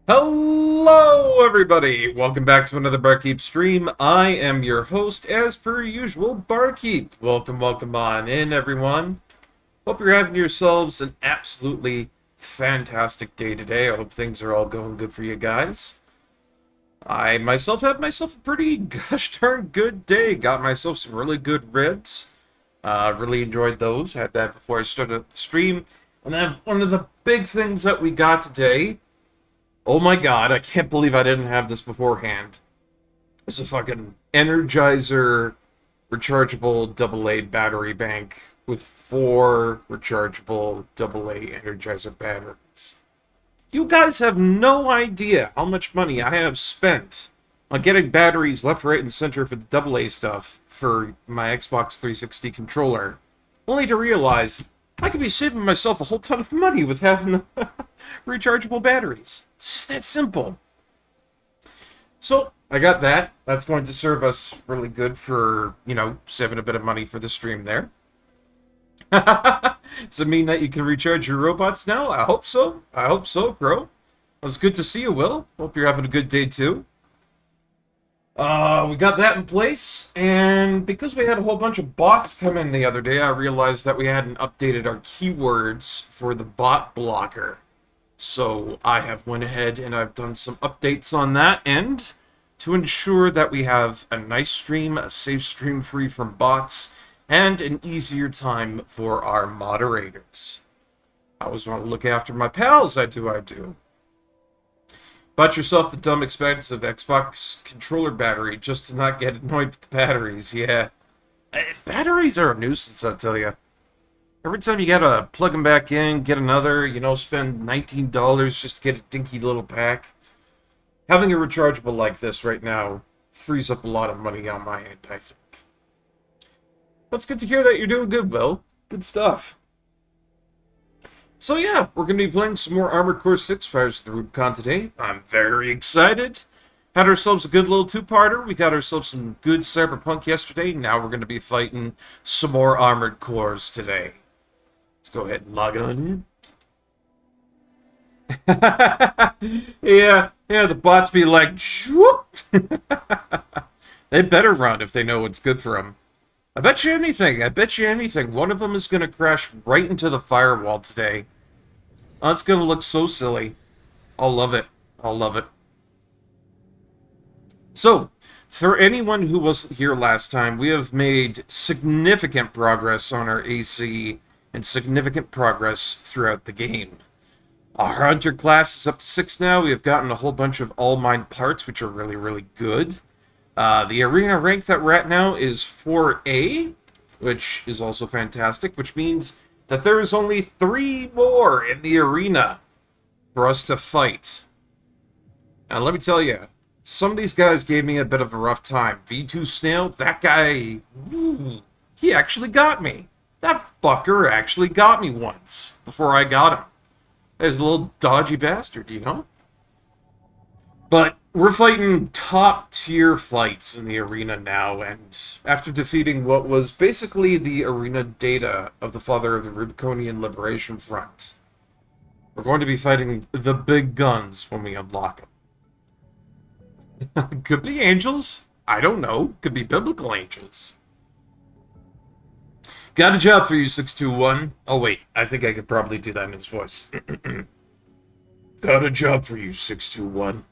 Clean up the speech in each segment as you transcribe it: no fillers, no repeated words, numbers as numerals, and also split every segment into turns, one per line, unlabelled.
Hello, everybody! Welcome back to another Barkeep stream. I am your host, as per usual, Barkeep. Welcome on in, everyone. Hope you're having yourselves an absolutely fantastic day today. I hope things are all going good for you guys. I myself had myself a pretty gosh darn good day. Got myself some really good ribs. Really enjoyed those. Had that before I started the stream. And then one of the big things that we got today, oh my god, I can't believe I didn't have this beforehand. It's a fucking Energizer rechargeable AA battery bank with 4 rechargeable AA Energizer batteries. You guys have no idea how much money I have spent on getting batteries left, right, and center for the AA stuff for my Xbox 360 controller, only to realize I could be saving myself a whole ton of money with having the rechargeable batteries. It's just that simple. So, I got that. That's going to serve us really good for, saving a bit of money for the stream there. Does it mean that you can recharge your robots now? I hope so. I hope so, Crow. Well, it's good to see you, Will. Hope you're having a good day, too. We got that in place, and because we had a whole bunch of bots come in the other day, I realized that we hadn't updated our keywords for the bot blocker. So I have went ahead and I've done some updates on that end to ensure that we have a nice stream, a safe stream free from bots, and an easier time for our moderators. I always want to look after my pals, I do. Bought yourself the dumb expensive Xbox controller battery just to not get annoyed with the batteries, yeah. Batteries are a nuisance, I tell you. Every time you gotta plug them back in, get another, spend $19 just to get a dinky little pack. Having a rechargeable like this right now frees up a lot of money on my end, I think. But it's good to hear that you're doing good, Will. Good stuff. So yeah, we're going to be playing some more Armored Core 6 Fires of the Rubicon today. I'm very excited. Had ourselves a good little two-parter. We got ourselves some good Cyberpunk yesterday. Now we're going to be fighting some more Armored Cores today. Let's go ahead and log on in. yeah, the bots be like, whoop. They better run if they know what's good for them. I bet you anything, one of them is going to crash right into the firewall today. Oh, it's going to look so silly. I'll love it. So, for anyone who wasn't here last time, we have made significant progress on our AC and significant progress throughout the game. Our Hunter class is up to 6 now. We have gotten a whole bunch of all-mine parts, which are really, really good. The arena rank that we're at now is 4A, which is also fantastic, which means that there is only 3 more in the arena for us to fight. Now, let me tell you, some of these guys gave me a bit of a rough time. V2 Snail, that guy, he actually got me. That fucker actually got me once before I got him. He's a little dodgy bastard, But we're fighting top-tier fights in the arena now, and after defeating what was basically the arena data of the father of the Rubiconian Liberation Front, We're going to be fighting the big guns when we unlock them. Could be angels. I don't know. Could be biblical angels. Got a job for you, 621. Oh, wait. I think I could probably do that in his voice. Got a job for you, 621.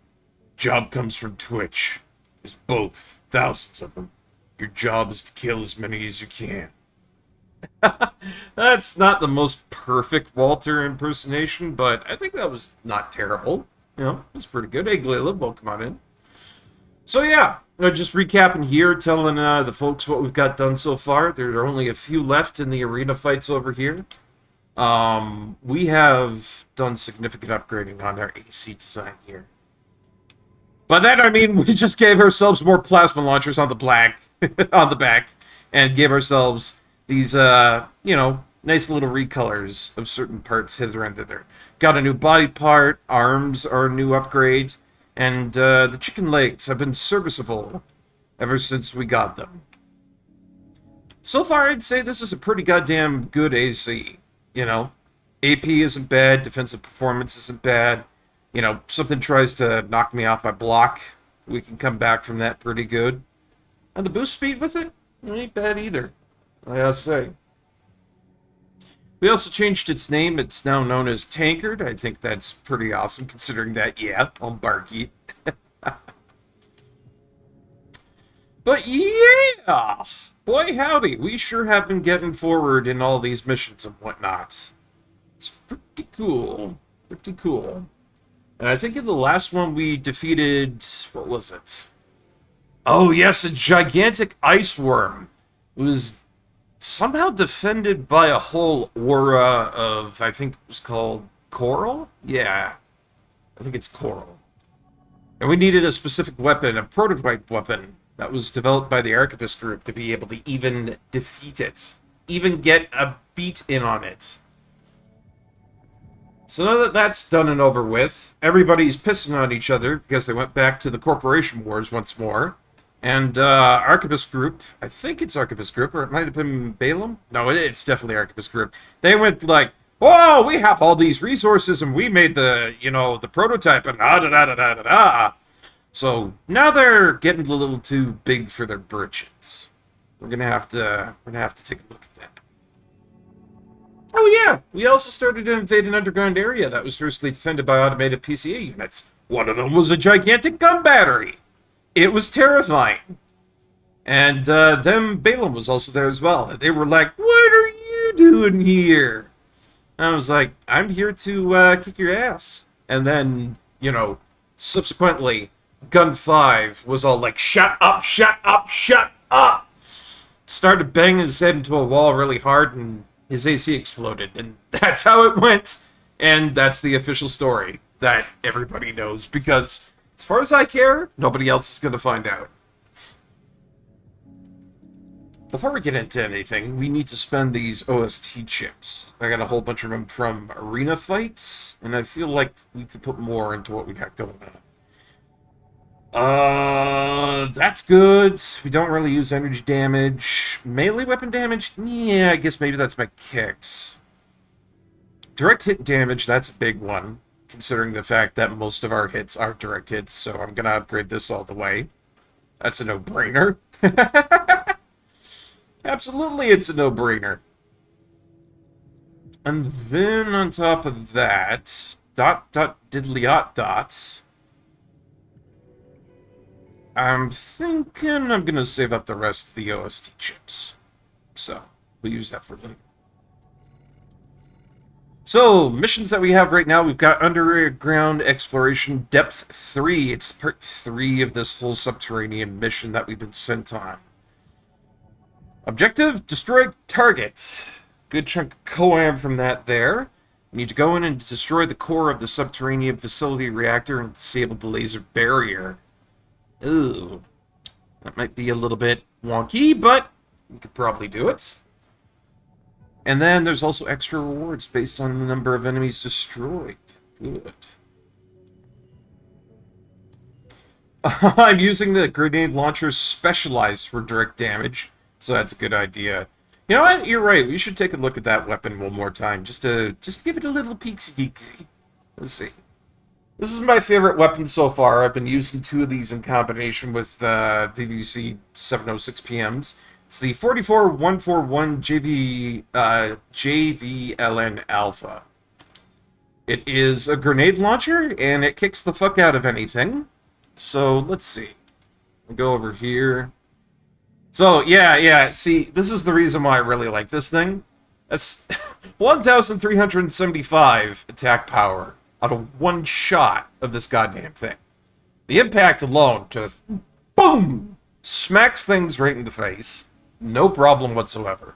Job comes from Twitch. There's both. Thousands of them. Your job is to kill as many as you can. That's not the most perfect Walter impersonation, but I think that was not terrible. You know, it was pretty good. Hey, Glila, welcome on in. So yeah, just recapping here, telling the folks what we've got done so far. There are only a few left in the arena fights over here. We have done significant upgrading on our AC design here. By that I mean we just gave ourselves more plasma launchers on the on the back, and gave ourselves these, you know, nice little recolors of certain parts hither and thither. Got a new body part, arms are a new upgrade, and the chicken legs have been serviceable ever since we got them. So far, I'd say this is a pretty goddamn good AC, you know? AP isn't bad, defensive performance isn't bad. You know, something tries to knock me off my block, we can come back from that pretty good. And the boost speed with it ain't bad either, I gotta say. We also changed its name. It's now known as Tankard. I think that's pretty awesome, considering that, yeah, I'm Barkeep. But yeah, boy howdy, we sure have been getting forward in all these missions and whatnot. It's pretty cool. Pretty cool. And I think in the last one we defeated, what was it? Oh yes, a gigantic ice worm. It was somehow defended by a whole aura of, I think it was called coral? Yeah, I think it's coral. And we needed a specific weapon, a prototype weapon, that was developed by the Archipus group to be able to even defeat it. Even get a beat in on it. So now that that's done and over with, everybody's pissing on each other because they went back to the corporation wars once more. And Archipus Group, I think it's Archipus Group, or it might have been Balaam? No, it's definitely Archipus Group. They went like, oh, we have all these resources and we made the, you know, the prototype and da-da-da-da-da-da. So now they're getting a little too big for their britches. We're gonna have to take a look at that. Oh yeah, we also started to invade an underground area that was fiercely defended by automated PCA units. One of them was a gigantic gun battery. It was terrifying. And then Balaam was also there as well. They were like, what are you doing here? And I was like, I'm here to kick your ass. And then, you know, subsequently, Gun 5 was all like, shut up, shut up, shut up! Started banging his head into a wall really hard, and his AC exploded. And that's how it went. And that's the official story that everybody knows, because as far as I care, nobody else is going to find out. Before we get into anything, we need to spend these OST chips. I got a whole bunch of them from arena fights, and I feel like we could put more into what we got going on. That's good. We don't really use energy damage. Melee weapon damage? Yeah, I guess maybe that's my kicks. Direct hit damage, that's a big one, considering the fact that most of our hits are direct hits, so I'm gonna upgrade this all the way. That's a no-brainer. Absolutely, it's a no-brainer. And then on top of that, diddly-dot. I'm thinking I'm gonna save up the rest of the OST chips. So, we'll use that for later. So, missions that we have right now, we've got Underground Exploration Depth 3. It's part 3 of this whole subterranean mission that we've been sent on. Objective, destroy target. Good chunk of coam from that there. We need to go in and destroy the core of the subterranean facility reactor and disable the laser barrier. Ooh. That might be a little bit wonky, but we could probably do it. And then there's also extra rewards based on the number of enemies destroyed. Good. I'm using the grenade launcher specialized for direct damage, so that's a good idea. You know what? You're right. We should take a look at that weapon one more time, just to give it a little peeksy-geeksy. Let's see. This is my favorite weapon so far. I've been using 2 of these in combination with VVC 706 PMs. It's the 44141 JVLN Alpha. It is a grenade launcher, and it kicks the fuck out of anything. So, let's see. I'll go over here. So, yeah, see, this is the reason why I really like this thing. That's 1,375 attack power out of 1 shot of this goddamn thing. The impact alone just, boom, smacks things right in the face. No problem whatsoever.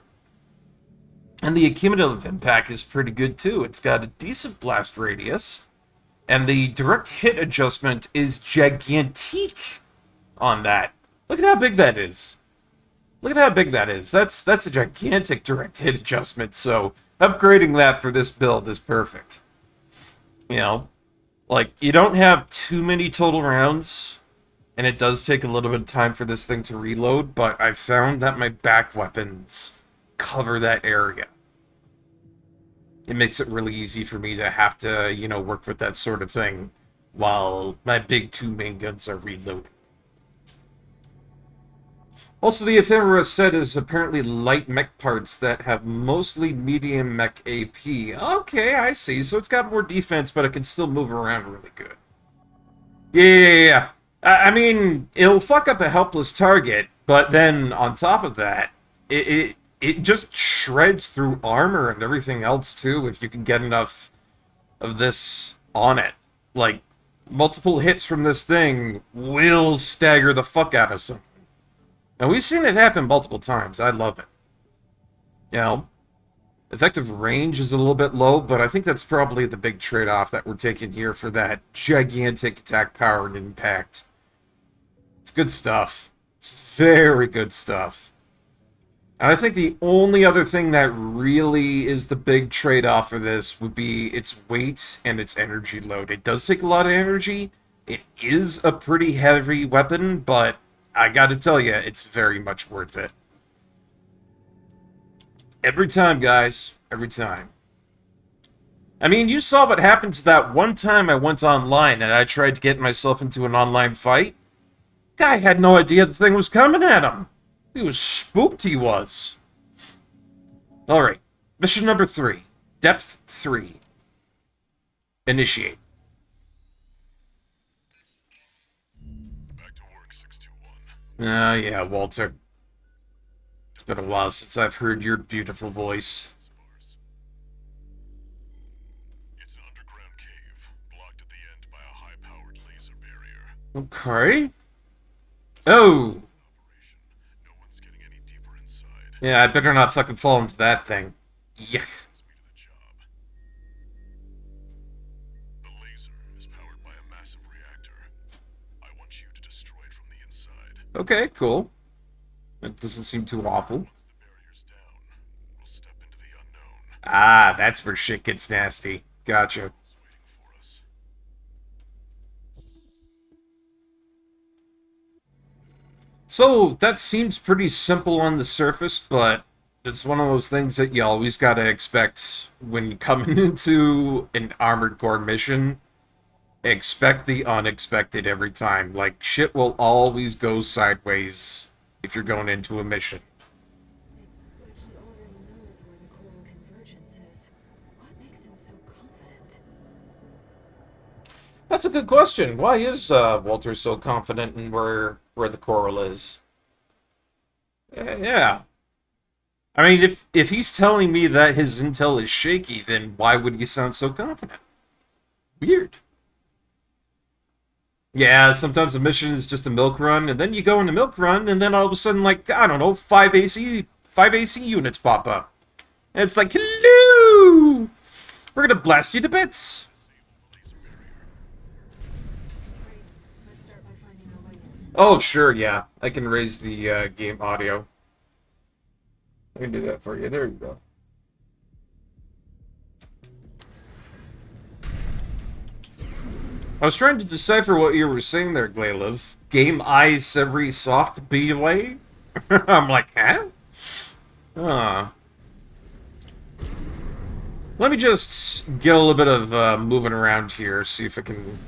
And the cumulative impact is pretty good too. It's got a decent blast radius. And the direct hit adjustment is gigantic on that. Look at how big that is. Look at how big that is. That's a gigantic direct hit adjustment, so upgrading that for this build is perfect. You know, like, you don't have too many total rounds, and it does take a little bit of time for this thing to reload, but I've found that my back weapons cover that area. It makes it really easy for me to have to, you know, work with that sort of thing while my big 2 main guns are reloading. Also, the Inferno set is apparently light mech parts that have mostly medium mech AP. Okay, I see. So it's got more defense, but it can still move around really good. Yeah. I mean, it'll fuck up a helpless target, but then on top of that, it just shreds through armor and everything else too if you can get enough of this on it. Like, multiple hits from this thing will stagger the fuck out of some. And we've seen it happen multiple times. I love it. You know, effective range is a little bit low, but I think that's probably the big trade-off that we're taking here for that gigantic attack power and impact. It's good stuff. It's very good stuff. And I think the only other thing that really is the big trade-off for this would be its weight and its energy load. It does take a lot of energy. It is a pretty heavy weapon, but I gotta tell you, it's very much worth it. Every time, guys. Every time. I mean, you saw what happened to that one time I went online and I tried to get myself into an online fight. Guy had no idea the thing was coming at him. He was spooked, he was. Alright. Mission number 3. Depth 3. Initiate. Yeah, Walter. It's been a while since I've heard your beautiful voice.
It's an underground cave, blocked at the end by a high-powered laser barrier.
Okay. Oh!
No one's getting any deeper inside.
Yeah, I better not fucking fall into that thing. Yuck.
The laser is powered by a massive reactor. I want you to destroy it from the inside.
Okay, cool. That doesn't seem too awful.
Once the barrier's down, we'll step into the unknown.
Ah, that's where shit gets nasty. Gotcha.
It's waiting for us.
So, that seems pretty simple on the surface, but it's one of those things that you always gotta expect when coming into an Armored Core mission. Expect the unexpected every time. Like, shit will always go sideways if you're going into a mission.
It's like he already knows where the coral convergence is. What makes him so confident?
That's a good question. Why is Walter so confident in where the coral is? Yeah. I mean, if he's telling me that his intel is shaky, then why would he sound so confident? Weird. Yeah, sometimes a mission is just a milk run, and then you go in the milk run, and then all of a sudden, like, I don't know, 5 AC units pop up. And it's like, hello! We're gonna blast you to bits!
Right. Let's start by finding our way in.
Oh, sure, yeah. I can raise the game audio. I can do that for you. There you go. I was trying to decipher what you were saying there, Glayliv. Game eyes every soft B way? I'm like, huh? Ah. Let me just get a little bit of moving around here, see if I can,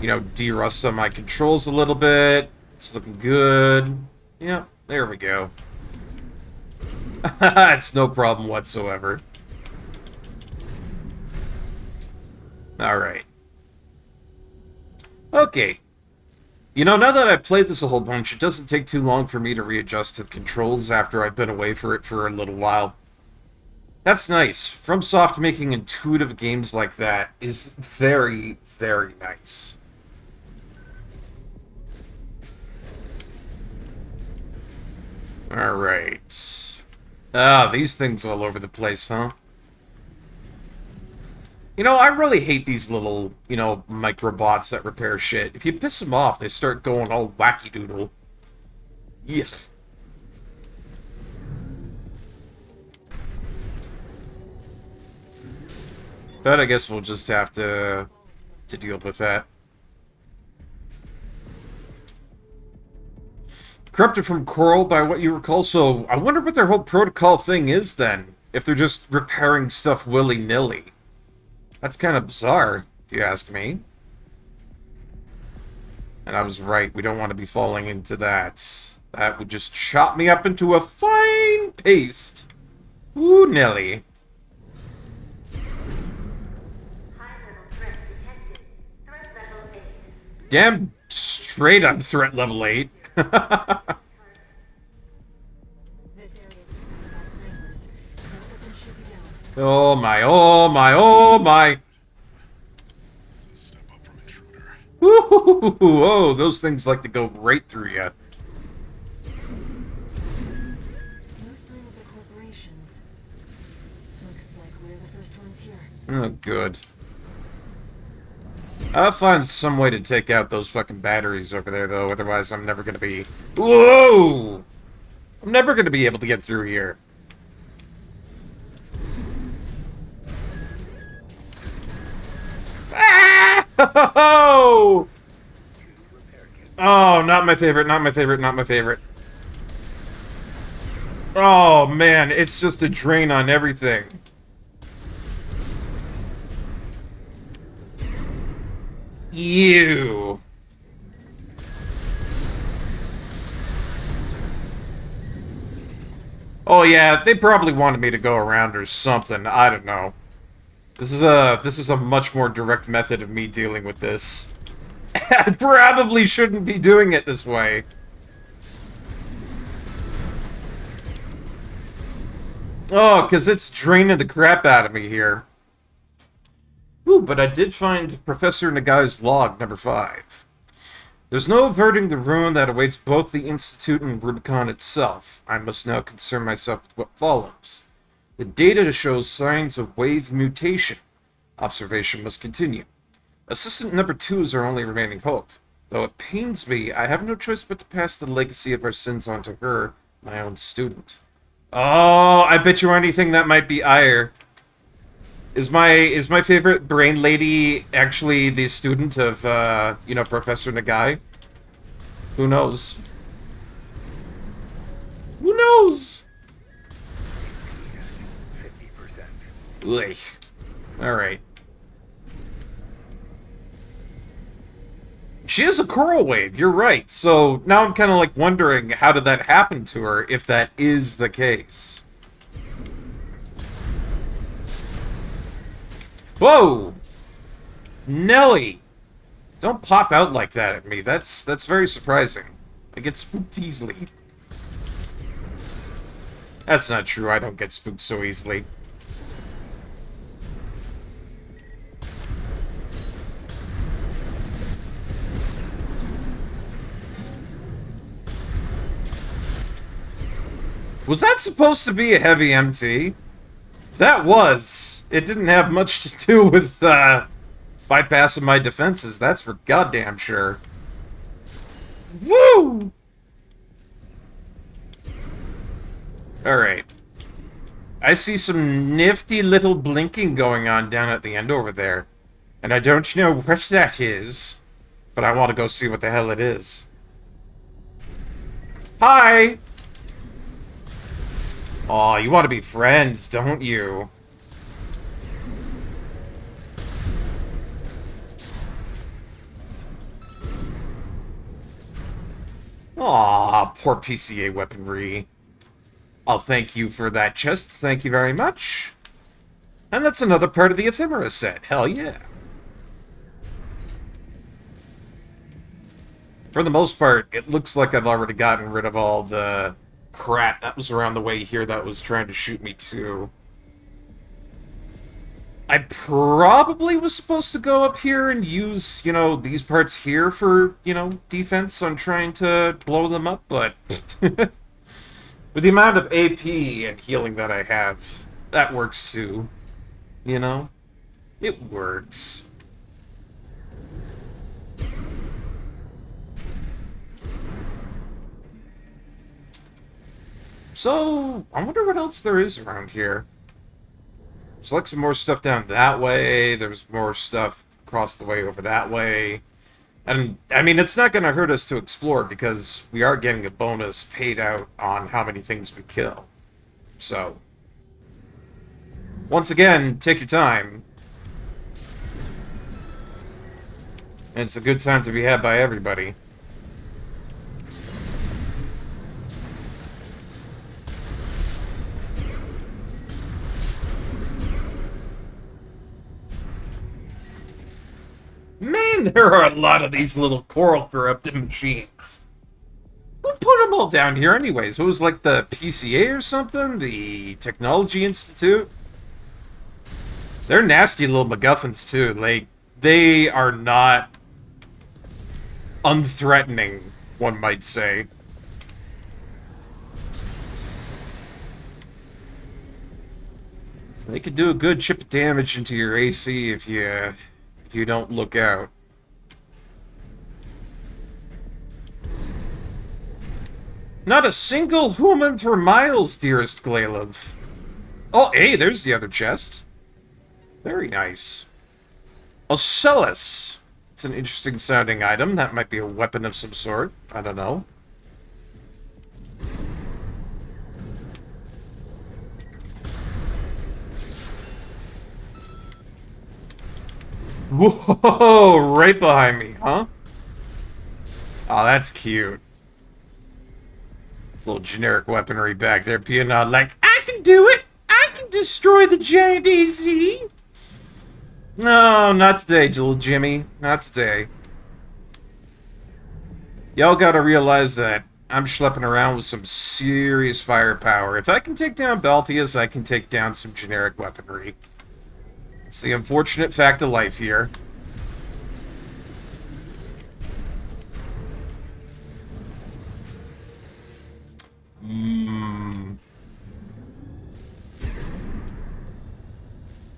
you know, de-rust on my controls a little bit. It's looking good. Yep, there we go. It's no problem whatsoever. Alright. Okay. You know, now that I've played this a whole bunch, it doesn't take too long for me to readjust to the controls after I've been away for it for a little while. That's nice. FromSoft making intuitive games like that is very, very nice. Alright. Ah, these things all over the place, huh? You know, I really hate these little, you know, microbots that repair shit. If you piss them off, they start going all wacky-doodle. Yuck. But I guess we'll just have to deal with that. Corrupted from Coral by what you recall, so I wonder what their whole protocol thing is then. If they're just repairing stuff willy-nilly. That's kind of bizarre, if you ask me. And I was right, we don't want to be falling into that. That would just chop me up into a fine paste. Ooh, Nelly.
High-level threat detected. Threat level 8.
Damn straight on threat level 8.
This area is defended by snipers. Both of them should be down.
Oh my, oh my, oh my.
It's a step up from intruder.
Woo-hoo-hoo-hoo. Oh, those things like to go right through you.
No sign of the corporations. Looks like we're the first ones here.
Oh, good. I'll find some way to take out those fucking batteries over there, though. Otherwise, I'm never gonna be... Whoa! I'm never gonna be able to get through here. Ah! Oh! Oh, not my favorite, not my favorite, not my favorite. Oh, man, it's just a drain on everything. You. Oh yeah, they probably wanted me to go around or something. I don't know. This is a much more direct method of me dealing with this. I probably shouldn't be doing it this way. Oh, because it's draining the crap out of me here. Ooh, but I did find Professor Nagai's log, number 5. There's no averting the ruin that awaits both the Institute and Rubicon itself. I must now concern myself with what follows. The data shows signs of wave mutation. Observation must continue. Assistant number 2 is our only remaining hope. Though it pains me, I have no choice but to pass the legacy of our sins on to her, my own student. Oh, I bet you anything that might be Ire. Is my favorite brain lady actually the student of, you know, Professor Nagai? Who knows? Who knows? 50%. Ugh. Alright. She is a coral wave, you're right. So now I'm kind of like wondering how did that happen to her if that is the case. Whoa! Nelly! Don't pop out like that at me. That's very surprising. I get spooked easily. That's not true. I don't get spooked so easily. Was that supposed to be a heavy MT? That was. It didn't have much to do with, bypassing my defenses. That's for goddamn sure. Woo! Alright. I see some nifty little blinking going on down at the end over there. And I don't know what that is. But I want to go see what the hell it is. Hi! Aw, you want to be friends, don't you? Aw, poor PCA weaponry. I'll thank you for that chest, thank you very much. And that's another part of the ephemera set, hell yeah. For the most part, it looks like I've already gotten rid of all the crap that was around the way here that was trying to shoot me too. I probably was supposed to go up here and use, you know, these parts here for, you know, defense on trying to blow them up, but with the amount of AP and healing that I have, that works too. You know? It works. So, I wonder what else there is around here. There's like some more stuff down that way. There's more stuff across the way over that way. And, I mean, it's not going to hurt us to explore because we are getting a bonus paid out on how many things we kill. So, once again, take your time. And it's a good time to be had by everybody. Man, there are a lot of these little coral corrupted machines. Who put them all down here anyways? It was like the PCA or something? The Technology Institute? They're nasty little MacGuffins too. Like, they are not unthreatening, one might say. They could do a good chip of damage into your AC if you don't look out. Not a single human for miles, dearest Glailev. Oh, hey, there's the other chest. Very nice. Ocellus. It's an interesting sounding item. That might be a weapon of some sort. I don't know. Whoa, right behind me, huh? Oh, that's cute. Little generic weaponry back there being like, I can do it! I can destroy the giant AC! No, not today, little Jimmy. Not today. Y'all gotta realize that I'm schlepping around with some serious firepower. If I can take down Baltius, I can take down some generic weaponry. It's the unfortunate fact of life here.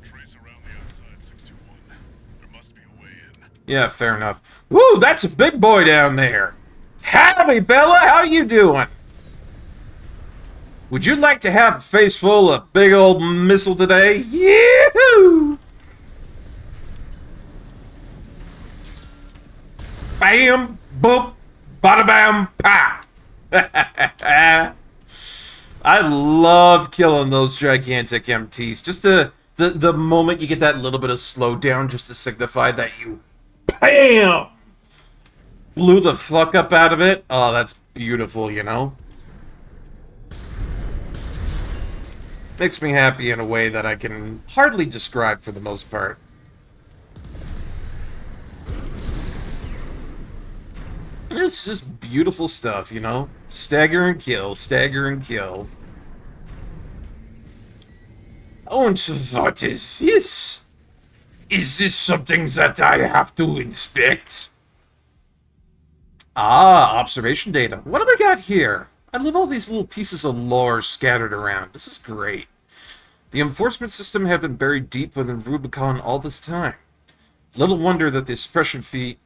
Trace around the outside, 621. There must be a way in.
Yeah, fair enough. Woo, that's a big boy down there. Howdy, Bella, how you doing? Would you like to have a face full of big old missile today? Yahoo! Bam, boop, bada bam, pow. I love killing those gigantic MTs. Just the moment you get that little bit of slowdown just to signify that you BAM! Blew the fuck up out of it. Oh, that's beautiful, you know? Makes me happy in a way that I can hardly describe for the most part. It's just beautiful stuff, you know? Stagger and kill, stagger and kill. And what is this? Is this something that I have to inspect? Ah, observation data. What do we got here? I love all these little pieces of lore scattered around. This is great. The enforcement system had been buried deep within Rubicon all this time. Little wonder that the suppression fleet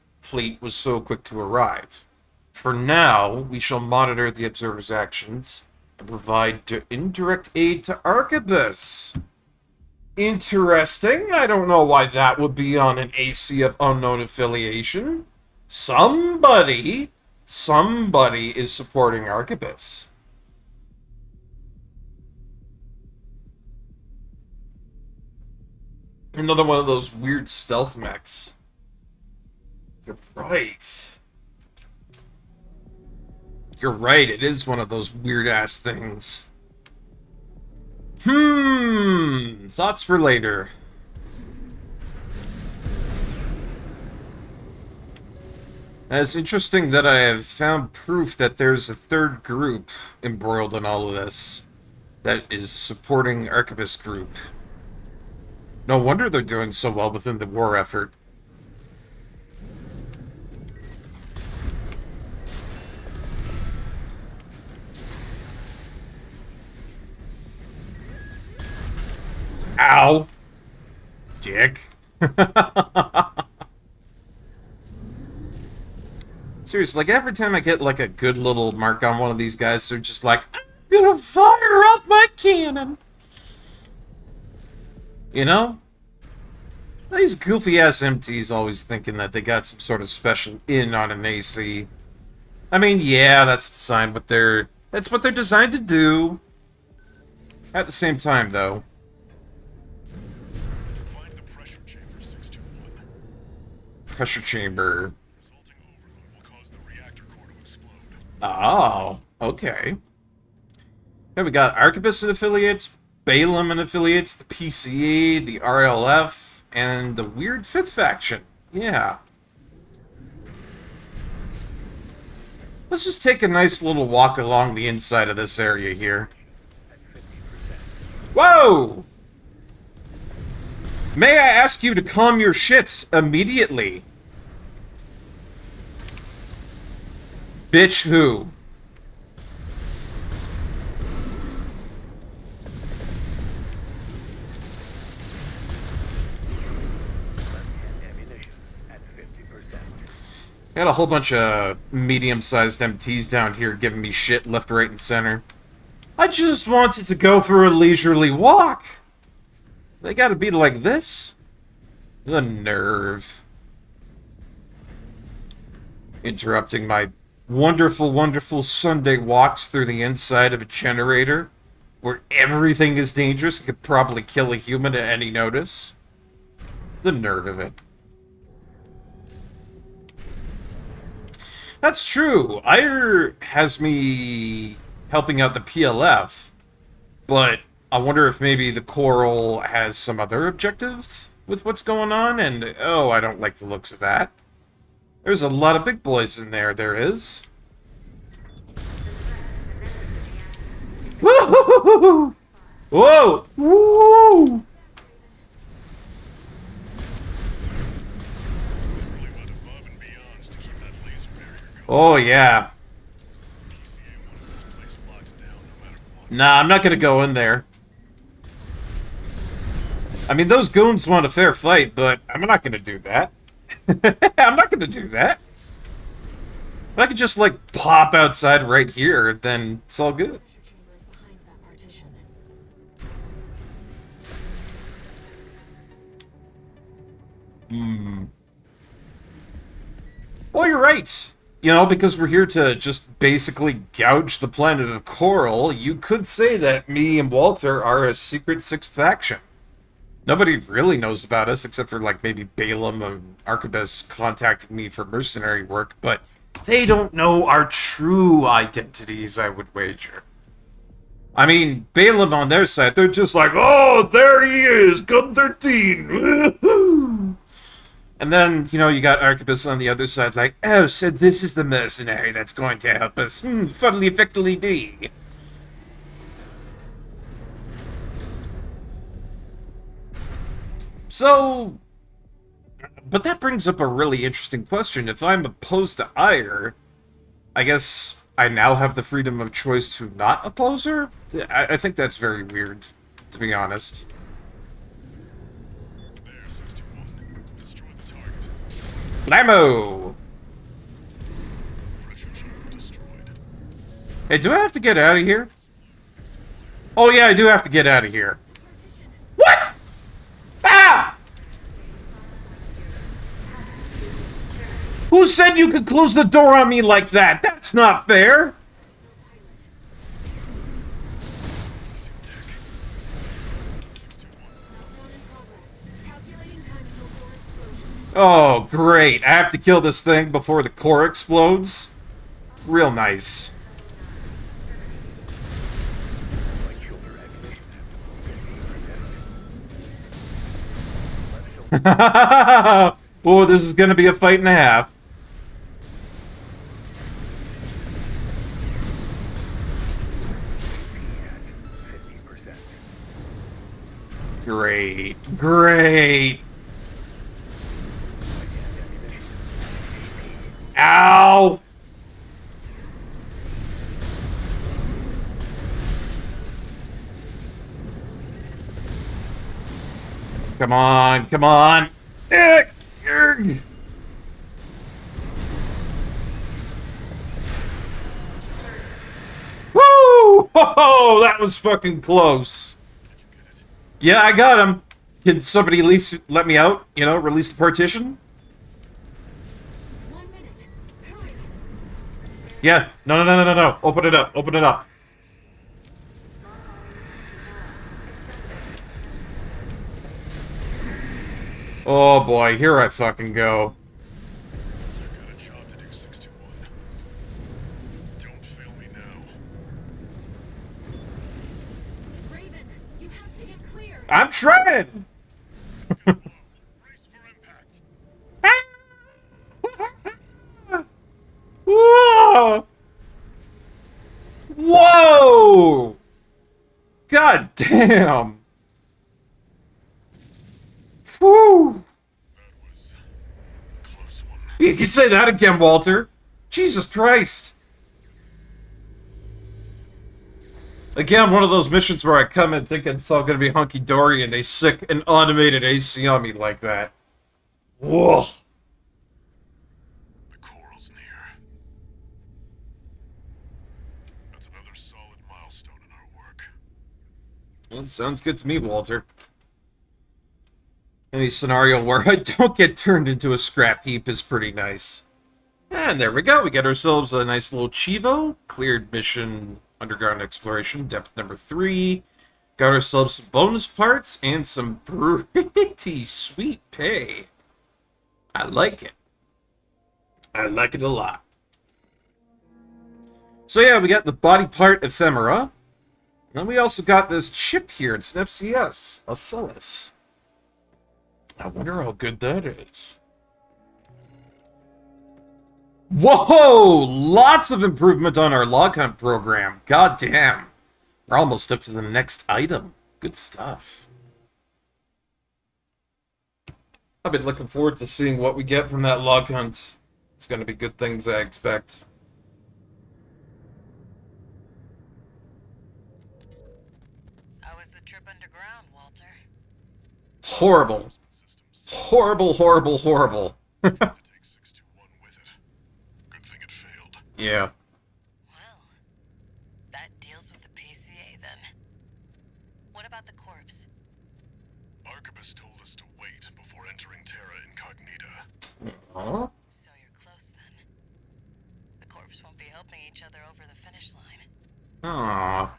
was so quick to arrive. For now, we shall monitor the observer's actions and provide indirect aid to Arquebus. Interesting. I don't know why that would be on an AC of unknown affiliation. Somebody is supporting Arquebus. Another one of those weird stealth mechs. You're right. You're right, it is one of those weird-ass things. Thoughts for later. It's interesting that I have found proof that there's a third group embroiled in all of this that is supporting Archivist Group. No wonder they're doing so well within the war effort. Ow! Dick. Seriously, like every time I get like a good little mark on one of these guys, they're just like, I'm gonna fire up my cannon! You know? These goofy-ass MTs always thinking that they got some sort of special in on an AC. I mean, yeah, that's what they're designed to do. At the same time, though.
Find the pressure chamber 621.
Pressure chamber.
Resulting overload will cause the reactor core to explode.
Oh, okay. Yeah, we got Arquebus and affiliates, Balaam and affiliates, the PCA, the RLF, and the weird fifth faction. Yeah. Let's just take a nice little walk along the inside of this area here. Whoa! May I ask you to calm your shit immediately? Bitch who? Got a whole bunch of medium-sized MTs down here giving me shit left, right, and center. I just wanted to go for a leisurely walk. They gotta be like this? The nerve. Interrupting my wonderful, wonderful Sunday walks through the inside of a generator, where everything is dangerous and could probably kill a human at any notice. The nerve of it. That's true. Ire has me helping out the PLF, but I wonder if maybe the Coral has some other objective with what's going on, and oh, I don't like the looks of that. There's a lot of big boys in there, there is. Woo! Whoa! Woo!
Really went above and beyond to keep that laser barrier going.
Oh, yeah.
PCA wanted this place locked down no matter what.
Nah, I'm not gonna go in there. I mean, those goons want a fair fight, but I'm not gonna do that. I'm not gonna do that. If I could just, like, pop outside right here, then it's all good.
Pressure chamber is behind that partition.
Well, you're right. You know, because we're here to just basically gouge the planet of Coral, you could say that me and Walter are a secret sixth faction. Nobody really knows about us, except for, like, maybe Balaam and Arquebus contacting me for mercenary work, but they don't know our true identities, I would wager. I mean, Balaam on their side, they're just like, oh, there he is, Gun 13! Woohoo! And then, you know, you got Arquebus on the other side, like, oh, so this is the mercenary that's going to help us. Fuddly fictily dee. So, but that brings up a really interesting question. If I'm opposed to Ire, I guess I now have the freedom of choice to not oppose her? I think that's very weird, to be honest.
There, 61. Destroy the target.
Blammo!
Pressure chamber destroyed.
Hey, do I have to get out of here? Oh yeah, I do have to get out of here. What? Ah! Who said you could close the door on me like that? That's not fair!
Institute tech. 621.
Meltdown in progress. Calculate
Oh, great. I have to kill this thing before the core explodes. Real nice. Oh, this is gonna be a fight and a half. Great. Great. Ow! Come on, come on. Woo! Oh, that was fucking close. Yeah, I got him. Can somebody at least let me out? You know, release the partition?
1 minute. Hurry.
Yeah. No. Open it up. Open it up. Oh boy, here I fucking go.
I've got a job to do, 621. Don't fail me now.
Raven, you have to get clear.
I'm trying!
Brace for impact.
Whoa! Whoa! God damn! Whew!
That was a close one.
You can say that again, Walter. Jesus Christ. Again, one of those missions where I come in thinking it's all gonna be hunky-dory and they sick an automated AC on me like that. Whoa!
The coral's near. That's another solid milestone in our work.
Well, it sounds good to me, Walter. Any scenario where I don't get turned into a scrap heap is pretty nice. And there we go. We get ourselves a nice little Chivo. Cleared mission underground exploration, depth number 3. Got ourselves some bonus parts and some pretty sweet pay. I like it. I like it a lot. So yeah, we got the body part ephemera. And then we also got this chip here. It's an FCS. Ocellus. I wonder how good that is. Whoa! Lots of improvement on our log hunt program. God damn. We're almost up to the next item. Good stuff. I've been looking forward to seeing what we get from that log hunt. It's going to be good things, I expect.
How was the trip underground, Walter?
Horrible.
Systems
Horrible, horrible, horrible.
to take 621 with it. Good thing it failed.
Yeah.
Well, that deals with the PCA then. What about the corpse?
Arquebus told us to wait before entering Terra Incognita.
Huh?
So you're close then. The corpse won't be helping each other over the finish line.
Aww.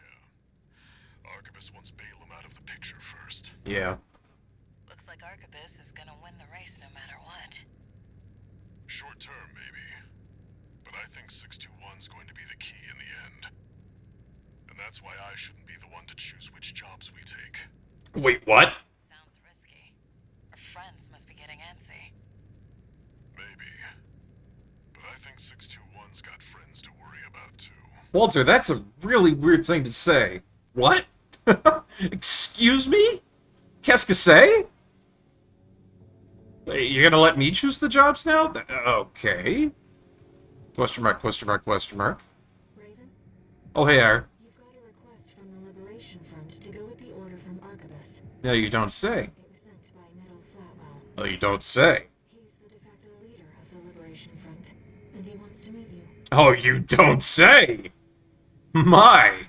Arquebus wants Balaam out of the picture first.
Yeah.
Looks like Arquebus is gonna win the race no matter what.
Short term, maybe. But I think 621's going to be the key in the end. And that's why I shouldn't be the one to choose which jobs we take.
Wait, what?
Sounds risky. Our friends must be getting antsy.
Maybe. But I think 621's got friends to worry about too.
Walter, that's a really weird thing to say. What? Excuse me? Qu'est-ce que c'est? You're gonna let me choose the jobs now? Okay. Question mark, question mark, question mark.
Raven,
Oh, hey, R.
you've got a request from the Liberation Front to go with the order from Arquebus.
No, you don't say.
It was sent by Metal Flatwell.
Oh, you don't say.
He's the de facto leader of the Liberation Front, and he wants to meet you.
Oh, you don't say. My.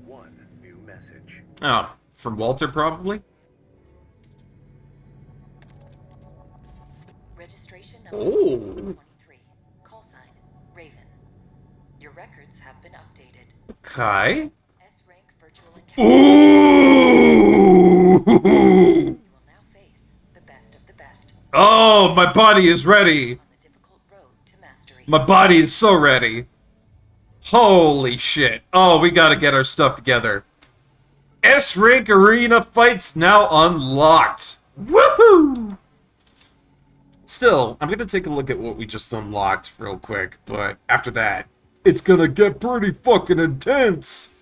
One new message.
Oh, from Walter, probably?
Registration number
Oh.
23. Call sign, Raven. Your records have been updated.
Okay.
S rank virtual encounter.
Ooh!
You will now face
Oh, my body is ready.
On the difficult road to mastery.
My body is so ready. Holy shit. Oh, we gotta get our stuff together. S-Rank Arena fights now unlocked. Woohoo! Still, I'm gonna take a look at what we just unlocked real quick, but after that, it's gonna get pretty fucking intense.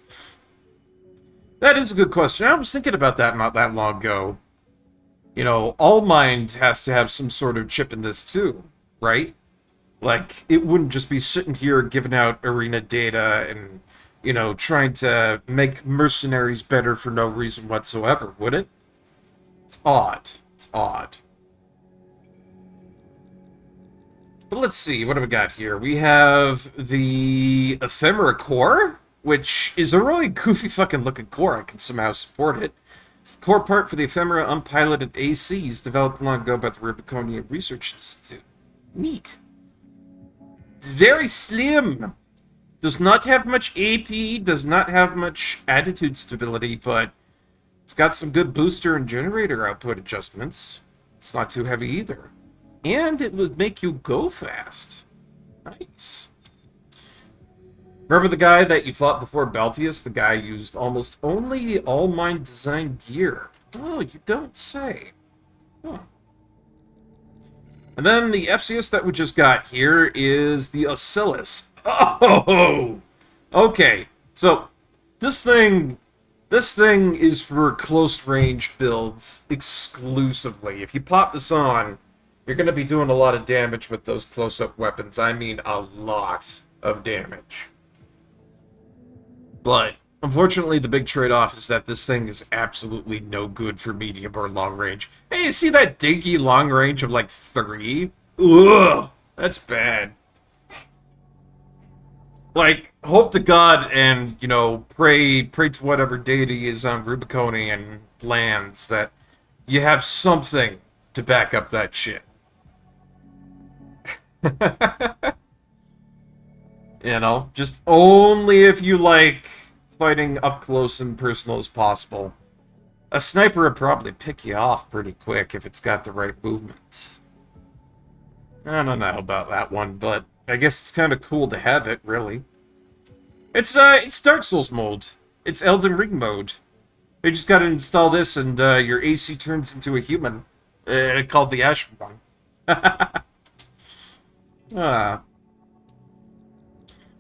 That is a good question. I was thinking about that not that long ago. You know, All Mind has to have some sort of chip in this too, right? Like, it wouldn't just be sitting here giving out arena data and, you know, trying to make mercenaries better for no reason whatsoever, would it? It's odd. It's odd. But let's see, what do we got here? We have the Ephemera core, which is a really goofy fucking looking core. I can somehow support it. It's the core part for the Ephemera unpiloted ACs developed long ago by the Rubiconian Research Institute. Neat. It's very slim. Does not have much AP, does not have much attitude stability, but it's got some good booster and generator output adjustments. It's not too heavy either. And it would make you go fast. Nice. Remember the guy that you fought before Baltius? The guy used almost only All Mind design gear. Oh, you don't say. Huh. And then the FCS that we just got here is the Oscillus. Oh! Okay, so this thing is for close range builds exclusively. If you pop this on, you're going to be doing a lot of damage with those close-up weapons. I mean, a lot of damage. But, unfortunately, the big trade-off is that this thing is absolutely no good for medium or long range. Hey, you see that dinky long range of, like, 3? Ugh! That's bad. Like, hope to God and, you know, pray to whatever deity is on Rubiconian lands that you have something to back up that shit. You know, just only if you like fighting up close and personal as possible. A sniper would probably pick you off pretty quick if it's got the right movement. I don't know about that one, but I guess it's kind of cool to have it, really. It's Dark Souls mode. It's Elden Ring mode. You just gotta install this and your AC turns into a human. Called the Ash One.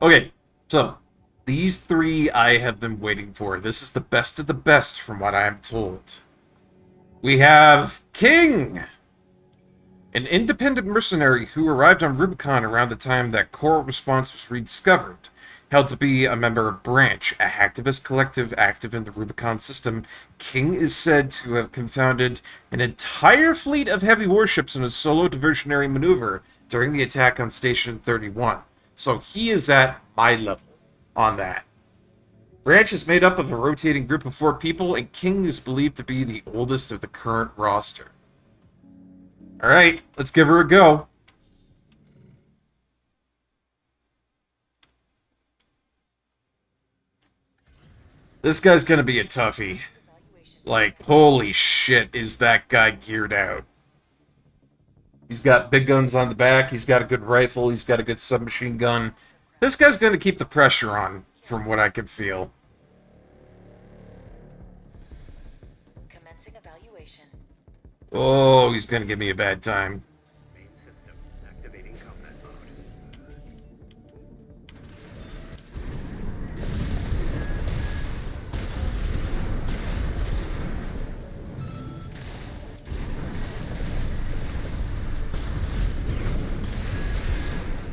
Okay, so these three I have been waiting for. This is the best of the best from what I am told. We have King, an independent mercenary who arrived on Rubicon around the time that Core Response was rediscovered. Held to be a member of Branch, a hacktivist collective active in the Rubicon system, King is said to have confounded an entire fleet of heavy warships in a solo diversionary maneuver during the attack on Station 31. So he is at my level on that. Branch is made up of a rotating group of 4 people, and King is believed to be the oldest of the current roster. Alright, let's give her a go. This guy's gonna be a toughie. Like, holy shit, is that guy geared out. He's got big guns on the back, he's got a good rifle, he's got a good submachine gun. This guy's gonna keep the pressure on, from what I can feel.
Commencing evaluation.
Oh, he's gonna give me a bad time.
Main system activating combat mode.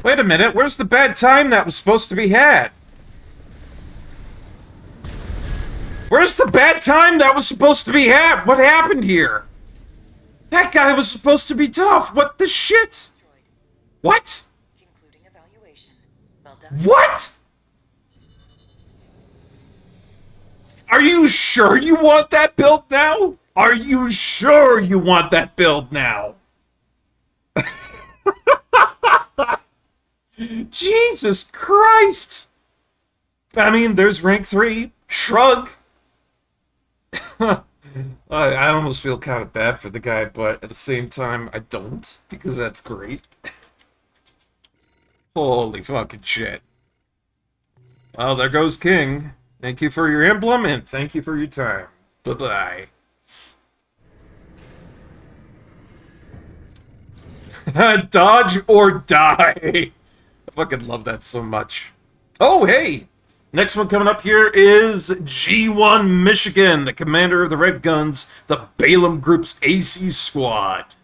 Wait a minute, where's the bad time that was supposed to be had? Where's the bad time that was supposed to be had? What happened here? That guy was supposed to be tough. What the shit? What?
Concluding evaluation. Well done.
What? Are you sure you want that build now? Are you sure you want that build now? Jesus Christ! I mean, there's rank 3. Shrug. I almost feel kind of bad for the guy, but at the same time, I don't, because that's great. Holy fucking shit. Well, there goes King. Thank you for your emblem, and thank you for your time. Bye-bye. Dodge or die. I fucking love that so much. Oh, hey! Next one coming up here is G1 Michigan, the commander of the Red Guns, the Balaam Group's AC Squad.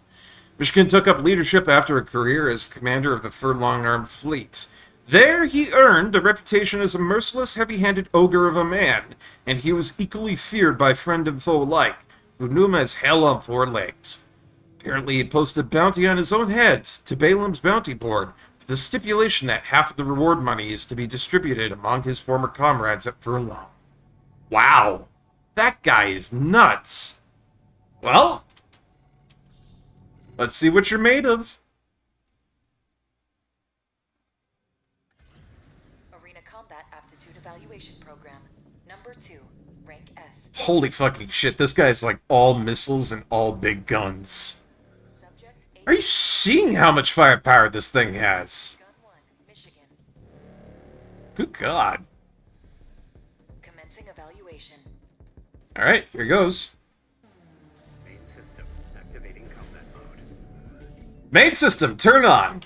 Michigan took up leadership after a career as commander of the Furlong Armed Fleet. There he earned a reputation as a merciless, heavy-handed ogre of a man, and he was equally feared by friend and foe alike, who knew him as Hell on Four Legs. Apparently, he posted bounty on his own head to Balaam's bounty board, with the stipulation that half of the reward money is to be distributed among his former comrades at Furlong. Wow, that guy is nuts. Well, let's see what you're made of.
Arena Combat Aptitude Evaluation Program. Number 2, Rank S.
Holy fucking shit, this guy's like all missiles and all big guns.
Subject A.
Are you seeing how much firepower this thing has?
Gun 1, Michigan.
Good God.
Commencing evaluation.
Alright, here goes.
Main system activating combat mode.
Main system, turn on.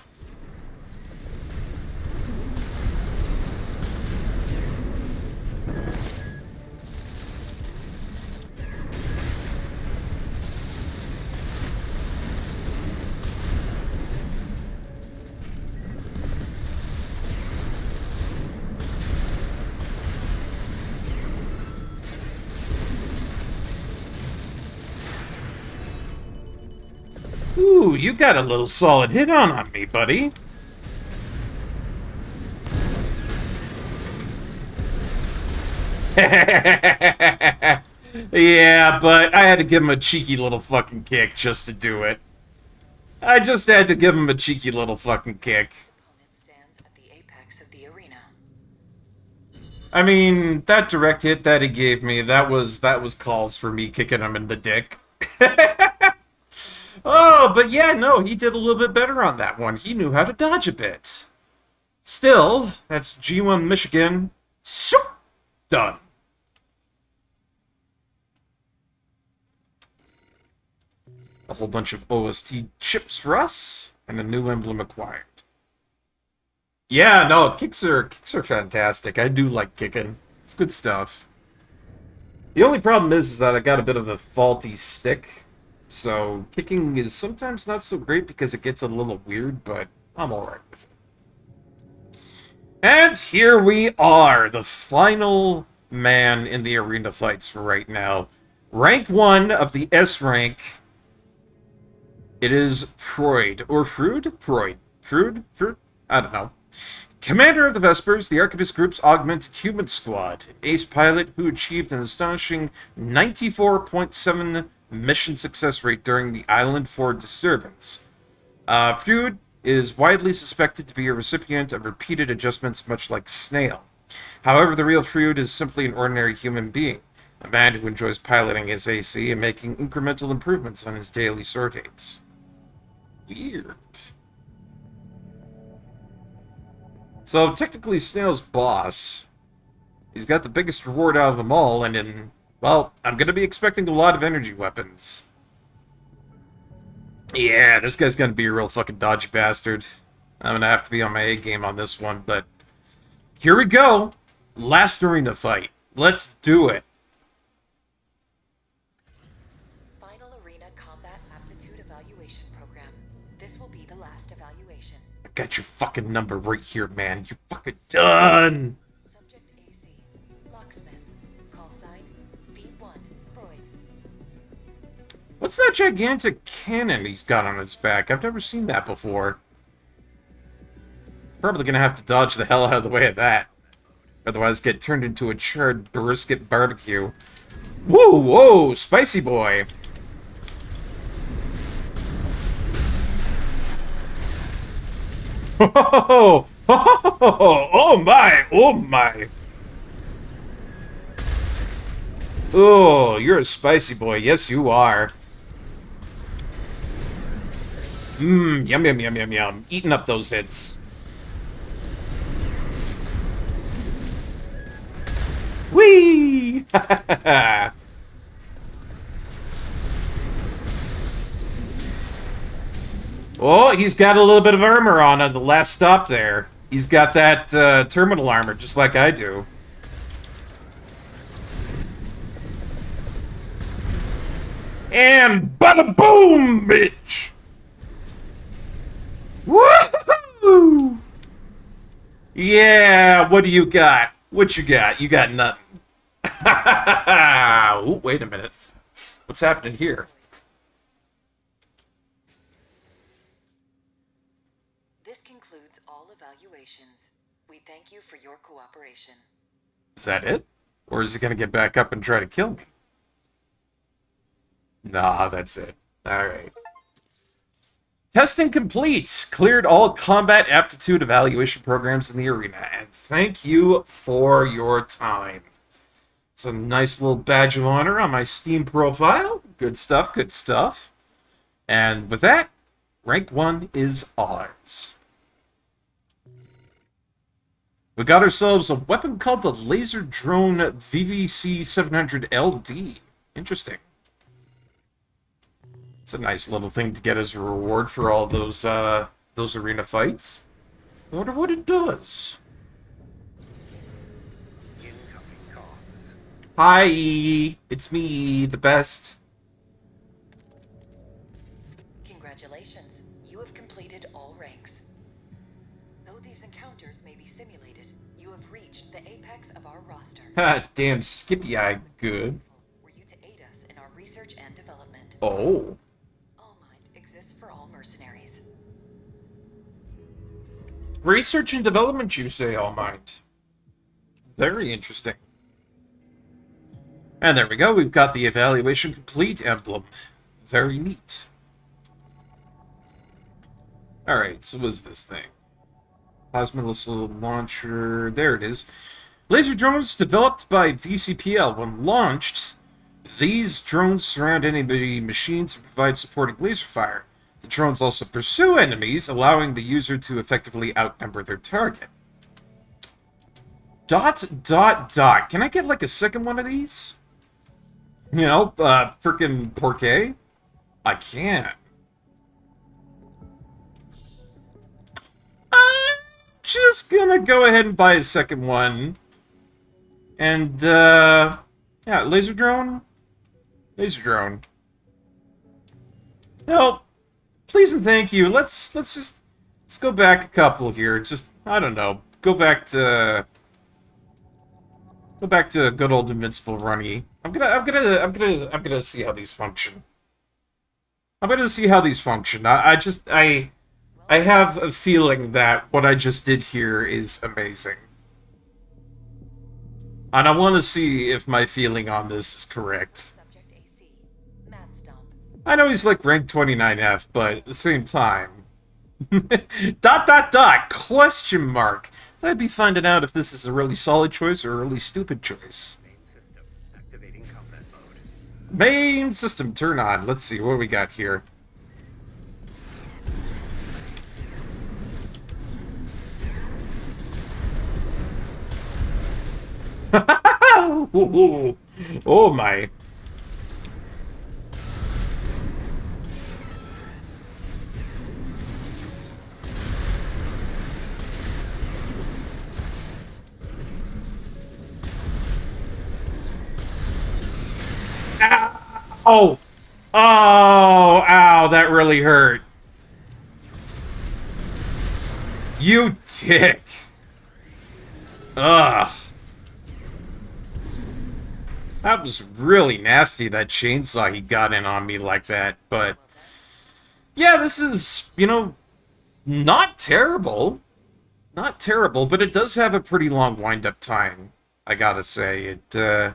Ooh, you got a little solid hit on me, buddy. Yeah, but I had to give him a cheeky little fucking kick just to do it. I just had to give him a cheeky little fucking kick.
Opponent stands at the apex of the arena.
I mean, that direct hit that he gave me, that was calls for me kicking him in the dick. Oh, but yeah, no, he did a little bit better on that one. He knew how to dodge a bit. Still, that's G1 Michigan. Shoop! Done. A whole bunch of OST chips for us, and a new emblem acquired. Yeah, no, kicks are fantastic. I do like kicking. It's good stuff. The only problem is that I got a bit of a faulty stick. So, kicking is sometimes not so great because it gets a little weird, but I'm alright with it. And here we are, the final man in the arena fights for right now. Rank 1 of the S rank. It is Freud. Or Freud? Freud. Freud? I don't know. Commander of the Vespers, the Arquebus Group's augmented human squad. Ace pilot who achieved an astonishing 94.7 mission success rate during the Island 4 disturbance. Freud is widely suspected to be a recipient of repeated adjustments much like Snail. However, the real Freud is simply an ordinary human being, a man who enjoys piloting his AC and making incremental improvements on his daily sorties. Weird. So, technically Snail's boss. He's got the biggest reward out of them all, and well, I'm going to be expecting a lot of energy weapons. Yeah, this guy's going to be a real fucking dodgy bastard. I'm going to have to be on my A game on this one, but here we go. Last arena fight. Let's do it.
Final Arena Combat Aptitude Evaluation Program. This will be the last evaluation.
I got your fucking number right here, man. You're fucking done.
Subject AC. Locksmith. Call sign V1 Freud.
What's that gigantic cannon he's got on his back? I've never seen that before. Probably gonna have to dodge the hell out of the way of that. Otherwise get turned into a charred brisket barbecue. Whoa, whoa, spicy boy. Oh, oh my, oh my. Oh, you're a spicy boy. Yes, you are. Mmm, yum, yum, yum, yum, yum. Eating up those hits. Whee! Oh, he's got a little bit of armor on at the last stop there. He's got that terminal armor, just like I do. And bada boom, bitch! Woohoo! Yeah, what do you got? What you got? You got nothing. Ooh, wait a minute. What's happening here?
This concludes all evaluations. We thank you for your cooperation.
Is that it? Or is he gonna get back up and try to kill me? Nah, that's it. Alright. Testing complete. Cleared all combat aptitude evaluation programs in the arena. And thank you for your time. It's a nice little badge of honor on my Steam profile. Good stuff, good stuff. And with that, rank 1 is ours. We got ourselves a weapon called the Laser Drone VVC 700LD. Interesting. It's a nice little thing to get as a reward for all those arena fights. I wonder what it does.
Incoming comms.
Hi, it's me, the best.
Congratulations, you have completed all ranks. Though these encounters may be simulated, you have reached the apex of our roster.
Ha, damn Skippy Eye good.
Were you to aid us in our research and development?
Oh.
All Might exists for all mercenaries.
Research and development, you say, All Might. Very interesting. And there we go, we've got the evaluation complete emblem. Very neat. Alright, so what's this thing? Plasma missile launcher, there it is. Laser drones developed by VCPL. When launched, these drones surround enemy machines and provide supporting laser fire. The drones also pursue enemies, allowing the user to effectively outnumber their target. ... Can I get like a second one of these? You know, frickin' Porquet? I can't. I'm just gonna go ahead and buy a second one. And, yeah, laser drone? Laser drone. No, please and thank you. Let's go back a couple here. Just, I don't know, go back to good old Invincible Runny. I'm gonna see how these function. I'm gonna see how these function. I have a feeling that what I just did here is amazing. And I want to see if my feeling on this is correct.
Subject AC. Mad Stomp.
I know he's like rank 29F, but at the same time... ... Question mark. I'd be finding out if this is a really solid choice or a really stupid choice.
Main system activating combat mode.
Main system, turn on. Let's see, what do we got here? Oh my. Ow! Oh, ow, that really hurt. You dick. Ugh. That was really nasty, that chainsaw he got in on me like that, but... Yeah, this is, you know, not terrible. Not terrible, but it does have a pretty long wind-up time, I gotta say. It,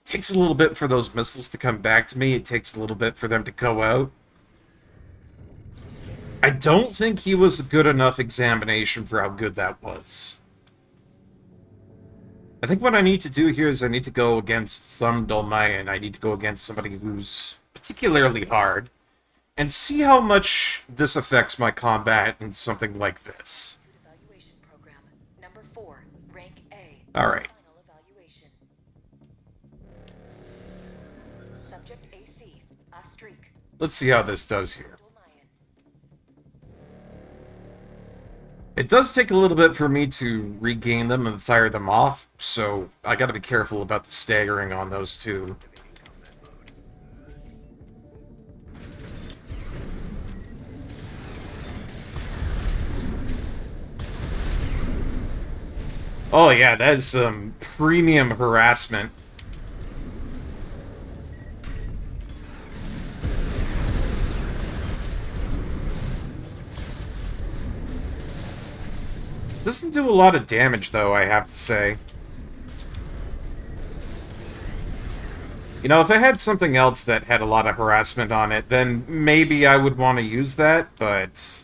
takes a little bit for those missiles to come back to me. It takes a little bit for them to go out. I don't think he was a good enough examination for how good that was. I think what I need to do here is I need to go against Thumdolmayan. I need to go against somebody who's particularly hard, and see how much this affects my combat in something like this.
Evaluation program. Number 4, rank A.
Alright.
Final evaluation. Subject AC, a streak.
Let's see how this does here.
Dolmayan.
It does take a little bit for me to regain them and fire them off, so I gotta be careful about the staggering on those two. Oh yeah, that is some premium harassment. Doesn't do a lot of damage, though, I have to say. You know, if I had something else that had a lot of harassment on it, then maybe I would want to use that, but...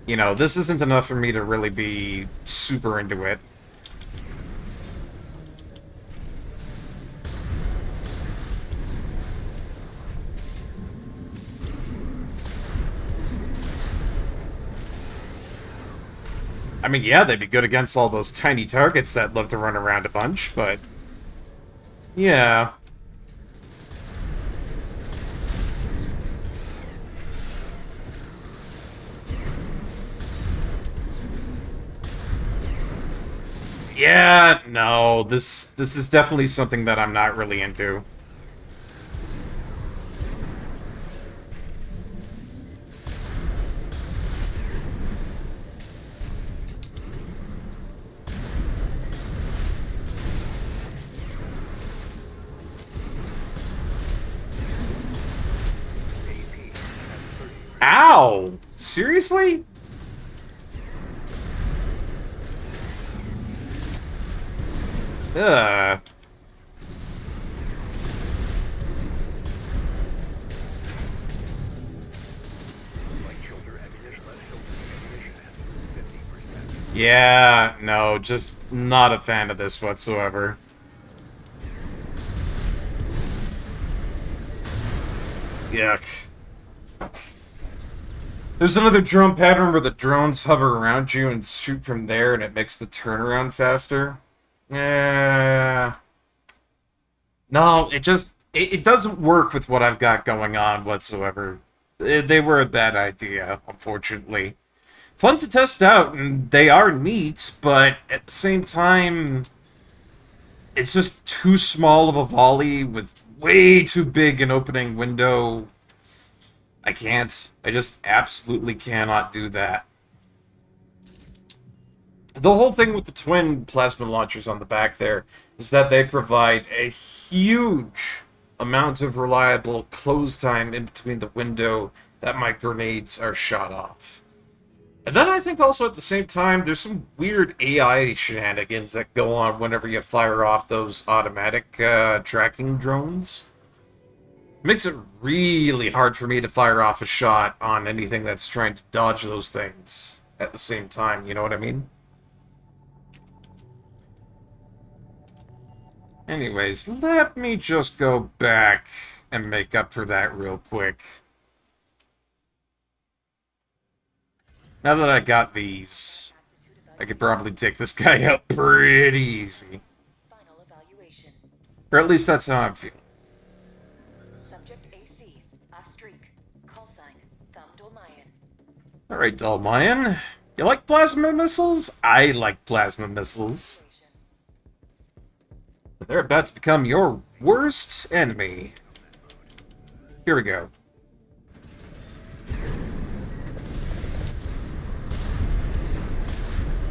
You know, this isn't enough for me to really be super into it. I mean, yeah, they'd be good against all those tiny targets that love to run around a bunch, but... Yeah. Yeah, no, this is definitely something that I'm not really into. Ow! Seriously? Ugh. Yeah, no, just not a fan of this whatsoever. Yuck. There's another drone pattern where the drones hover around you and shoot from there, and it makes the turnaround faster. Yeah. No, it doesn't work with what I've got going on whatsoever. They were a bad idea, unfortunately. Fun to test out, and they are neat, but at the same time, it's just too small of a volley with way too big an opening window. I can't. I just absolutely cannot do that. The whole thing with the twin plasma launchers on the back there is that they provide a huge amount of reliable close time in between the window that my grenades are shot off. And then I think also at the same time, there's some weird AI shenanigans that go on whenever you fire off those automatic tracking drones. It makes it really hard for me to fire off a shot on anything that's trying to dodge those things at the same time, you know what I mean? Anyways, let me just go back and make up for that real quick. Now that I got these, I could probably take this guy out pretty easy.
Final evaluation.
Or at least that's how I'm feeling.
Subject AC, a streak. Call sign, Thumdolmayan.
Alright, Dalmayan. You like plasma missiles? I like plasma missiles. They're about to become your worst enemy. Here we go.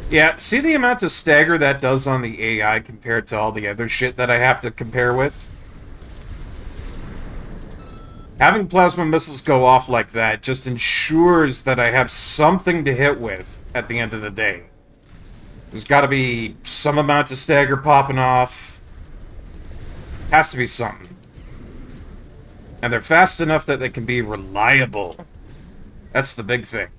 Yeah, see the amount of stagger that does on the AI compared to all the other shit that I have to compare with? Having plasma missiles go off like that just ensures that I have something to hit with at the end of the day. There's gotta be some amount of stagger popping off. Has to be something. And they're fast enough that they can be reliable. That's the big thing.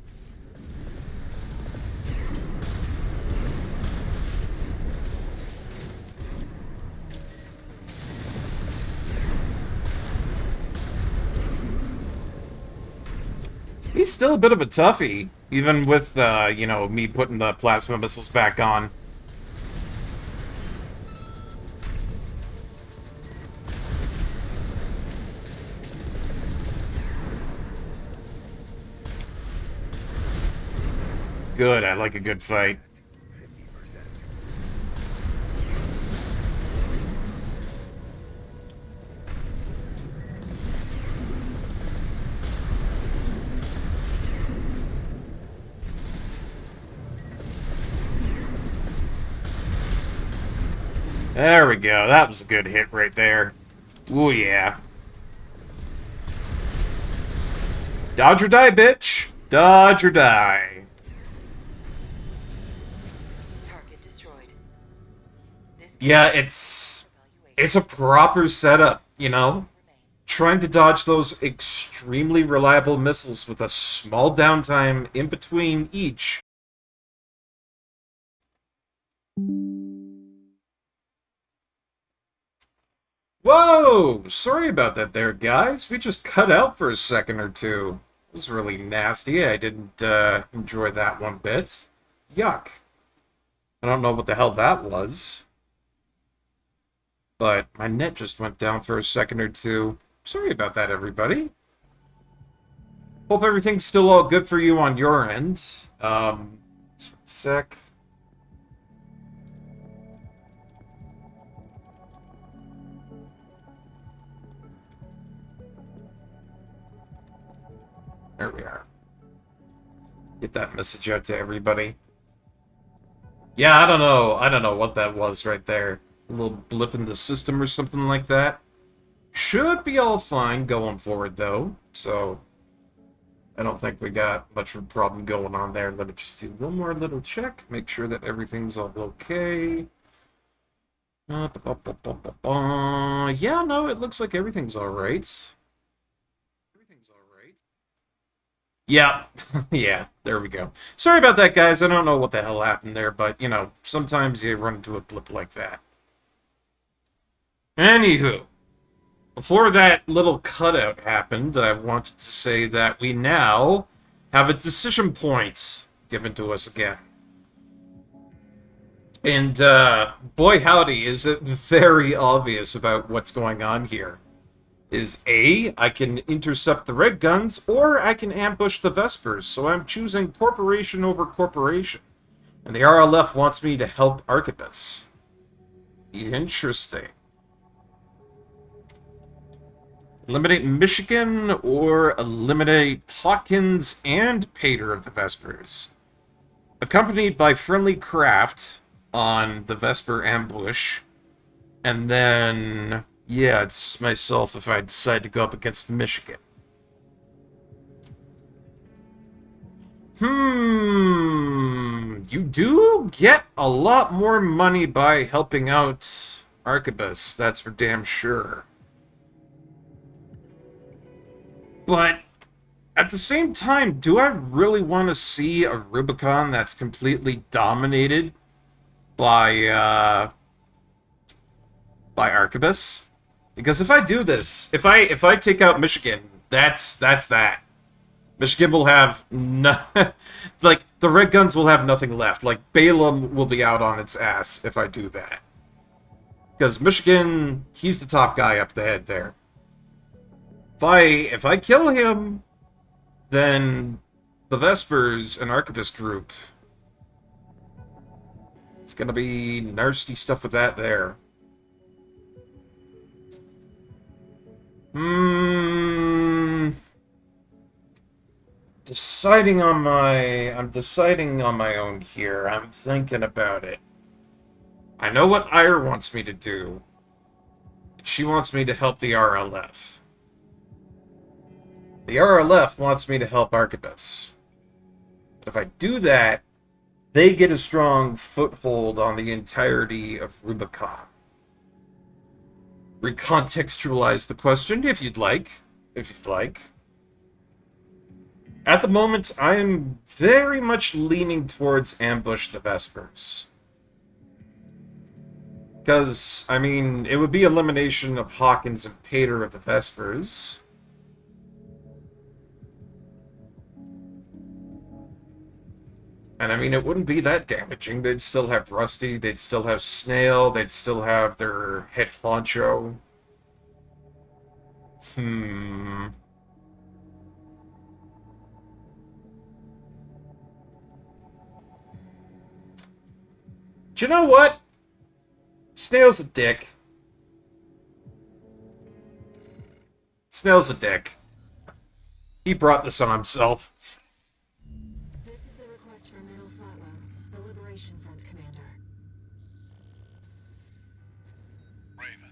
He's still a bit of a toughie, even with, you know, me putting the plasma missiles back on. Good, I like a good fight.
50%.
There we go. That was a good hit right there. Ooh, yeah. Dodge or die, bitch. Dodge or die.
Target destroyed. This
Yeah, it's a proper setup, you know? Trying to dodge those extremely reliable missiles with a small downtime in between each. Whoa! Sorry about that there, guys. We just cut out for a second or two. It was really nasty. I didn't enjoy that one bit. Yuck. I don't know what the hell that was. But my net just went down for a second or two. Sorry about that, everybody. Hope everything's still all good for you on your end. Just one sec. There we are. Get that message out to everybody. Yeah, I don't know. I don't know what that was right there. A little blip in the system or something like that. Should be all fine going forward, though. So, I don't think we got much of a problem going on there. Let me just do one more little check. Make sure that everything's all okay. Yeah, no, it looks like everything's alright. Everything's alright. Yeah, yeah, there we go. Sorry about that, guys. I don't know what the hell happened there, but, you know, sometimes you run into a blip like that. Anywho, before that little cutout happened, I wanted to say that we now have a decision point given to us again. And, boy howdy, is it very obvious about what's going on here. Is A, I can intercept the red guns, or I can ambush the Vespers, so I'm choosing corporation over corporation. And the RLF wants me to help Arquebus. Interesting. Eliminate Michigan, or eliminate Hawkins and Pater of the Vespers. Accompanied by friendly craft on the Vesper ambush. And then, yeah, it's myself if I decide to go up against Michigan. You do get a lot more money by helping out Arquebus, that's for damn sure. But at the same time, do I really want to see a Rubicon that's completely dominated by Arquebus? Because if I do this, if I take out Michigan, that's that. Michigan will have no, like the red guns will have nothing left. Like Balaam will be out on its ass if I do that. Because Michigan, he's the top guy up the head there. If I kill him, then the Vespers and Arquebus group, it's gonna be nasty stuff with that there. I'm deciding on my own here. I'm thinking about it. I know what Ire wants me to do. She wants me to help the RLF. The RLF wants me to help Arquebus. If I do that, they get a strong foothold on the entirety of Rubicon. Recontextualize the question if you'd like. At the moment, I am very much leaning towards ambush the Vespers. Because, I mean, it would be elimination of Hawkins and Pater of the Vespers. And I mean, it wouldn't be that damaging. They'd still have Rusty, they'd still have Snail, they'd still have their head honcho. Hmm. Do you know what? Snail's a dick. Snail's a dick. He brought this on himself.
This is the request from Middle Flatwell, the Liberation Front commander.
Raven,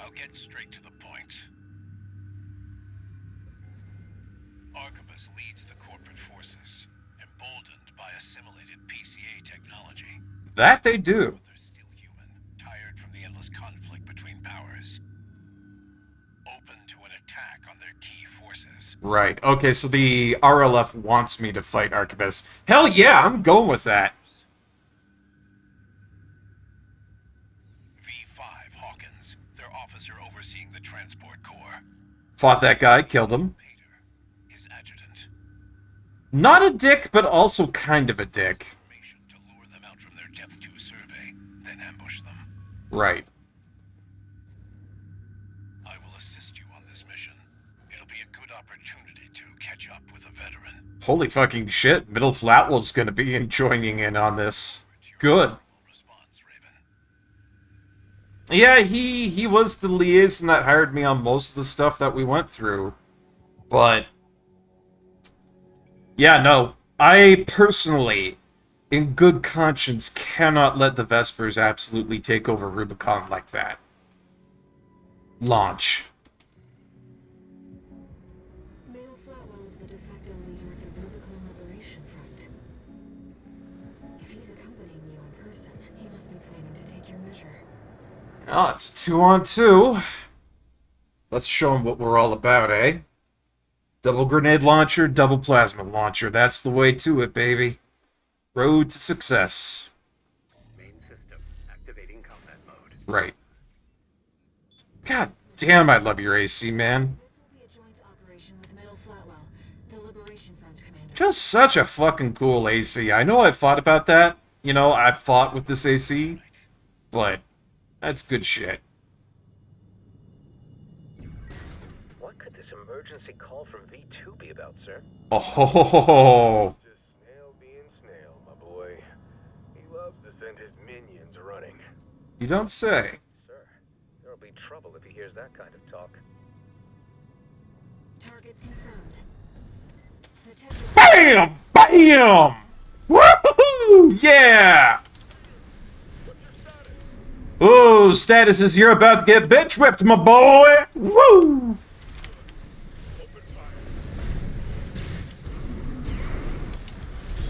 I'll get straight to the point. Arquebus leads the corporate forces, emboldened by assimilated PCA technology.
That they do.
But they're still human, tired from the endless conflict between powers. Open to an attack on their key forces.
Right. Okay, so the RLF wants me to fight Arquebus. Hell yeah, I'm going with that.
V5 Hawkins, their officer overseeing the transport corps.
Fought that guy, killed him.
Pater, his adjutant.
Not a dick, but also kind of a dick.
Information to lure them out from their depth 2 survey, then ambush them.
Right.
I will assist you on this mission. It'll be a good opportunity to catch up with a veteran.
Holy fucking shit, Middle Flatwell's gonna be joining in on this. Good.
Response, Raven.
Yeah, he was the liaison that hired me on most of the stuff that we went through. But yeah, no. I personally, in good conscience, cannot let the Vespers absolutely take over Rubicon like that. Launch.
Middle Flatwell is the de facto leader of the Rubicon Liberation Front. If he's accompanying you in person, he must be planning to take your measure.
Oh, it's 2-on-2. Let's show him what we're all about, eh? Double grenade launcher, double plasma launcher. That's the way to it, baby. Road to success.
Main system activating combat mode.
Right. God damn, I love your AC, man.
This will be a joint operation with Middle Flatwell, the Liberation Front commander.
Just such a fucking cool AC. I know I've thought about that. You know, I've fought with this AC. But that's good shit.
What could this emergency call from V2 be about, sir?
Oh, ho, ho, ho, ho.
Just Snail being Snail, my boy. He loves to send his minions running.
You don't say.
Sir, there'll be trouble if he hears that kind of talk.
Targets confirmed. The tech
BAM! BAM! Woohoo! Yeah! Ooh, status is you're about to get bitch whipped, my boy! Woo!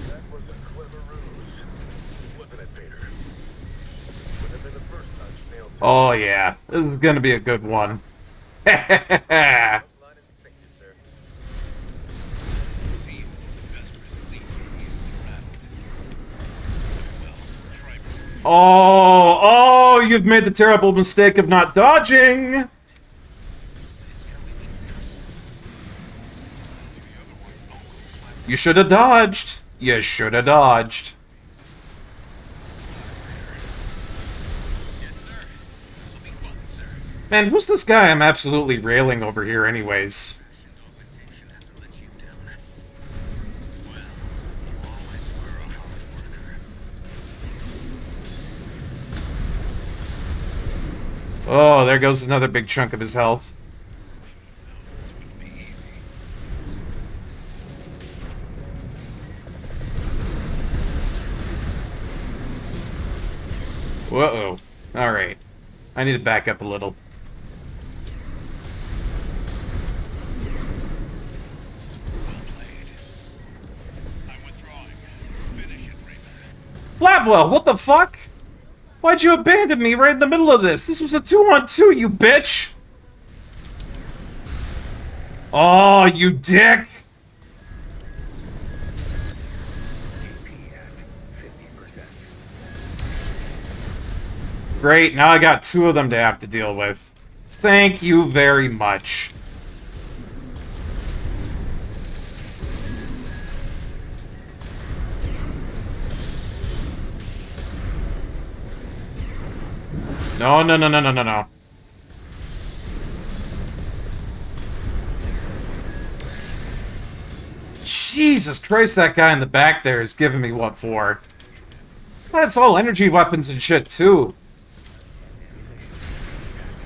That was a clever ruse. Wasn't it, Vader? Would have been the first time Snail
Oh yeah, this is gonna be a good one.
line instinctive, sir.
It seems that the Vespers' elites are easily rattled. Very well, try move.
Oh, you've made the terrible mistake of not dodging!
Is this how we win person? See the other one's uncle flat.
You should have dodged. You should have dodged.
Yes, sir. This'll be fun, sir.
Man, who's this guy I'm absolutely railing over here anyways?
Augmentation hasn't let you down. Well, you always were a hard worker.
Oh, there goes another big chunk of his health.
Should have known this wouldn't be easy.
Whoa. Alright. I need to back up a little.
Well played. I'm withdrawing. Finish it, Raven.
Blabwell, what the fuck? Why'd you abandon me right in the middle of this? This was a 2-on-2, you bitch! Oh, you dick!
AP at 50%.
Great, now I got 2 of them to have to deal with. Thank you very much. No, no, no, no, no, no, no. Jesus Christ, that guy in the back there is giving me what for? That's all energy weapons and shit, too.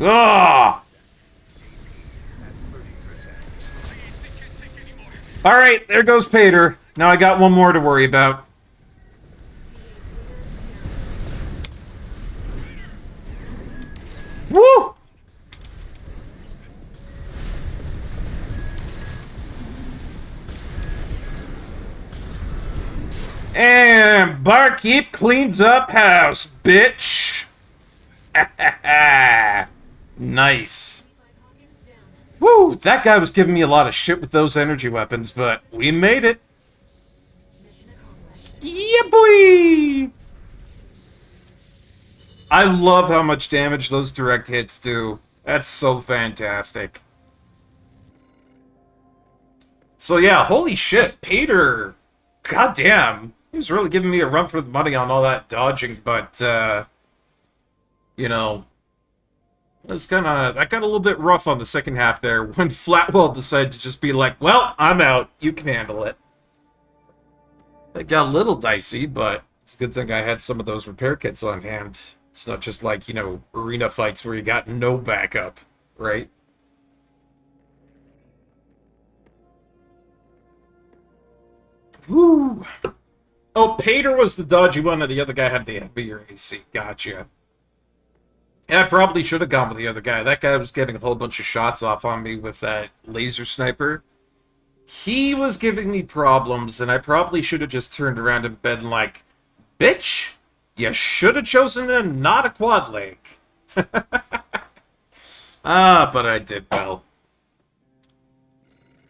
Ugh! Alright, there goes Pater. Now I got one more to worry about. Woo! And Barkeep cleans up house, bitch. Nice. Woo! That guy was giving me a lot of shit with those energy weapons, but we made it. Yeah, boy! I love how much damage those direct hits do. That's so fantastic. So yeah, holy shit, Pater. Goddamn. He was really giving me a run for the money on all that dodging, but, you know, that got a little bit rough on the second half there when Flatwell decided to just be like, well, I'm out. You can handle it. It got a little dicey, but it's a good thing I had some of those repair kits on hand. It's not just like, you know, arena fights where you got no backup, right? Woo! Oh, Pater was the dodgy one, and the other guy had the heavier AC. Gotcha. Yeah, I probably should have gone with the other guy. That guy was getting a whole bunch of shots off on me with that laser sniper. He was giving me problems, and I probably should have just turned around and been like, bitch, you should have chosen a not a quad leg. But I did well.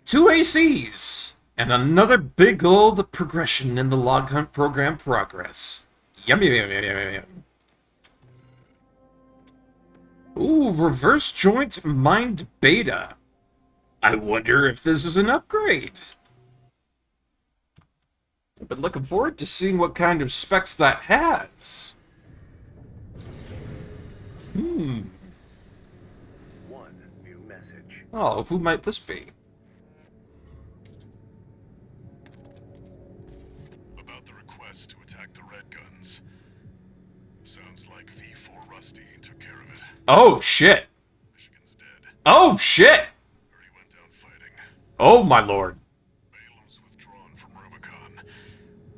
2 ACs, and another big old progression in the log hunt program progress. Yum, yum, yum, yum, yum, yum. Ooh, reverse joint mind beta. I wonder if this is an upgrade. I've been looking forward to seeing what kind of specs that has.
One new message.
Oh, who might this be?
About the request to attack the Red Guns. Sounds like V4 Rusty took care of it.
Oh, shit.
Michigan's dead.
Oh, shit.
Heard he went down fighting.
Oh, my lord.
Balaam's withdrawn from Rubicon.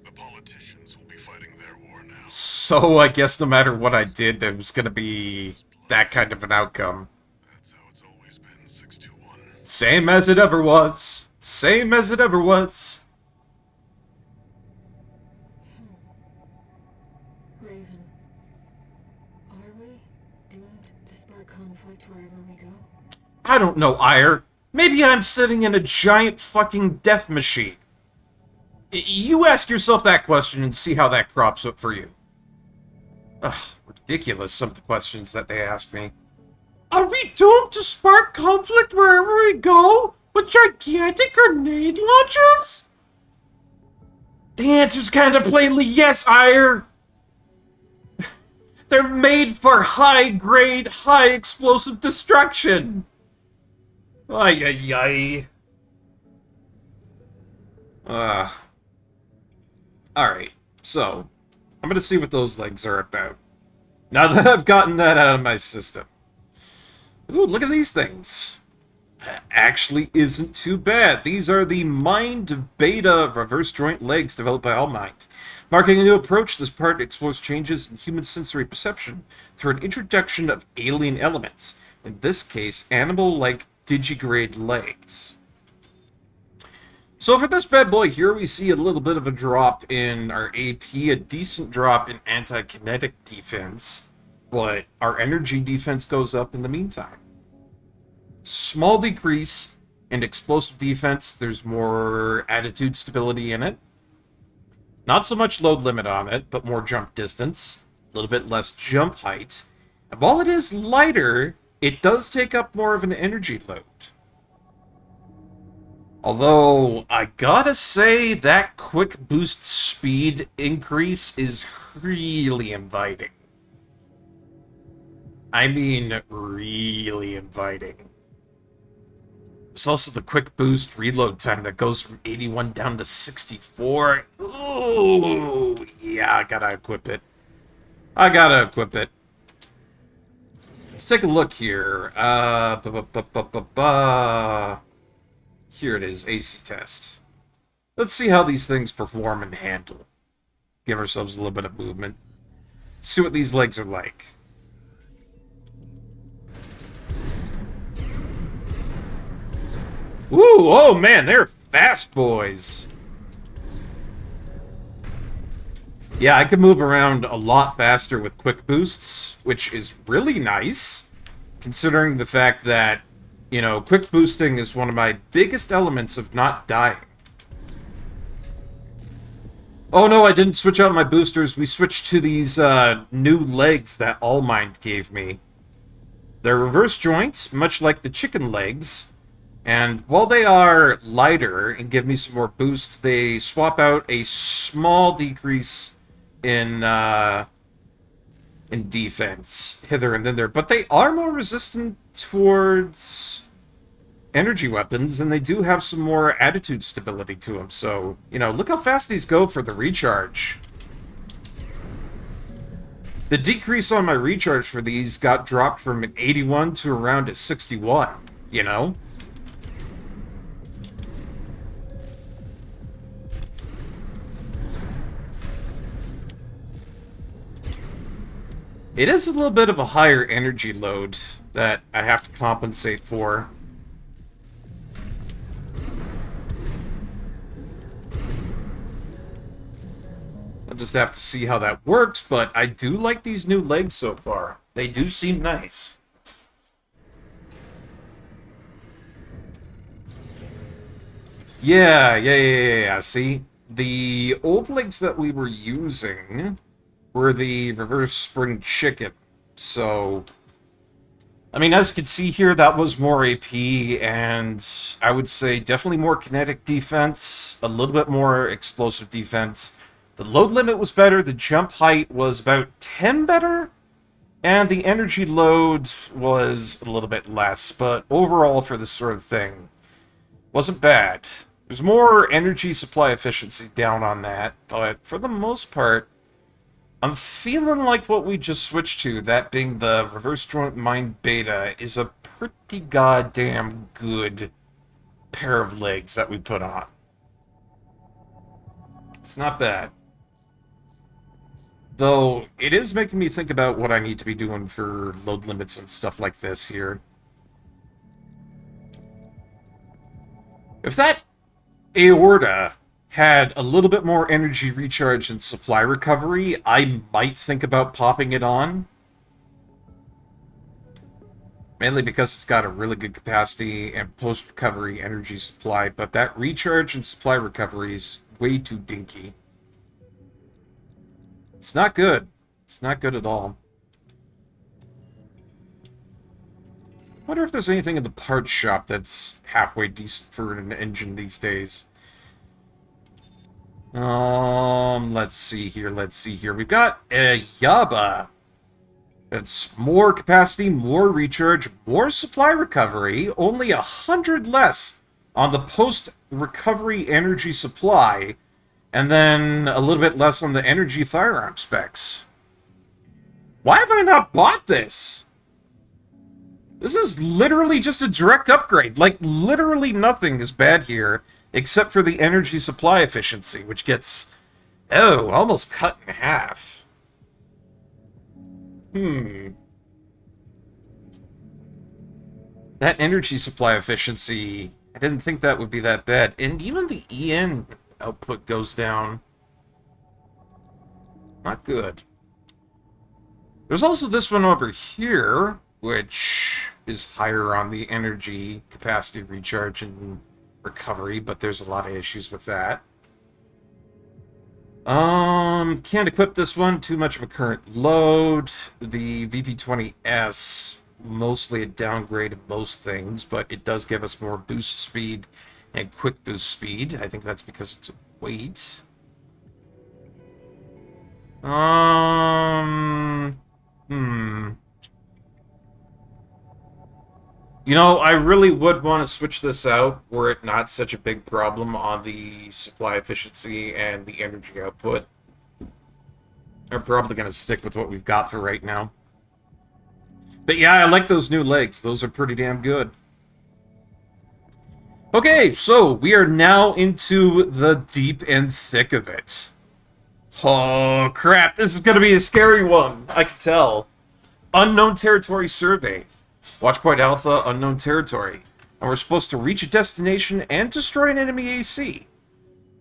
The politicians will be fighting their war now.
So I guess no matter what I did, there was going to be that kind of an outcome.
That's how it's always been, 621.
Same as it ever was. Same as it ever was.
Raven, are we doomed to spark conflict wherever we go?
I don't know, Ire. Maybe I'm sitting in a giant fucking death machine. You ask yourself that question and see how that crops up for you. Ugh, ridiculous, some of the questions that they asked me. Are we doomed to spark conflict wherever we go? With gigantic grenade launchers? The answer's kind of plainly yes, Ire. They're made for high-grade, high-explosive destruction. Ay, ay, ay. Alright, so, I'm gonna see what those legs are about. Now that I've gotten that out of my system. Ooh, look at these things. Actually isn't too bad. These are the Mind Beta reverse joint legs developed by All Mind. Marking a new approach, this part explores changes in human sensory perception through an introduction of alien elements. In this case, animal-like digigrade legs. So for this bad boy here, we see a little bit of a drop in our AP, a decent drop in anti-kinetic defense, but our energy defense goes up in the meantime. Small decrease in explosive defense, there's more attitude stability in it. Not so much load limit on it, but more jump distance, a little bit less jump height. And while it is lighter, it does take up more of an energy load. Although, I gotta say, that quick boost speed increase is really inviting. I mean, really inviting. There's also the quick boost reload time that goes from 81 down to 64. Ooh, yeah, I gotta equip it. I gotta equip it. Let's take a look here. Here it is, AC test. Let's see how these things perform and handle. Give ourselves a little bit of movement. See what these legs are like. Ooh, oh man, they're fast boys. Yeah, I can move around a lot faster with quick boosts, which is really nice, considering the fact that, you know, quick boosting is one of my biggest elements of not dying. Oh no, I didn't switch out my boosters. We switched to these new legs that Allmind gave me. They're reverse joint, much like the chicken legs. And while they are lighter and give me some more boost, they swap out a small decrease in defense hither and thither. But they are more resistant towards energy weapons, and they do have some more attitude stability to them. So, you know, look how fast these go for the recharge. The decrease on my recharge for these got dropped from an 81 to around a 61, you know? It is a little bit of a higher energy load that I have to compensate for. I'll just have to see how that works, but I do like these new legs so far. They do seem nice. Yeah. See, the old legs that we were using were the reverse spring chicken. So, I mean, as you can see here, that was more AP, and I would say definitely more kinetic defense, a little bit more explosive defense. The load limit was better, the jump height was about 10 better, and the energy load was a little bit less, but overall for this sort of thing, wasn't bad. There's more energy supply efficiency down on that, but for the most part, I'm feeling like what we just switched to, that being the reverse joint mind beta, is a pretty goddamn good pair of legs that we put on. It's not bad. Though, it is making me think about what I need to be doing for load limits and stuff like this here. If that aorta had a little bit more energy recharge and supply recovery, I might think about popping it on. Mainly because it's got a really good capacity and post-recovery energy supply, but that recharge and supply recovery is way too dinky. It's not good. It's not good at all. I wonder if there's anything in the parts shop that's halfway decent for an engine these days. Let's see here. We've got a Yaba. It's more capacity, more recharge, more supply recovery, only 100 less on the post-recovery energy supply, and then a little bit less on the energy firearm specs. Why have I not bought this? This is literally just a direct upgrade. Like, literally nothing is bad here, except for the energy supply efficiency, which gets, almost cut in half. That energy supply efficiency, I didn't think that would be that bad. And even the EN output goes down. Not good. There's also this one over here, which is higher on the energy capacity recharge and recovery, but there's a lot of issues with that. Can't equip this one, too much of a current load. The VP20S, mostly a downgrade of most things, but it does give us more boost speed and quick boost speed. I think that's because it's weight. You know, I really would want to switch this out were it not such a big problem on the supply efficiency and the energy output. I'm probably going to stick with what we've got for right now. But yeah, I like those new legs. Those are pretty damn good. Okay, so we are now into the deep and thick of it. Oh, crap. This is going to be a scary one. I can tell. Unknown Territory Survey. Watchpoint Alpha, Unknown Territory. And we're supposed to reach a destination and destroy an enemy AC.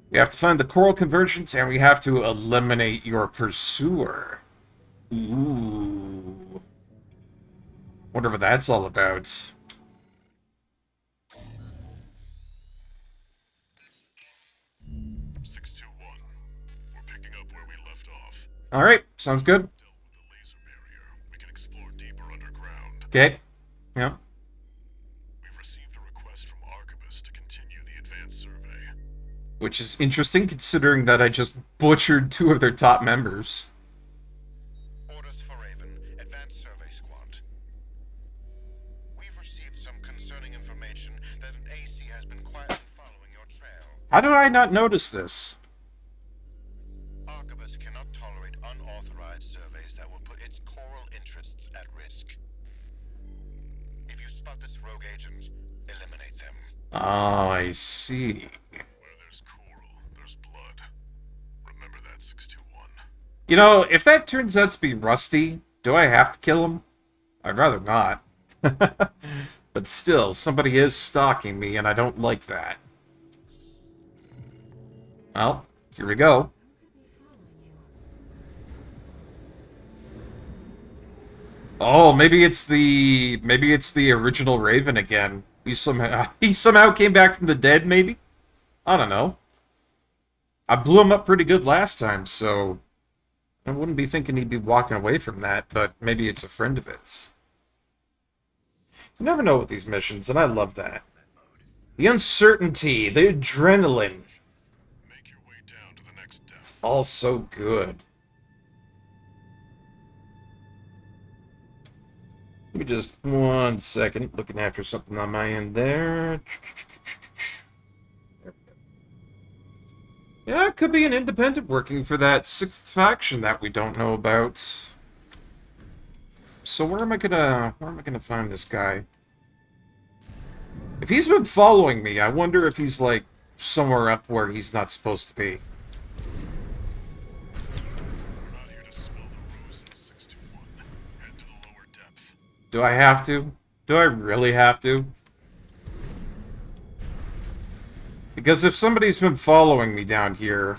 We have to find the coral convergence, and we have to eliminate your pursuer. Ooh. Wonder what that's all about.
621. We're picking up where we left off.
Alright, sounds good.
Dealt with the laser barrier. We can explore deeper underground.
Okay. Yeah.
We've received a request from Archibus to continue the advanced survey.
Which is interesting considering that I just butchered 2 of their top members.
Orders for Raven, Advanced Survey Squad. We've received some concerning information that an AC has been quietly following your trail.
How did I not notice this?
Archibus cannot tolerate unauthorized surveys that will put its coral interests at risk. If you spot this rogue agent, eliminate them.
Oh, I see.
Where there's coral, there's blood. Remember that, 621.
You know, if that turns out to be Rusty, do I have to kill him? I'd rather not. But still, somebody is stalking me, and I don't like that. Well, here we go. Oh, maybe it's the original Raven again. He somehow came back from the dead, maybe? I don't know. I blew him up pretty good last time, so I wouldn't be thinking he'd be walking away from that, but maybe it's a friend of his. You never know with these missions, and I love that. The uncertainty, the adrenaline.
Make your way down to the next
It's
depth.
all so good. Give me just 1 second, looking after something on my end there. Yeah, it could be an independent working for that 6th faction that we don't know about. So where am I gonna find this guy? If he's been following me, I wonder if he's like somewhere up where he's not supposed to be.
We're not here to smell the roses, 621. Head to the lower depth.
Do I have to? Do I really have to? Because if somebody's been following me down here,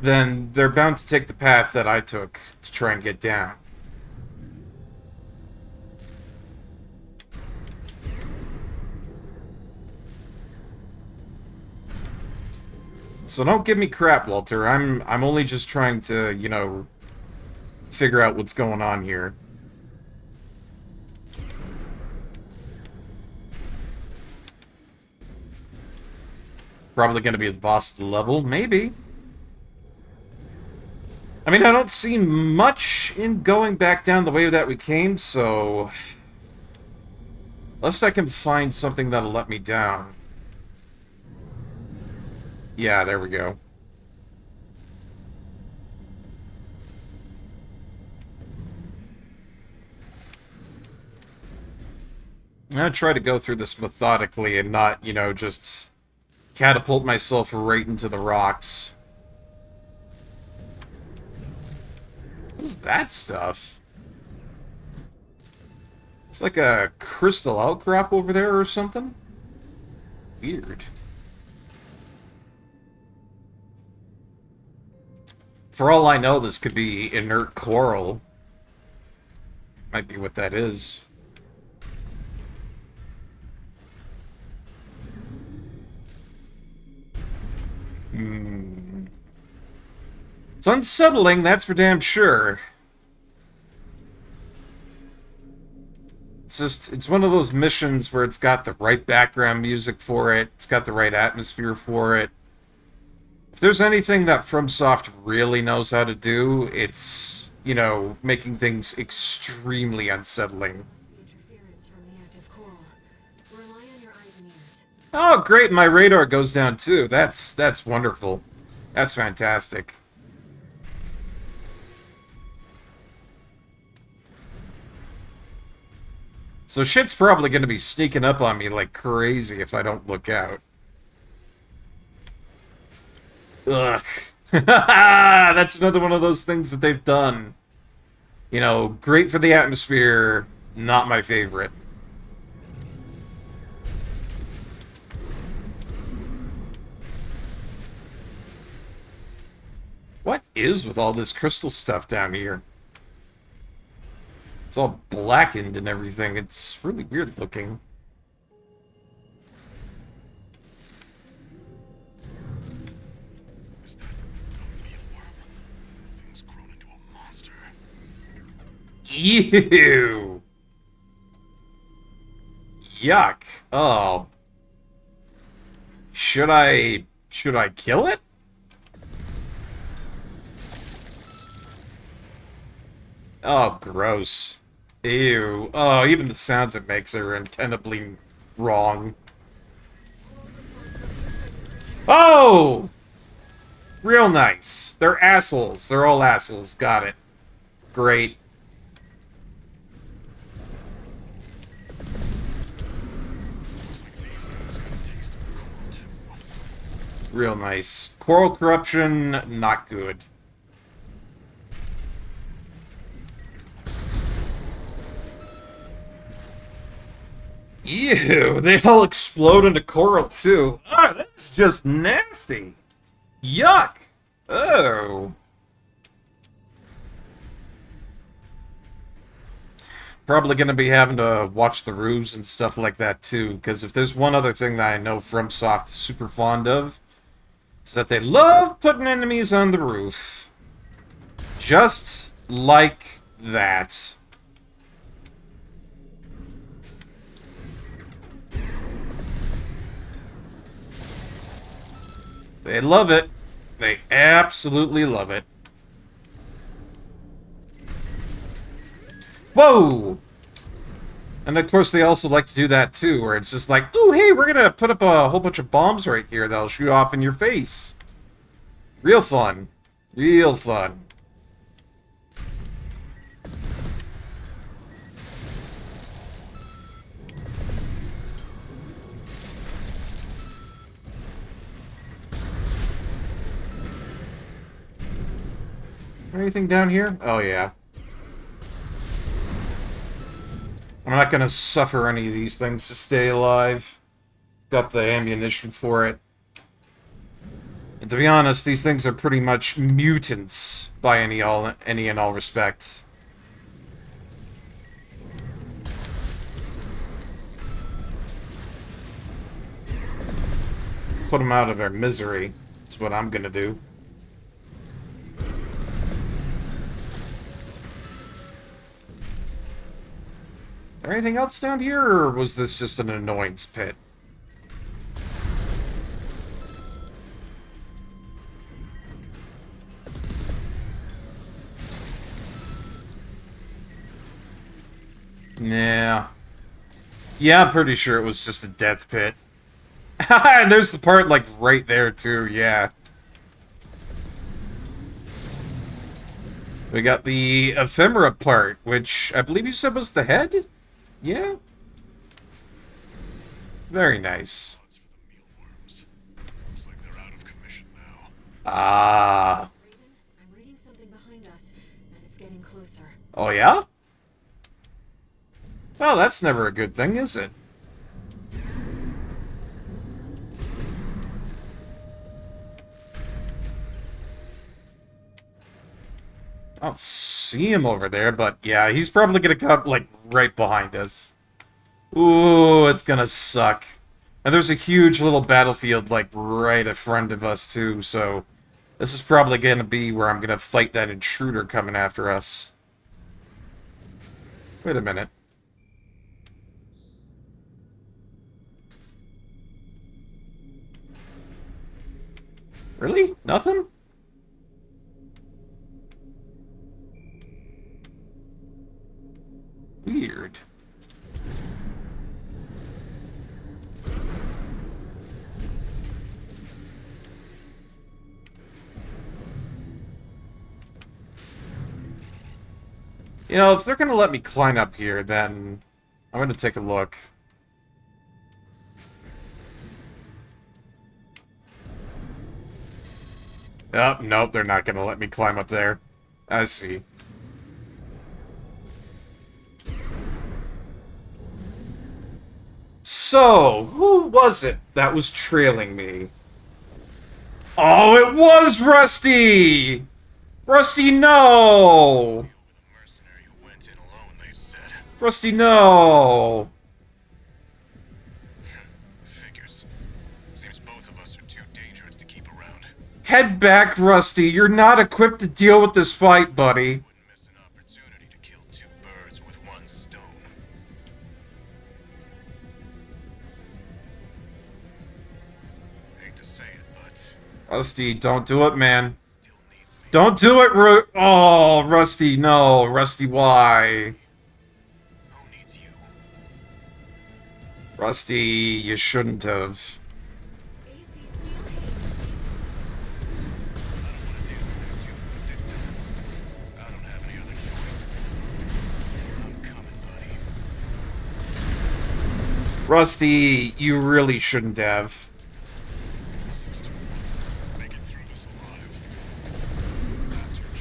then they're bound to take the path that I took to try and get down. So don't give me crap, Walter. I'm only just trying to, you know, figure out what's going on here. Probably going to be the boss of the level. Maybe. I mean, I don't see much in going back down the way that we came, so... Unless I can find something that'll let me down. Yeah, there we go. I try to go through this methodically and not, you know, just catapult myself right into the rocks. What's that stuff? It's like a crystal outcrop over there or something? Weird. For all I know, this could be inert coral. Might be what that is. It's unsettling, that's for damn sure. It's just, it's one of those missions where it's got the right background music for it, it's got the right atmosphere for it. If there's anything that FromSoft really knows how to do, it's, you know, making things extremely unsettling.
Interference from the active coral.
Oh, great, my radar goes down too. That's wonderful. That's fantastic. So shit's probably going to be sneaking up on me like crazy if I don't look out. Ugh. That's another one of those things that they've done. You know, great for the atmosphere, not my favorite. What is with all this crystal stuff down here? It's all blackened and everything. It's really weird looking.
Is that a mealworm? Thing's grown into a monster.
Ew! Yuck. Oh. Should I kill it? Oh, gross. Ew. Oh, even the sounds it makes are intendably wrong. Oh! Real nice. They're assholes. They're all assholes. Got it. Great.
Looks like these guys got a taste of the coral too.
Real nice. Coral corruption, not good. Ew, they all explode into coral too. Ah, that's just nasty. Yuck. Oh. Probably going to be having to watch the roofs and stuff like that too, because if there's one other thing that I know FromSoft is super fond of, is that they love putting enemies on the roof. Just like that. They love it. They absolutely love it. Whoa! And of course they also like to do that too, where it's just like, ooh, hey, we're gonna put up a whole bunch of bombs right here that'll shoot off in your face. Real fun. Real fun. Anything down here? Oh, yeah. I'm not gonna suffer any of these things to stay alive. Got the ammunition for it. And to be honest, these things are pretty much mutants by any and all respect. Put them out of their misery. That's what I'm gonna do. Is there anything else down here, or was this just an annoyance pit? Nah. Yeah, I'm pretty sure it was just a death pit. And there's the part, like, right there, too, yeah. We got the ephemera part, which I believe you said was the head? Yeah? Very nice.
Odds for the mealworms. Looks like they're out of commission now.
Ah.
Raven, I'm reading something behind us, and it's getting closer.
Oh, yeah? Well, that's never a good thing, is it? I don't see him over there, but yeah, he's probably gonna come, like, right behind us. Ooh, it's gonna suck. And there's a huge little battlefield, like, right in front of us, too, so this is probably gonna be where I'm gonna fight that intruder coming after us. Wait a minute. Really? Nothing? Weird. You know, if they're gonna let me climb up here, then I'm gonna take a look. Oh, nope, they're not gonna let me climb up there. I see. So, who was it that was trailing me? Oh, it was Rusty! Rusty, no!
Mercenary who went in alone, they said.
Rusty, no!
Figures. Seems both of us are too dangerous to keep around.
Head back, Rusty. You're not equipped to deal with this fight, buddy.
Wouldn't miss an opportunity to kill two birds with one stone. Hate to say it, but
Rusty, don't do it, man.
still needs me.
Don't do it, Oh, Rusty, no. Rusty, why?
Who needs you?
Rusty, you shouldn't have.
I don't want to dance to their tune, but this time, I don't have any other choice. I'm coming, buddy.
Rusty, you really shouldn't have.
6-2. Make it through this alive. That's your job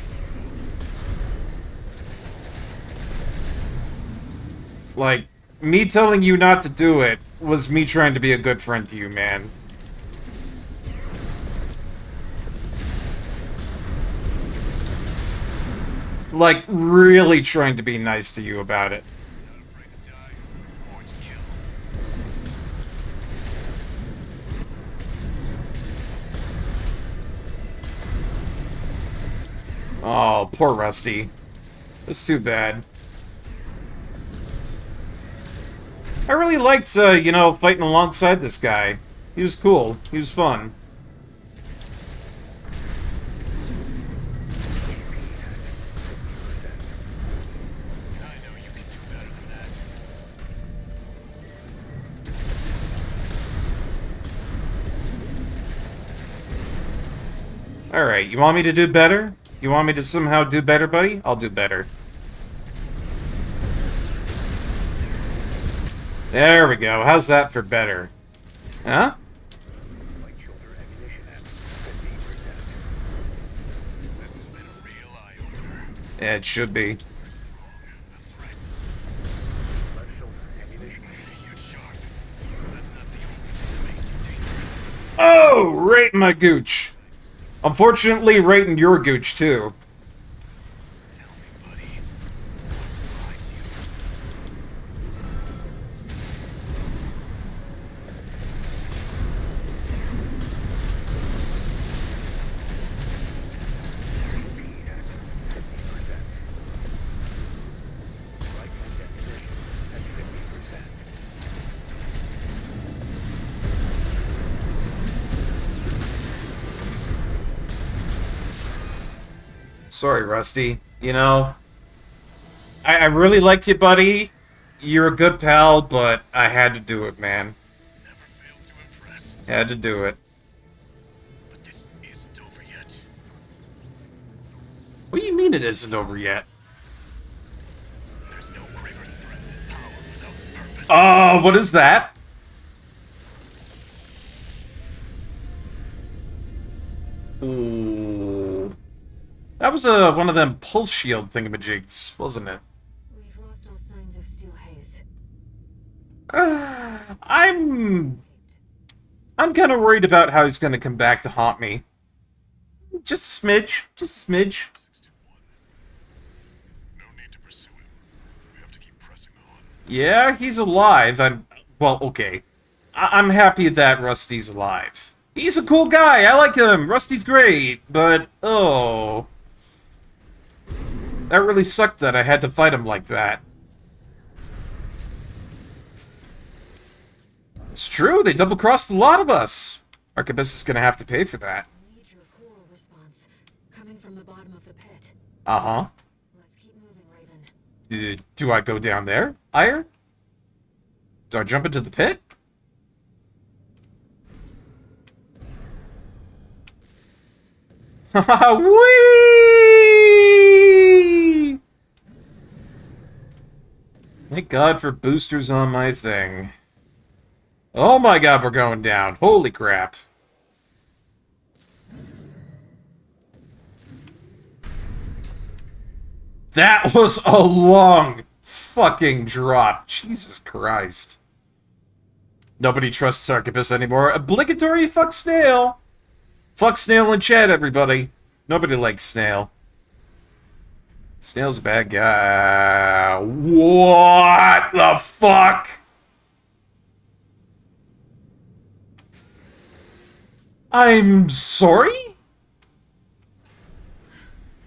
now.
Like, me telling you not to do it was me trying to be a good friend to you, man. Like, really trying to be nice to you about it.
Not afraid to die or to kill.
Oh, poor Rusty. That's too bad. I really liked, you know, fighting alongside this guy. He was cool. He was fun.
I know you can do better than that.
Alright, you want me to do better? You want me to somehow do better, buddy? I'll do better. There we go. How's that for better? Huh?
Light shoulder ammunition at 50%.
This has been a real eye-opener.
Yeah, it should be.
A threat.
Left shoulder ammunition.
You're sharp. That's not the only thing that makes you dangerous.
Oh! Right in my gooch. Unfortunately, right in your gooch, too.
Tell me, buddy. What drives you?
Speed at 50%. Right hand ammunition at 50%.
Sorry, Rusty. You know, I really liked you, buddy. You're a good pal, but I had to do it, man.
Never failed to impress.
Had to do it.
But this isn't over yet.
What do you mean it isn't over yet?
There's no graver threat than power without purpose.
What is that? Ooh. That was one of them pulse shield thingamajigs, wasn't it?
We've lost all signs of Steel Haze.
I'm kind of worried about how he's going to come back to haunt me. Just a smidge. Just a smidge.
621. No need to pursue him. We have to keep pressing on.
Yeah, he's alive. Well, okay. I'm happy that Rusty's alive. He's a cool guy. I like him. Rusty's great. But, oh. That really sucked that I had to fight him like that. It's true. They double-crossed a lot of us. Arquebus is going to have to pay for that.
Major coral response coming from the bottom of the pit.
Uh-huh.
Let's keep moving, Raven.
Do I go down there, Ire? Do I jump into the pit? Whee! Thank God for boosters on my thing. Oh my God, we're going down. Holy crap. That was a long fucking drop. Jesus Christ. Nobody trusts Archibus anymore. Obligatory fuck Snail. Fuck Snail in chat, everybody. Nobody likes Snail. Snail's a bad guy. What the fuck? I'm sorry?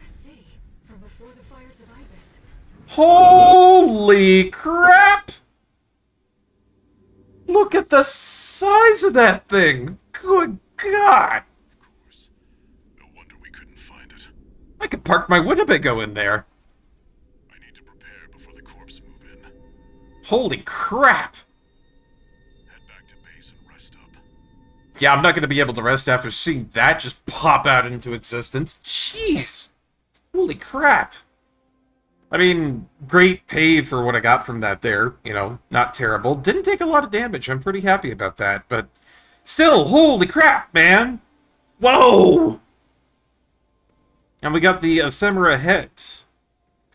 A city from before the fires of Ibis.
Holy crap! Look at the size of that thing! Good God!
Of course. No wonder we couldn't find it.
I could park my Winnebago in there.
I need to prepare before the corps move in.
Holy crap!
Head back to base and rest up.
Yeah, I'm not going to be able to rest after seeing that just pop out into existence. Jeez! Holy crap! I mean, great pay for what I got from that there. You know, not terrible. Didn't take a lot of damage. I'm pretty happy about that. But still, holy crap, man! Whoa! And we got the ephemera head.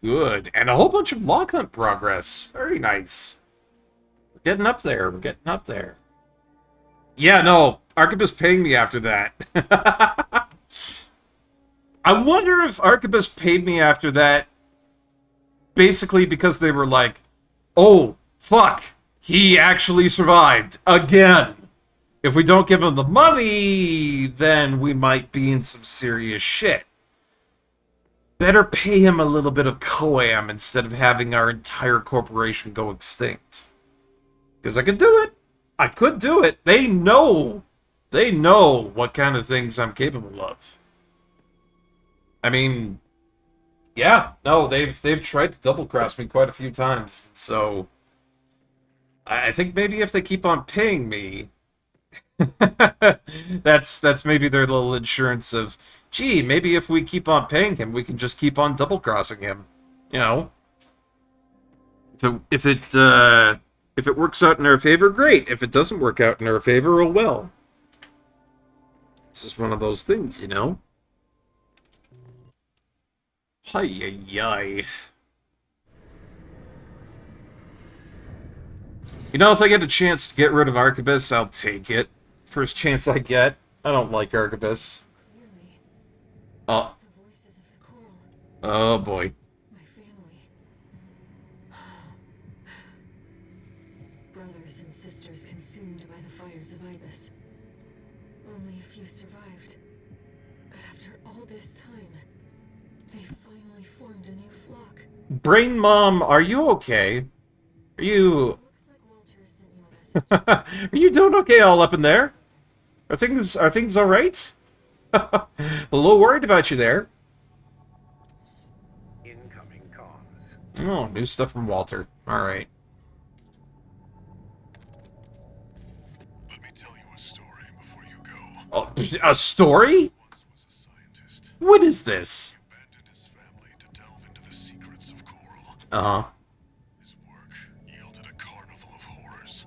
Good. And a whole bunch of log hunt progress. Very nice. We're getting up there. We're getting up there. Yeah, no. Archibus paying me after that. I wonder if Archibus paid me after that basically because they were like, oh, fuck, he actually survived again. If we don't give him the money, then we might be in some serious shit. Better pay him a little bit of coam instead of having our entire corporation go extinct. Because I could do it. I could do it. They know. They know what kind of things I'm capable of. I mean, yeah, no, they've tried to double cross me quite a few times. So I think maybe if they keep on paying me, that's maybe their little insurance of, gee, maybe if we keep on paying him, we can just keep on double crossing him. You know, if it works out in our favor, great. If it doesn't work out in our favor, oh well. This is one of those things, you know. Hi-yi-yi. You know, if I get a chance to get rid of Archibus, I'll take it. First chance I get. I don't like Archibus.
Clearly,
Oh.
the voices of the coral.
Oh, boy.
My family. Brothers and sisters consumed by the fires of Ibis. Only a few survived. But after all this time, they finally formed a new flock.
Brain Mom, are you okay? Are you...
Looks like Walter sent you a message.
Are you doing okay all up in there? Are things alright? A little worried about you there.
Incoming comms.
Oh, new stuff from Walter. Alright.
Let me tell you a story before you go.
Oh, a story?
Once was a scientist.
What is this?
He abandoned his family to delve into the secrets of coral.
Uh-huh.
His work yielded a carnival of horrors.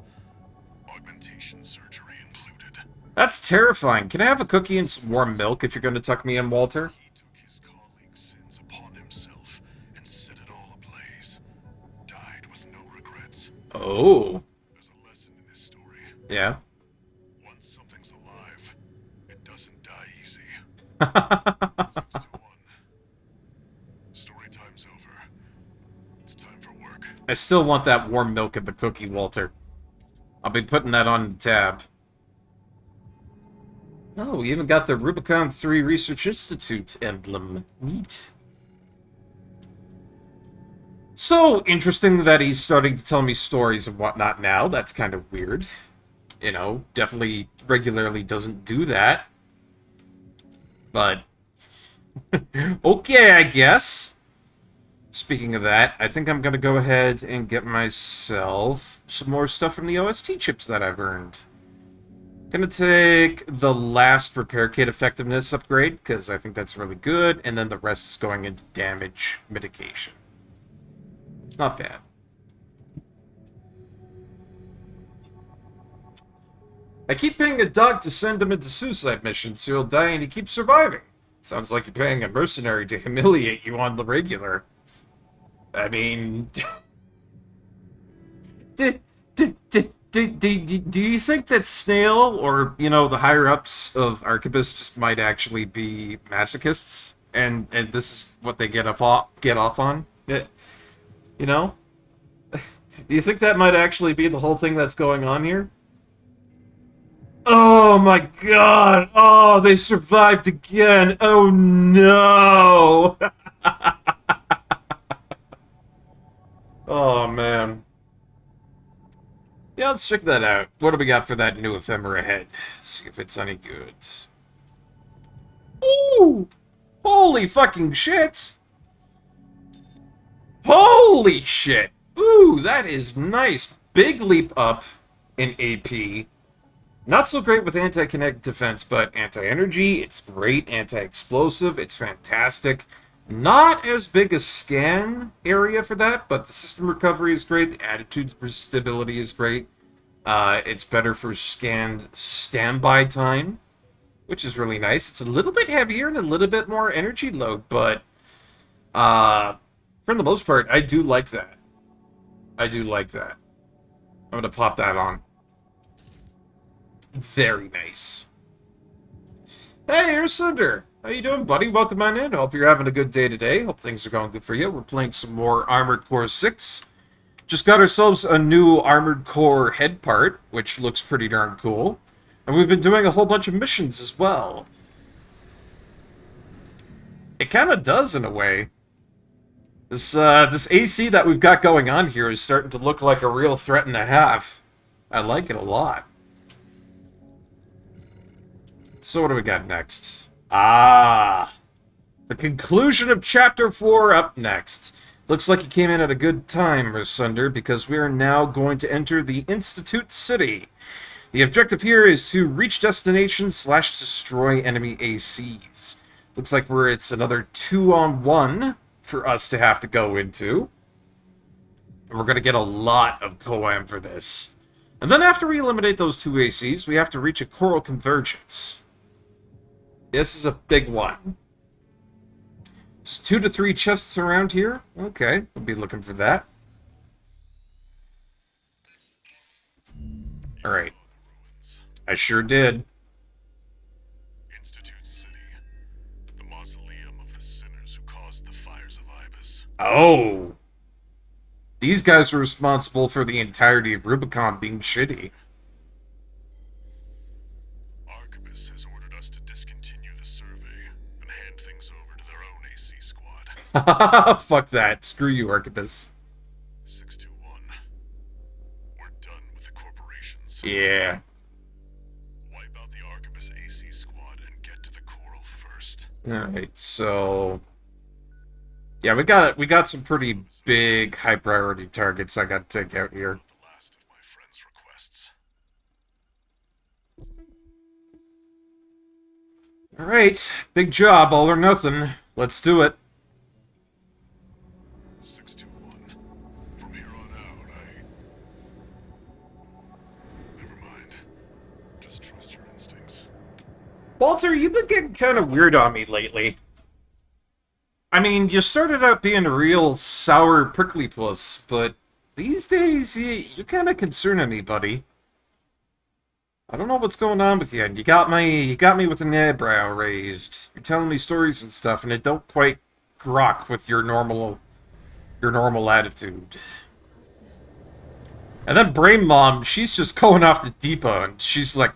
Augmentation surgery included.
That's terrifying. Can I have a cookie and some warm milk if you're going to tuck me in, Walter?
He took his colleagues' sins upon himself and set it all ablaze. Died with no regrets.
Oh.
There's a lesson in this story.
Yeah.
Once something's alive, it doesn't die easy. 6-1. Story time's over. It's time for work.
I still want that warm milk and the cookie, Walter. I'll be putting that on the tab. Oh, we even got the Rubicon 3 Research Institute emblem. Neat. So, interesting that he's starting to tell me stories and whatnot now. That's kind of weird. You know, definitely regularly doesn't do that. But, okay, I guess. Speaking of that, I think I'm going to go ahead and get myself some more stuff from the OST chips that I've earned. Gonna take the last repair kit effectiveness upgrade, because I think that's really good, and then the rest is going into damage mitigation. Not bad. I keep paying a dog to send him into suicide missions so he'll die and he keeps surviving. Sounds like you're paying a mercenary to humiliate you on the regular. I mean... Do you think that Snail, or, you know, the higher-ups of Arquebus just might actually be masochists? And this is what they get off on? You know? Do you think that might actually be the whole thing that's going on here? Oh my god! Oh, they survived again! Oh no! Oh man. Yeah, let's check that out. What do we got for that new ephemera head? See if it's any good. Ooh! Holy fucking shit! Holy shit! Ooh, that is nice. Big leap up in AP. Not so great with anti-kinetic defense, but anti-energy, it's great. Anti-explosive, it's fantastic. Not as big a scan area for that, but the system recovery is great. The attitude stability is great. It's better for scanned standby time, which is really nice. It's a little bit heavier and a little bit more energy load, but for the most part, I do like that. I do like that. I'm gonna pop that on. Very nice. Hey, here's Cinder. How you doing, buddy? Welcome on in. Hope you're having a good day today. Hope things are going good for you. We're playing some more Armored Core 6. Just got ourselves a new Armored Core head part, which looks pretty darn cool. And we've been doing a whole bunch of missions as well. It kind of does, in a way. This AC that we've got going on here is starting to look like a real threat and a half. I like it a lot. So what do we got next? Ah! The conclusion of Chapter 4 up next. Looks like you came in at a good time, Mersunder, because we are now going to enter the Institute City. The objective here is to reach destination / destroy enemy ACs. Looks like it's another 2-on-1 for us to have to go into. And we're going to get a lot of coam for this. And then after we eliminate those 2 ACs, we have to reach a coral convergence. This is a big one. There's 2 to 3 chests around here. Okay, we'll be looking for that. Alright. I sure did.
Institute City, the mausoleum of the sinners who caused the fires of Ibis.
Oh! These guys are responsible for the entirety of Rubicon being shitty.
Arquebus has ordered us to discontinue the survey and hand things over to their own AC squad.
Fuck that. Screw you, Arquebus.
621. We're done with the corporations.
Yeah.
Wipe out the Arquebus AC squad and get to the coral first.
Alright, so... yeah, we got some pretty big, high-priority targets I gotta take out here.
The last of my friend's requests.
Alright, big job, all or nothing. Let's do it.
621. From here on out, never mind. Just trust your instincts.
Walter, you've been getting kind of weird on me lately. I mean, you started out being a real sour, prickly puss, but these days, you're kind of concerning me, buddy. I don't know what's going on with you, and you got me with an eyebrow raised. You're telling me stories and stuff, and it don't quite grok with your normal attitude. And then Brain Mom, she's just going off the deep end. She's like,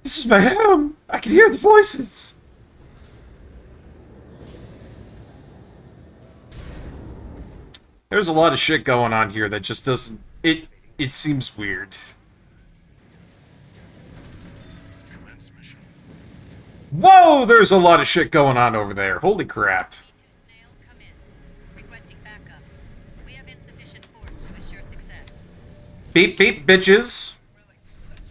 "This is my home. I can hear the voices." There's a lot of shit going on here that just doesn't... It seems weird.
Commence mission.
Whoa! There's a lot of shit going on over there. Holy crap.
Snail, come in. Requesting backup. We have insufficient force to ensure success.
Beep beep, bitches.
That's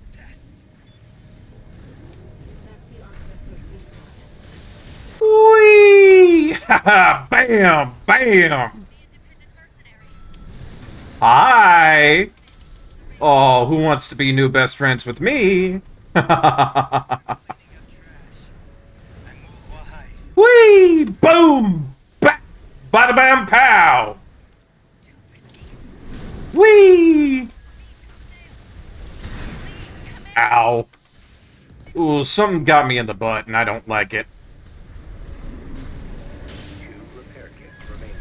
the Arquebus AC squad.
Whee! Haha! Bam! Bam! Hi! Oh, who wants to be new best friends with me? Whee! Boom! Bada bam pow! Whee! Ow. Ooh, something got me in the butt, and I don't like it.
2 repair kits remaining.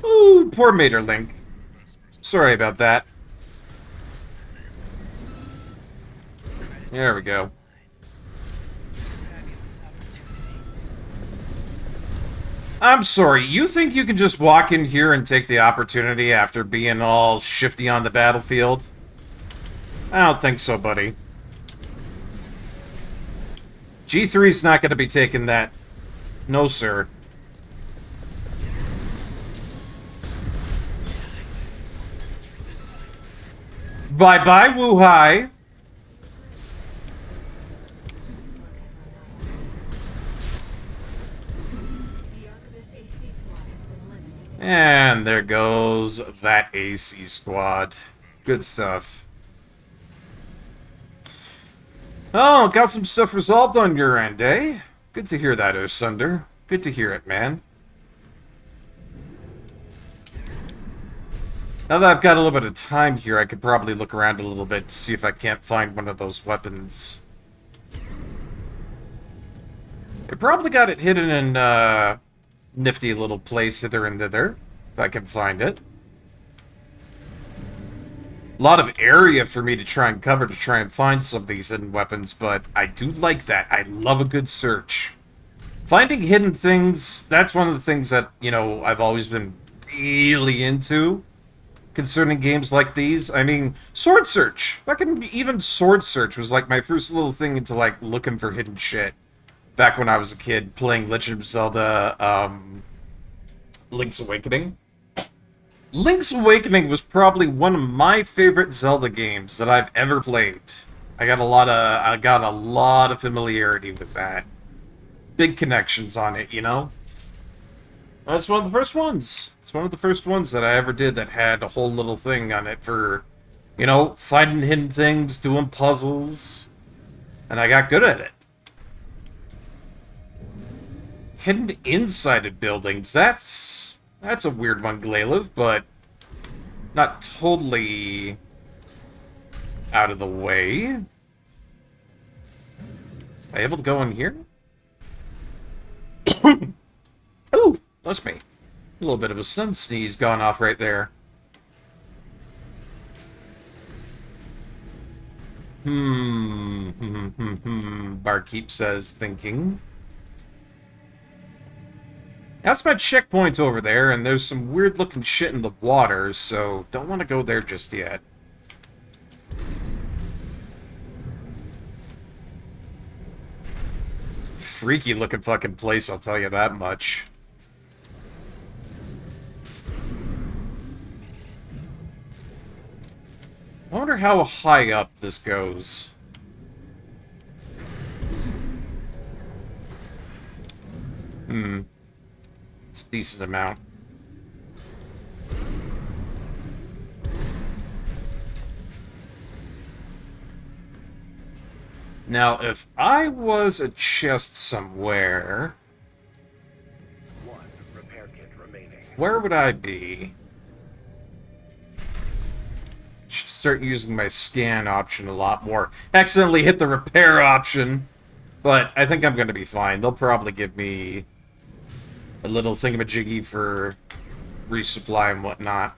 Ooh, poor Materlink. Sorry about that. There we go. I'm sorry, you think you can just walk in here and take the opportunity after being all shifty on the battlefield? I don't think so, buddy. G3's not going to be taking that. No, sir. Bye-bye, Wuhai. And there goes that AC squad. Good stuff. Oh, got some stuff resolved on your end, eh? Good to hear that, Osunder. Good to hear it, man. Now that I've got a little bit of time here, I could probably look around a little bit to see if I can't find one of those weapons. I probably got it hidden in a nifty little place hither and thither, if I can find it. A lot of area for me to try and cover to try and find some of these hidden weapons, but I do like that. I love a good search. Finding hidden things, that's one of the things that, you know, I've always been really into concerning games like these. I mean, Sword Search. Fucking even Sword Search was like my first little thing into like looking for hidden shit. Back when I was a kid playing Legend of Zelda, Link's Awakening. Link's Awakening was probably one of my favorite Zelda games that I've ever played. I got a lot of familiarity with that. Big connections on it, you know? That's one of the first ones. It's one of the first ones that I ever did that had a whole little thing on it for, you know, finding hidden things, doing puzzles, and I got good at it. Hidden inside of buildings, that's a weird one, Glaive, but not totally out of the way. Am I able to go in here? Ooh, bless me. A little bit of a sun sneeze gone off right there. Barkeep says, thinking. That's my checkpoint over there, and there's some weird-looking shit in the water, so don't want to go there just yet. Freaky-looking fucking place, I'll tell you that much. I wonder how high up this goes. It's a decent amount. Now, if I was a chest somewhere,
1 repair kit remaining.
where would I be? Should start using my scan option a lot more. Accidentally hit the repair option, but I think I'm going to be fine. They'll probably give me a little thingamajiggy for resupply and whatnot.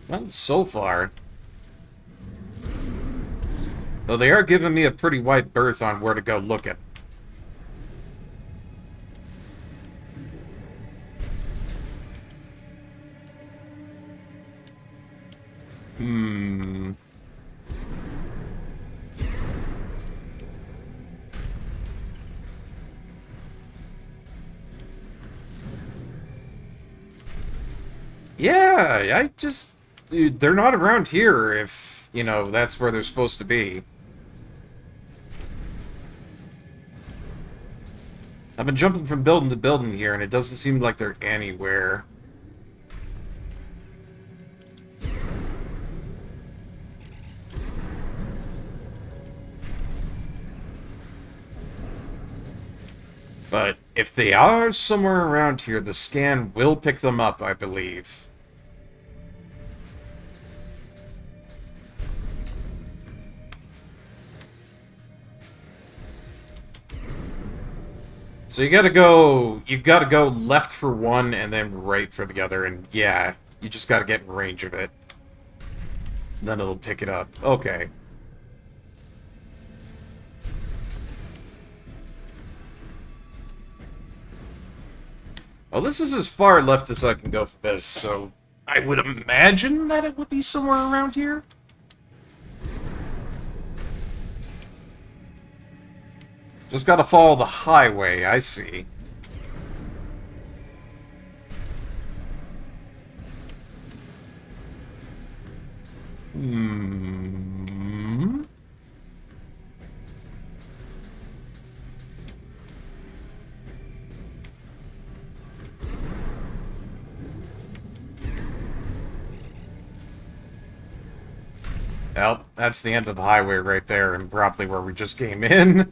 Well, so far. Though they are giving me a pretty wide berth on where to go looking. Yeah, they're not around here if, you know, that's where they're supposed to be. I've been jumping from building to building here, and it doesn't seem like they're anywhere. But if they are somewhere around here, the scan will pick them up, I believe. So you gotta go left for one and then right for the other, and yeah, you just gotta get in range of it. Then it'll pick it up. Okay. Well, this is as far left as I can go for this, so I would imagine that it would be somewhere around here. Just gotta follow the highway, I see. Hmm. Well, that's the end of the highway right there, and probably where we just came in.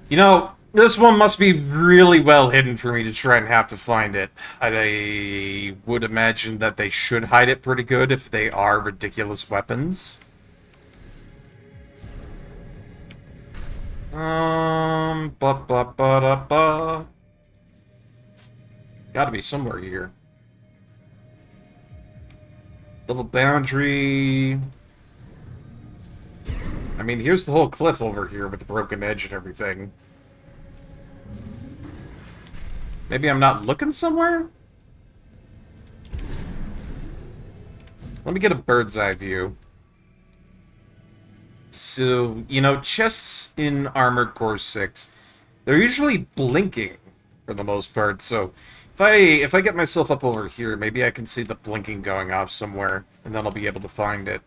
You know, this one must be really well hidden for me to try and have to find it. I would imagine that they should hide it pretty good if they are ridiculous weapons. Ba-ba-ba-da-ba. Gotta be somewhere here. Little boundary. I mean, here's the whole cliff over here with the broken edge and everything. Maybe I'm not looking somewhere? Let me get a bird's eye view. So, you know, chests in Armored Core 6, they're usually blinking for the most part, so if I get myself up over here, maybe I can see the blinking going off somewhere, and then I'll be able to find it.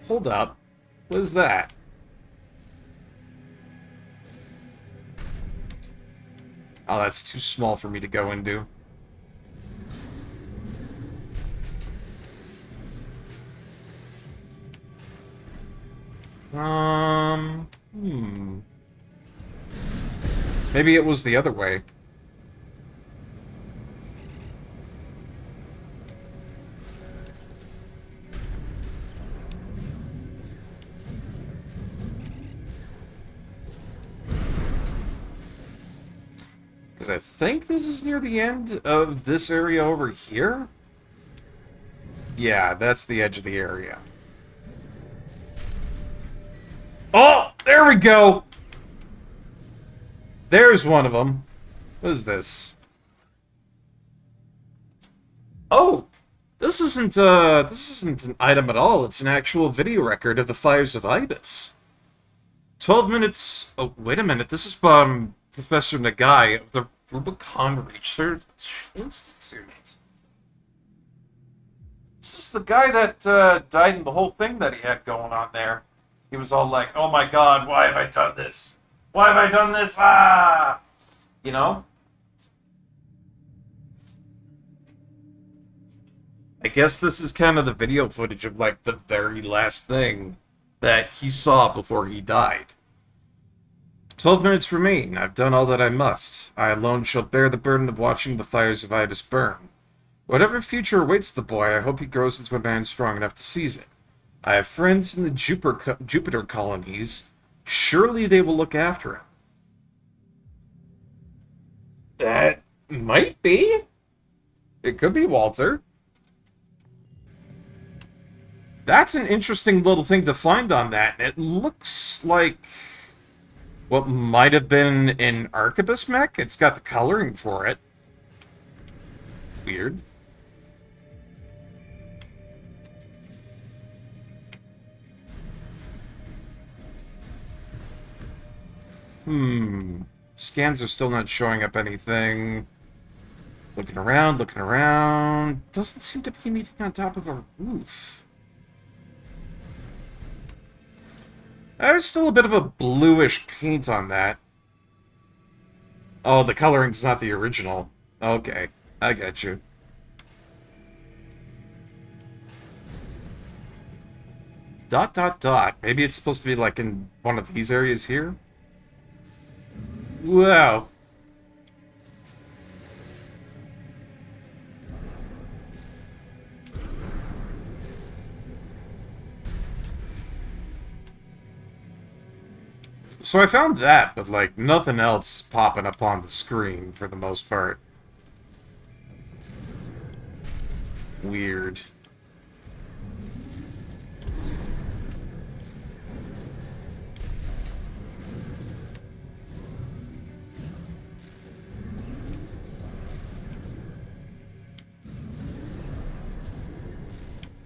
Hold up. What is that? Oh, that's too small for me to go into. Maybe it was the other way. Because I think this is near the end of this area over here. Yeah, that's the edge of the area. Oh, there we go! There's one of them. What is this? Oh! This isn't an item at all. It's an actual video record of the fires of Ibis. 12 minutes... Oh, wait a minute. This is Professor Nagai of the Rubicon Research Institute. This is the guy that died in the whole thing that he had going on there. He was all like, oh my god, why have I done this? Why have I done this? Ah! You know? I guess this is kind of the video footage of, like, the very last thing that he saw before he died. 12 minutes remain. I've done all that I must. I alone shall bear the burden of watching the fires of Ibis burn. Whatever future awaits the boy, I hope he grows into a man strong enough to seize it. I have friends in the Jupiter colonies. Surely they will look after him. That might be. It could be Walter. That's an interesting little thing to find on that. It looks like what might have been an Arquebus mech. It's got the coloring for it. Weird. Scans are still not showing up anything. Looking around, looking around. Doesn't seem to be anything on top of a roof. There's still a bit of a bluish paint on that. Oh, the coloring's not the original. Okay, I get you. Dot, dot, dot. Maybe it's supposed to be like in one of these areas here? Wow. So I found that, but like nothing else popping up on the screen for the most part. Weird.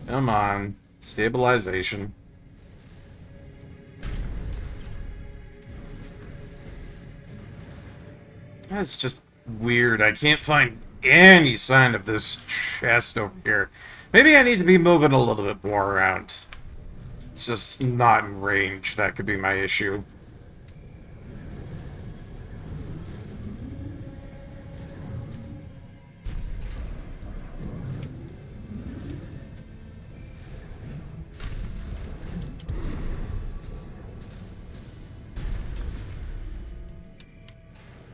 Come on. Stabilization. That's just weird. I can't find any sign of this chest over here. Maybe I need to be moving a little bit more around. It's just not in range. That could be my issue.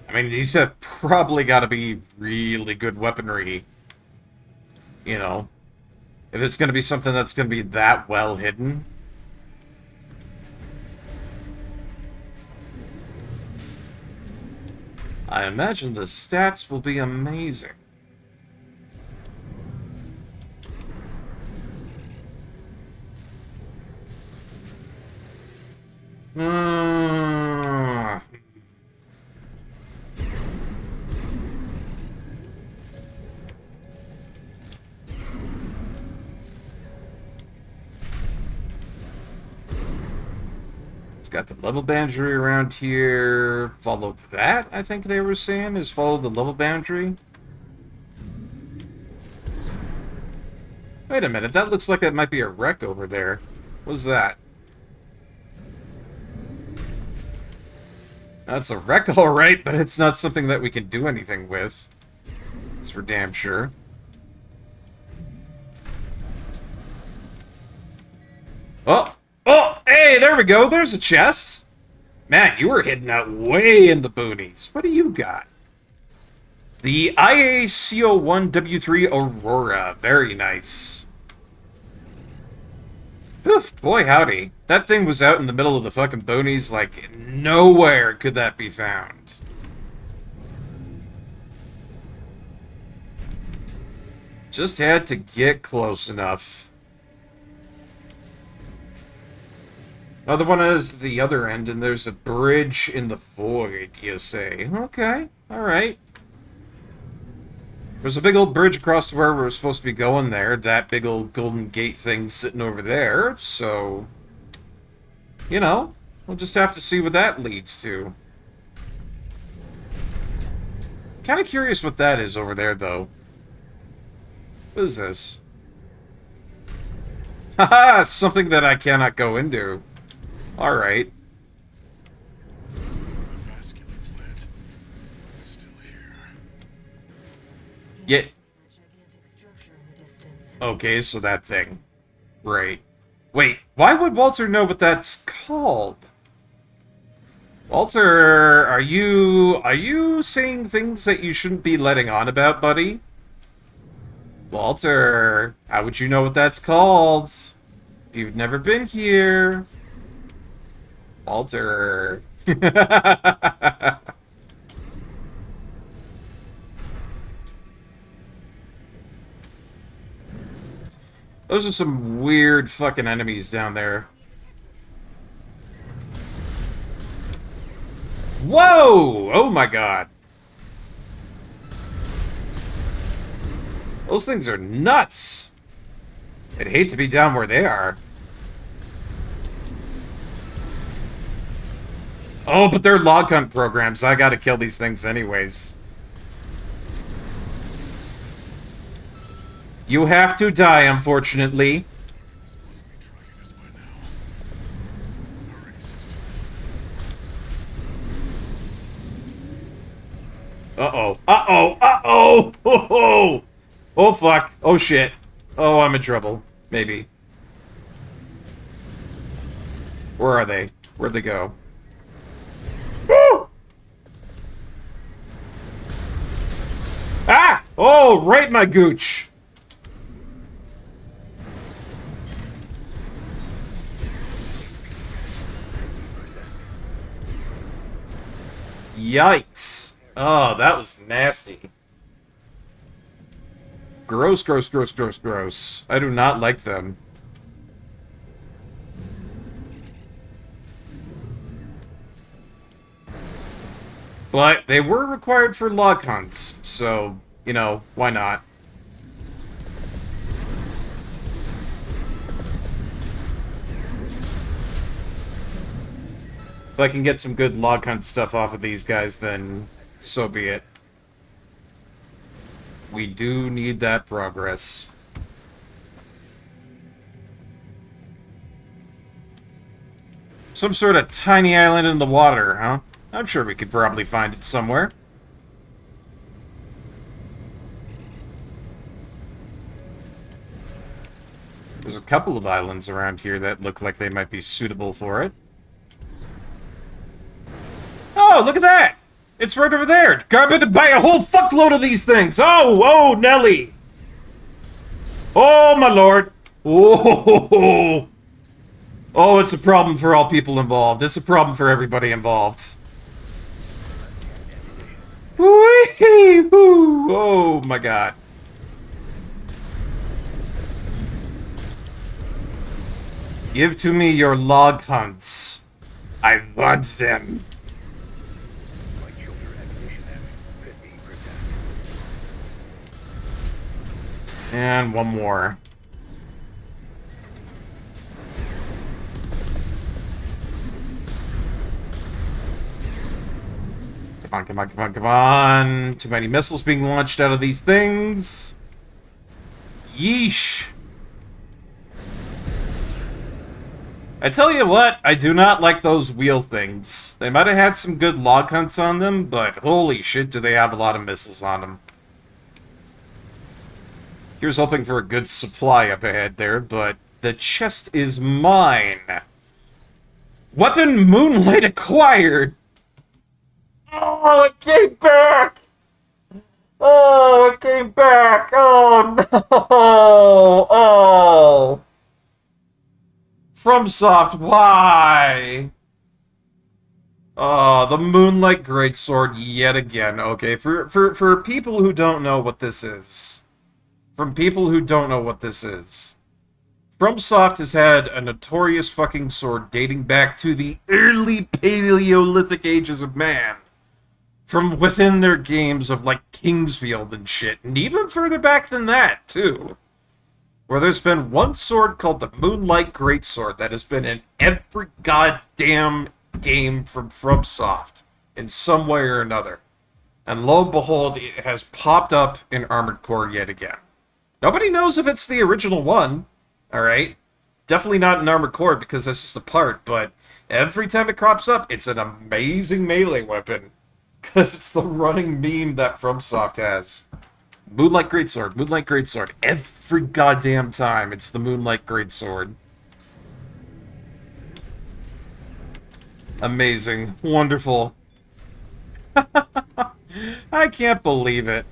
I mean, these have probably got to be really good weaponry. You know, if it's going to be something that's going to be that well hidden. I imagine the stats will be amazing. Got the level boundary around here. Follow that, I think they were saying, is follow the level boundary. Wait a minute, that looks like it might be a wreck over there. What's that? That's a wreck, alright, but it's not something that we can do anything with. That's for damn sure. Oh! Oh, hey, there we go. There's a chest. Man, you were hidden out way in the boonies. What do you got? The IACO1W3 Aurora. Very nice. Whew, boy, howdy. That thing was out in the middle of the fucking boonies, like, nowhere could that be found. Just had to get close enough. Oh, the one is the other end, and there's a bridge in the void, you say. Okay, alright. There's a big old bridge across to where we're supposed to be going there. That big old golden gate thing sitting over there, so... You know, we'll just have to see what that leads to. Kind of curious what that is over there, though. What is this? Haha, something that I cannot go into. Alright.
The vascular plant. It's still here.
Yeah.
A gigantic structure in the distance.
Okay, so that thing. Right. Wait, why would Walter know what that's called? Walter, are you saying things that you shouldn't be letting on about, buddy? Walter, how would you know what that's called? If you've never been here. Walter. Those are some weird fucking enemies down there. Whoa! Oh my god. Those things are nuts. I'd hate to be down where they are. Oh, but they're log hunt programs. So I gotta kill these things anyways. You have to die, unfortunately.
This must be tracking us by now. Hurry,
Uh-oh. Uh-oh. Uh-oh. Oh, oh, fuck. Oh, shit. Oh, I'm in trouble. Maybe. Where are they? Where'd they go? Woo! Ah! Oh, right, my gooch. Yikes. Oh, that was nasty. Gross, gross, gross, gross, gross. I do not like them. But they were required for log hunts, so, you know, why not? If I can get some good log hunt stuff off of these guys, then so be it. We do need that progress. Some sort of tiny island in the water, huh? I'm sure we could probably find it somewhere. There's a couple of islands around here that look like they might be suitable for it. Oh, look at that! It's right over there! Garbage to buy a whole fuckload of these things! Oh, oh, Nelly! Oh, my lord! Oh, oh, it's a problem for all people involved. It's a problem for everybody involved. Whee! Oh, my god. Give to me your log hunts. I want them. And one more. Come on, come on, come on, come on. Too many missiles being launched out of these things. Yeesh. I tell you what, I do not like those wheel things. They might have had some good log hunts on them, but holy shit do they have a lot of missiles on them. Here's hoping for a good supply up ahead there, but the chest is mine. Weapon Moonlight acquired! Oh, it came back! Oh, it came back! Oh, no! Oh! FromSoft, why? Oh, the Moonlight Greatsword yet again. Okay, for people who don't know what this is. From people who don't know what this is. FromSoft has had a notorious fucking sword dating back to the early Paleolithic ages of man. From within their games of, like, Kingsfield and shit. And even further back than that, too. Where there's been one sword called the Moonlight Greatsword that has been in every goddamn game from FromSoft. In some way or another. And lo and behold, it has popped up in Armored Core yet again. Nobody knows if it's the original one, alright? Definitely not in Armored Core because that's just a part, but every time it crops up, it's an amazing melee weapon. Because it's the running meme that FromSoft has. Moonlight Greatsword, Moonlight Greatsword. Every goddamn time, it's the Moonlight Greatsword. Amazing. Wonderful. I can't believe it.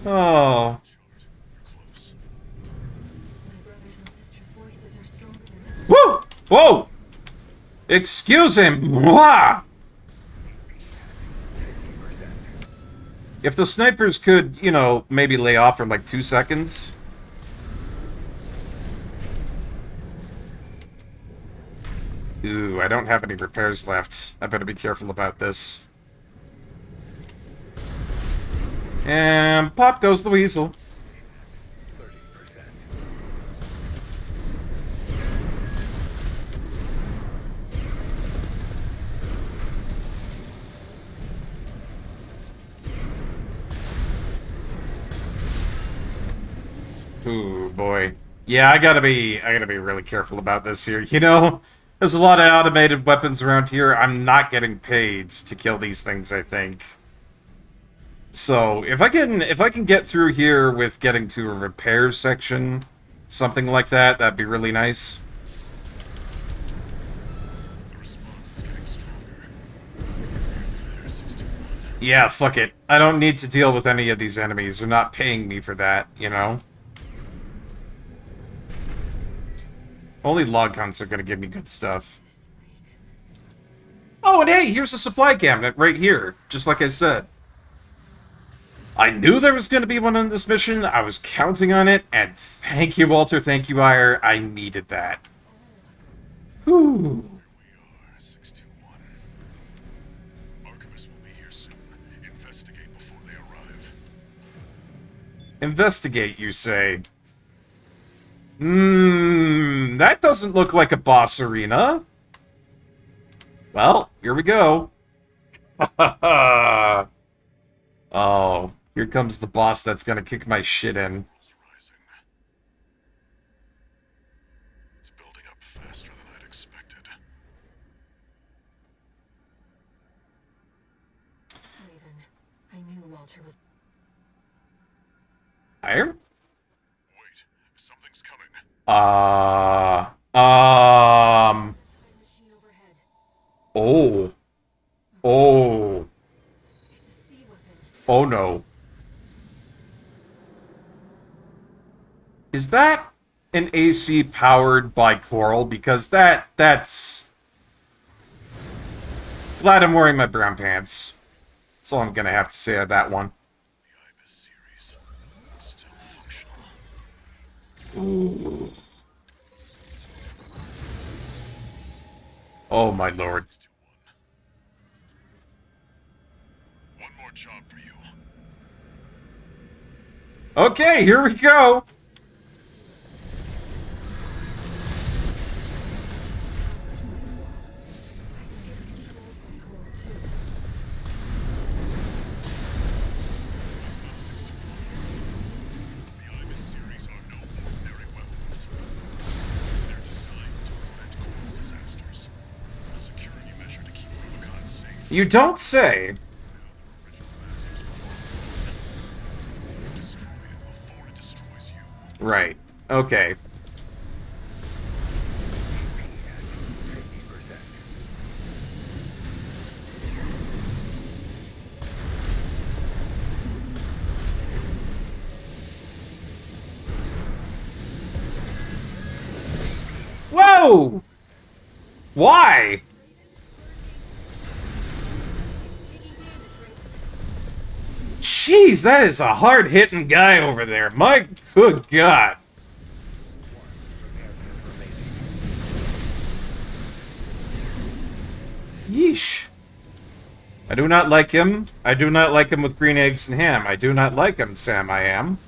Oh. Woo! Whoa! Excuse him! Mwah! If the snipers could, you know, maybe lay off for like 2 seconds. Ooh, I don't have any repairs left. I better be careful about this. And pop goes the weasel. Ooh, boy. Yeah, I gotta be really careful about this here. You know, There's a lot of automated weapons around here. I'm not getting paid to kill these things, I think. So, if I can get through here with getting to a repair section, something like that, that'd be really nice.
The response is getting stronger. You're nearly there, 61.
Yeah, fuck it. I don't need to deal with any of these enemies. They're not paying me for that, you know? Only log hunts are gonna give me good stuff. Oh, and hey, here's a supply cabinet right here, just like I said. I knew there was going to be one on this mission. I was counting on it, and thank you, Walter. Thank you, Ire. I needed that. Whew.
Here we are, 621. Archibus will be here soon. Investigate before they arrive.
Investigate, you say? That doesn't look like a boss arena. Well, here we go. Oh, here comes the boss that's gonna kick my shit in.
Rising. It's building up faster than I'd expected.
Raven, I knew Walter was.
Ire?
Wait, something's coming.
Machine overhead.
Oh. Oh.
It's a sea weapon.
Oh no. Is that an AC powered by Coral? Because that's... Glad I'm wearing my brown pants. That's all I'm gonna have to say on that one.
The Ibis series. Still functional.
Ooh. Oh my lord.
621. One more job for you.
Okay, here we go.
Listen up, 621. The Ibis series are no ordinary weapons. They're designed to prevent coral disasters. A security measure to keep Rubicon safe.
You don't say.
Destroy it before it destroys you.
Right. Okay. Whoa! Why? Jeez, that is a hard-hitting guy over there. My good God. Yeesh. I do not like him. I do not like him with green eggs and ham. I do not like him, Sam, I am.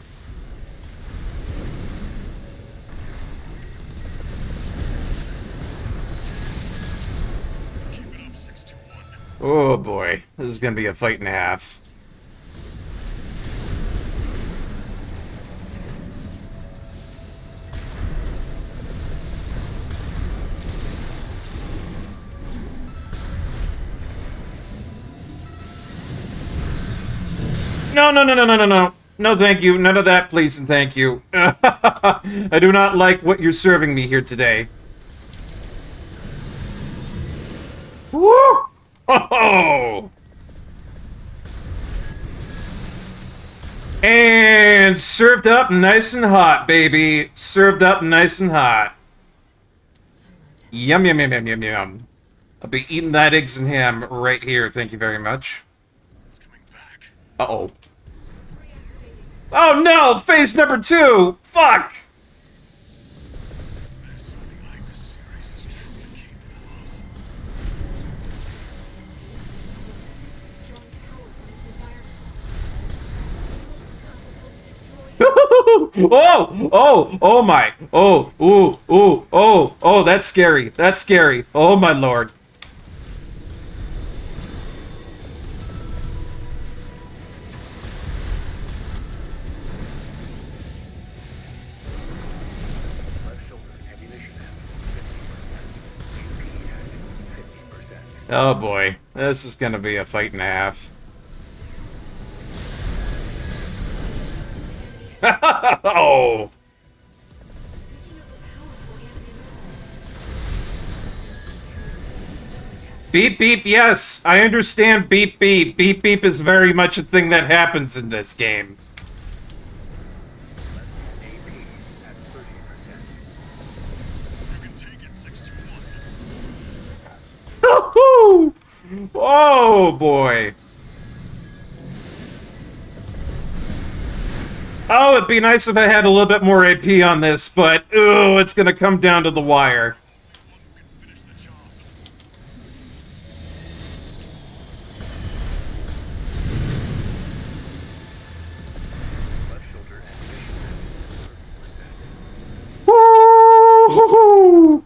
Keep it up, 621.
Oh boy, this is gonna be a fight and a half. No, no, no, no, no, no, no. No, thank you. None of that, please and thank you. I do not like what you're serving me here today. Woo! Oh! And served up nice and hot, baby. Served up nice and hot. Yum, yum, yum, yum, yum, yum. I'll be eating that eggs and ham right here. Thank you very much.
It's coming back.
Uh-oh. Oh no! Phase number 2! Fuck!
Is this what the Ibis series is truly capable of?
Oh! Oh! Oh my! Oh! Ooh! Ooh! Oh! Oh! That's scary! That's scary! Oh my lord!
Left shoulder ammunition ammo, 50%.
Oh boy, this is gonna be a fight and a half. Oh! Beep beep, yes, I understand beep beep. Beep beep is very much a thing that happens in this game.
AP at 30%.
You can take it, 621.
Woohoo! Oh boy. Oh, it'd be nice if I had a little bit more AP on this, but ooh, it's gonna come down to the wire.
One who can finish the job.
Left shoulder ammunition at 30%.
Woo-hoo-hoo!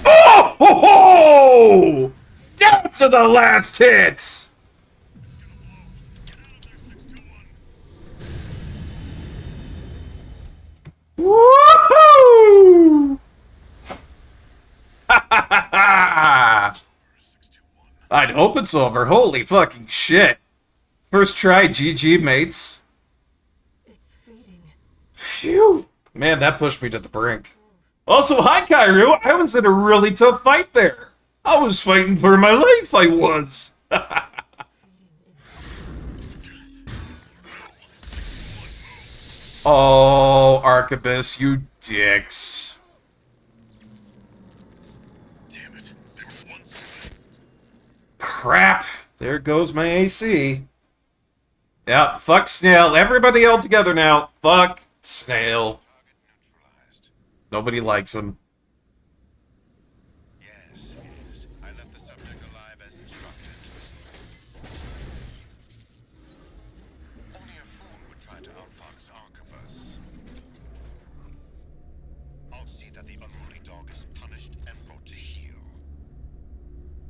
Oh! Ho, ho! Down to the last hit!
It's gonna blow. Get out of there, 621.
Woohoo! Ha ha ha ha!
621.
I'd hope it's over. Holy fucking shit. First try, GG, mates.
It's fading.
Phew. Man, that pushed me to the brink. Also, hi, Kairu. I was in a really tough fight there. I was fighting for my life, I was. Oh, Archibus, you dicks.
Damn it. They were once away.
Crap. There goes my AC. Yeah, fuck Snail. Everybody all together now. Fuck Snail.
Target neutralized.
Nobody likes him.
Yes, yes. I left the subject alive as instructed. Only a fool would try to outfox Arquebus. I'll see that the unruly dog is punished and brought to heel.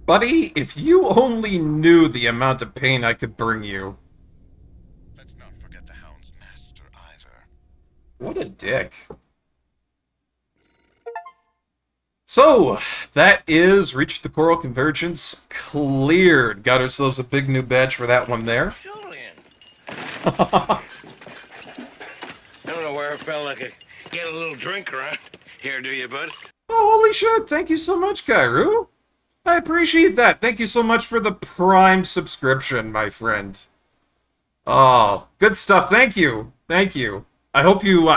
Buddy, if you only knew the amount of pain I could bring you.
Let's not forget the hound's master either.
What a dick. So, that is Reach the Coral Convergence cleared. Got ourselves a big new badge for that one there.
Julian. I don't know where I felt like I get a little drink around here, do you, bud?
Oh, holy shit. Thank you so much, Kairu. I appreciate that. Thank you so much for the Prime subscription, my friend. Oh, good stuff. Thank you. Thank you. I hope you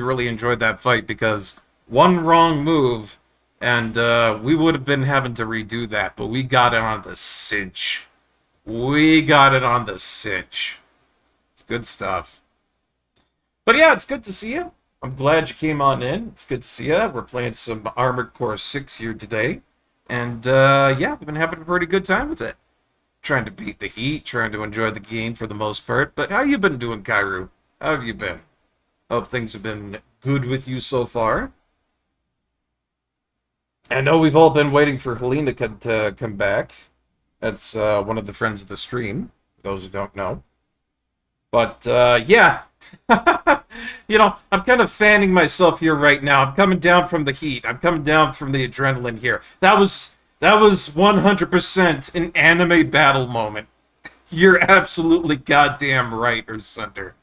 really enjoyed that fight, because one wrong move and we would have been having to redo that, but we got it on the cinch. We got it on the cinch. It's good stuff. But yeah, it's good to see you. I'm glad you came on in. It's good to see you. We're playing some Armored Core 6 here today. And yeah, we've been having a pretty good time with it. Trying to beat the heat, trying to enjoy the game for the most part. But how you been doing, Kairu? How have you been? Hope things have been good with you so far. I know we've all been waiting for Helene to come back. That's one of the friends of the stream, for those who don't know. But, yeah. You know, I'm kind of fanning myself here right now. I'm coming down from the heat. I'm coming down from the adrenaline here. That was 100% an anime battle moment. You're absolutely goddamn right, Ursunder.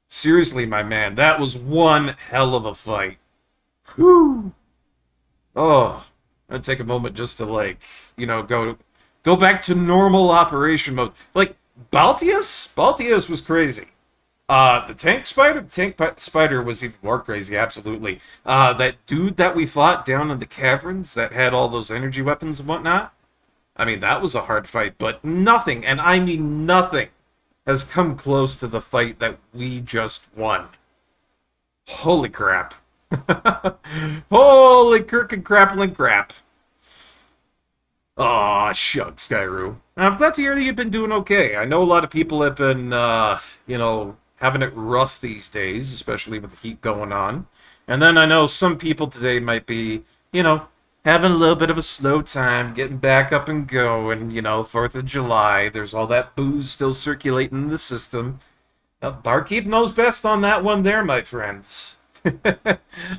Seriously, my man, that was one hell of a fight. Whew. Oh, I'd take a moment just to, like, you know, go back to normal operation mode. Like, Baltius was crazy. The tank spider was even more crazy, absolutely. That dude that we fought down in the caverns that had all those energy weapons and whatnot, I mean, that was a hard fight, but nothing, and I mean nothing, has come close to the fight that we just won. Holy crap. Holy kirk and crappling crap. Aw, shucks, Skyru. I'm glad to hear that you've been doing okay. I know a lot of people have been, you know, having it rough these days, especially with the heat going on. And then I know some people today might be, you know, having a little bit of a slow time, getting back up and going, you know, 4th of July. There's all that booze still circulating in the system. Barkeep knows best on that one there, my friends.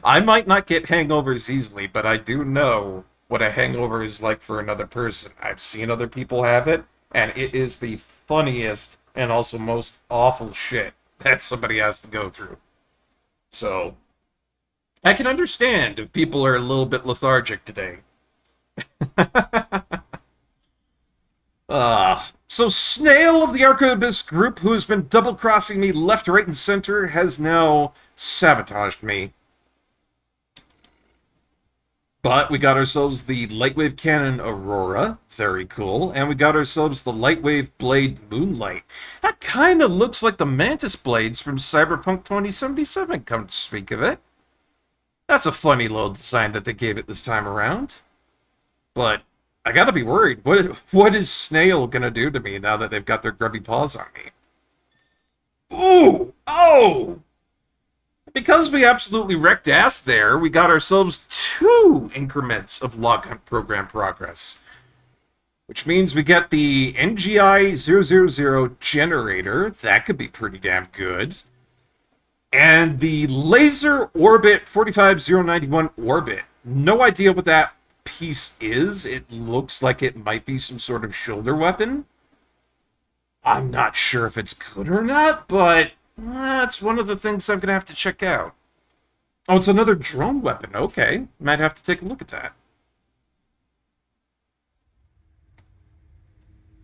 I might not get hangovers easily, but I do know what a hangover is like for another person. I've seen other people have it, and it is the funniest and also most awful shit that somebody has to go through. So, I can understand if people are a little bit lethargic today. So Snail of the Arquebus group, who has been double-crossing me left, right, and center, has now sabotaged me. But we got ourselves the Lightwave Cannon Aurora, very cool, and we got ourselves the Lightwave Blade Moonlight. That kind of looks like the Mantis Blades from Cyberpunk 2077, come to speak of it. That's a funny little design that they gave it this time around. But I gotta be worried. What is Snail gonna do to me now that they've got their grubby paws on me? Ooh! Oh! Because we absolutely wrecked ass there, we got ourselves 2 increments of log hunt program progress. Which means we get the NGI-000 generator. That could be pretty damn good. And the Laser Orbit 45091 Orbit. No idea what that piece is. It looks like it might be some sort of shoulder weapon. I'm not sure if it's good or not, but that's one of the things I'm going to have to check out. Oh, it's another drone weapon. Okay. Might have to take a look at that.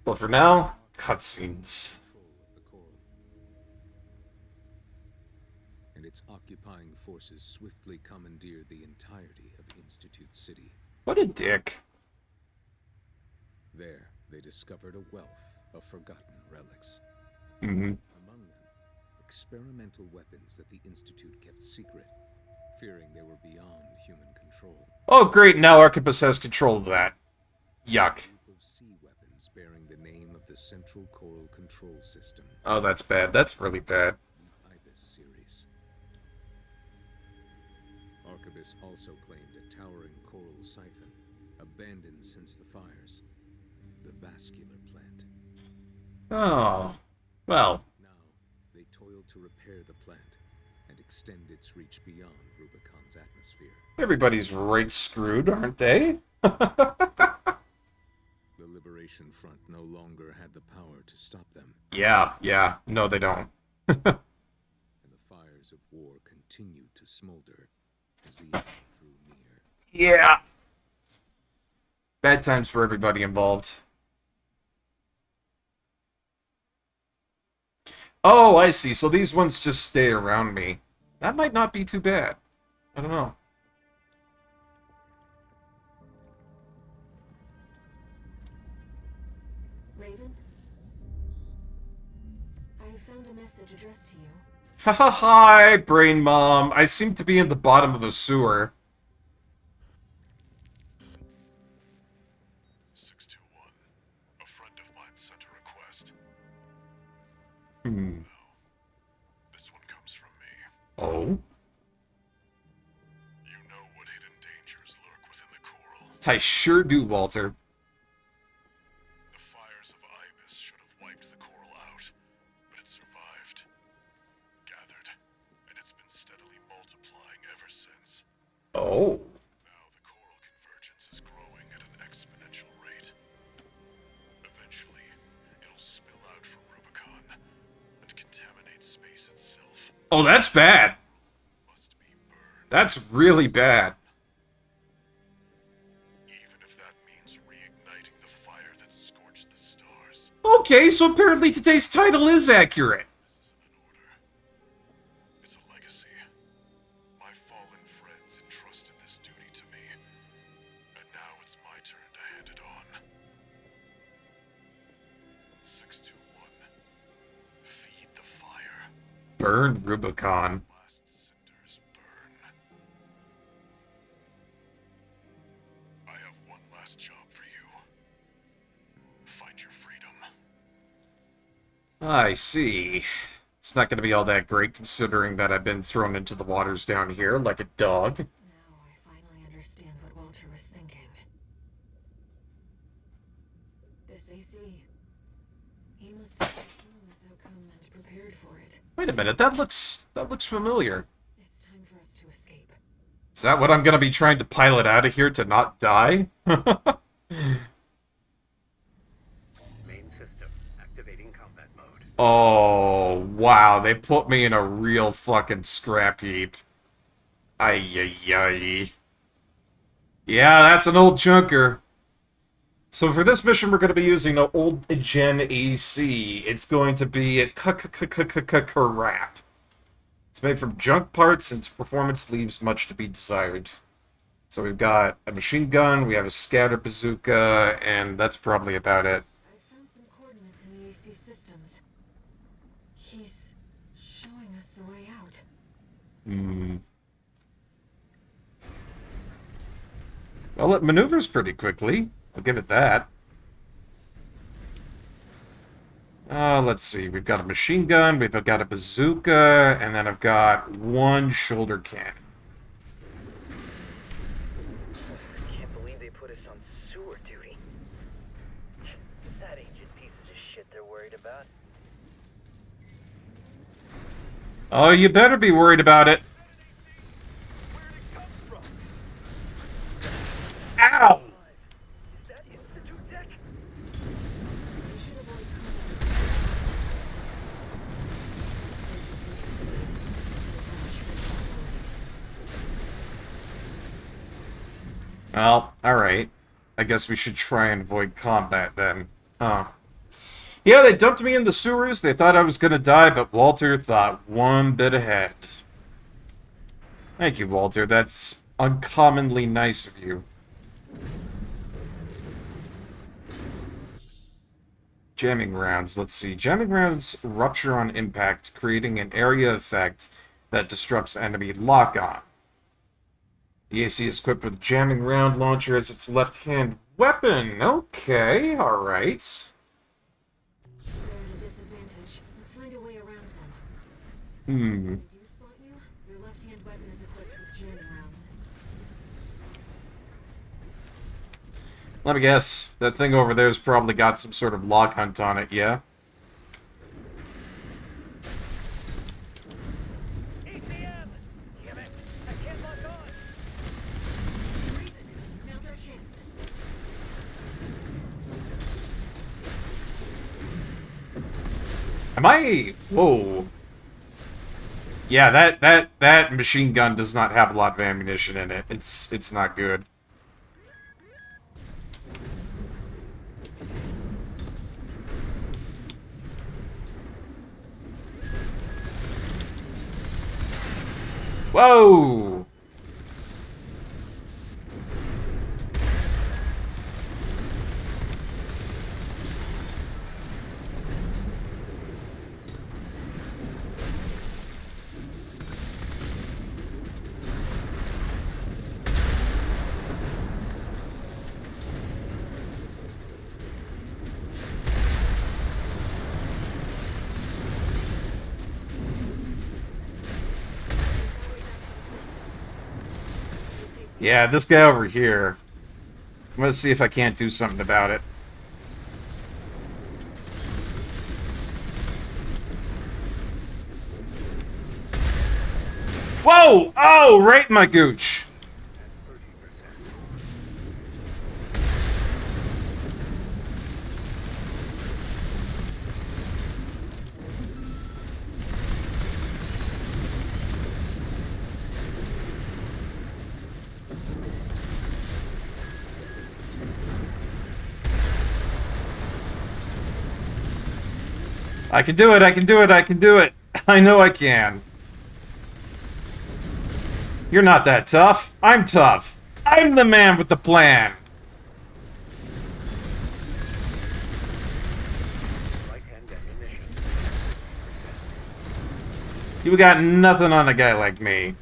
But for now, cutscenes.
And its occupying forces swiftly commandeered the entirety of Institute City.
What a dick.
There, they discovered a wealth of forgotten relics.
Mm-hmm.
Among them, experimental weapons that the Institute kept secret, fearing they were beyond human control.
Oh, great, now Arquebus has control of that. Yuck.
A group of sea weapons bearing the name of the Central Coral Control System.
Oh, that's bad. That's really bad.
The Ibis series. Arquebus also claimed a towering coral siphon, abandoned since the fires. The vascular plant.
Oh. Well.
Now, they toil to repair the plant and extend its reach beyond Rubicon's atmosphere.
Everybody's right screwed, aren't they?
The Liberation Front no longer had the power to stop them.
Yeah. No, they don't.
And the fires of war continued to smolder as the end drew near.
Yeah. Bad times for everybody involved. Oh, I see. So these ones just stay around me. That might not be too bad. I don't know.
Raven? I found a message addressed to you.
Haha, hi, Brain Mom. I seem to be in the bottom of a sewer.
621. A friend of mine sent a request.
Hmm.
This one comes from me.
Oh?
You know what hidden dangers lurk within the coral.
I sure do, Walter.
The fires of Ibis should have wiped the coral out, but it survived. Gathered, and it's been steadily multiplying ever since.
Oh.
Now the coral convergence is growing at an exponential rate. Eventually, it'll spill out from Rubicon and contaminate space itself.
Oh, that's bad.
Must be burned,
That's really bad.
even if that means reigniting the fire that scorched the stars.
Okay, so apparently today's title is accurate.
This isn't an order. It's a legacy. My fallen friends entrusted this duty to me, and now it's my turn to hand it on. 621. Feed the fire.
Burn Rubicon.
Last cinders burn. I have one last job for you. Find your freedom.
I see. It's not going to be all that great considering that I've been thrown into the waters down here like a dog.
Now I finally understand what Walter was thinking. This AC. He must have foreseen this outcome and prepared for it.
Wait a minute, that looks familiar.
It's time for us to escape.
Is that what I'm gonna be trying to pilot out of here to not die?
Main system activating combat mode.
Oh, wow, they put me in a real fucking scrap heap. Ay, ay, ay. Yeah, that's an old chunker. So for this mission, we're going to be using an old gen AC. It's going to be a crap. It's made from junk parts, and its performance leaves much to be desired. So we've got a machine gun, we have a scatter bazooka, and that's probably about it.
I found some coordinates in the AC systems. He's showing us the way out.
Well, it maneuvers pretty quickly. I'll give it that. Let's see. We've got a machine gun, we've got a bazooka, and then I've got one shoulder cannon.
Can't believe they put us on sewer duty. That ain't just pieces of shit they're worried about.
Oh, you better be worried about it.
Where'd it come from?
Ow!
Is that Institute deck?
We should avoid
Well, alright. I guess we should try and avoid combat then. Huh. Yeah, they dumped me in the sewers. They thought I was gonna die, but Walter thought one bit ahead. Thank you, Walter. That's uncommonly nice of you. Jamming rounds. Let's see. Jamming rounds rupture on impact, creating an area effect that disrupts enemy lock-on. The AC is equipped with a jamming round launcher as its left-hand weapon. Okay, alright.
They're at a disadvantage. Let's find a way around them.
Hmm.
They do spot you? Your left-hand weapon is equipped with jamming rounds.
Let me guess. That thing over there's probably got some sort of log hunt on it, yeah?
ATM! Damn it! I can't lock on!
Now's our chance.
Am I... Whoa. Yeah, that machine gun does not have a lot of ammunition in it. It's not good. Whoa! Yeah, this guy over here. I'm gonna see if I can't do something about it. Whoa! Oh, right in my gooch. I can do it, I can do it, I can do it. I know I can. You're not that tough. I'm tough. I'm the man with the plan. You got nothing on a guy like me.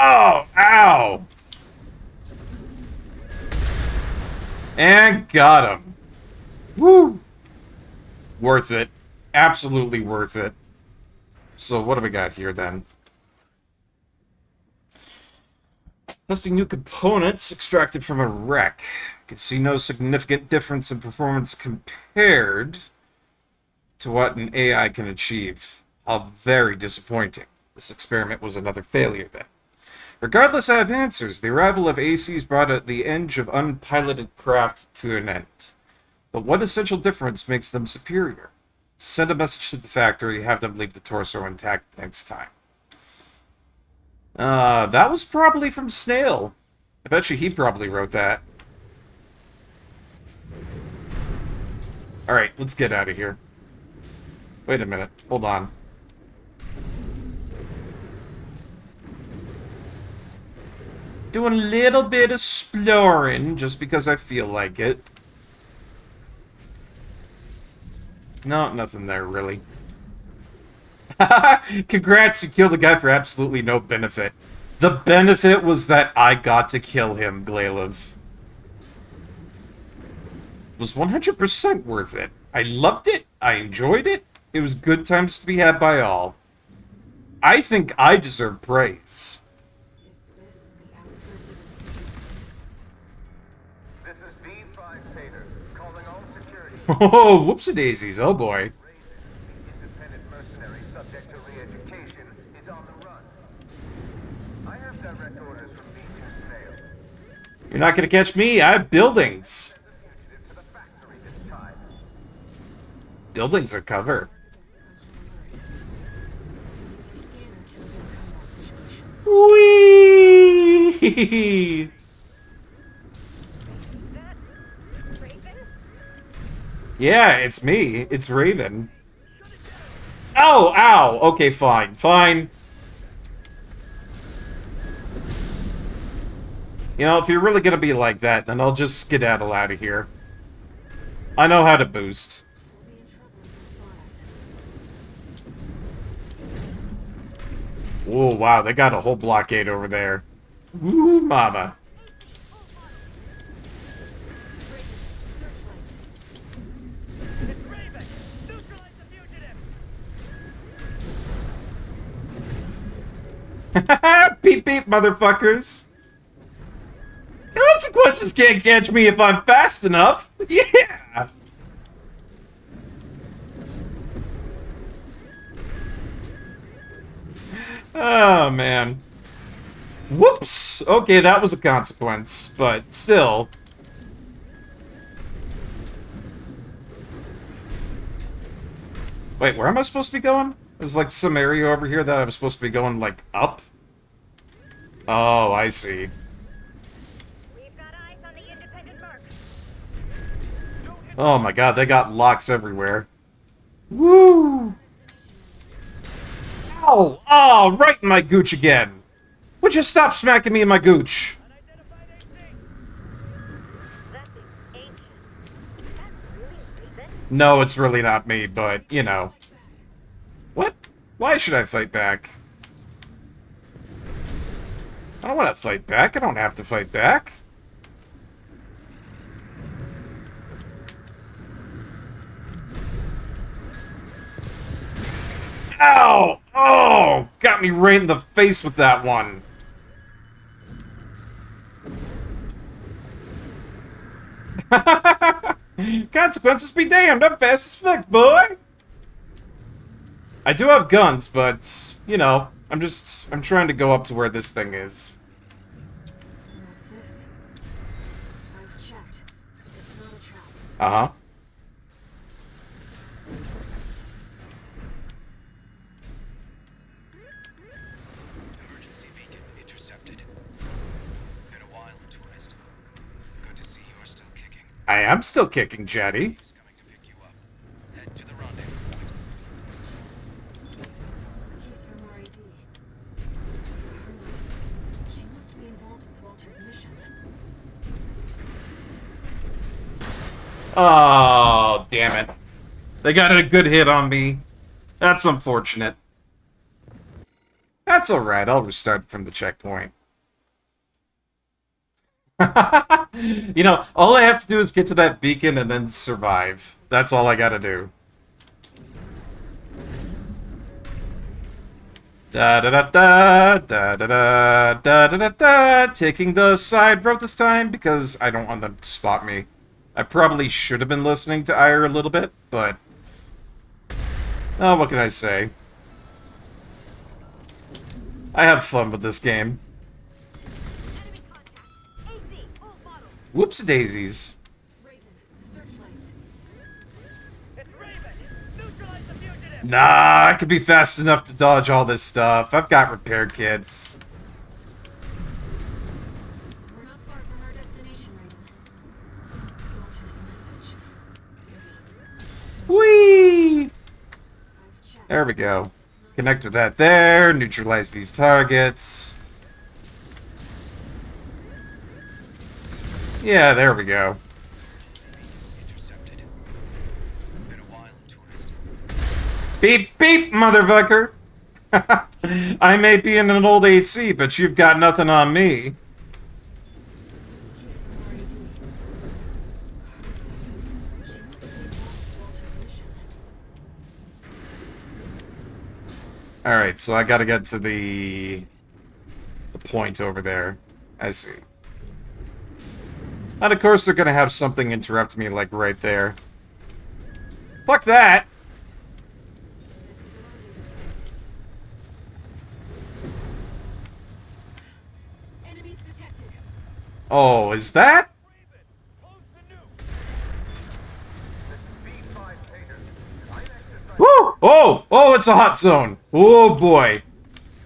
Oh, ow! And got him. Woo! Worth it. Absolutely worth it. So what do we got here, then? Testing new components extracted from a wreck. You can see no significant difference in performance compared to what an AI can achieve. How very disappointing. This experiment was another failure, then. Regardless, I have answers. The arrival of ACs brought the end of unpiloted craft to an end. But what essential difference makes them superior? Send a message to the factory, have them leave the torso intact next time. That was probably from Snail. I bet you he probably wrote that. Alright, let's get out of here. Wait a minute. Hold on. Doing a little bit of exploring, just because I feel like it. No, nothing there, really. Congrats, you killed the guy for absolutely no benefit. The benefit was that I got to kill him, Glailev. Was 100% worth it. I loved it. I enjoyed it. It was good times to be had by all. I think I deserve praise.
This is B5 Tater, calling all security.
Oh, whoopsie-daisies. Oh, boy.
Independent mercenary subject to re-education is on the run. I have direct orders from B2 Snail.
You're not gonna catch me. I have buildings.
Fugitive to the factory this time.
Buildings are cover. Whee! Yeah, it's me. It's Raven. Oh, ow! Okay, fine. Fine. You know, if you're really gonna be like that, then I'll just skedaddle out of here. I know how to boost. Oh, wow, they got a whole blockade over there. Woo, mama. Beep beep, motherfuckers. Consequences can't catch me if I'm fast enough. Yeah. Oh, man. Whoops. Okay, that was a consequence, but still. Wait, where am I supposed to be going? There's like some area over here that I was supposed to be going, like, up? Oh, I see.
We've got eyes on the independent mark.
Oh my god, they got locks everywhere. Woo! Ow! Oh, right in my gooch again! Would you stop smacking me in my gooch?
That is ancient. That's really Raven.
No, it's really not me, but, you know. What? Why should I fight back? I don't want to fight back. I don't have to fight back. Ow! Oh! Got me right in the face with that one. Consequences be damned. I'm fast as fuck, boy. I do have guns, but, you know, I'm trying to go up to where this thing is.
What's this? I've checked. It's not a trap.
Uh-huh.
Emergency beacon intercepted. Been a while, tourist. Good to see you're still kicking.
I am still kicking, Jetty.
He's coming to pick you up. Head to the rendezvous point.
He's from RAD. She must be involved with Walter's mission.
Oh, damn it. They got a good hit on me. That's unfortunate. That's alright, I'll restart from the checkpoint. You know, all I have to do is get to that beacon and then survive. That's all I gotta do. Da da da da da da da da da da da. Taking the side road this time because I don't want them to spot me. I probably should have been listening to Ire a little bit, but oh, what can I say? I have fun with this game. Whoopsie daisies. Nah, I could be fast enough to dodge all this stuff. I've got repair kits.
We're not far from our destination, Raven. Walter's message. Busy.
Whee!
I've checked.
There we go. Connect with that there. Neutralize these targets. Yeah, there we go.
Intercepted. Been a while, tourist.
Beep, beep, motherfucker! I may be in an old AC, but you've got nothing on me.
He's from RAD. She must be Walter's mission.
Alright, so I gotta get to the point over there. I see. And of course they're gonna have something interrupt me, like, right there. Fuck that!
Enemies detected.
Oh, is that? Woo! Oh! Oh, it's a hot zone! Oh, boy.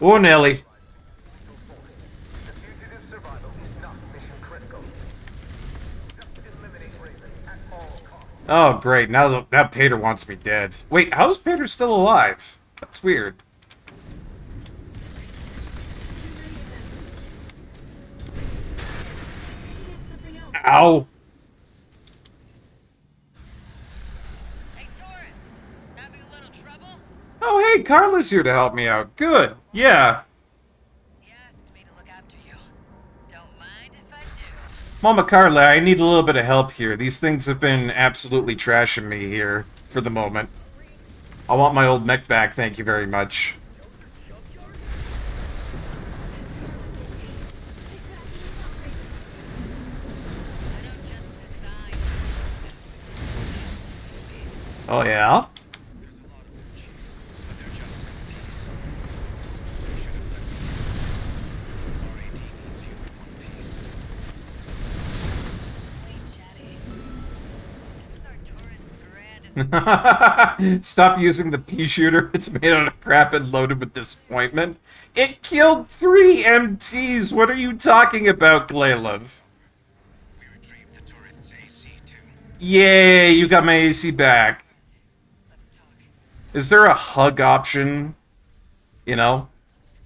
Oh, Nelly.
The fugitive's survival is not mission critical. Just eliminate Raven at all costs.
Oh, great. Now Pater wants me dead. Wait, how is Pater still alive? That's weird. Ow.
Hey, tourist! Having a little trouble?
Oh, hey, Carla's here to help me out. Good. Yeah.
He asked me to look after you. Don't mind if I do.
Mama Carla, I need a little bit of help here. These things have been absolutely trashing me here for the moment. I want my old mech back, thank you very much.
I don't just decide.
Oh, yeah?
There's a lot of them, Chief, but they're just MTs. You should have let me know this. RAD needs you in one piece.
Wait, Chatty. This is our tourist grand, isn't it?
Stop using the pea shooter. It's made out of crap and loaded with disappointment. It killed 3 MTs. What are you talking about, Glaylev?
We retrieved the tourist's AC, too.
Yay, you got my AC back.
Let's talk.
Is there a hug option? You know?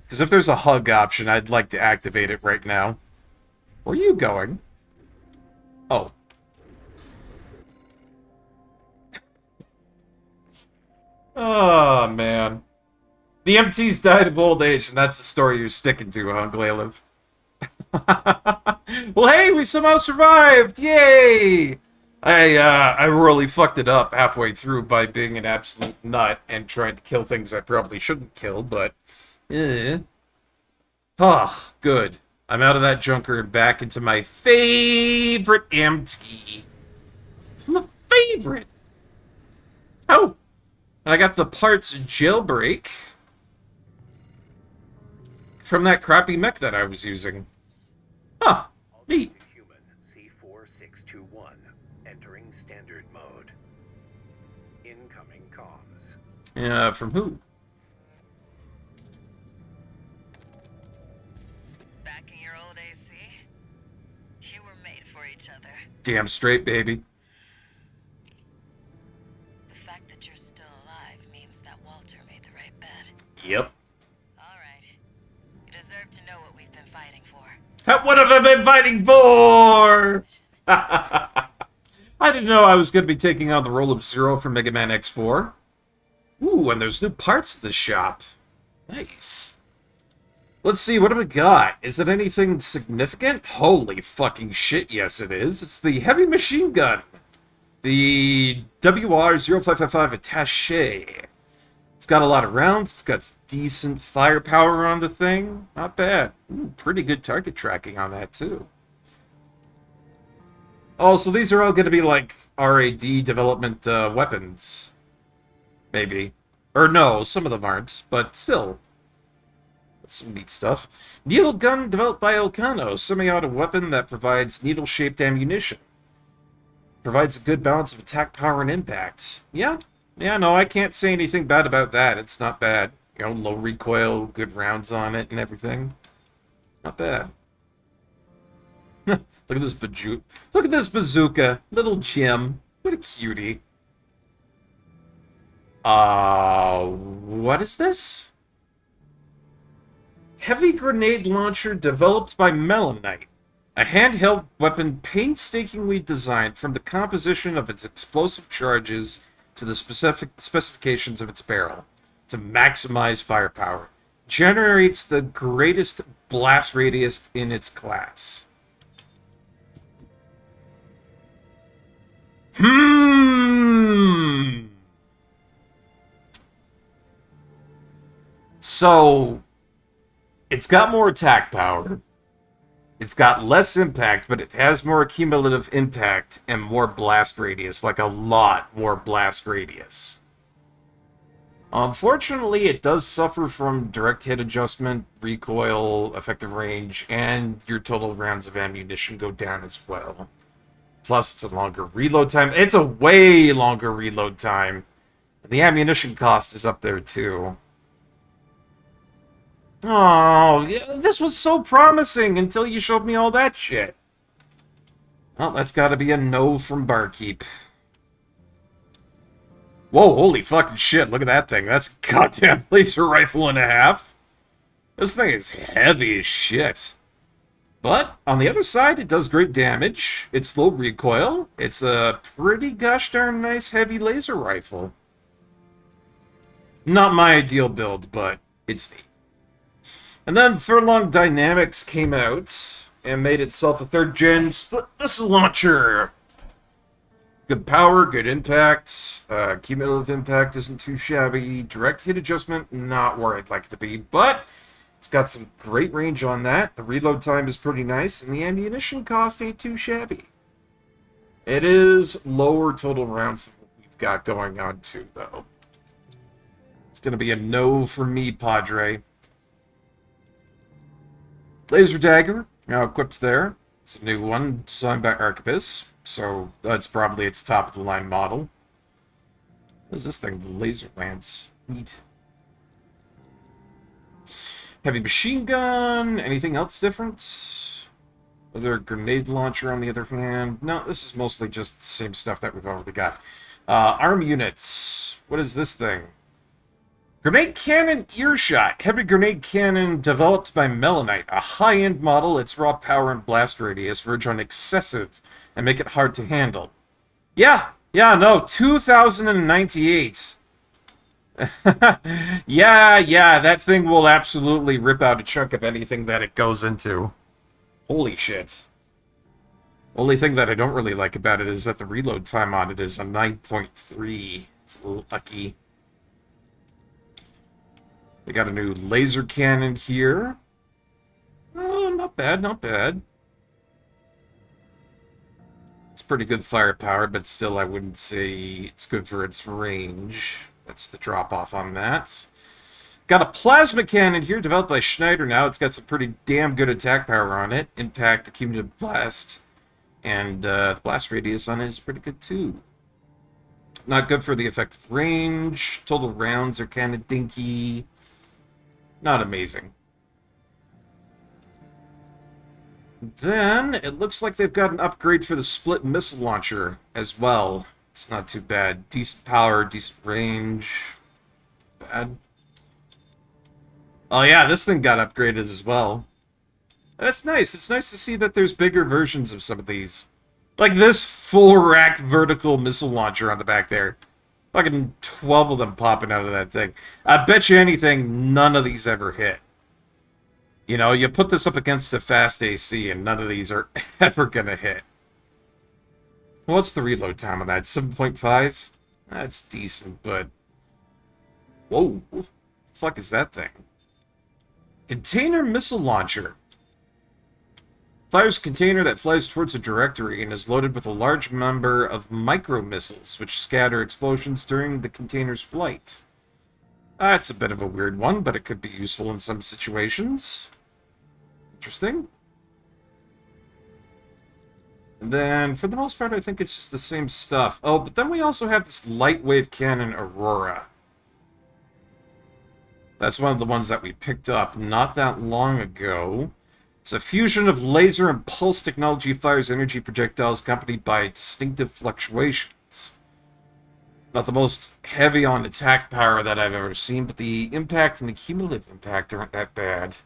Because if there's a hug option, I'd like to activate it right now. Where are you going? Oh. Oh, man. The MTs died of old age, and that's the story you're sticking to, huh, Glaylev? Well, hey, we somehow survived! Yay! I really fucked it up halfway through by being an absolute nut and trying to kill things I probably shouldn't kill, but... Ah, good. I'm out of that junker and back into my favorite MT. My favorite! Oh! And I got the parts jailbreak from that crappy mech that I was using. Huh. Neat.
Human C4621 entering standard mode. Incoming comms.
Yeah, from who?
Back in your old AC? You were made for each other.
Damn straight, baby.
The fact that you're still alive means that Walter made the right bet.
Yep.
Alright. You deserve to know what we've been fighting for.
What have I been fighting for? I didn't know I was going to be taking on the role of Zero from Mega Man X4. Ooh, and there's new parts at the shop. Nice. Let's see, what do we got? Is it anything significant? Holy fucking shit, yes it is. It's the heavy machine gun. The WR-0555 Attaché. It's got a lot of rounds. It's got decent firepower on the thing. Not bad. Ooh, pretty good target tracking on that, too. Oh, so these are all going to be like RAD development weapons. Maybe. Or no, some of them aren't, but still. That's some neat stuff. Needle gun developed by Elcano. Semi-auto weapon that provides needle-shaped ammunition. Provides a good balance of attack power and impact. Yeah, no, I can't say anything bad about that. It's not bad. You know, low recoil, good rounds on it and everything. Not bad. Look at this bazooka. Look at this bazooka. Little Jim. What a cutie. What is this? Heavy grenade launcher developed by Melanite. A handheld weapon painstakingly designed from the composition of its explosive charges to the specific specifications of its barrel to maximize firepower. Generates the greatest blast radius in its class. So, it's got more attack power. It's got less impact, but it has more cumulative impact and more blast radius, like a lot more blast radius. Unfortunately, it does suffer from direct hit adjustment, recoil, effective range, and your total rounds of ammunition go down as well. Plus, it's a longer reload time. It's a way longer reload time. The ammunition cost is up there, too. Oh, this was so promising until you showed me all that shit. Well, that's gotta be a no from Barkeep. Whoa, holy fucking shit, look at that thing. That's a goddamn laser rifle and a half. This thing is heavy as shit. But, on the other side, it does great damage. It's low recoil. It's a pretty gosh darn nice heavy laser rifle. Not my ideal build, but it's neat. And then Furlong Dynamics came out and made itself a 3rd-gen split missile launcher. Good power, good impact. Cumulative impact isn't too shabby. Direct hit adjustment, not where I'd like it to be, but it's got some great range on that. The reload time is pretty nice, and the ammunition cost ain't too shabby. It is lower total rounds than what we've got going on, too, though. It's going to be a no for me, Padre. Laser Dagger, now equipped there. It's a new one, designed by Archipus, so that's probably its top-of-the-line model. What is this thing? The Laser Lance. Neat. Heavy machine gun. Anything else different? Other grenade launcher, on the other hand. No, this is mostly just the same stuff that we've already got. Arm units. What is this thing? Grenade Cannon Earshot. Heavy grenade cannon developed by Melanite. A high-end model. Its raw power and blast radius verge on excessive and make it hard to handle. Yeah, no, 2098. yeah, that thing will absolutely rip out a chunk of anything that it goes into. Holy shit. Only thing that I don't really like about it is that the reload time on it is a 9.3. It's a little lucky. They got a new laser cannon here. Oh, not bad, not bad. It's pretty good firepower, but still I wouldn't say it's good for its range. That's the drop-off on that. Got a plasma cannon here, developed by Schneider now. It's got some pretty damn good attack power on it. Impact, cumulative blast, and the blast radius on it is pretty good too. Not good for the effective range. Total rounds are kind of dinky. Not amazing. Then, it looks like they've got an upgrade for the split missile launcher as well. It's not too bad. Decent power, decent range. Bad. Oh yeah, this thing got upgraded as well. That's nice. It's nice to see that there's bigger versions of some of these. Like this full rack vertical missile launcher on the back there. Fucking 12 of them popping out of that thing. I bet you anything, none of these ever hit. You know, you put this up against a fast AC, and none of these are ever gonna hit. What's the reload time on that? 7.5? That's decent, but... Whoa. What the fuck is that thing? Container missile launcher. Fires a container that flies towards a directory and is loaded with a large number of micro-missiles, which scatter explosions during the container's flight. That's a bit of a weird one, but it could be useful in some situations. Interesting. And then, for the most part, I think it's just the same stuff. Oh, but then we also have this light wave cannon Aurora. That's one of the ones that we picked up not that long ago. It's a fusion of laser and pulse technology, fires energy projectiles accompanied by distinctive fluctuations. Not the most heavy on attack power that I've ever seen, but the impact and the cumulative impact aren't that bad.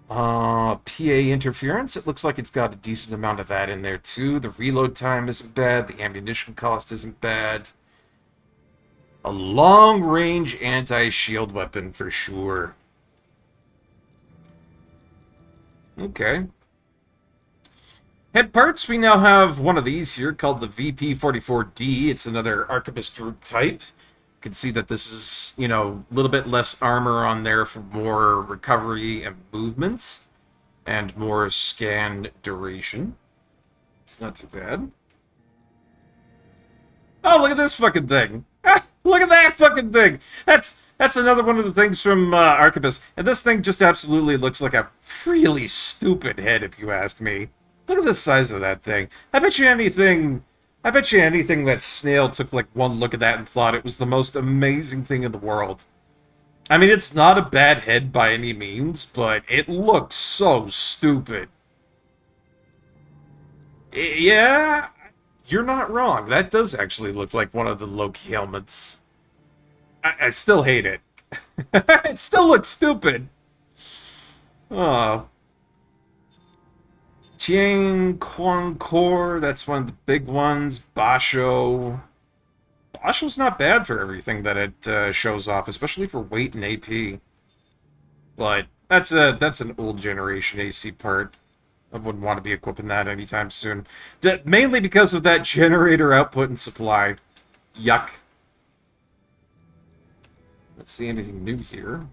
PA interference, it looks like it's got a decent amount of that in there too. The reload time isn't bad, the ammunition cost isn't bad. A long-range anti-shield weapon for sure. Okay. Head parts, we now have one of these here called the VP-44D. It's another Arquebus group type. You can see that this is, you know, a little bit less armor on there for more recovery and movements. And more scan duration. It's not too bad. Oh, look at this fucking thing! Look at that fucking thing! That's another one of the things from Arquebus. And this thing just absolutely looks like a really stupid head, if you ask me. Look at the size of that thing. I bet you anything that Snail took like one look at that and thought it was the most amazing thing in the world. I mean, it's not a bad head by any means, but it looks so stupid. Yeah, you're not wrong. That does actually look like one of the Loki helmets. I still hate it. It still looks stupid. Oh. Tian Quan Core, that's one of the big ones. Basho. Basho's not bad for everything that it shows off, especially for weight and AP. But that's an old generation AC part. I wouldn't want to be equipping that anytime soon. Mainly because of that generator output and supply. Yuck. Let's see anything new here.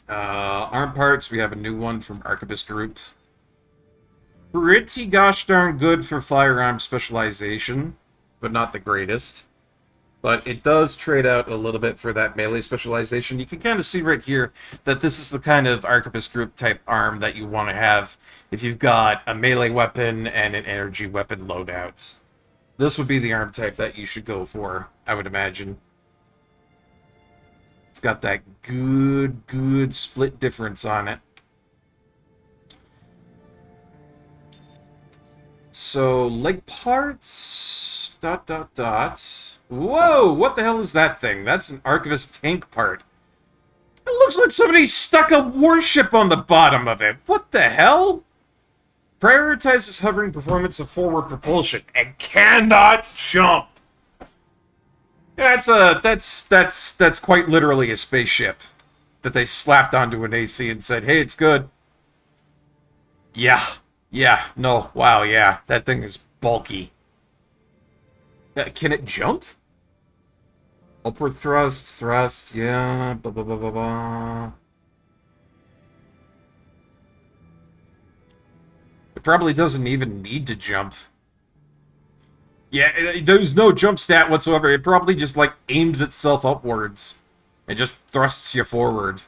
Arm parts, we have a new one from Arquebus Group. Pretty gosh darn good for firearm specialization, but not the greatest. But it does trade out a little bit for that melee specialization. You can kind of see right here that this is the kind of Arquebus Group type arm that you want to have if you've got a melee weapon and an energy weapon loadout. This would be the arm type that you should go for, I would imagine. It's got that good split difference on it. So, leg parts... Whoa! What the hell is that thing? That's an Arquebus tank part. It looks like somebody stuck a warship on the bottom of it. What the hell? Prioritizes hovering performance of forward propulsion and cannot jump. That's quite literally a spaceship that they slapped onto an AC and said, "Hey, it's good." Yeah, no, wow, yeah, that thing is bulky. Can it jump? Upward thrust, yeah, blah, blah, blah, blah, blah. It probably doesn't even need to jump. Yeah, there's no jump stat whatsoever. It probably just, like, aims itself upwards. It just thrusts you forward.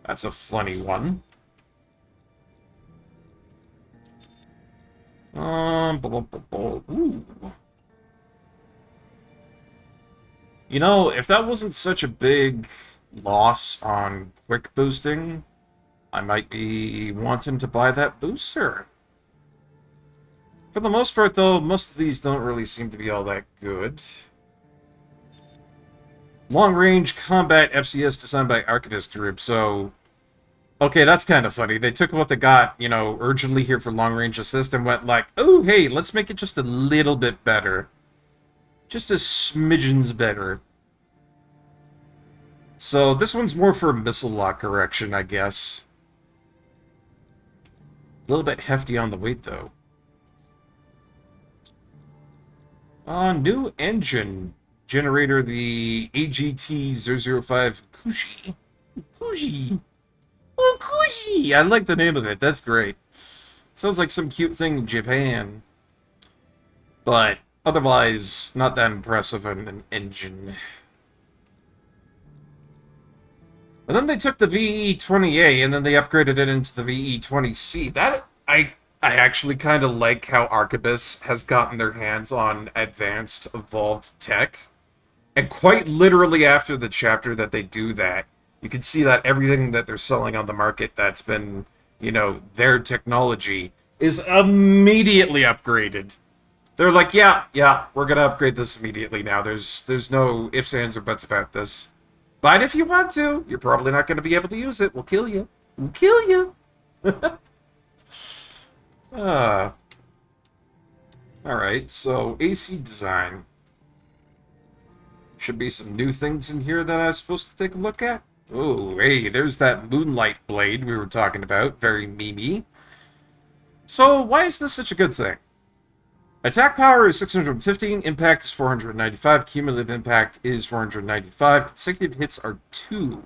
That's a funny one. Ooh. You know, if that wasn't such a big loss on quick boosting, I might be wanting to buy that booster. For the most part, though, most of these don't really seem to be all that good. Long-range combat FCS designed by Arquebus Group, so... Okay, that's kind of funny. They took what they got, you know, urgently here for long-range assist and went like, oh, hey, let's make it just a little bit better. Just a smidgens better. So this one's more for missile lock correction, I guess. A little bit hefty on the weight, though. New engine generator, the AGT-005 Kushi. Kushi! Oh, Kushi! I like the name of it. That's great. Sounds like some cute thing in Japan. But otherwise, not that impressive in an engine. And then they took the VE-20A and then they upgraded it into the VE-20C. I actually kind of like how Arquebus has gotten their hands on advanced, evolved tech. And quite literally after the chapter that they do that, you can see that everything that they're selling on the market that's been, you know, their technology is immediately upgraded. They're like, yeah, we're gonna upgrade this immediately now. There's no ifs, ands, or buts about this. But if you want to, you're probably not going to be able to use it. We'll kill you. We'll kill you. Alright, so AC design. Should be some new things in here that I was supposed to take a look at. Oh, hey, there's that moonlight blade we were talking about. Very memey. So, why is this such a good thing? Attack power is 615, impact is 495, cumulative impact is 495, consecutive hits are 2.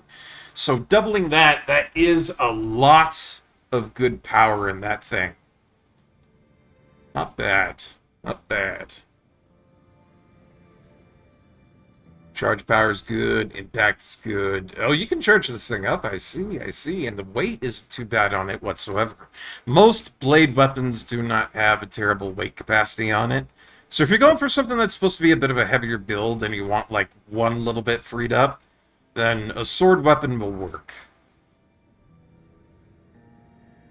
So doubling that is a lot of good power in that thing. Not bad. Not bad. Charge power is good, impact is good. Oh, you can charge this thing up, I see. And the weight isn't too bad on it whatsoever. Most blade weapons do not have a terrible weight capacity on it. So if you're going for something that's supposed to be a bit of a heavier build and you want like one little bit freed up, then a sword weapon will work.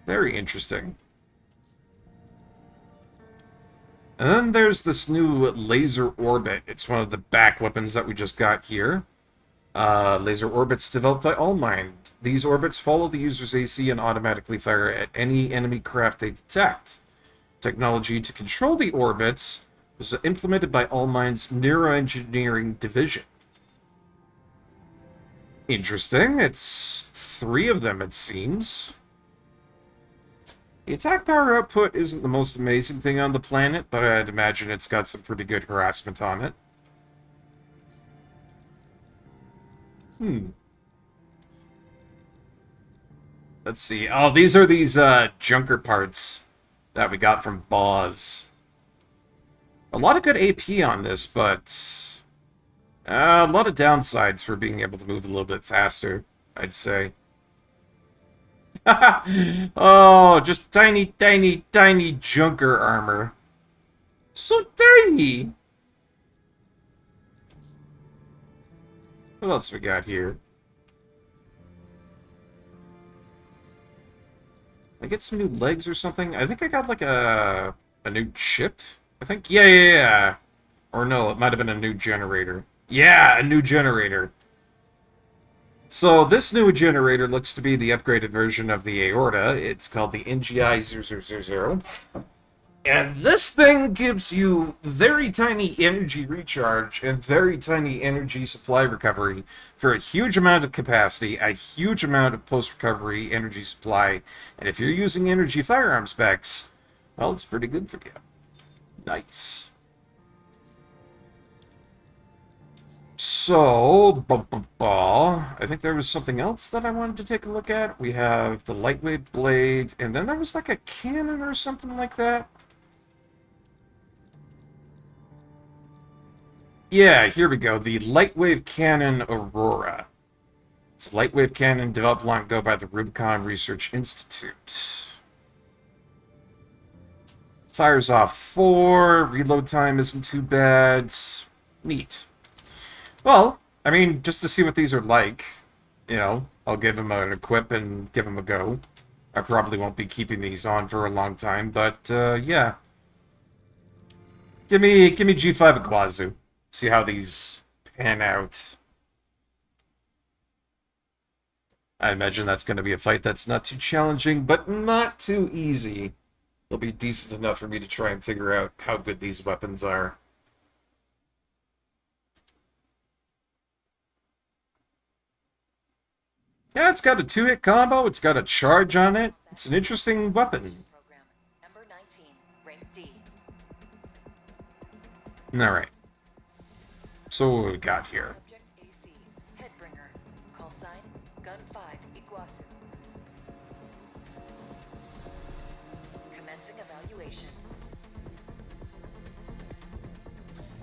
Very interesting. And then there's this new laser orbit. It's one of the back weapons that we just got here. Laser orbits developed by Allmind. These orbits follow the user's AC and automatically fire at any enemy craft they detect. Technology to control the orbits was implemented by Allmind's neuroengineering division. Interesting. It's 3 of them, it seems. The attack power output isn't the most amazing thing on the planet, but I'd imagine it's got some pretty good harassment on it. Let's see. Oh, these are these junker parts that we got from Boz. A lot of good AP on this, but a lot of downsides for being able to move a little bit faster, I'd say. Oh, just tiny junker armor. So tiny! What else we got here? I get some new legs or something? I think I got like a new chip? I think, yeah. Or no, it might have been a new generator. Yeah, a new generator. So this new generator looks to be the upgraded version of the aorta. It's called the NGI-0000. And this thing gives you very tiny energy recharge and very tiny energy supply recovery for a huge amount of capacity, a huge amount of post-recovery energy supply. And if you're using energy firearm specs, well, it's pretty good for you. Nice. So, I think there was something else that I wanted to take a look at. We have the lightweight blade, and then there was like a cannon or something like that. Yeah, here we go. The Lightwave Cannon Aurora. It's a lightwave cannon developed long ago by the Rubicon Research Institute. Fires off 4. Reload time isn't too bad. Neat. Well, I mean, just to see what these are like, you know, I'll give them an equip and give them a go. I probably won't be keeping these on for a long time, but, yeah. Give me G5 a Guazu. See how these pan out. I imagine that's going to be a fight that's not too challenging, but not too easy. It'll be decent enough for me to try and figure out how good these weapons are. Yeah, it's got a 2-hit combo. It's got a charge on it. It's an interesting weapon.
Program. Number 19, rank D.
Alright. So what we got here?
Subject AC, Headbringer. Call sign, Gun 5, Iguazu. Commencing evaluation.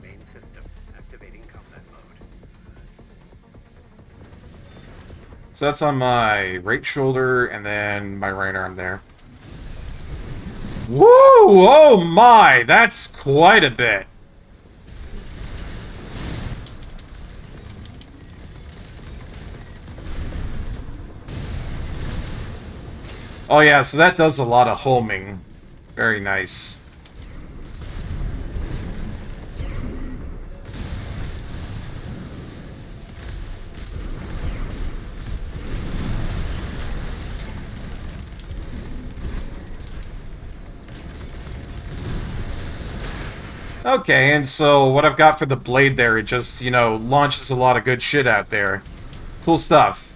Main system activating combat mode.
So that's on my right shoulder and then my right arm there. Woo! Oh my! That's quite a bit. Oh yeah, so that does a lot of homing. Very nice. Okay, and so what I've got for the blade there, it just, you know, launches a lot of good shit out there. Cool stuff.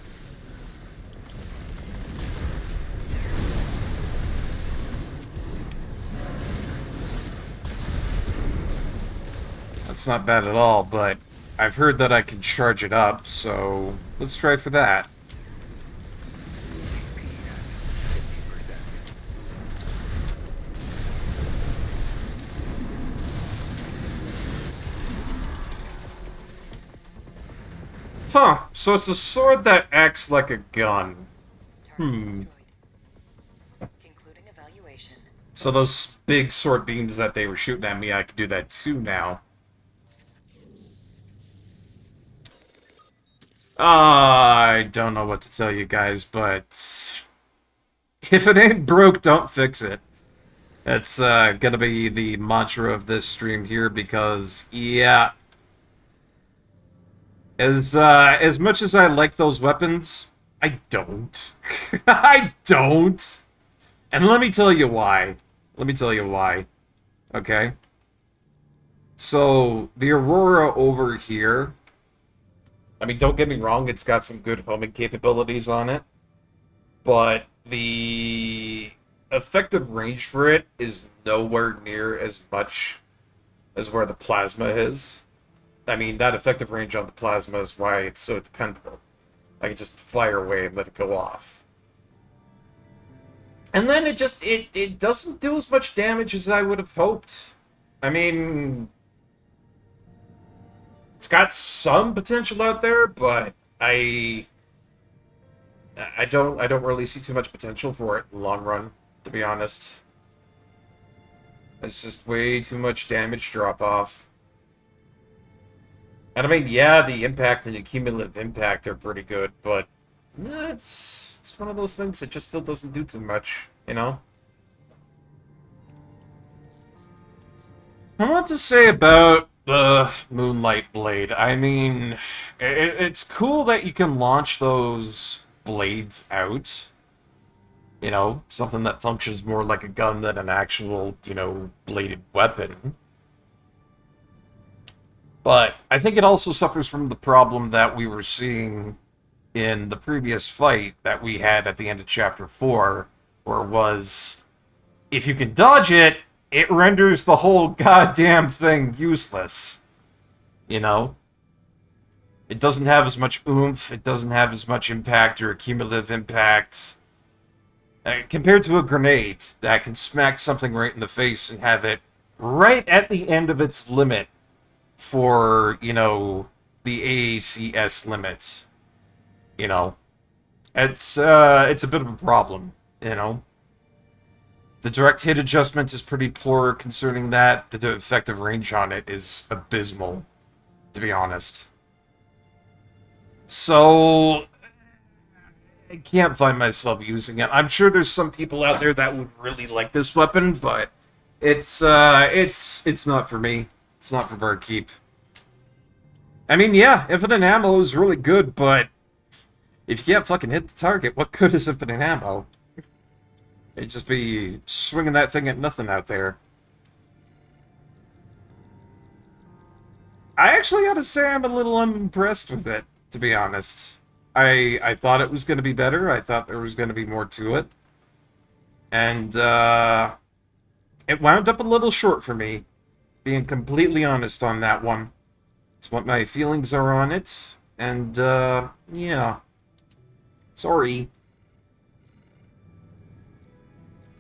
That's not bad at all, but I've heard that I can charge it up, so let's try for that. Huh, so it's a sword that acts like a gun.
Target destroyed. Concluding evaluation.
So those big sword beams that they were shooting at me, I can do that too now. I don't know what to tell you guys, but if it ain't broke, don't fix it. It's gonna be the mantra of this stream here because, yeah, as much as I like those weapons, I don't. I don't. And let me tell you why. Let me tell you why. Okay? So, the Aurora over here, I mean, don't get me wrong, it's got some good homing capabilities on it, but the effective range for it is nowhere near as much as where the plasma is. I mean, that effective range on the plasma is why it's so dependable. I can just fire away and let it go off. And then it doesn't do as much damage as I would have hoped. I mean, it's got some potential out there, but I don't really see too much potential for it in the long run, to be honest. It's just way too much damage drop off. And I mean, yeah, the impact and the cumulative impact are pretty good, but it's one of those things that just still doesn't do too much, you know? I want to say about the Moonlight Blade. I mean, it's cool that you can launch those blades out. You know, something that functions more like a gun than an actual, you know, bladed weapon. But I think it also suffers from the problem that we were seeing in the previous fight that we had at the end of Chapter 4, where it was, if you can dodge it, it renders the whole goddamn thing useless. You know? It doesn't have as much oomph, it doesn't have as much impact or cumulative impact. Compared to a grenade that can smack something right in the face and have it right at the end of its limit for, you know, the AACS limits. You know? It's a bit of a problem, you know? The direct hit adjustment is pretty poor concerning that. The effective range on it is abysmal, to be honest. So, I can't find myself using it. I'm sure there's some people out there that would really like this weapon, but it's not for me. It's not for Barkeep. I mean, yeah, infinite ammo is really good, but if you can't fucking hit the target, what good is infinite ammo? It'd just be swinging that thing at nothing out there. I actually gotta say I'm a little unimpressed with it, to be honest. I thought it was going to be better. I thought there was going to be more to it. And it wound up a little short for me, being completely honest on that one. It's what my feelings are on it. And, yeah. Sorry.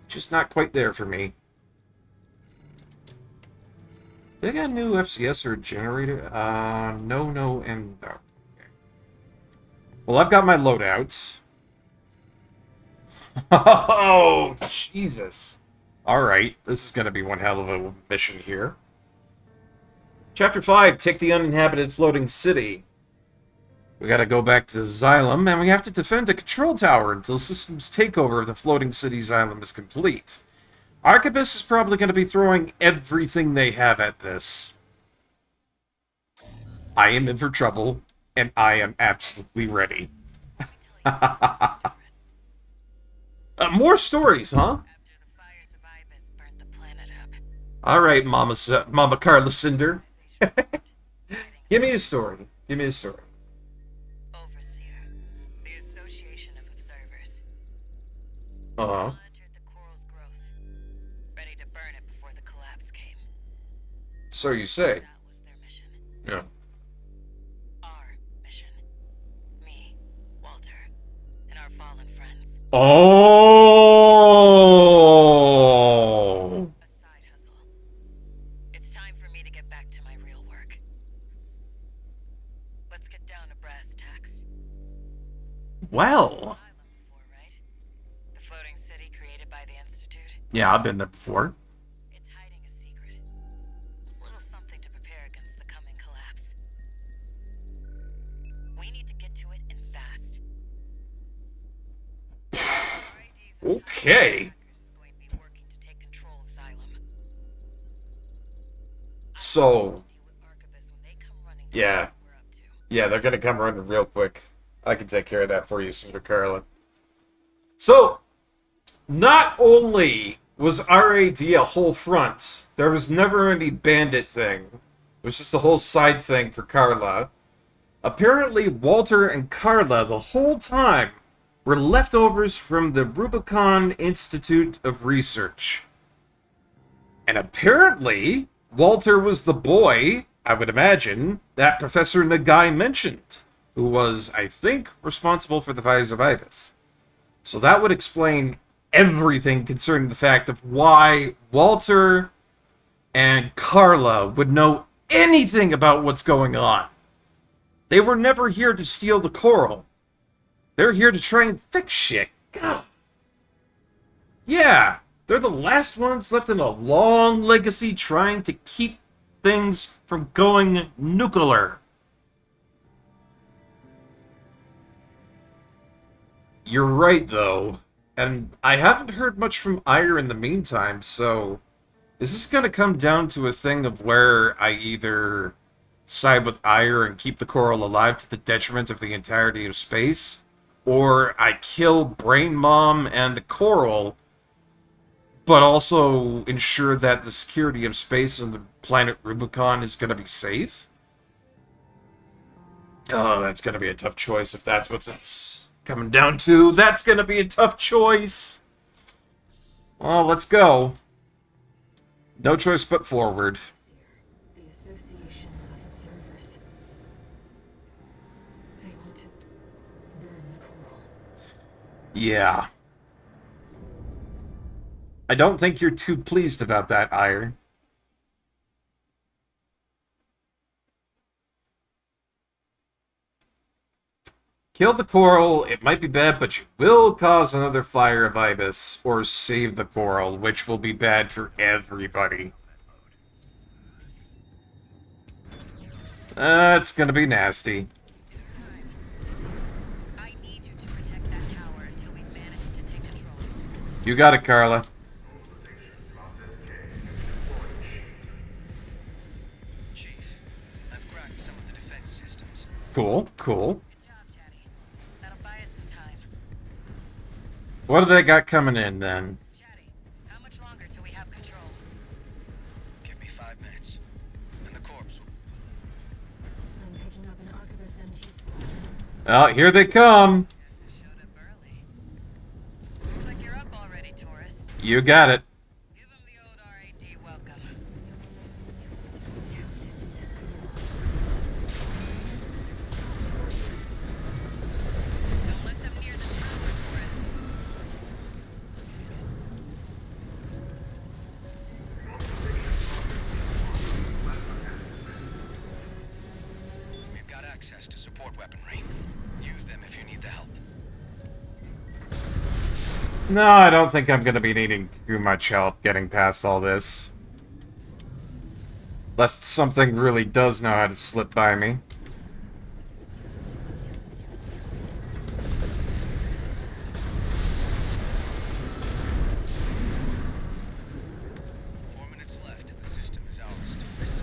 Just not quite there for me. They got a new FCS or generator? No, and no. Okay. Well, I've got my loadouts. Oh, Jesus. Alright, this is going to be one hell of a mission here. Chapter 5, take the uninhabited floating city. We gotta go back to Xylem, and we have to defend a control tower until systems takeover of the floating city Xylem is complete. Arquebus is probably going to be throwing everything they have at this. I am in for trouble, and I am absolutely ready. More stories, huh? Alright, Mama Carla Cinder. Give me a story. Give me a story.
Overseer, the Association of Observers.
Uh-huh.
Monitored the coral's growth, ready to burn it before the collapse came.
So you say.
That was their mission.
Yeah.
Our mission. Me, Walter, and our fallen friends.
Oh!
A side hustle. It's time for me to get back to my real work. Let's get down to brass tacks.
Well.
Before, right? The floating city created by the Institute.
Yeah, I've been there before.
It's hiding a secret. A little something to prepare against the coming collapse. We need to get to it and fast.
Okay. So, yeah. Yeah, they're gonna come running real quick. I can take care of that for you, Cinder Carla. So, not only was RAD a whole front, there was never any bandit thing. It was just a whole side thing for Carla. Apparently, Walter and Carla, the whole time, were leftovers from the Rubicon Institute of Research. And apparently, Walter was the boy, I would imagine, that Professor Nagai mentioned, who was, I think, responsible for the fires of Ibis. So that would explain everything concerning the fact of why Walter and Carla would know anything about what's going on. They were never here to steal the coral. They're here to try and fix shit. God. Yeah, they're the last ones left in a long legacy trying to keep things from going nuclear. You're right, though. And I haven't heard much from Ire in the meantime, so... Is this going to come down to a thing of where I either side with Ire and keep the coral alive to the detriment of the entirety of space, or I kill Brain Mom and the coral, but also ensure that the security of space and the planet Rubicon is going to be safe? Oh, that's going to be a tough choice if that's what it's coming down to. That's going to be a tough choice. Well, let's go. No choice but forward.
The Association of Observers. They want to burn the coral.
Yeah. I don't think you're too pleased about that, Ire. Kill the coral, it might be bad, but you will cause another fire of Ibis, or save the coral, which will be bad for everybody. It's gonna be nasty.
I need you to protect that tower until we've managed to take control.
You got it, Carla.
Chief, I've cracked some of the defense systems.
Cool, cool.
Good job, Chatty. That'll buy us some time.
What do they got coming in, then?
Chatty, how much longer till we have control?
Give me 5 minutes, and the corpse will...
I'm picking up an Arquebus MT squad.
Oh, here they come.
Guess I showed up early. Looks like you're up already, tourist.
You got it.
Give him the old RAD welcome.
We have to see this.
Don't let them near the tower, tourist.
We've got access to support weaponry. Use them if you need the help.
No, I don't think I'm going to be needing too much help getting past all this. Lest something really does know how to slip by me.
Four minutes left. The system is ours to twist.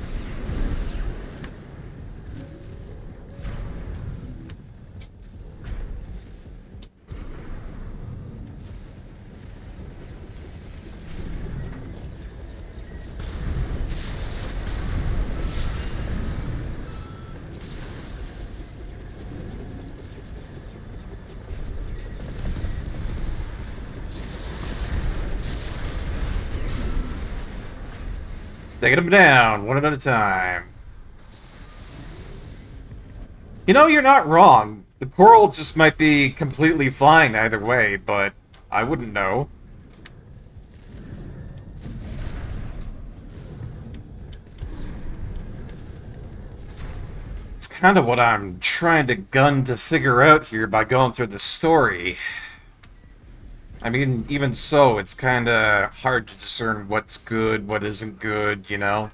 Taking them down, one at a time. You know, you're not wrong. The coral just might be completely fine either way, but I wouldn't know. It's kind of what I'm trying to figure out here by going through the story. I mean, even so, it's kind of hard to discern what's good, what isn't good, you know?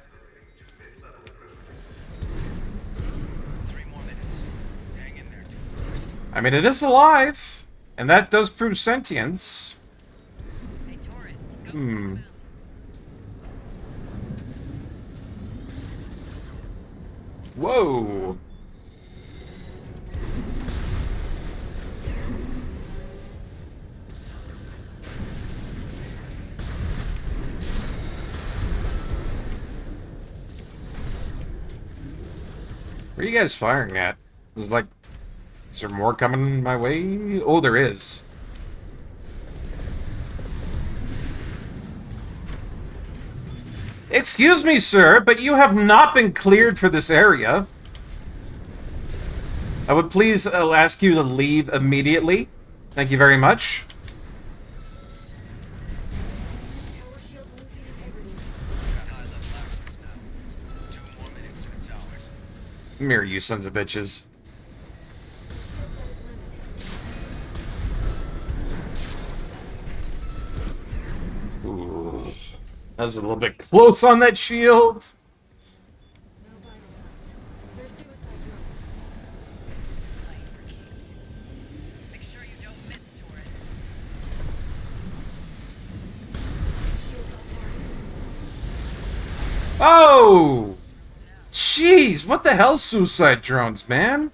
3 more minutes. Hang in there, tourist.
I mean, it is alive, and that does prove sentience.
Hey, tourist, go
Hmm. Whoa! Where are you guys firing at? Is there more coming my way? Oh, there is. Excuse me, sir, but you have not been cleared for this area. I would please ask you to leave immediately. Thank you very much.
Tower shield losing integrity.
Got high-level access now. 2 more minutes and it's ours.
Mirror, you sons of bitches.
Shield's at its limit.
Ooh. That was a little bit close on that shield.
No vital signs. They're suicide drones.
Playing for keeps. Make sure you don't miss, tourist.
Shields offline.
Oh! Jeez, what the hell, suicide drones, man?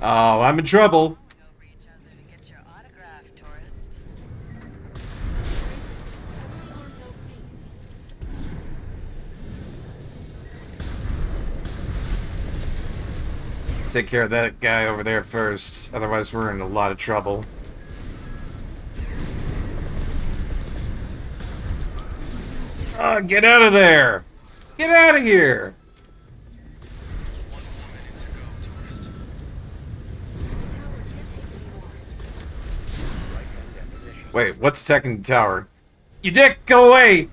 Oh, I'm in trouble.
Over each other to get your autograph, tourist.
Heavily armed LC.
Take care of that guy over there first, otherwise we're in a lot of trouble. Get out of there! Get out of here!
Just 1 more minute to go, tourist.
The tower can't take any more.
Right-hand ammunition.
Wait, what's attacking the tower? You dick, go away!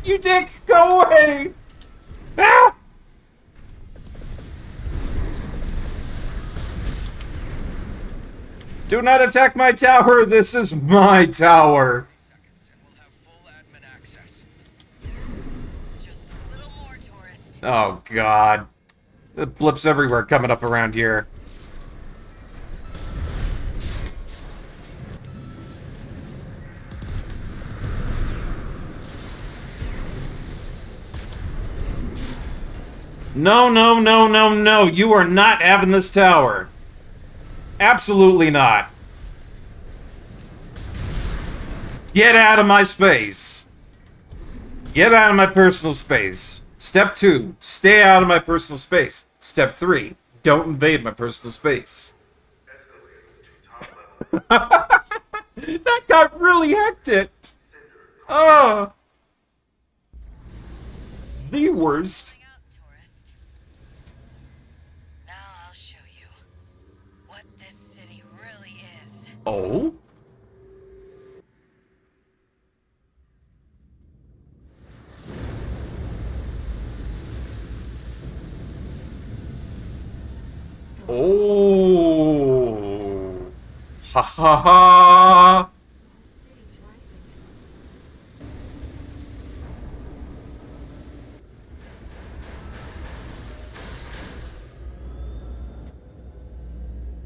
You dick, go away! Ah! Do not attack my tower, this is my tower!
Seconds and we'll have full admin access.
Just a little more, tourist.
Oh god. The blips everywhere coming up around here. No, no, no, no, no. You are not having this tower. Absolutely not. Get out of my space. Get out of my personal space. Step 2, stay out of my personal space. Step 3, don't invade my personal space. That got really hectic. Oh. The worst.
Out, tourist. Now I'll show you what this city really is.
Oh? Oh. Ha ha ha.
City's rising.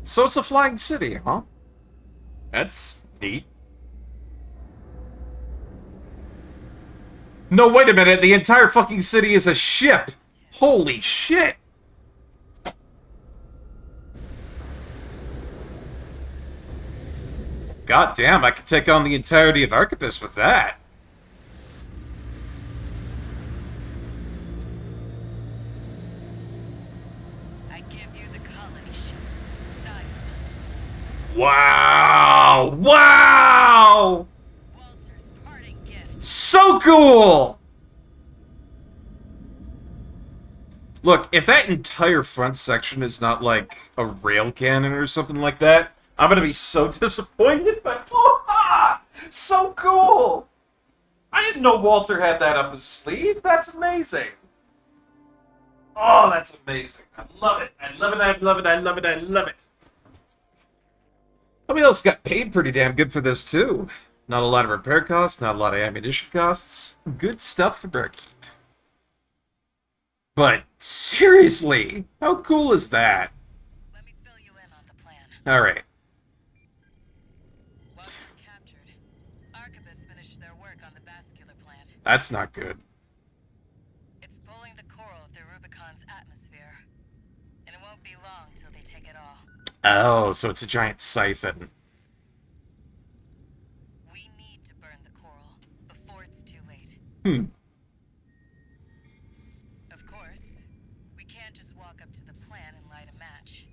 So it's a flying city, huh? That's neat. No, wait a minute. The entire fucking city is a ship. Holy shit. God damn, I could take on the entirety of Archipus with that.
I give you the colony ship, Simon.
Wow! Wow!
Walter's parting gift.
So cool! Look, if that entire front section is not like a rail cannon or something like that, I'm gonna be so disappointed, but so cool! I didn't know Walter had that up his sleeve. That's amazing. Oh, that's amazing. I love it. I love it. I love it. I love it. I love it. Somebody else got paid pretty damn good for this, too. Not a lot of repair costs, not a lot of ammunition costs. Good stuff for Barkeep. But, seriously, how cool is that?
Let me fill you in on the plan.
Alright.
Welcome captured. Archibus finished their work on the vascular plant.
That's not good.
It's pulling the coral through Rubicon's atmosphere. And it won't be long till they take it all.
Oh, so it's a giant siphon.
We need to burn the coral before it's too late. Of course, we can't just walk up to the plant and light a match.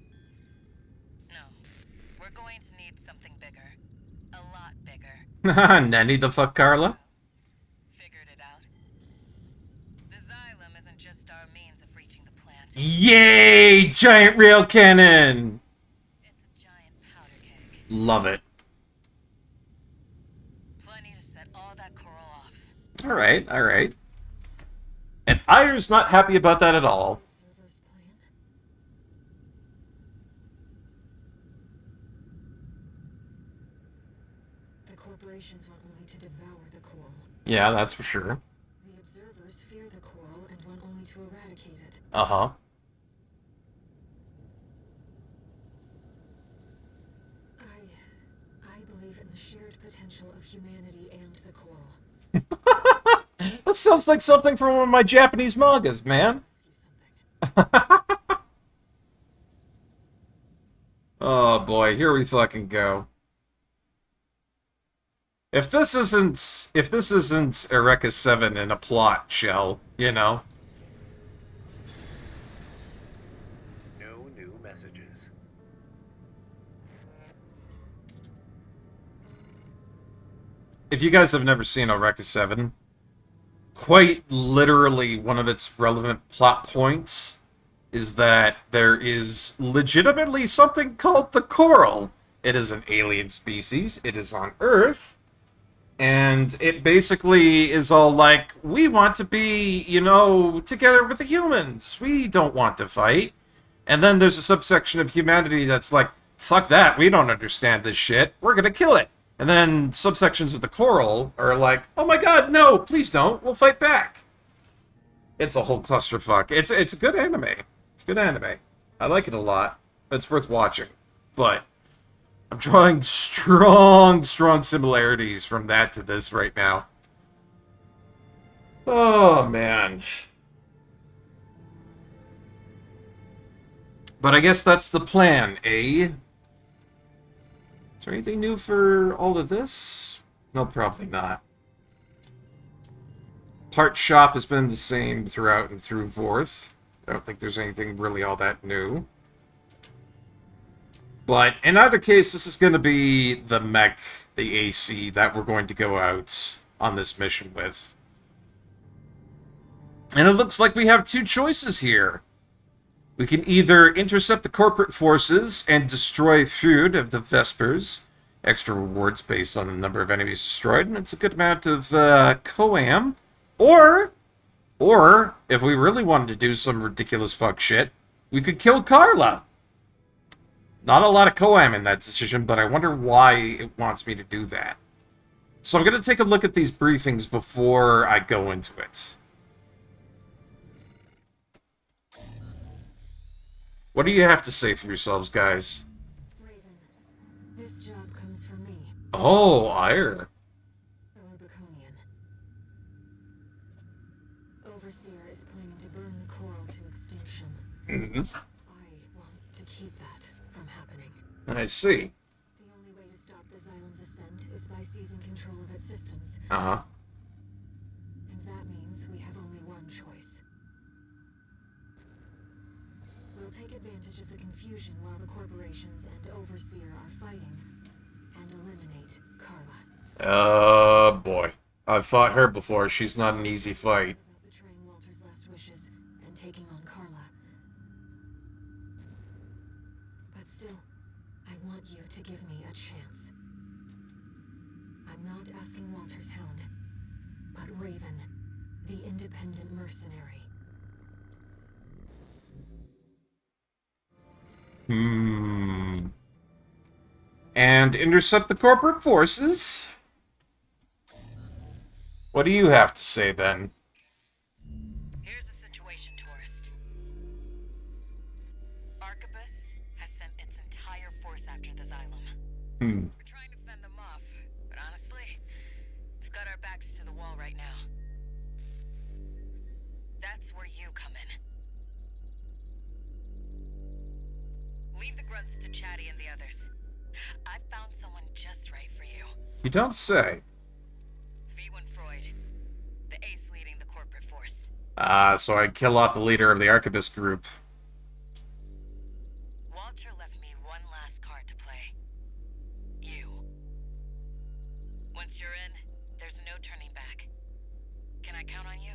No, we're going to need something bigger. A lot bigger.
Nanny the fuck Carla?
Figured it out. The xylem isn't just our means of reaching the plant.
Yay! Giant rail cannon!
It's a giant powder keg.
Love it.
Plenty to set all that coral off.
Alright, alright. And Ire's not happy about that at all.
Observer's plan. The corporations want only to devour the coral.
Yeah, that's for sure.
The observers fear the coral and want only to eradicate it.
Uh-huh.
I believe in the shared potential of humanity and the coral.
That sounds like something from one of my Japanese mangas, man.
Ask you something.
Oh boy, here we fucking go. If this isn't Eureka 7 in a plot shell, you know.
No new messages.
If you guys have never seen Eureka 7, quite literally one of its relevant plot points is that there is legitimately something called the Coral. It is an alien species. It is on Earth. And it basically is all like, we want to be, you know, together with the humans. We don't want to fight. And then there's a subsection of humanity that's like, fuck that, we don't understand this shit. We're gonna kill it. And then subsections of the Coral are like, oh my god, no, please don't. We'll fight back. It's a whole clusterfuck. It's a good anime. It's a good anime. I like it a lot. It's worth watching. But I'm drawing strong similarities from that to this right now. Oh, man. But I guess that's the plan, eh? Is there anything new for all of this? No, probably not. part shop has been the same throughout and through Vorth. I don't think there's anything really all that new. But in either case, this is going to be the mech, the AC, that we're going to go out on this mission with. And it looks like we have two choices here. We can either intercept the corporate forces and destroy food of the Vespers. Extra rewards based on the number of enemies destroyed, and it's a good amount of coam. Or, if we really wanted to do some ridiculous fuck shit, we could kill Carla. Not a lot of coam in that decision, but I wonder why it wants me to do that. So I'm going to take a look at these briefings before I go into it. What do you have to say for yourselves, guys?
Raven, this job comes from me.
Oh, Ire.
I'm a Baconian. Overseer is planning to burn the coral to extinction. I want to keep that from happening.
I see.
The only way to stop the Xylem's ascent is by seizing control of its systems.
Uh-huh.
And that means we have only one choice. We'll take advantage of the confusion while the corporations and Overseer are fighting, and eliminate Carla.
Boy. I've fought her before. She's not an easy fight.
About betraying Walter's last wishes and taking on Carla. But still, I want you to give me a chance. I'm not asking Walter's hound, but Raven, the independent mercenary.
And intercept the corporate forces? What do you have to say, then?
Here's the situation, tourist. Arquebus has sent its entire force after the Xylem. We're trying to fend them off, but honestly, we've got our backs to the wall right now. That's where you come in. Leave the grunts to Chatty and the others. I've found someone just right for you.
You don't say.
V1 Freud, the ace leading the corporate force.
So I kill off the leader of the Arquebus group.
Walter left me one last card to play. You. Once you're in, there's no turning back. Can I count on you?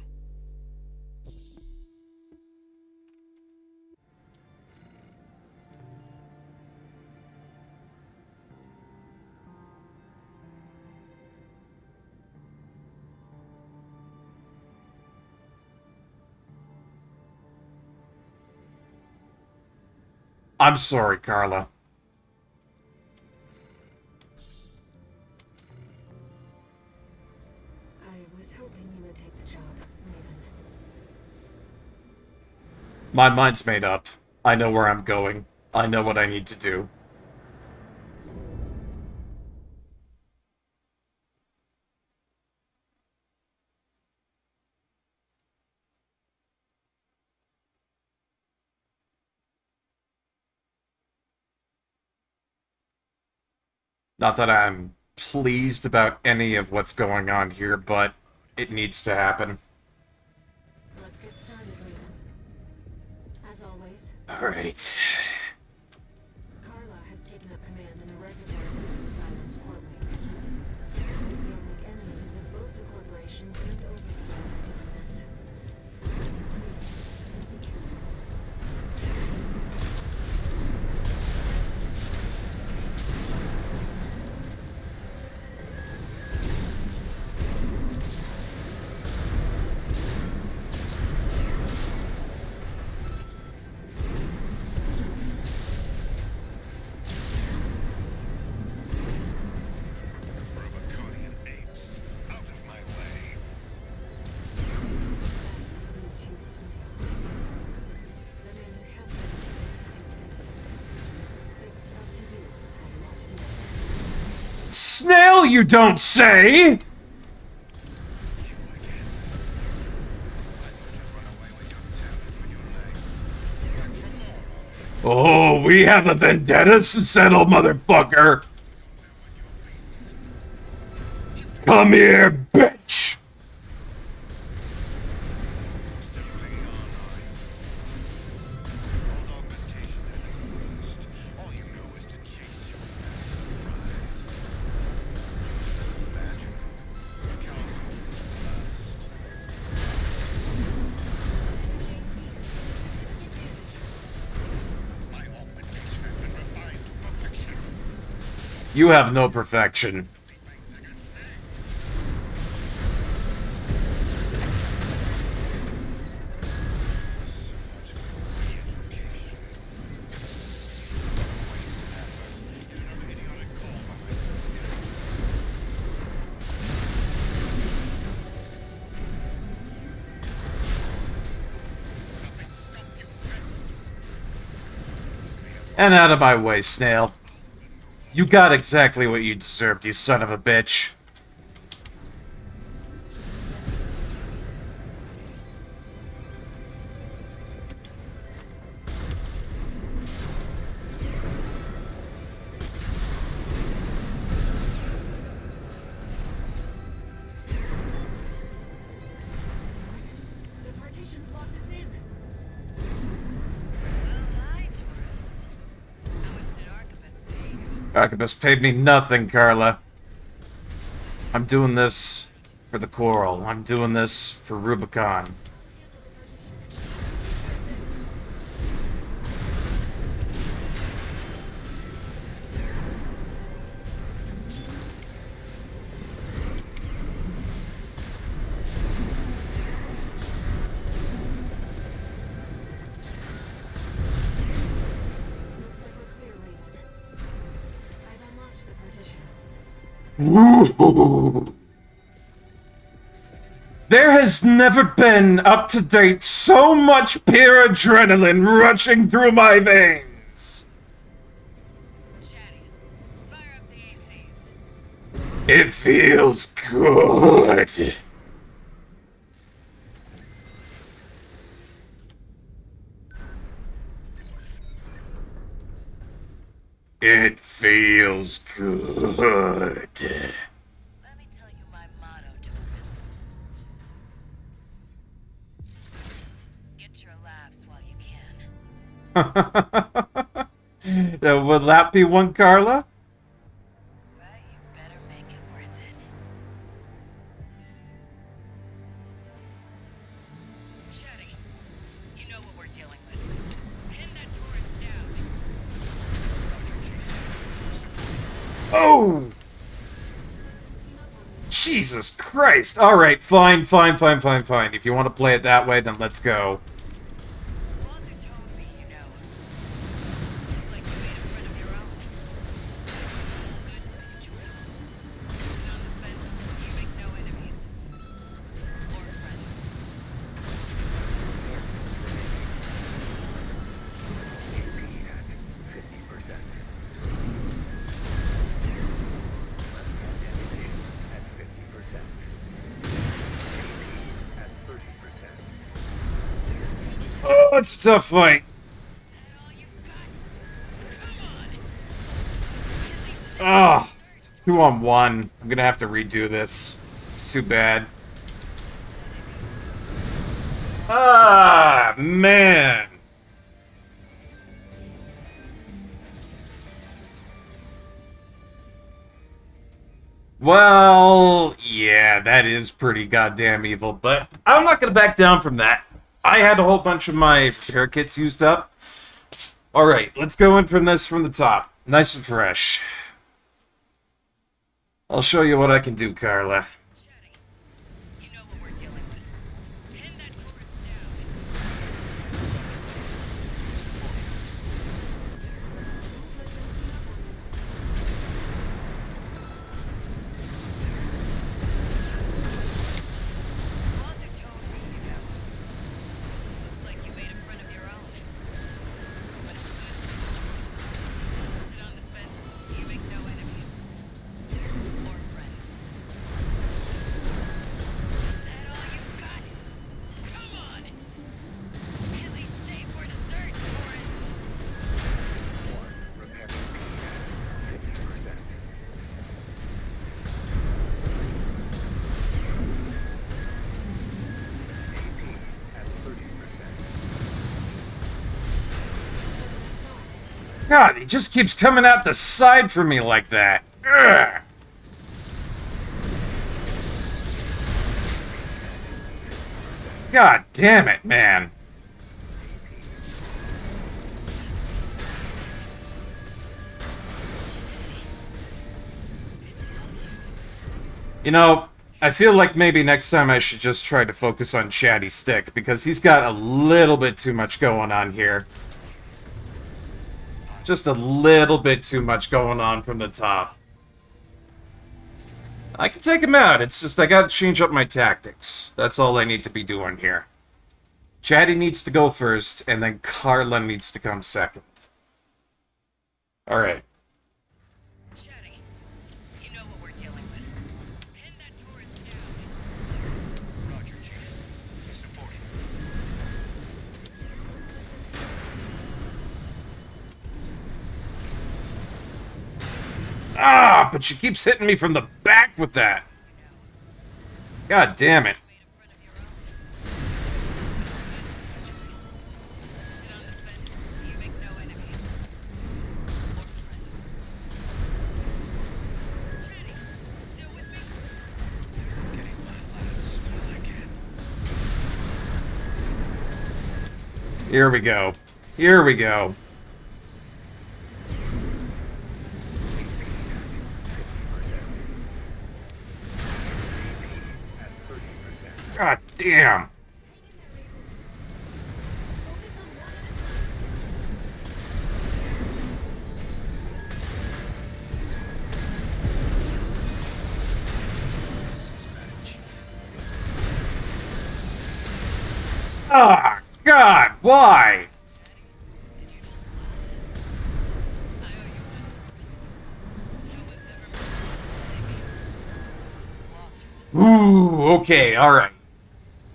I'm sorry, Carla.
I was hoping you would take the job, Raven.
My mind's made up. I know where I'm going. I know what I need to do. Not that I'm pleased about any of what's going on here, but it needs to happen.
Let's get started, Raven. As always,
Alright.
Carla has taken up command in the reservoir during the Xylem's courtroom. We'll make enemies of both the corporations and Overseer by doing this. Please, be careful.
Roboconian apes, out of my way.
That's you two, Snail. The man who captured the Institute City. It's up to you how you want to do it.
Snail, you don't say!
You again. I thought you'd run away with your tail between your legs. Back for more.
Oh, we have a vendetta to settle, motherfucker! Come here, bitch! You have no perfection. And out of my way, Snail. You got exactly what you deserved, you son of a bitch.
The partition's locked us in.
Well, hi, tourist. How much did Archibus pay you?
Archibus paid me nothing, Carla. I'm doing this for the Coral. I'm doing this for Rubicon.
Looks like we're clear, Raven. I've unlocked the partition.
There has never been, up to date, so much pure adrenaline rushing through my veins.
Chatty, fire up the ACs.
It feels good. It feels good.
Let me tell you my motto, tourist. Get your laughs while you can.
Would that be one, Carla?
But you better make it worth it. Chatty, you know what we're dealing with. Pin that tourist down.
Oh! Jesus Christ! Alright, fine. If you want to play it that way, then let's go.
Walter told me, you know. It's like you made a friend of your own. It's good to be a tourist. Sit on the fence, you make no enemies. Or friends.
AP at 50%. At 50%. AP at 30%.
Oh, it's a tough fight.
Is that all you've got? Come on! At least
Ah, it's 2-on-1. I'm gonna have to redo this. It's too bad. Ah, man. Well, yeah, that is pretty goddamn evil, but I'm not gonna back down from that. I had a whole bunch of my repair kits used up. Alright, let's go in from this from the top. Nice and fresh. I'll show you what I can do, Carla.
Chatty, you know what we're dealing with. Pin that tourist down. Walter told me, you know. Looks like you made a friend of your own. But it's good to be a tourist. Sit on the fence, you make no enemies. Or friends. Is that all you've got? Come on! At least stay for dessert, tourist!
Repair AP at 50%. AP at 30%.
God, he just keeps coming out the side for me like that. Ugh. God damn it, man. You know, I feel like maybe next time I should just try to focus on Chatty Stick, because he's got a little bit too much going on here. Just a little bit too much going on from the top. I can take him out, it's just I gotta change up my tactics. That's all I need to be doing here. Chatty needs to go first, and then Carla needs to come second. Alright.
Chatty, you know what we're dealing with. Pin that tourist down.
Roger, Chief. Supporting.
Ah, but she keeps hitting me from the back with that. God damn it.
Made a friend of your own. But it's good to make a choice. Sit on the fence, you make no enemies. Or friends. Chatty, still with me?
Getting my laughs while I can.
Here we go. Here we go. God damn.
This is bad, Chief.
Ah, God, why?
Did you just laugh? I owe you one, tourist. No one's ever made me think. Walter is
Ooh, okay, alright.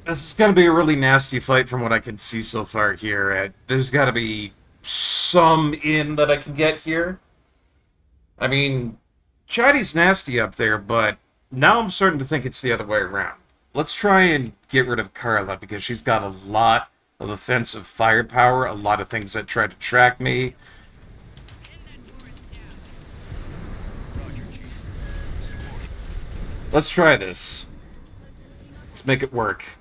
This is gonna be a really nasty fight from what I can see so far here. There's gotta be some in that I can get here. I mean, Chatty's nasty up there, but now I'm starting to think it's the other way around. Let's try and get rid of Carla, because she's got a lot of offensive firepower, a lot of things that try to track me.
pin that tourist down.
Roger, Chief. Supporting.
Let's try this. Let's make it work.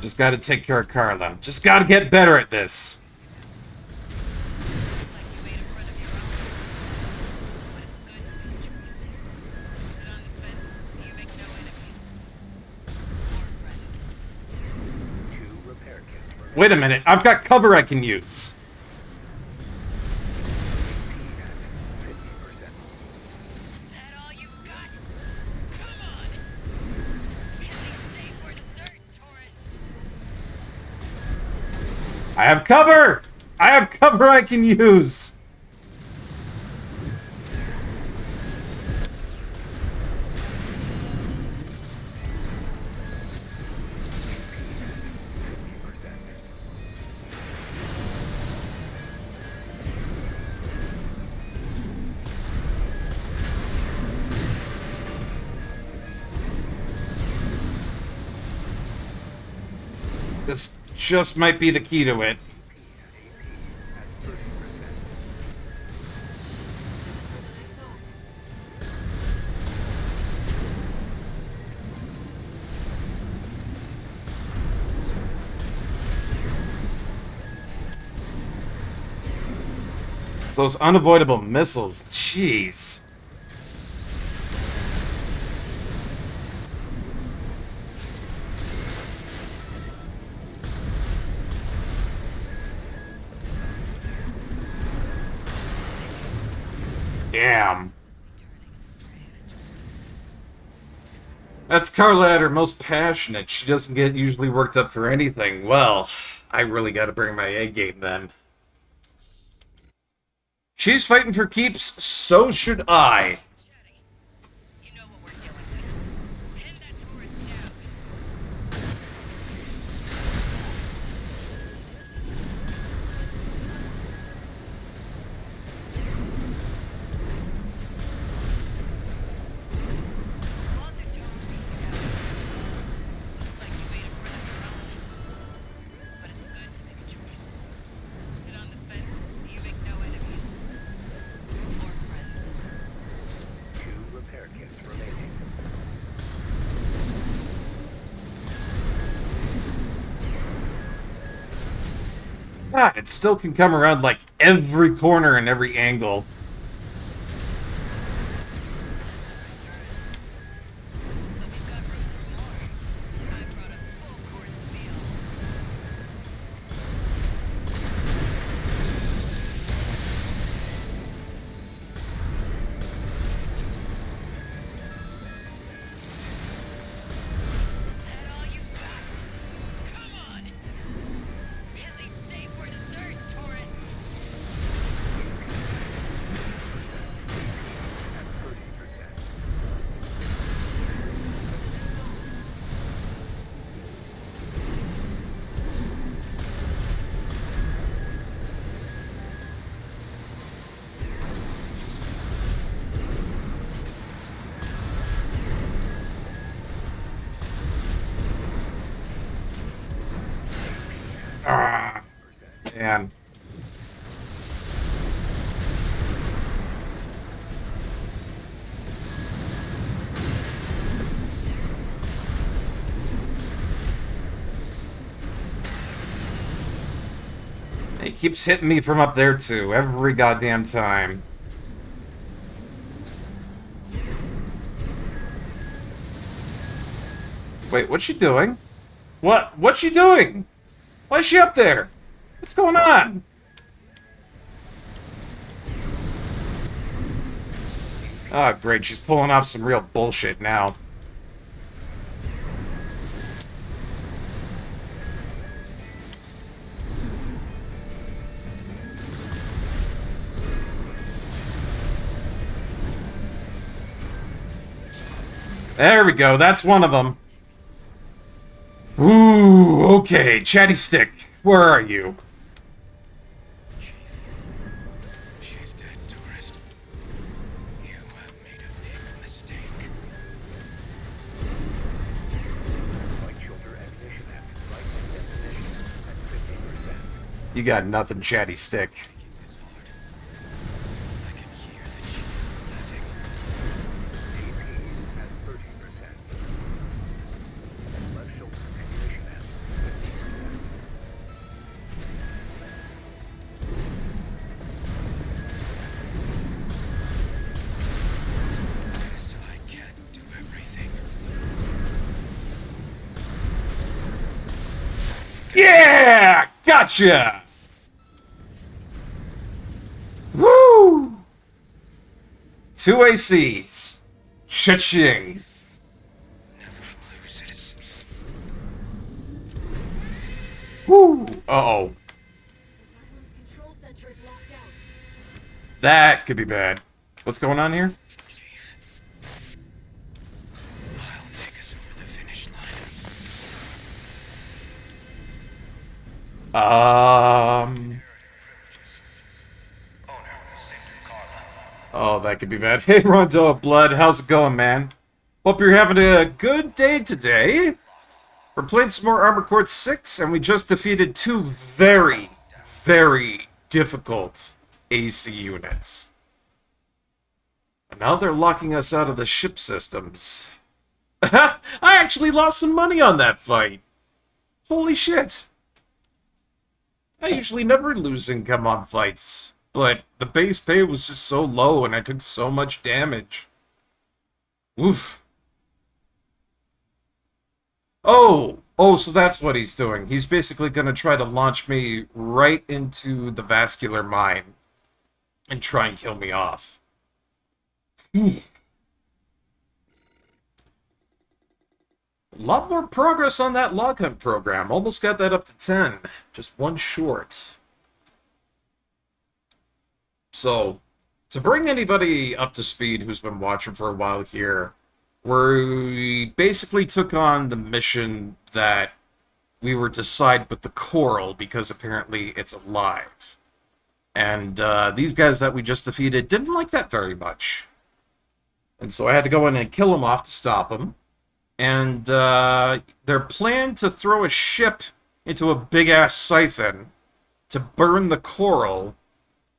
Just gotta take care of Carla. Just gotta get better at this.
Looks like you made a friend of your own. But it's good to make a choice. Sit on the fence, you make no enemies. Or friends.
2 repair kits remaining.
Wait a minute, I've got cover I can use.
At 50%.
Is that all you've got? Come on! Can they stay for dessert, tourist?
I have cover! I have cover I can use! This just might be the key to it.
At 30%.
It's those unavoidable missiles. Jeez. Damn. That's Carla at her most passionate. She doesn't get usually worked up for anything. Well, I really gotta bring my A game then. She's fighting for keeps, so should I.
Chatty, you know what we're dealing with. Pin that tourist down. Walter told me, looks like you made a friend of your own. But it's good to make a choice. Sit on the fence, you make no enemies. Or friends.
2 repair kits remaining.
God, it still can come around like every corner and every angle. Man. He keeps hitting me from up there, too, every goddamn time. Wait, what's she doing? What's she doing? Why is she up there? What's going on? Oh, great. She's pulling off some real bullshit now. There we go. That's one of them. Ooh, okay. Chatty Stick, where are you?
She's dead, tourist. You have made a big mistake.
Light shoulder ammunition at light definition at 50%.
You got nothing, Chatty Stick.
Taking this hard. I can hear the chief laughing.
AP at 30%. Left shoulder ammunition at 50%.
Guess I can't do everything.
Yeah! Gotcha! Woo! 2 ACs. Cha-ching.
Never loses.
Woo! Uh-oh.
The control center is locked out.
That could be bad. What's going on here?
Chief. I'll take us over the finish line. Owner, St. Carla.
Oh, that could be bad. Hey, Rondo of Blood, how's it going, man? Hope you're having a good day today. We're playing some more Armored Core 6, and we just defeated 2 very, very difficult AC units. And now they're locking us out of the ship systems. I actually lost some money on that fight. Holy shit. I usually never lose income on fights, but the base pay was just so low and I took so much damage. Oof. Oh, so that's what he's doing. He's basically going to try to launch me right into the vascular mine and try and kill me off. A lot more progress on that log hunt program. Almost got that up to 10. Just one short. So, to bring anybody up to speed who's been watching for a while here, we basically took on the mission that we were to side with the coral because apparently it's alive. And these guys that we just defeated didn't like that very much. And so I had to go in and kill them off to stop them. And their plan to throw a ship into a big-ass siphon to burn the coral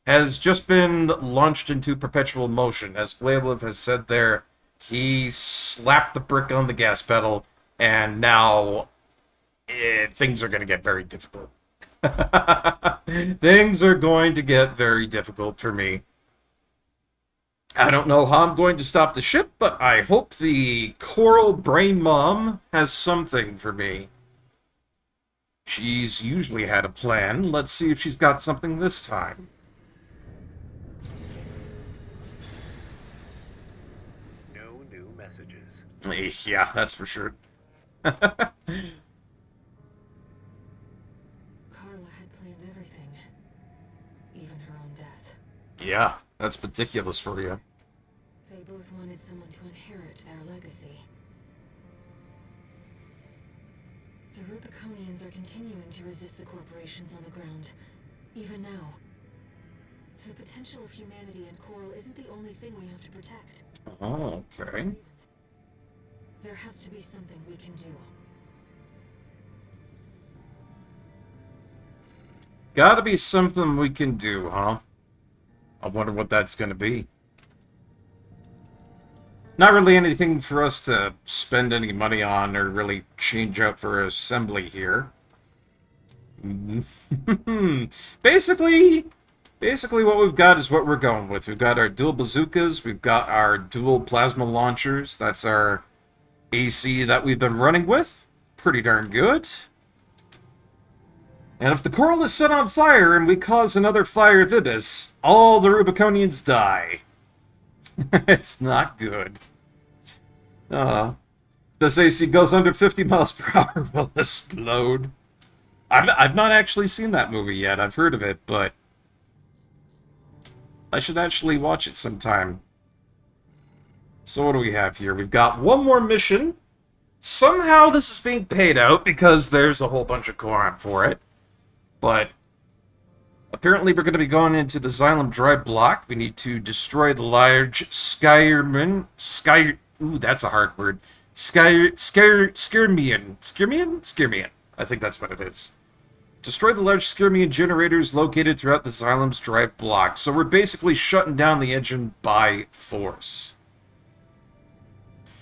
has just been launched into perpetual motion. As Glaive has said there, he slapped the brick on the gas pedal, and now things are going to get very difficult. Things are going to get very difficult for me. I don't know how I'm going to stop the ship, but I hope the Coral Brain Mom has something for me. She's usually had a plan. Let's see if she's got something this time.
No new messages.
Yeah, that's for sure.
Carla had planned everything. Even her own death.
Yeah, that's meticulous for you.
They both wanted someone to inherit their legacy. The Rubiconians are continuing to resist the corporations on the ground, even now. The potential of humanity and Coral isn't the only thing we have to protect.
Oh, okay.
There has to be something we can do.
Gotta be something we can do, huh? I wonder what that's gonna be. Not really anything for us to spend any money on or really change out for assembly here. Basically, what we've got is what we're going with. We've got our dual bazookas, we've got our dual plasma launchers. That's our AC that we've been running with. Pretty darn good. And if the coral is set on fire and we cause another fire of Ibis, all the Rubiconians die. It's not good. This AC goes under 50 miles per hour, will explode. I've not actually seen that movie yet. I've heard of it, but I should actually watch it sometime. So what do we have here? We've got one more mission. Somehow this is being paid out because there's a whole bunch of Quorum for it. But apparently we're going to be going into the Xylem Drive block. We need to destroy the large Skyrmian. Ooh, that's a hard word. Skyrmian. I think that's what it is. Destroy the large Skyrmian generators located throughout the Xylem's Drive block. So we're basically shutting down the engine by force.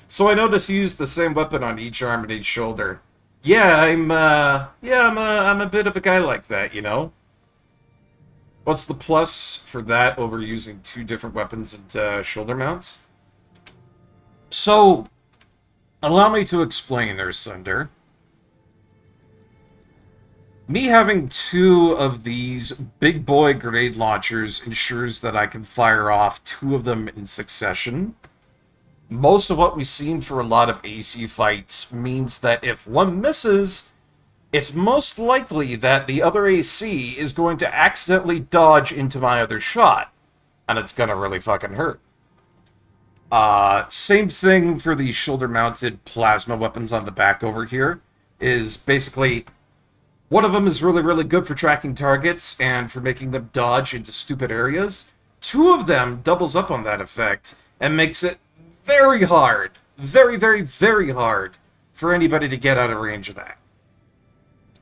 So I noticed you use the same weapon on each arm and each shoulder. Yeah, I'm a bit of a guy like that, you know? What's the plus for that over using two different weapons and shoulder mounts? So, allow me to explain there, Sunder. Me having two of these big boy grenade launchers ensures that I can fire off two of them in succession. Most of what we've seen for a lot of AC fights means that if one misses, it's most likely that the other AC is going to accidentally dodge into my other shot, and it's gonna really fucking hurt. Same thing for the shoulder-mounted plasma weapons on the back over here, is basically one of them is really, really good for tracking targets and for making them dodge into stupid areas. Two of them doubles up on that effect and makes it very hard, very, very, very hard for anybody to get out of range of that.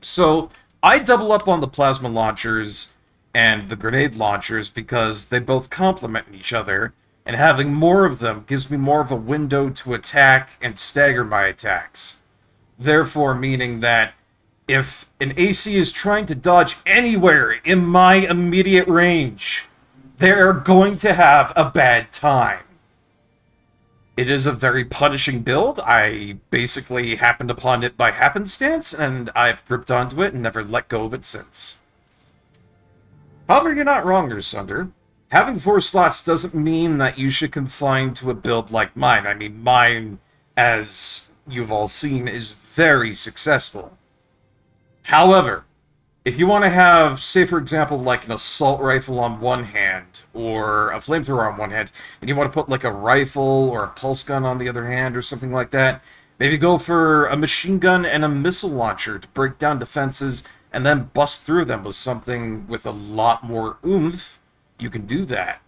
So I double up on the plasma launchers and the grenade launchers because they both complement each other, and having more of them gives me more of a window to attack and stagger my attacks. Therefore, meaning that if an AC is trying to dodge anywhere in my immediate range, they're going to have a bad time. It is a very punishing build. I basically happened upon it by happenstance, and I've gripped onto it and never let go of it since. However, you're not wrong there, Sunder. Having 4 slots doesn't mean that you should confine to a build like mine. I mean, mine, as you've all seen, is very successful. However, if you want to have, say for example, like an assault rifle on one hand, or a flamethrower on one hand, and you want to put like a rifle or a pulse gun on the other hand, or something like that, maybe go for a machine gun and a missile launcher to break down defenses, and then bust through them with something with a lot more oomph, you can do that.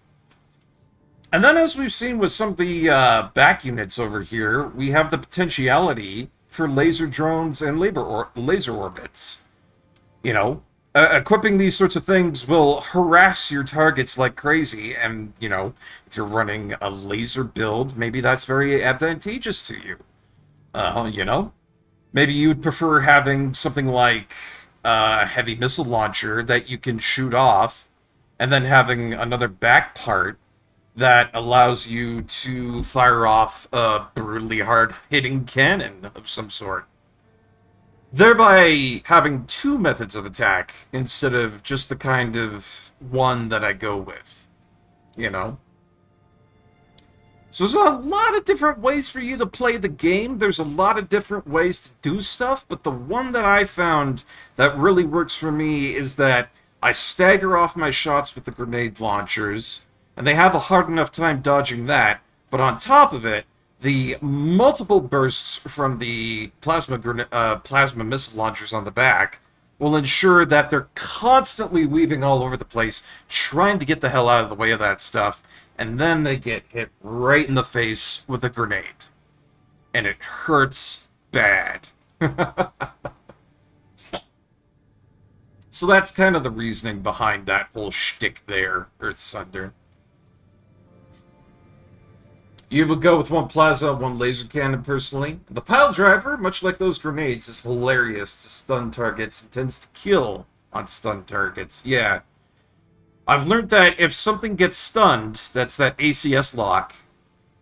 And then, as we've seen with some of the back units over here, we have the potentiality for laser drones and laser orbits. You know, equipping these sorts of things will harass your targets like crazy, and, you know, if you're running a laser build, maybe that's very advantageous to you. You know? Maybe you'd prefer having something like a heavy missile launcher that you can shoot off, and then having another back part that allows you to fire off a brutally hard-hitting cannon of some sort. Thereby having 2 methods of attack instead of just the kind of one that I go with. You know? So there's a lot of different ways for you to play the game. There's a lot of different ways to do stuff, but the one that I found that really works for me is that I stagger off my shots with the grenade launchers, and they have a hard enough time dodging that, but on top of it, the multiple bursts from the plasma missile launchers on the back will ensure that they're constantly weaving all over the place, trying to get the hell out of the way of that stuff, and then they get hit right in the face with a grenade. And it hurts bad. So that's kind of the reasoning behind that whole shtick there, Earth Sunder. You would go with one plaza, one laser cannon, personally. The pile driver, much like those grenades, is hilarious to stun targets and tends to kill on stun targets. Yeah. I've learned that if something gets stunned, that's that ACS lock.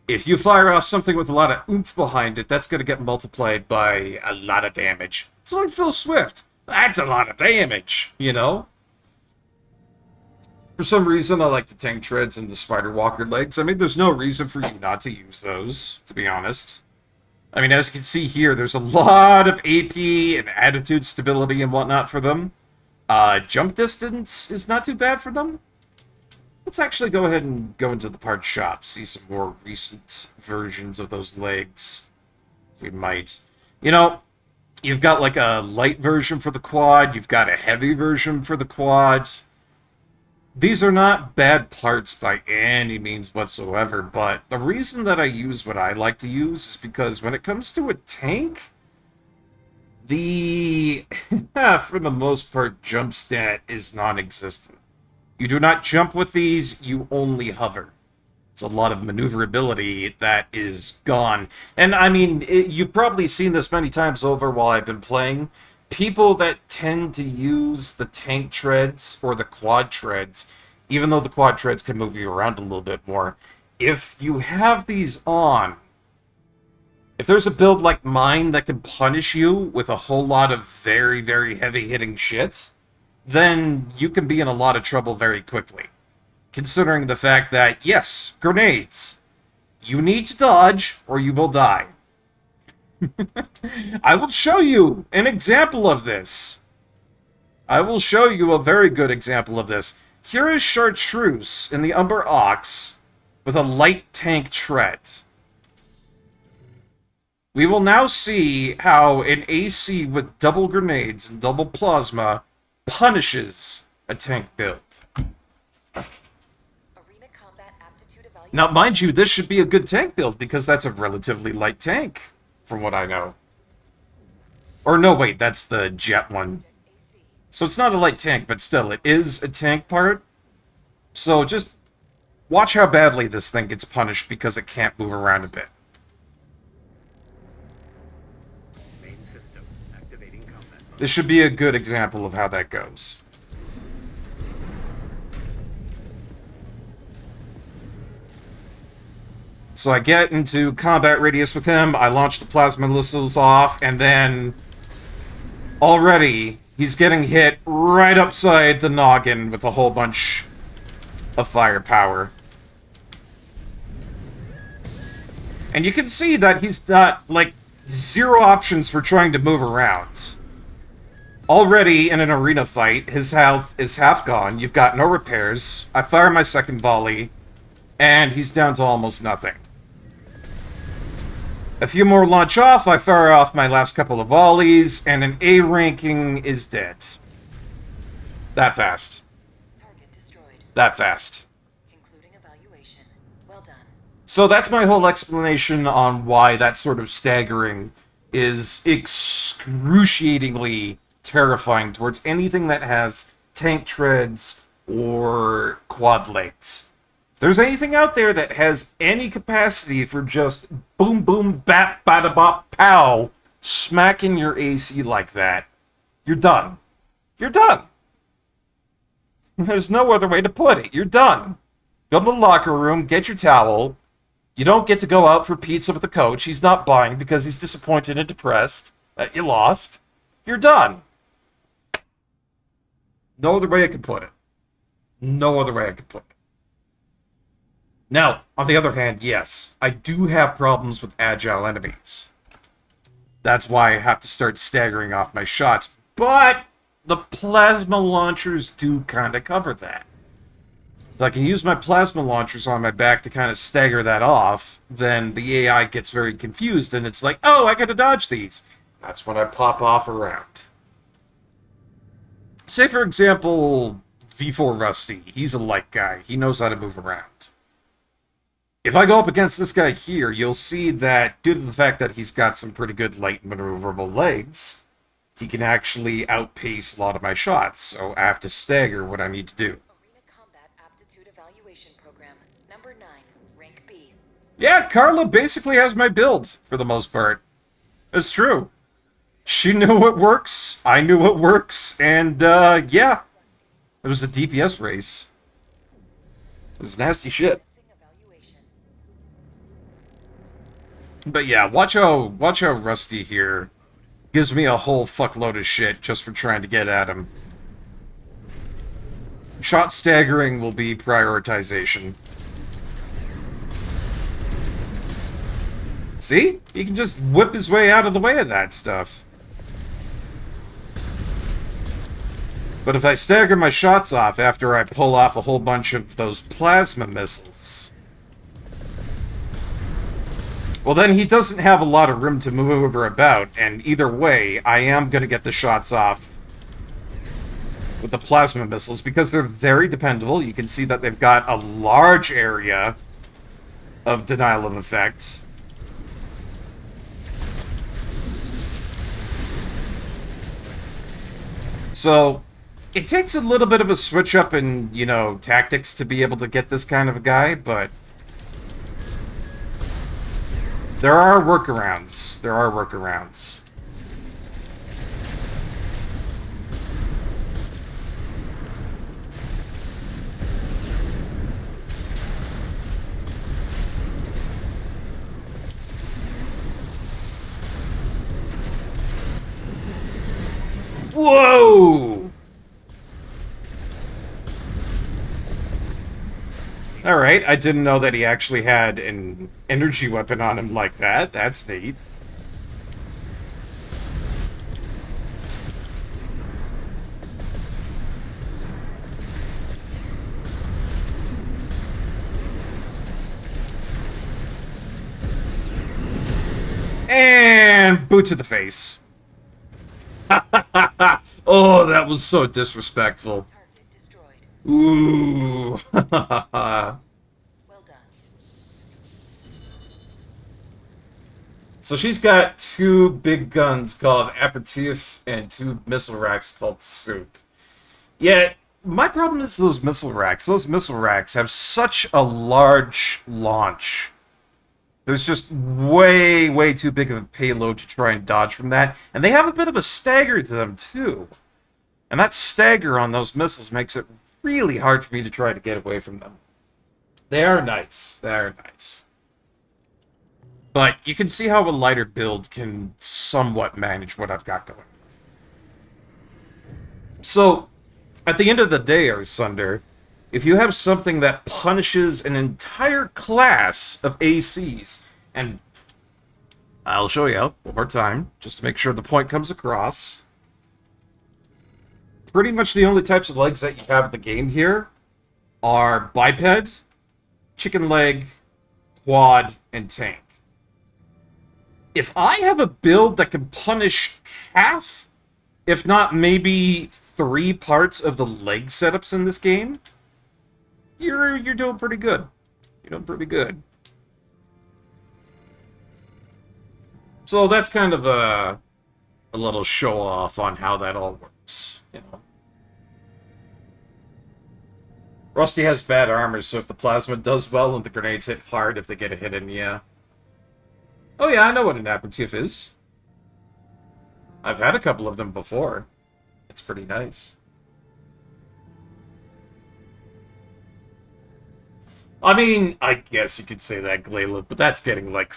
If you fire off something with a lot of oomph behind it, that's going to get multiplied by a lot of damage. It's like Phil Swift. That's a lot of damage, you know? For some reason, I like the tank treads and the spider walker legs. I mean, there's no reason for you not to use those, to be honest. I mean, as you can see here, there's a lot of AP and attitude stability and whatnot for them. Jump distance is not too bad for them. Let's actually go ahead and go into the parts shop, see some more recent versions of those legs. We might. You know, you've got like a light version for the quad, you've got a heavy version for the quad. These are not bad parts by any means whatsoever, but the reason that I use what I like to use is because when it comes to a tank, the, for the most part, jump stat is non-existent. You do not jump with these, you only hover. It's a lot of maneuverability that is gone. And I mean, you've probably seen this many times over while I've been playing. People that tend to use the tank treads or the quad treads, even though the quad treads can move you around a little bit more, if you have these on, if there's a build like mine that can punish you with a whole lot of very, very heavy hitting shit, then you can be in a lot of trouble very quickly. Considering the fact that, yes, grenades, you need to dodge or you will die. I will show you an example of this. I will show you a very good example of this. Here is Chartreuse in the Umber Ox with a light tank tread. We will now see how an AC with double grenades and double plasma punishes a tank build. Now, mind you, this should be a good tank build because that's a relatively light tank, from what I know. Or no, wait, that's the jet one. So it's not a light tank, but still, it is a tank part. So just watch how badly this thing gets punished because it can't move around a bit.
Main system activating combat mode.
This should be a good example of how that goes. So I get into combat radius with him, I launch the plasma missiles off, and then already he's getting hit right upside the noggin with a whole bunch of firepower. And you can see that he's got, like, zero options for trying to move around. Already in an arena fight, his health is half gone, you've got no repairs, I fire my second volley, and he's down to almost nothing. A few more launch off, I fire off my last couple of volleys, and an A ranking is dead. That fast.
Target destroyed.
That fast.
Concluding evaluation. Well done.
So that's my whole explanation on why that sort of staggering is excruciatingly terrifying towards anything that has tank treads or quad legs. If there's anything out there that has any capacity for just boom boom bap bada bop pow smacking your AC like that, you're done. You're done. There's no other way to put it. You're done. Go to the locker room, get your towel. You don't get to go out for pizza with the coach. He's not buying because he's disappointed and depressed that you lost. You're done. No other way I could put it. No other way I could put it. Now, on the other hand, yes, I do have problems with agile enemies. That's why I have to start staggering off my shots, but the plasma launchers do kind of cover that. If I can use my plasma launchers on my back to kind of stagger that off, then the AI gets very confused and it's like, oh, I gotta dodge these. That's when I pop off around. Say, for example, V4 Rusty. He's a light guy. He knows how to move around. If I go up against this guy here, you'll see that due to the fact that he's got some pretty good light maneuverable legs, he can actually outpace a lot of my shots, so I have to stagger what I need to do.
Arena Combat Aptitude Evaluation Program, number 9, rank B.
Yeah, Carla basically has my build, for the most part. It's true. She knew what works, I knew what works, and, yeah. It was a DPS race. It was nasty shit.
Evaluation.
But yeah, watch how Rusty here gives me a whole fuckload of shit just for trying to get at him. Shot staggering will be prioritization. See? He can just whip his way out of the way of that stuff. But if I stagger my shots off after I pull off a whole bunch of those plasma missiles, well, then he doesn't have a lot of room to maneuver about, and either way, I am going to get the shots off with the plasma missiles, because they're very dependable. You can see that they've got a large area of denial of effect. So, it takes a little bit of a switch up in, you know, tactics to be able to get this kind of a guy, but there are workarounds. There are workarounds. Whoa! Alright, I didn't know that he actually had an energy weapon on him like that. That's neat. And boot to the face. Oh, that was so disrespectful.
Target destroyed.
Ooh.
Well done.
So she's got 2 big guns called Aperitif and 2 missile racks called Soup. Yeah, my problem is those missile racks. Those missile racks have such a large launch. There's just way, way too big of a payload to try and dodge from that. And they have a bit of a stagger to them, too. And that stagger on those missiles makes it really hard for me to try to get away from them. They are nice. They are nice. But you can see how a lighter build can somewhat manage what I've got going. So, at the end of the day, Arsunder, if you have something that punishes an entire class of ACs, and I'll show you one more time, just to make sure the point comes across. Pretty much the only types of legs that you have in the game here are biped, chicken leg, quad, and tank. If I have a build that can punish half, if not maybe 3 parts of the leg setups in this game, you're doing pretty good. You're doing pretty good. So that's kind of a little show off on how that all works, you know. Rusty has bad armor, so if the plasma does well and the grenades hit hard if they get a hit in, yeah. Oh yeah, I know what an aperitif is. I've had a couple of them before. It's pretty nice. I mean, I guess you could say that, Glayla, but that's getting, like,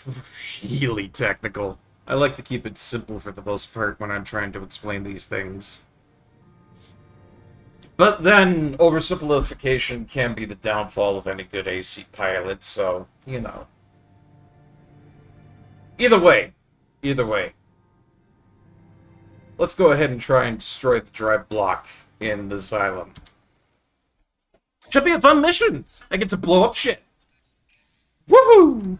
really technical. I like to keep it simple for the most part when I'm trying to explain these things. But then, oversimplification can be the downfall of any good AC pilot, so, you know. Either way. Let's go ahead and try and destroy the dry block in the Xylem. Should be a fun mission. I get to blow up shit. Woohoo!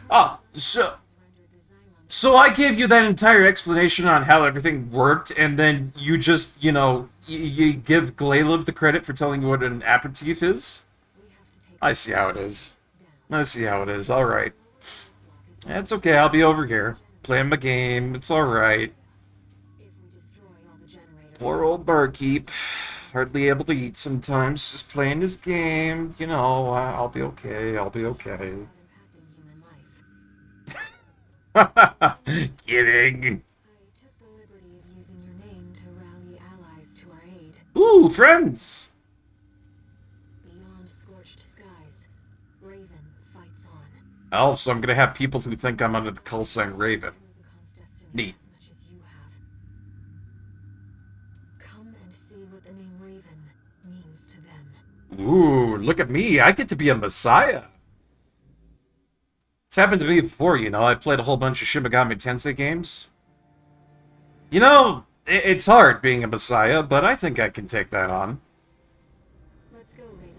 Ah, so I gave you that entire explanation on how everything worked, and then you just, you know, you give Glayliv the credit for telling you what an aperitif is? I see how it is. I see how it is. Alright. It's okay, I'll be over here. Playing my game. It's alright.
If we destroy all the generators,
Poor old Barkeep. Hardly able to eat sometimes. Just playing his game. You know, I'll be okay. I'll be okay.
without impacting human life.
Kidding.
I took the liberty of using your name to rally allies to our aid.
Ooh, friends.
Beyond scorched skies, Raven fights on.
Oh, so I'm gonna have people who think I'm under the call sign Raven.
Rubicon's destiny
Neat.
as much as you have. Come and see what the name Raven means to them.
Ooh, look at me. I get to be a messiah. It's happened to me before, you know. I played a whole bunch of Shin Megami Tensei games. You know, it's hard being a messiah, but I think I can take that on.
Let's go, Raven.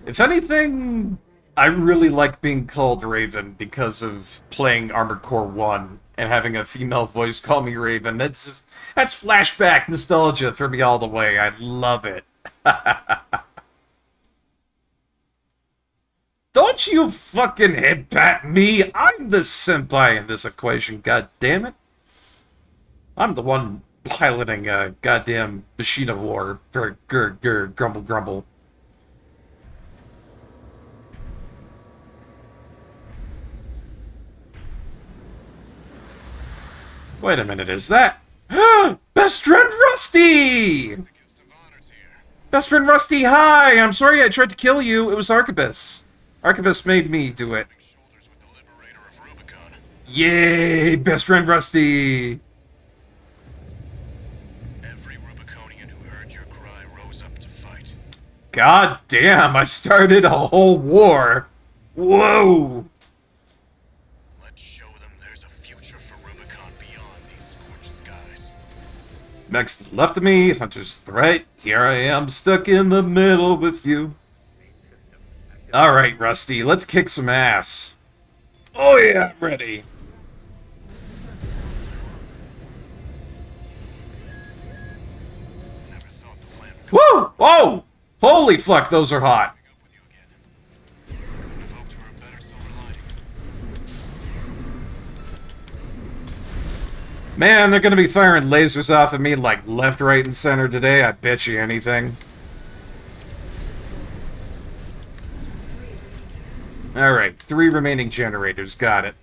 If anything, I really like being called Raven because of playing Armored Core 1 and having a female voice call me Raven. That's flashback nostalgia for me all the way. I love it. Don't you fucking headbat me! I'm the senpai in this equation, god damn it! I'm the one piloting a goddamn machine of war. Grumble grumble. Wait a minute, is that... Best friend Rusty! Best friend Rusty, hi! I'm sorry I tried to kill you. It was Arquebus. Arquebus made me do it.
Shoulders with the liberator of Rubicon.
Yay, best friend Rusty!
Every Rubiconian who heard your cry rose up to fight.
God damn, I started a whole war. Whoa!
Let's show them there's a future for Rubicon beyond these scorched skies.
Next to the left of me, Hunter's to the right. Here I am, stuck in the middle with you. Alright, Rusty, let's kick some ass. Oh yeah, I'm ready.
Never thought the plan would come
Woo! Whoa! Holy fuck, those are hot.
up with you again. Couldn't have hoped for a better silver lining.
Man, they're gonna be firing lasers off of me like left, right, and center today. I bet you anything. Alright, 3 remaining generators. Got it.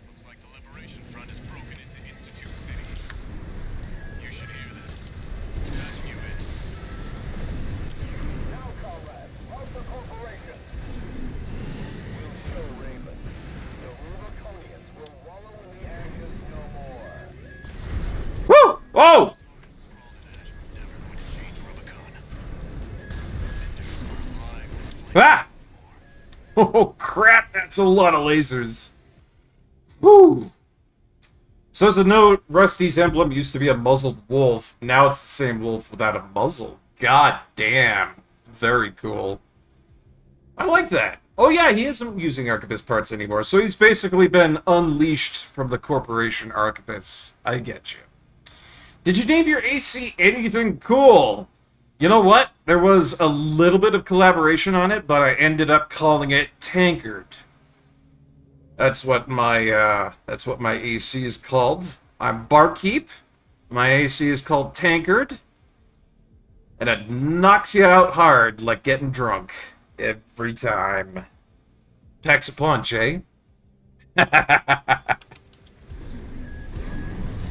Looks like the Liberation Front has broken into Institute City. You should hear this. Patching you in.
Now, comrades, of the corporations. We'll show Raven. The Rubiconians will wallow in the ashes no more.
Woo! Oh!
Scrawled in ash were never going to change Rubicon. Cinders are alive with flames.
Ah! Oh crap, that's a lot of lasers. Woo! So as a note, Rusty's emblem used to be a muzzled wolf. Now it's the same wolf without a muzzle. God damn. Very cool. I like that. Oh yeah, he isn't using Arquebus parts anymore, so he's basically been unleashed from the corporation Arquebus. I get you. Did you name your AC anything cool? You know what? There was a little bit of collaboration on it, but I ended up calling it Tankard. That's what my AC is called. I'm Barkeep. My AC is called Tankard. And it knocks you out hard like getting drunk. Every time. Packs a punch, eh?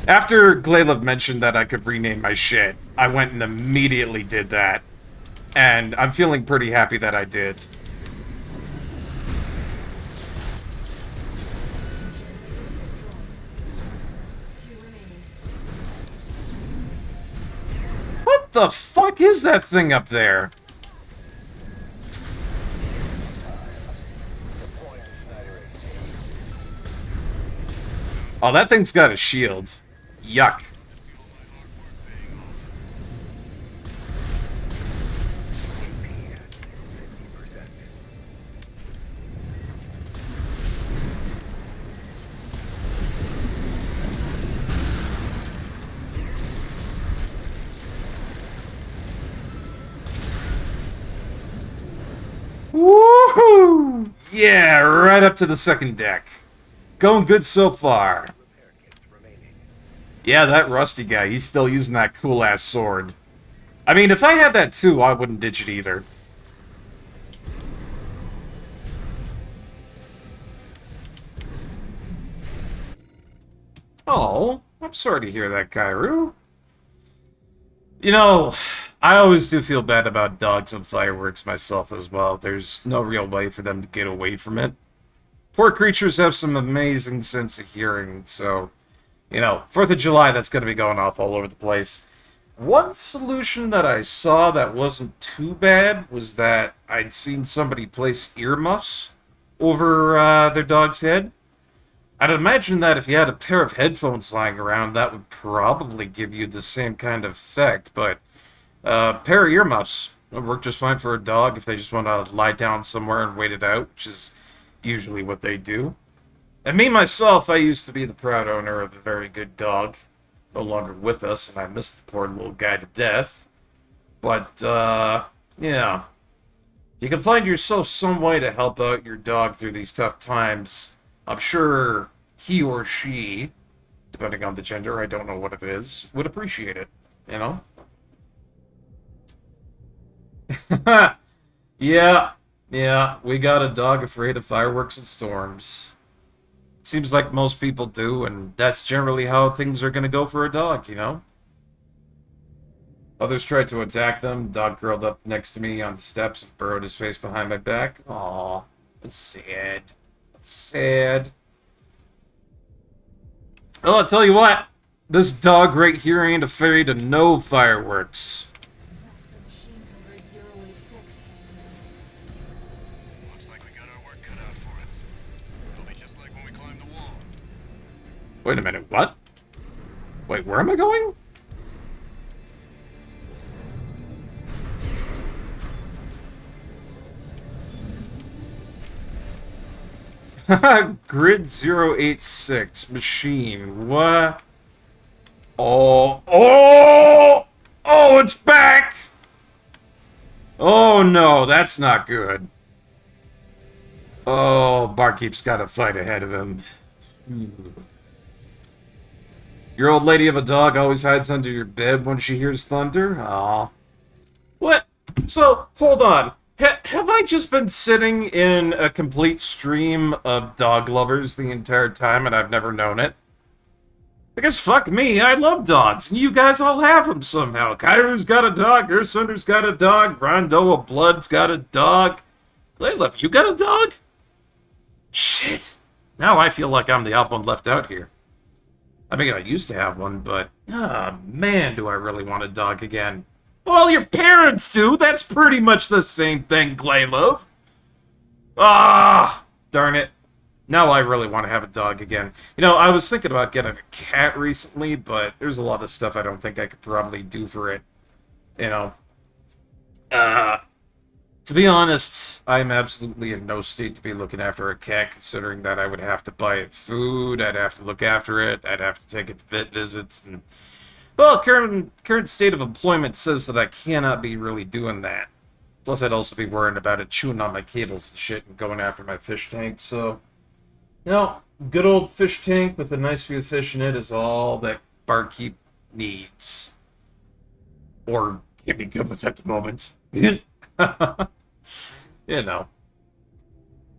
After Glaylev mentioned that I could rename my shit, I went and immediately did that. And I'm feeling pretty happy that I did. What the fuck is that thing up there? Oh, that thing's got a shield. Yuck. Woohoo! Yeah, right up to the second deck. Going good so far.
Repair kits remaining.
Yeah, that Rusty guy, he's still using that cool-ass sword. I mean, if I had that too, I wouldn't ditch it either. Oh, I'm sorry to hear that, Kairu. You know, I always do feel bad about dogs and fireworks myself as well. There's no real way for them to get away from it. Poor creatures have some amazing sense of hearing, so, you know, 4th of July, that's going to be going off all over the place. One solution that I saw that wasn't too bad was that I'd seen somebody place earmuffs over their dog's head. I'd imagine that if you had a pair of headphones lying around, that would probably give you the same kind of effect, but a pair of earmuffs would work just fine for a dog if they just want to lie down somewhere and wait it out, which is usually what they do. And me, myself, I used to be the proud owner of a very good dog, no longer with us, and I missed the poor little guy to death. But, yeah. You can find yourself some way to help out your dog through these tough times. I'm sure he or she, depending on the gender, I don't know what it is, would appreciate it, you know? Yeah, we got a dog afraid of fireworks and storms. Seems like most people do, and that's generally how things are gonna go for a dog, you know? Others tried to attack them. Dog curled up next to me on the steps and burrowed his face behind my back. Aw, it's sad. It's sad. Well, I'll tell you what. This dog right here ain't afraid of no fireworks.
Looks like we got our work cut out for us. It'll be just like when we climbed the wall.
Wait a minute, what? Wait, where am I going? Grid 086 machine. What? Oh, it's back! Oh no, that's not good. Oh, Barkeep's got a fight ahead of him. Your old lady of a dog always hides under your bed when she hears thunder? Aw. What? So, hold on. Have I just been sitting in a complete stream of dog lovers the entire time and I've never known it? Because fuck me, I love dogs, and you guys all have them somehow. Kairu's got a dog, Ursunder's got a dog, Rondo of Blood's got a dog. Layla, you got a dog? Shit. Now I feel like I'm the odd one left out here. I mean, I used to have one, but... man, do I really want a dog again. Well, your parents do. That's pretty much the same thing, Glaylove. Darn it. Now I really want to have a dog again. You know, I was thinking about getting a cat recently, but there's a lot of stuff I don't think I could probably do for it. You know. To be honest, I'm absolutely in no state to be looking after a cat, considering that I would have to buy it food, I'd have to look after it, I'd have to take it to vet visits, and... Well, current state of employment says that I cannot be really doing that. Plus, I'd also be worrying about it chewing on my cables and shit and going after my fish tank, so... You know, good old fish tank with a nice few fish in it is all that Barkeep needs. Or can be good with at the moment. You know.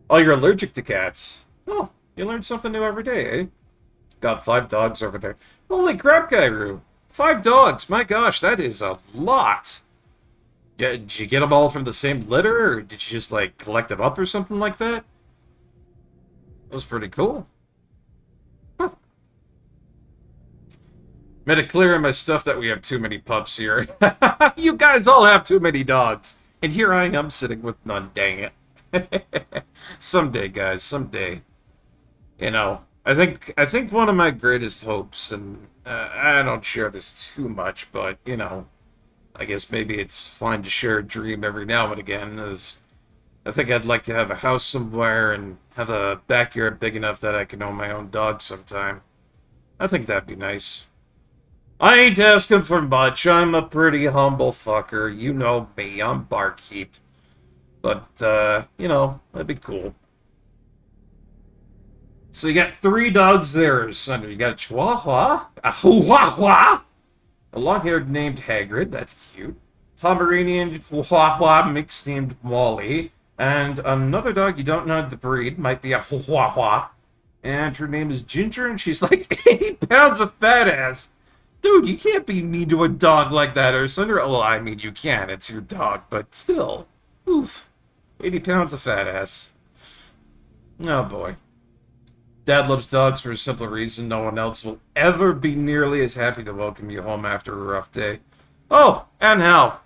Oh, you're allergic to cats. Oh, you learn something new every day, eh? Got 5 dogs over there. Holy crap, Kairu. 5 dogs, my gosh, that is a lot. Did you get them all from the same litter, or did you just, like, collect them up or something like that? That was pretty cool. Huh. Made it clear in my stuff that we have too many pups here. You guys all have too many dogs. And here I am sitting with none, dang it. Someday, guys, someday. You know, I think one of my greatest hopes, and I don't share this too much, but, you know, I guess maybe it's fine to share a dream every now and again, is I think I'd like to have a house somewhere and have a backyard big enough that I can own my own dog sometime. I think that'd be nice. I ain't asking for much. I'm a pretty humble fucker. You know me. I'm Barkeep. But, you know, that'd be cool. So you got 3 dogs there, Sunder. You got a Chihuahua, a Chihuahua, a long-haired named Hagrid, that's cute, Pomeranian Chihuahua mix named Molly, and another dog you don't know the breed, might be a Chihuahua, and her name is Ginger, and she's like 80 pounds of fat ass. Dude, you can't be mean to a dog like that, or Sunder. Well, I mean, you can, it's your dog, but still. Oof. 80 pounds of fat ass. Oh boy. Dad loves dogs for a simple reason. No one else will ever be nearly as happy to welcome you home after a rough day. Oh, and how?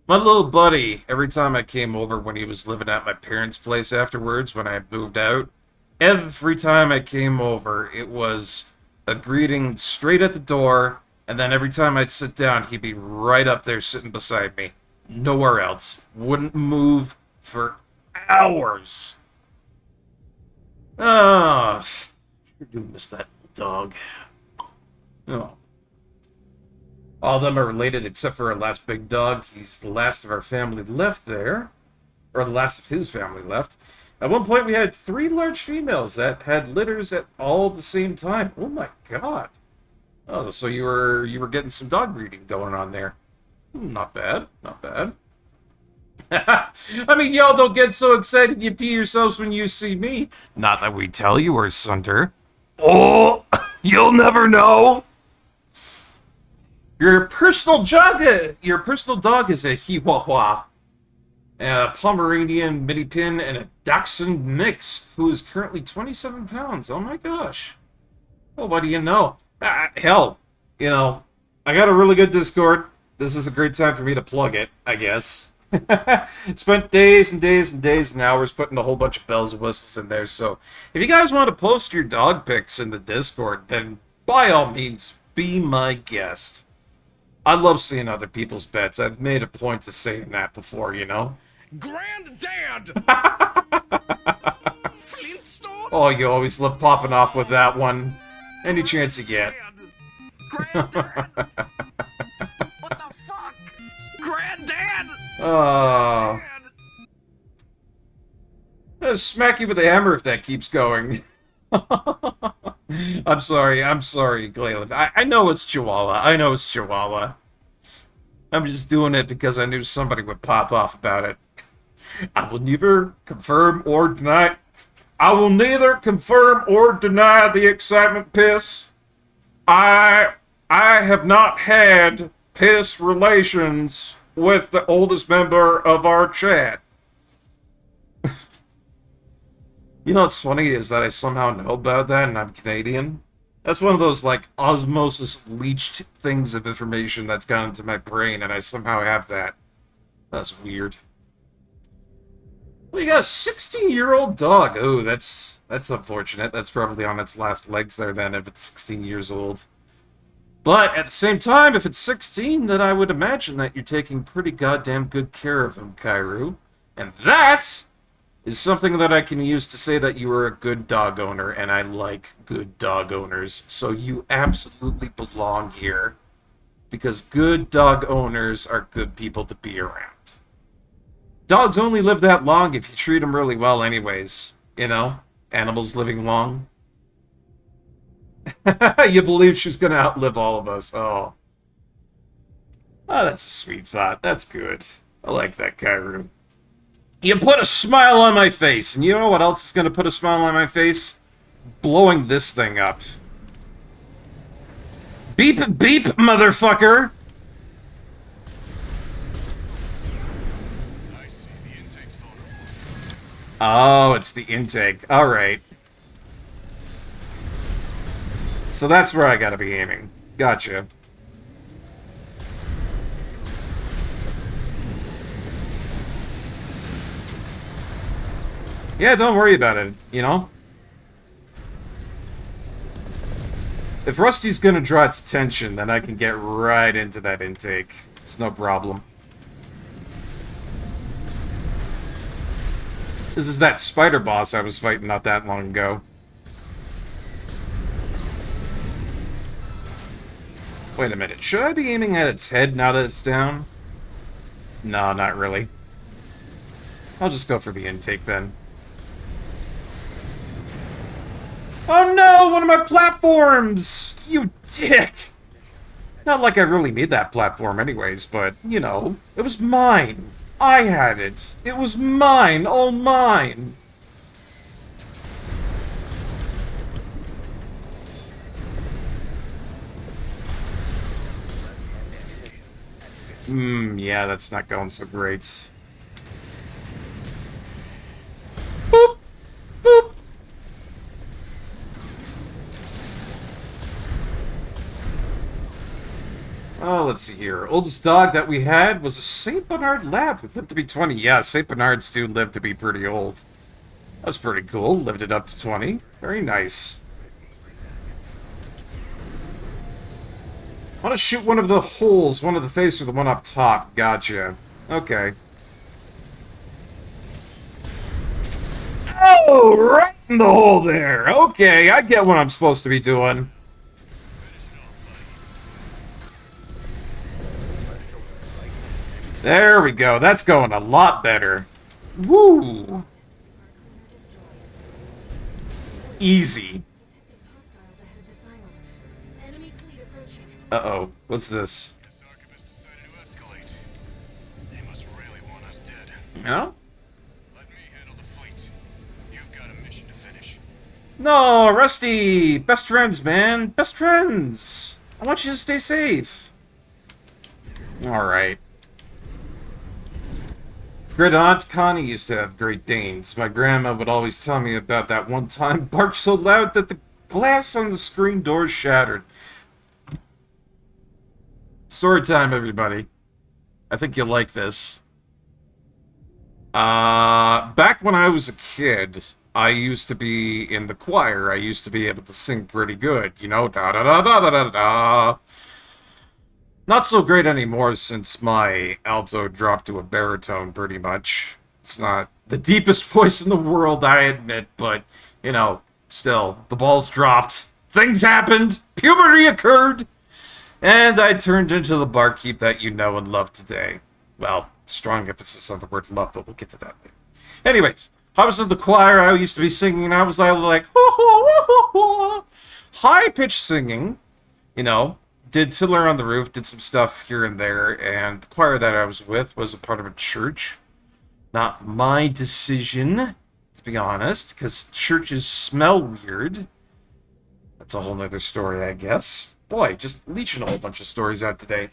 My little buddy, every time I came over when he was living at my parents' place afterwards, when I had moved out, every time I came over, it was a greeting straight at the door, and then every time I'd sit down, he'd be right up there sitting beside me. Nowhere else. Wouldn't move for hours. Ah, I do miss that dog. Oh. All of them are related except for our last big dog. He's the last of our family left there. Or the last of his family left. At one point we had 3 large females that had litters at all the same time. Oh my god. Oh, so you were getting some dog breeding going on there. Not bad, not bad. I mean, y'all don't get so excited you pee yourselves when you see me. Not that we tell you, or Sunder. Oh, you'll never know. Your personal dog is a Chihuahua, a Pomeranian mini pin, and a Dachshund mix, who is currently 27 pounds. Oh my gosh. Well, what do you know? Hell, you know, I got a really good Discord. This is a great time for me to plug it, I guess. Spent days and days and days and hours putting a whole bunch of bells and whistles in there, so if you guys want to post your dog pics in the Discord, then by all means, be my guest. I love seeing other people's pets. I've made a point of saying that before, you know?
Granddad! Flintstone!
Oh, you always love popping off with that one. Any chance you get.
Granddad! What the fuck? Granddad!
Oh. I'll smack you with a hammer if that keeps going. I'm sorry, Glayland. I know it's Chihuahua. I'm just doing it because I knew somebody would pop off about it. I will neither confirm or deny. I will neither confirm or deny the excitement piss. I have not had piss relations with the oldest member of our chat. You know what's funny is that I somehow know about that and I'm Canadian. That's one of those, like, osmosis leached things of information that's gone into my brain, and I somehow have that. That's weird. Well, you got a 16-year-old dog. Oh, that's unfortunate. That's probably on its last legs there then, if it's 16 years old. But at the same time, if it's 16, then I would imagine that you're taking pretty goddamn good care of him, Kairu. And that is something that I can use to say that you are a good dog owner, and I like good dog owners, so you absolutely belong here. Because good dog owners are good people to be around. Dogs only live that long if you treat them really well anyways. You know? Animals living long. You believe she's gonna outlive all of us. Oh. Oh, that's a sweet thought. That's good. I like that, Kairu. You put a smile on my face, and you know what else is going to put a smile on my face? Blowing this thing up. Beep, beep, motherfucker!
I see the intake's vulnerable.
Oh, it's the intake. Alright. So that's where I gotta be aiming. Gotcha. Yeah, don't worry about it, you know? If Rusty's gonna draw its attention, then I can get right into that intake. It's no problem. This is that spider boss I was fighting not that long ago. Wait a minute, should I be aiming at its head now that it's down? No, not really. I'll just go for the intake then. Oh no, one of my platforms! You dick! Not like I really need that platform anyways, but, you know, it was mine. I had it. It was mine, all mine. Yeah, that's not going so great. Boop! Boop! Oh, let's see here. Oldest dog that we had was a St. Bernard Lab who lived to be 20. Yeah, St. Bernards do live to be pretty old. That's pretty cool. Lived it up to 20. Very nice. I want to shoot one of the holes, one of the face or the one up top. Gotcha. Okay. Oh, right in the hole there. Okay, I get what I'm supposed to be doing. There we go. That's going a lot better. Woo! Easy. Uh-oh. What's this?
They must really want us dead.
No?
Let me handle the fleet. You've got a mission to finish.
No, Rusty! Best friends, man. Best friends! I want you to stay safe. Alright. Great Aunt Connie used to have Great Danes. My grandma would always tell me about that one time barked so loud that the glass on the screen door shattered. Story time, everybody. I think you'll like this. Back when I was a kid, I used to be in the choir. I used to be able to sing pretty good, you know, da-da-da-da-da-da-da. Not so great anymore since my alto dropped to a baritone, pretty much. It's not the deepest voice in the world, I admit, but, you know, still, the ball's dropped. Things happened. Puberty occurred. And I turned into the barkeep that you know and love today. Well, strong emphasis on the word love, but we'll get to that later. Anyways, I was in the choir. I used to be singing, and I was like high-pitched singing, you know. Did Fiddler on the Roof, did some stuff here and there, and the choir that I was with was a part of a church. Not my decision, to be honest, because churches smell weird. That's a whole nother story, I guess. Boy, just leeching a whole bunch of stories out today.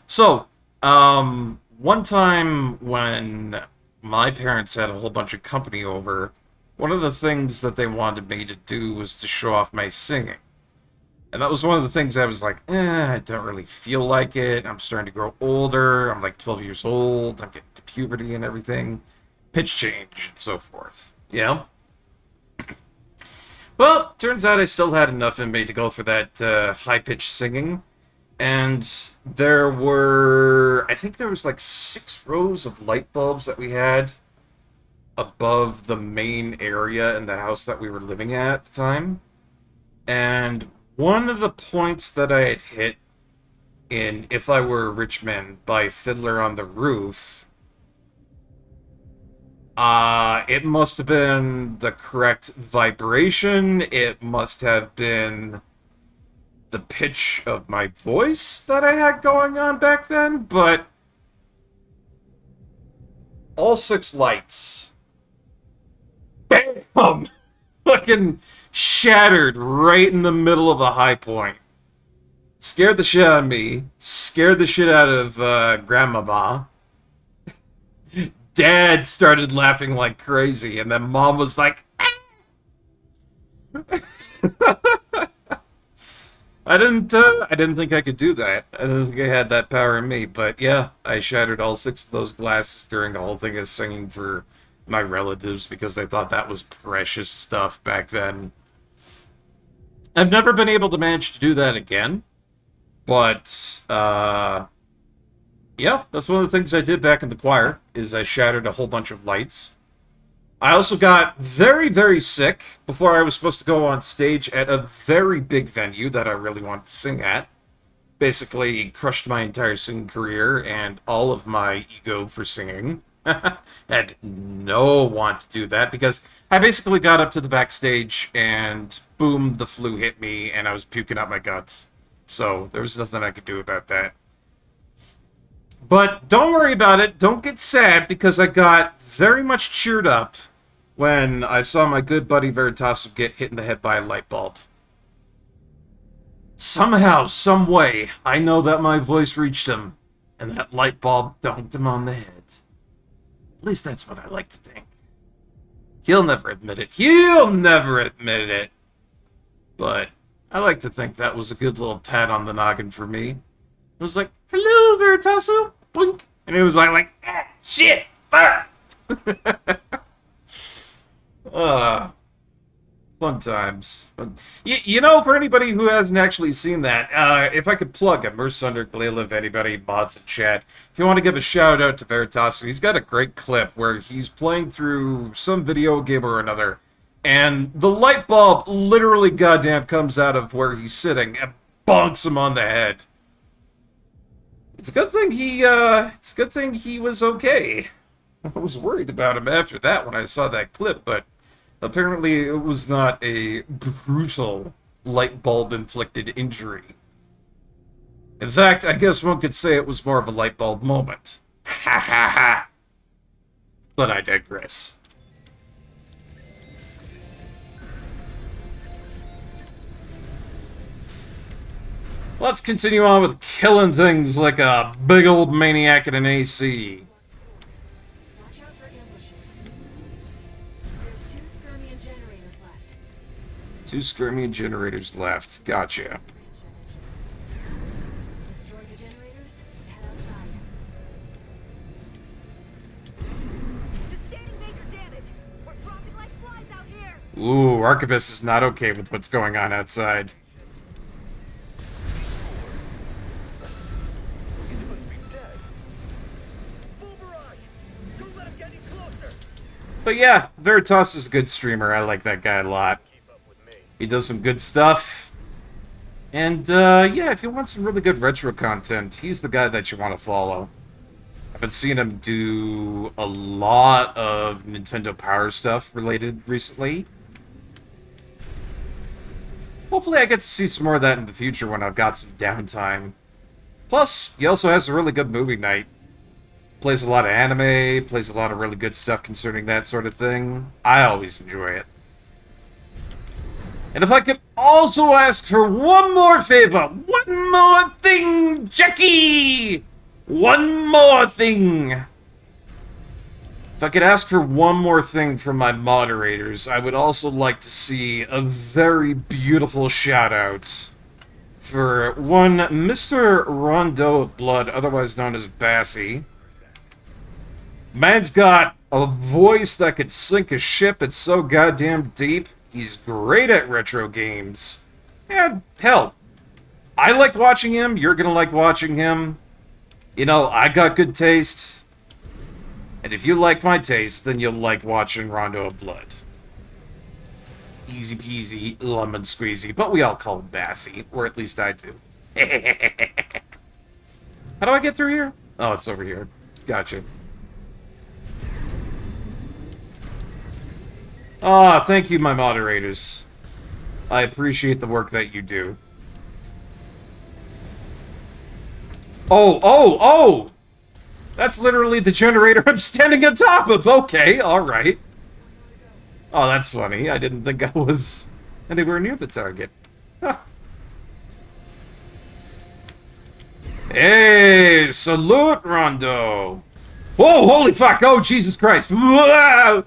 So, one time when my parents had a whole bunch of company over, one of the things that they wanted me to do was to show off my singing. And that was one of the things I was like, I don't really feel like it. I'm starting to grow older. I'm like 12 years old. I'm getting to puberty and everything. Pitch change and so forth. Yeah. Well, turns out I still had enough in me to go for that high-pitched singing. And there were, I think there was like 6 rows of light bulbs that we had above the main area in the house that we were living at the time. And one of the points that I had hit in If I Were a Rich Man by Fiddler on the Roof, it must have been the correct vibration. It must have been the pitch of my voice that I had going on back then, but all 6 lights, bam, fucking shattered right in the middle of a high point. Scared the shit out of me. Scared the shit out of Grandmama. Dad started laughing like crazy, and then Mom was like, I didn't think I could do that. I didn't think I had that power in me, but yeah, I shattered all 6 of those glasses during the whole thing of singing for my relatives because they thought that was precious stuff back then. I've never been able to manage to do that again, but, yeah, that's one of the things I did back in the choir, is I shattered a whole bunch of lights. I also got very, very sick before I was supposed to go on stage at a very big venue that I really wanted to sing at. Basically crushed my entire singing career and all of my ego for singing. Had no want to do that because I basically got up to the backstage and boom, the flu hit me and I was puking out my guts. So there was nothing I could do about that. But don't worry about it. Don't get sad because I got very much cheered up when I saw my good buddy Veritas get hit in the head by a light bulb. Somehow, some way, I know that my voice reached him and that light bulb dunked him on the head. At least that's what I like to think. He'll never admit it. He'll never admit it. But I like to think that was a good little pat on the noggin for me. It was like, hello, Veritaso. Blink. And it was ah, shit, fuck. Fun times. You know, for anybody who hasn't actually seen that, if I could plug a Merc Under Glaive, anybody, mods in chat, if you want to give a shout out to Veritas, he's got a great clip where he's playing through some video game or another, and the light bulb literally goddamn comes out of where he's sitting and bonks him on the head. It's a good thing he was okay. I was worried about him after that when I saw that clip, but apparently it was not a brutal light bulb inflicted injury. In fact, I guess one could say it was more of a light bulb moment. Ha ha ha. But I digress. Let's continue on with killing things like a big old maniac in an AC.
Watch out for ambushes. There's 2 skirmion generators left.
2 skirmion generators left. Gotcha.
Destroy the generators and head outside.
Sustaining major damage. We're dropping like flies out here.
Ooh, Archibus is not okay with what's going on outside. But yeah, Veritas is a good streamer. I like that guy a lot. He does some good stuff. And, yeah, if you want some really good retro content, he's the guy that you want to follow. I've been seeing him do a lot of Nintendo Power stuff related recently. Hopefully I get to see some more of that in the future when I've got some downtime. Plus, he also has a really good movie night. Plays a lot of anime, plays a lot of really good stuff concerning that sort of thing. I always enjoy it. And if I could also ask for one more favor, one more thing, Jackie! One more thing! If I could ask for one more thing from my moderators, I would also like to see a very beautiful shout-out for one Mr. Rondeau of Blood, otherwise known as Bassie. Man's got a voice that could sink a ship. It's so goddamn deep. He's great at retro games. And, hell, I like watching him. You're gonna like watching him. You know, I got good taste. And if you like my taste, then you'll like watching Rondo of Blood. Easy peasy, lemon squeezy. But we all call him Bassie. Or at least I do. How do I get through here? Oh, it's over here. Gotcha. Ah, thank you, my moderators. I appreciate the work that you do. Oh! That's literally the generator I'm standing on top of! Okay, alright. Oh, that's funny. I didn't think I was anywhere near the target. Huh. Hey, salute, Rondo! Whoa, holy fuck! Oh, Jesus Christ! Whoa!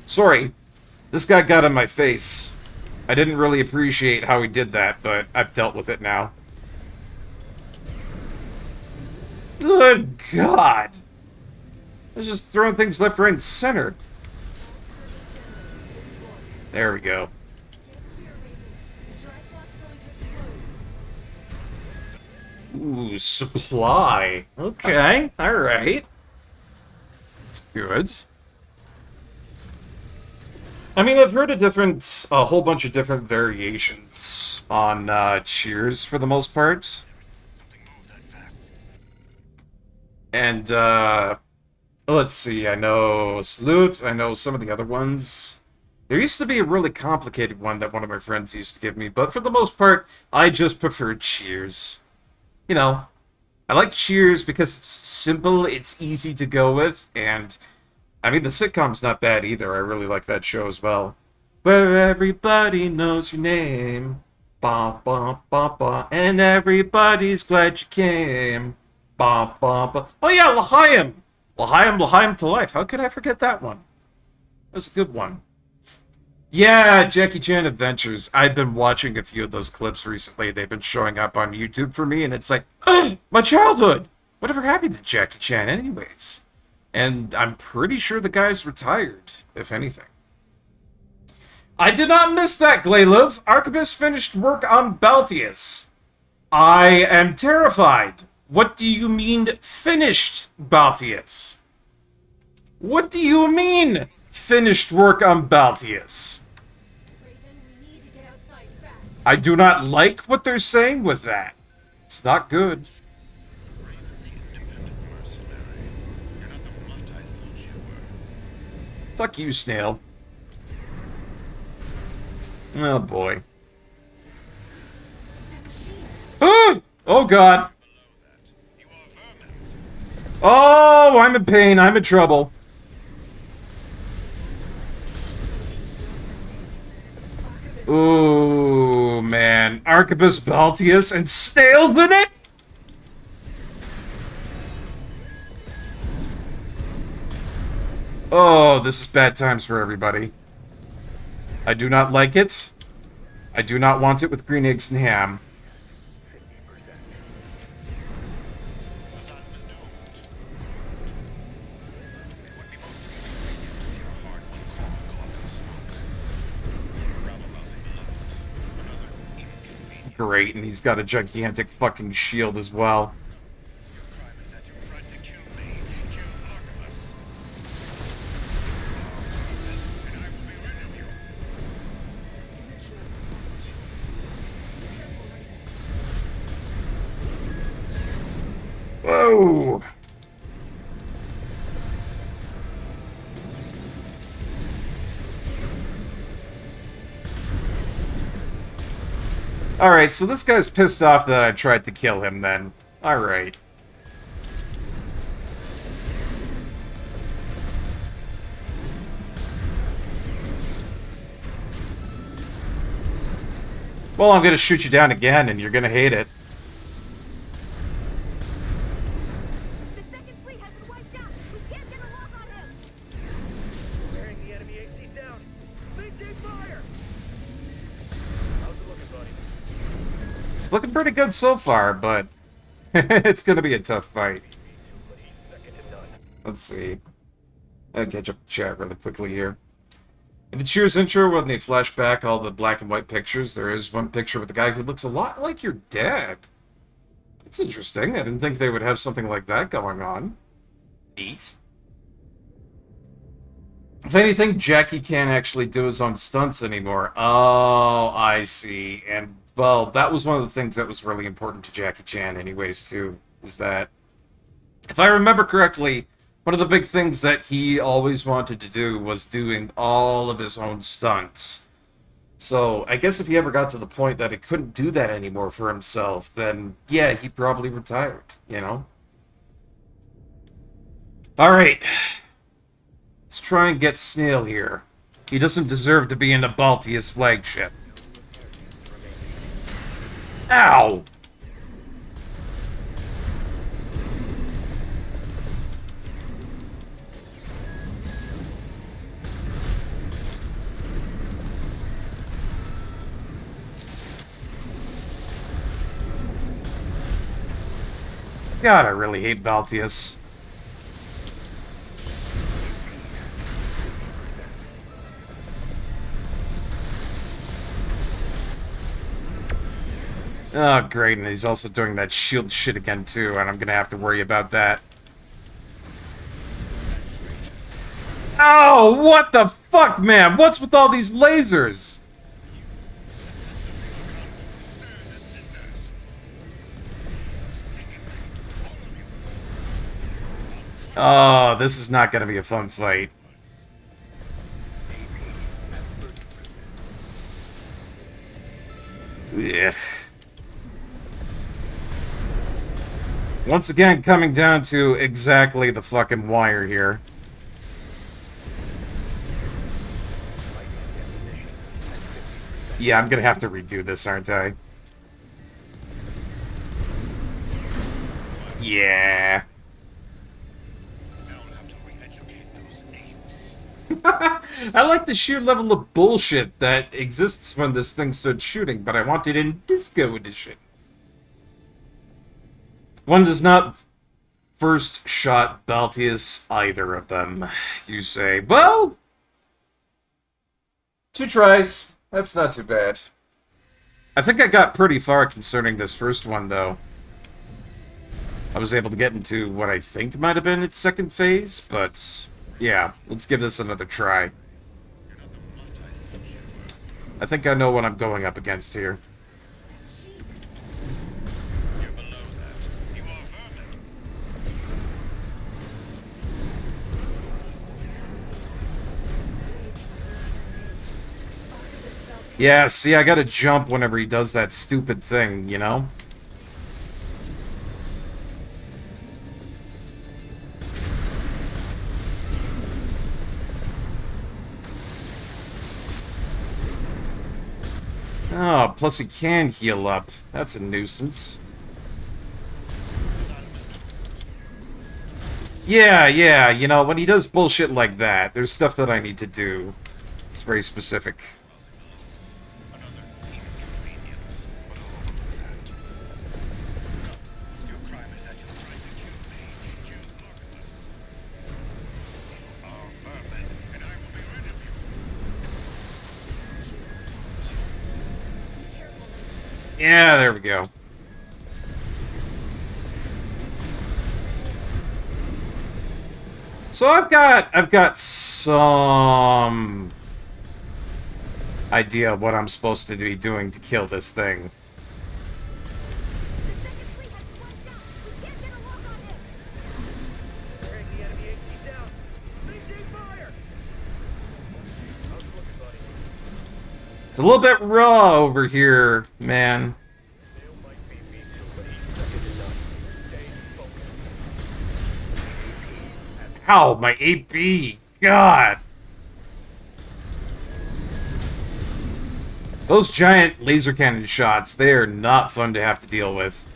Sorry. This guy got in my face. I didn't really appreciate how he did that, but I've dealt with it now. Good God! I was just throwing things left, right, and center. There we go. Ooh, supply. Okay, alright. That's good. I mean, I've heard a whole bunch of different variations on cheers for the most part. And Let's see, I know Salute, I know some of the other ones. There used to be a really complicated one that one of my friends used to give me, but for the most part, I just preferred Cheers. You know, I like Cheers because it's simple, it's easy to go with, and I mean, the sitcom's not bad either. I really like that show as well. Where everybody knows your name. Ba ba ba ba. And everybody's glad you came. Ba ba ba. Oh yeah, L'Chaim! L'Chaim, L'Chaim to life. How could I forget that one? That was a good one. Yeah, Jackie Chan Adventures. I've been watching a few of those clips recently. They've been showing up on YouTube for me, and it's like, my childhood! Whatever happened to Jackie Chan anyways? And I'm pretty sure the guy's retired, if anything. I did not miss that, Glayliv. Arquebus finished work on Baltius. I am terrified. What do you mean, finished, Baltius? What do you mean, finished work on Baltius? I do not like what they're saying with that. It's not good. Fuck you, Snail. Oh, boy. Ah! Oh, God. Oh, I'm in pain. I'm in trouble. Ooh, man. Arquebus, Baltius, and Snail's in it? Oh, this is bad times for everybody. I do not like it. I do not want it with green eggs and ham. Great, and he's got a gigantic fucking shield as well. Whoa! Alright, so this guy's pissed off that I tried to kill him then. Alright. Well, I'm gonna shoot you down again, and you're gonna hate it.
The second fleet has been wiped out. We can't get a lock on him.
Bearing the enemy AC down. Maintain fire! How's it looking, buddy?
It's looking pretty good so far, but it's gonna be a tough fight.
But he's second to none.
Let's see. I'll catch up the chat really quickly here. In the Cheers intro, when they flash back all the black and white pictures, there is one picture with a guy who looks a lot like your dad. That's interesting. I didn't think they would have something like that going on. Neat. If anything, Jackie can't actually do his own stunts anymore. Oh, I see. And, well, that was one of the things that was really important to Jackie Chan anyways, too. Is that, if I remember correctly, one of the big things that he always wanted to do was doing all of his own stunts. So, I guess if he ever got to the point that he couldn't do that anymore for himself, then, yeah, he probably retired, you know? Alright. Let's try and get Snail here. He doesn't deserve to be in the Baltius flagship. Ow! God, I really hate Baltius. Oh, great, and he's also doing that shield shit again, too, and I'm gonna have to worry about that. Oh, what the fuck, man? What's with all these lasers? Oh, this is not gonna be a fun fight. Ugh. Once again, coming down to exactly the fucking wire here. Yeah, I'm gonna have to redo this, aren't I? Yeah.
Now I'll have to re-educate those apes.
I like the sheer level of bullshit that exists when this thing stood shooting, but I want it in Disco Edition. One does not first shot Baltius either of them. You say, well, 2 tries. That's not too bad. I think I got pretty far concerning this first one, though. I was able to get into what I think might have been its second phase, but yeah, let's give this another try. I think I know what I'm going up against here.
You're below that. You are vermin.
Yeah, see, I gotta jump whenever he does that stupid thing, you know? Oh, plus he can heal up. That's a nuisance. Yeah, you know, when he does bullshit like that, there's stuff that I need to do. It's very specific.
Another inconvenience, but I'll overlook that. Your crime is that you tried to kill me. You Artemis. You are vermin, and I will be rid of you.
Yeah, there we go. So I've got some idea of what I'm supposed to be doing to kill this thing.
The second fleet has spiked up. We can't get a lock on him.
Wearing the enemy AC down. Maintain fire! How's it looking, buddy?
It's a little bit raw over here, man.
Still might be me too, but he's second enough. Stay focused.
Ow, my AP! God! Those giant laser cannon shots, they are not fun to have to deal with.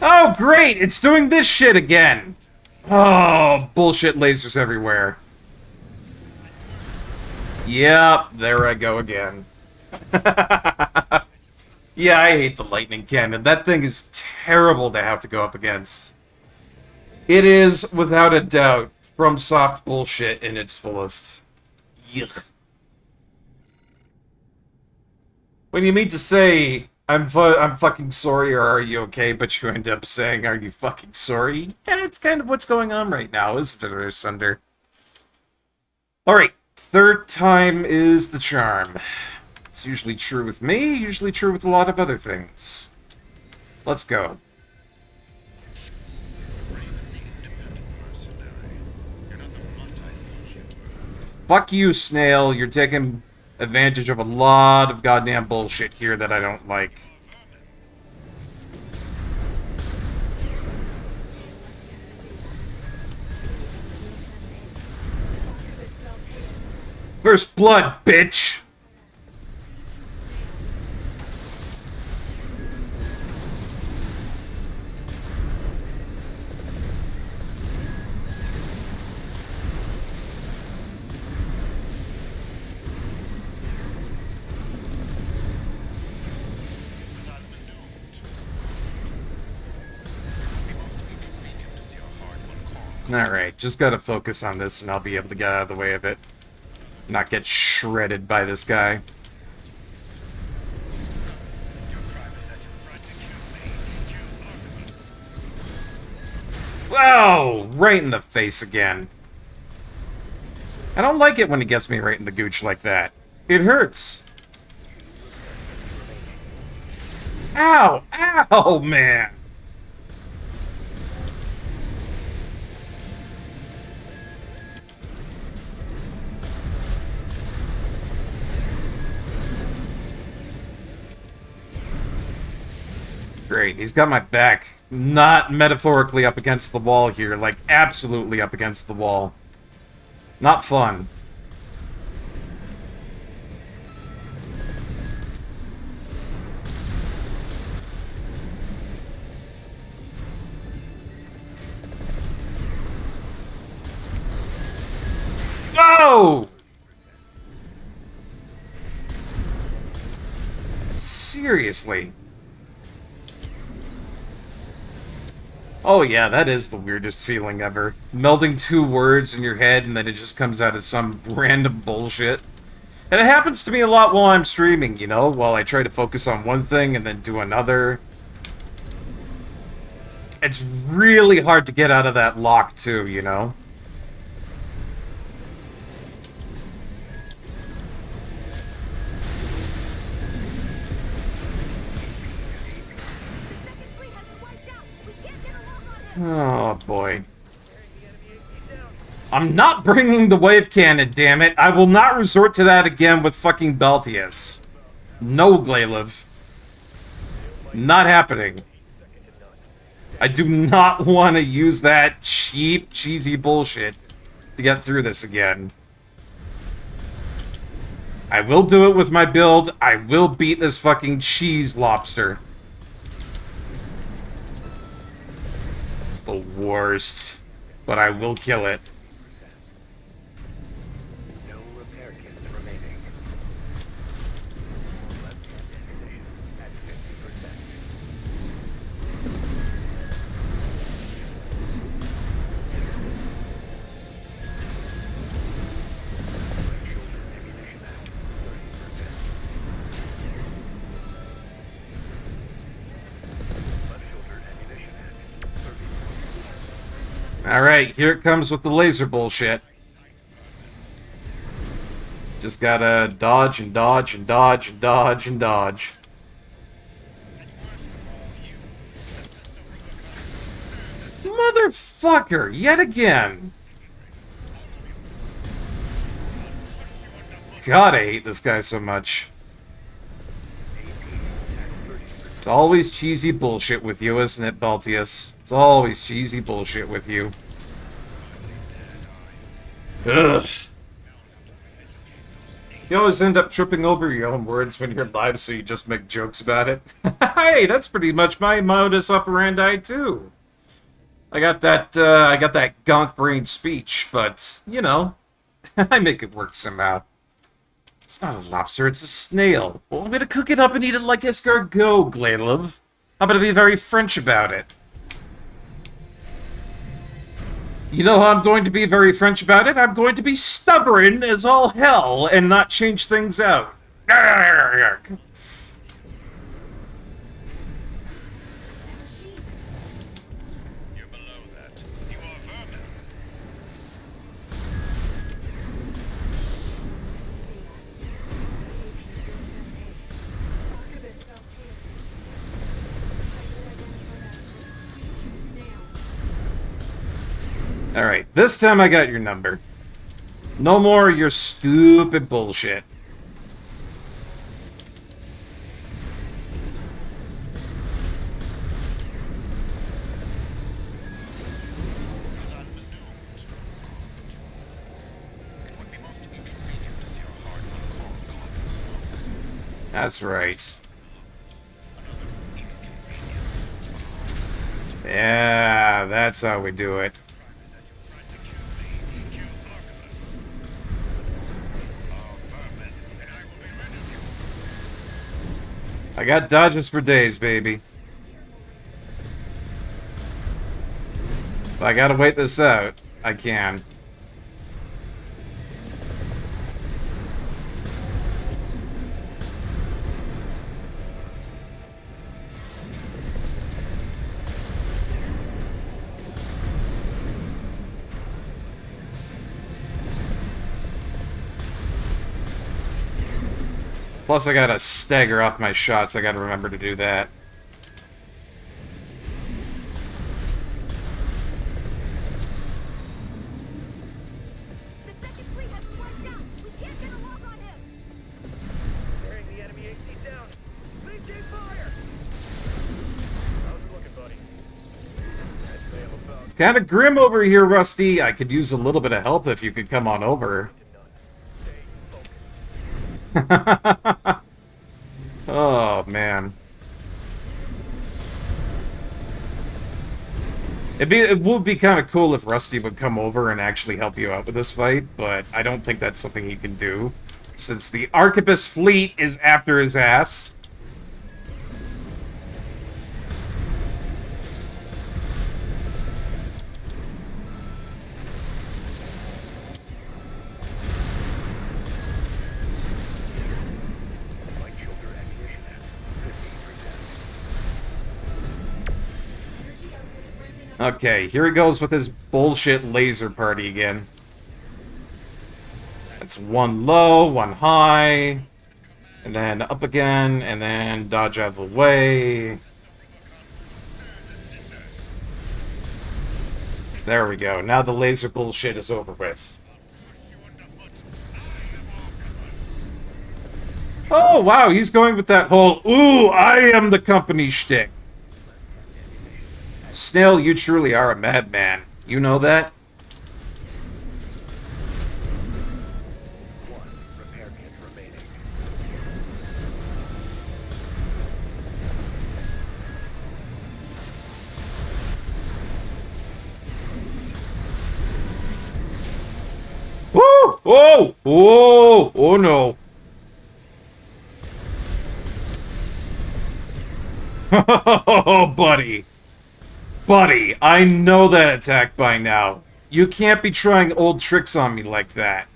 Oh, great! It's doing this shit again! Oh, bullshit lasers everywhere. Yep, there I go again. Yeah, I hate the lightning cannon. That thing is terrible to have to go up against. It is, without a doubt, from soft bullshit in its fullest. Yuck. When you mean to say, I'm fucking sorry or are you okay, but you end up saying, are you fucking sorry? And it's kind of what's going on right now, isn't it, Asunder? Alright, third time is the charm. It's usually true with me, usually true with a lot of other things. Let's go.
Raven the independent mercenary. You're not the mutt I thought you were.
Fuck you, Snail. You're taking advantage of a lot of goddamn bullshit here that I don't like. First blood, bitch!
Asylum is doomed. It would be most inconvenient to see a hard-won call.
Alright, just gotta focus on this and I'll be able to get out of the way of it. Not get shredded by this guy.
Your crime is that you tried to kill me. Kill Artemis.
Whoa! Right in the face again. I don't like it when he gets me right in the gooch like that. It hurts. Ow! Ow, man! Great, he's got my back. Not metaphorically up against the wall here, like absolutely up against the wall. Not fun. Oh! Seriously. Oh yeah, that is the weirdest feeling ever. Melding two words in your head and then it just comes out as some random bullshit. And it happens to me a lot while I'm streaming, you know? While I try to focus on one thing and then do another. It's really hard to get out of that lock too, you know? Oh, boy. I'm not bringing the wave cannon, damn it. I will not resort to that again with fucking Beltius. No, Glailev. Not happening. I do not want to use that cheap, cheesy bullshit to get through this again. I will do it with my build. I will beat this fucking cheese lobster. It's the worst. But I will kill it.
No repair kits remaining. Left-hand ammunition at 50%. Right shoulder ammunition at 30%. Left shoulder ammunition at 30%.
Alright, here it comes with the laser bullshit. Just gotta dodge and dodge and dodge and dodge and dodge. Motherfucker, yet again. God, I hate this guy so much. It's always cheesy bullshit with you, isn't it, Beltius? It's always cheesy bullshit with you. Ugh. You always end up tripping over your own words when you're live, so you just make jokes about it. Hey, that's pretty much my modus operandi too. I got that gonk brain speech, but you know, I make it work somehow. It's not a lobster, it's a snail. Well, I'm gonna cook it up and eat it like escargot, Glailev. I'm gonna be very French about it. You know how I'm going to be very French about it? I'm going to be stubborn as all hell and not change things out.
You're below that. You are vermin.
Archibus Beltius. Snail.
Alright, this time I got your number. No more of your stupid bullshit.
Son was doomed. Good. It would be most inconvenient to see our heart on coral caught in smoke.
That's right.
Another inconvenience.
Yeah, that's how we do it.
Is that you tried to kill me. Kill Archibus. You are vermin, and I will be rid of you.
I got dodges for days, baby. If I gotta wait this out, I can. Plus, I gotta stagger off my shots. I gotta remember to do that.
The second fleet has been wiped out. We can't get a lock on him.
Tearing the enemy AC down. Maintain fire! How's it looking, buddy? I'd say I'm about
It's kind of grim over here, Rusty. I could use a little bit of help if you could come on over.
to none. Stay focused.
Oh, man. It would be kind of cool if Rusty would come over and actually help you out with this fight, but I don't think that's something he can do, since the Arquebus fleet is after his ass.
Light shoulder ammunition at 15%.
Okay, here he goes with his bullshit laser party again. It's one low, one high, and then up again, and then dodge out of the way. There we go. Now the laser bullshit is over with. Oh, wow, he's going with that whole, ooh, I am the company shtick. Snail, you truly are a madman. You know that?
One repair kit remaining.
Woo! Oh! Oh! Oh no! Oh, buddy! Buddy, I know that attack by now. You can't be trying old tricks on me like that.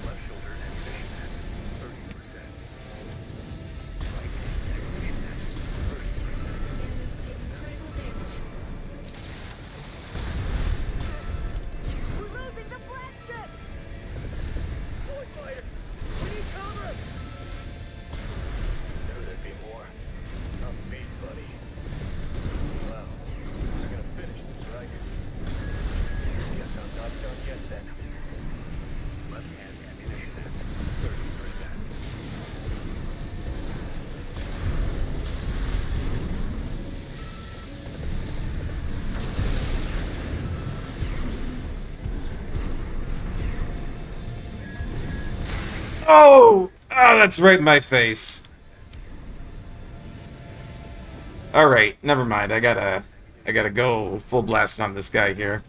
Left shoulder ammunition at 30%. Right ammunition at 30%.
We're losing the flagship.
Boy fighter! We need cover! Knew there'd be more. Not me, buddy. Well, we're gonna finish this, right? Guess I'm not done yet, then. Left-hand ammunition at 30%.
Oh! Ah, that's right in my face. Alright, never mind. I gotta go full blast on this guy here.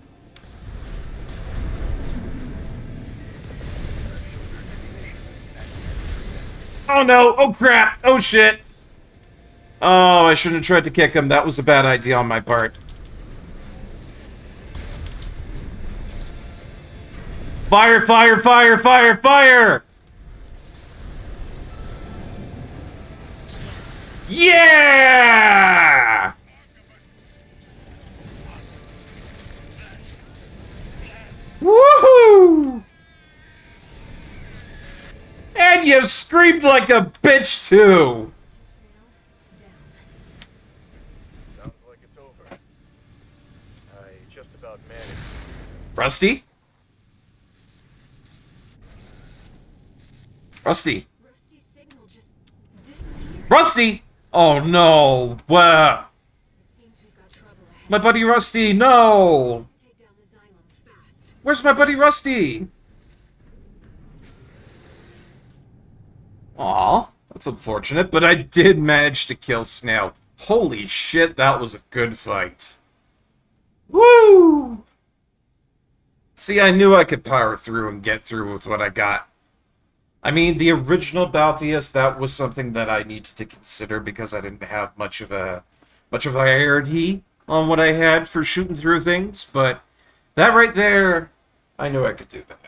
Oh no! Oh crap! Oh shit! Oh, I shouldn't have tried to kick him. That was a bad idea on my part. Fire, fire, fire, fire, fire! Yeah! Woohoo! And you screamed like a bitch too!
Sounds like it's over. I just about managed.
Rusty? Rusty?
Rusty's signal just disappeared.
Rusty! Oh no! Wow.
It seems we've got trouble ahead.
My buddy Rusty, no!
Take down the Xylem fast.
Where's my buddy Rusty? Aw, that's unfortunate, but I did manage to kill Snail. Holy shit, that was a good fight. Woo! See, I knew I could power through and get through with what I got. I mean, the original Baltius, that was something that I needed to consider because I didn't have much of a variety on what I had for shooting through things, but that right there, I knew I could do that.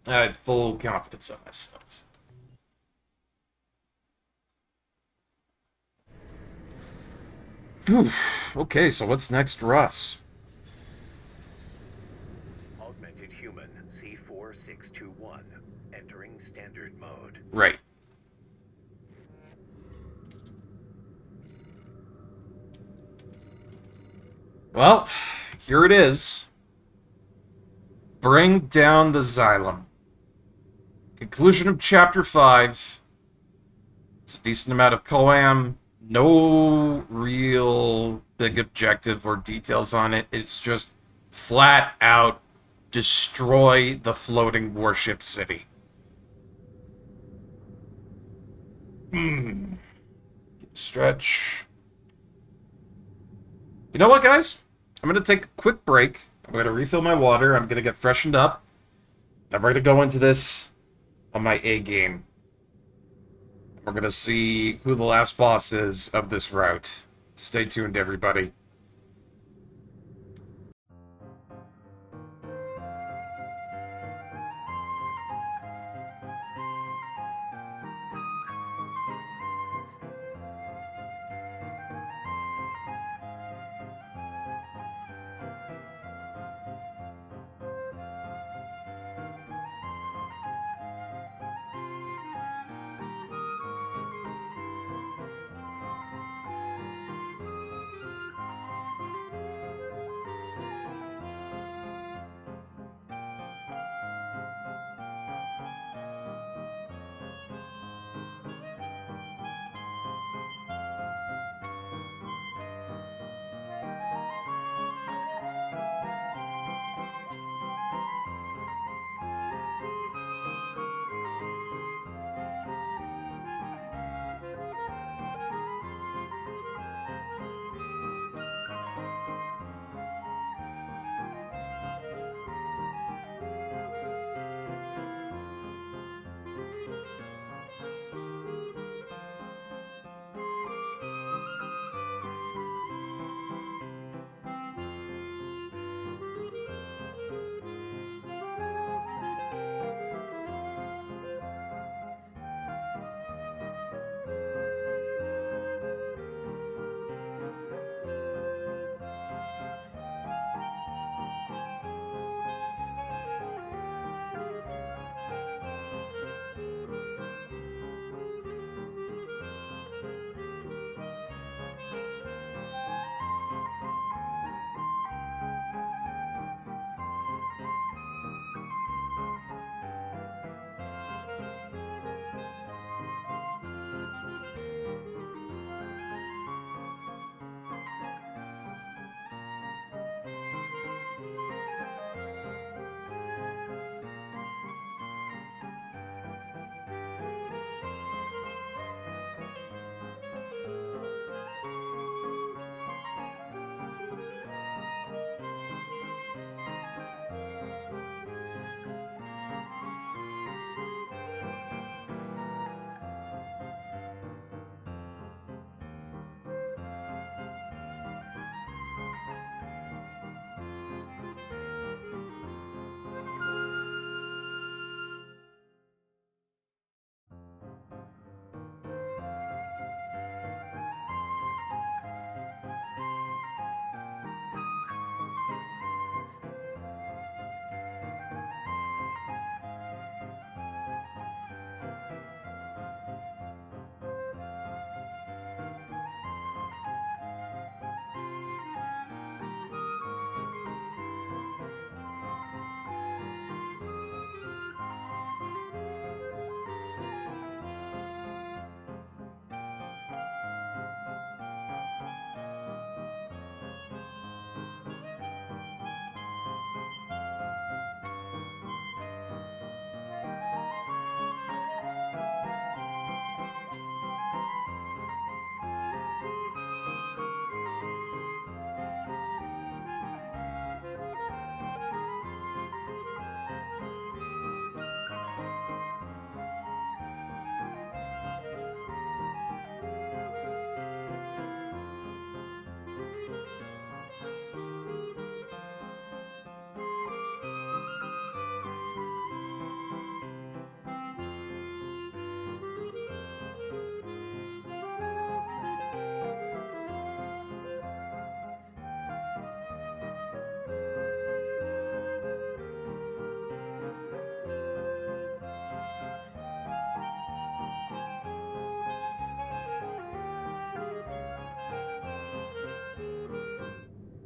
I had full confidence in myself. Whew. Okay, so what's next, Russ?
Augmented human.
Well, here it is. Bring down the Xylem. Conclusion of Chapter 5. It's a decent amount of Coam. No real big objective or details on it. It's just flat out destroy the floating warship city. Stretch. You know what, guys? I'm going to take a quick break. I'm going to refill my water. I'm going to get freshened up. I'm ready to go into this on my A game. We're going to see who the last boss is of this route. Stay tuned, everybody.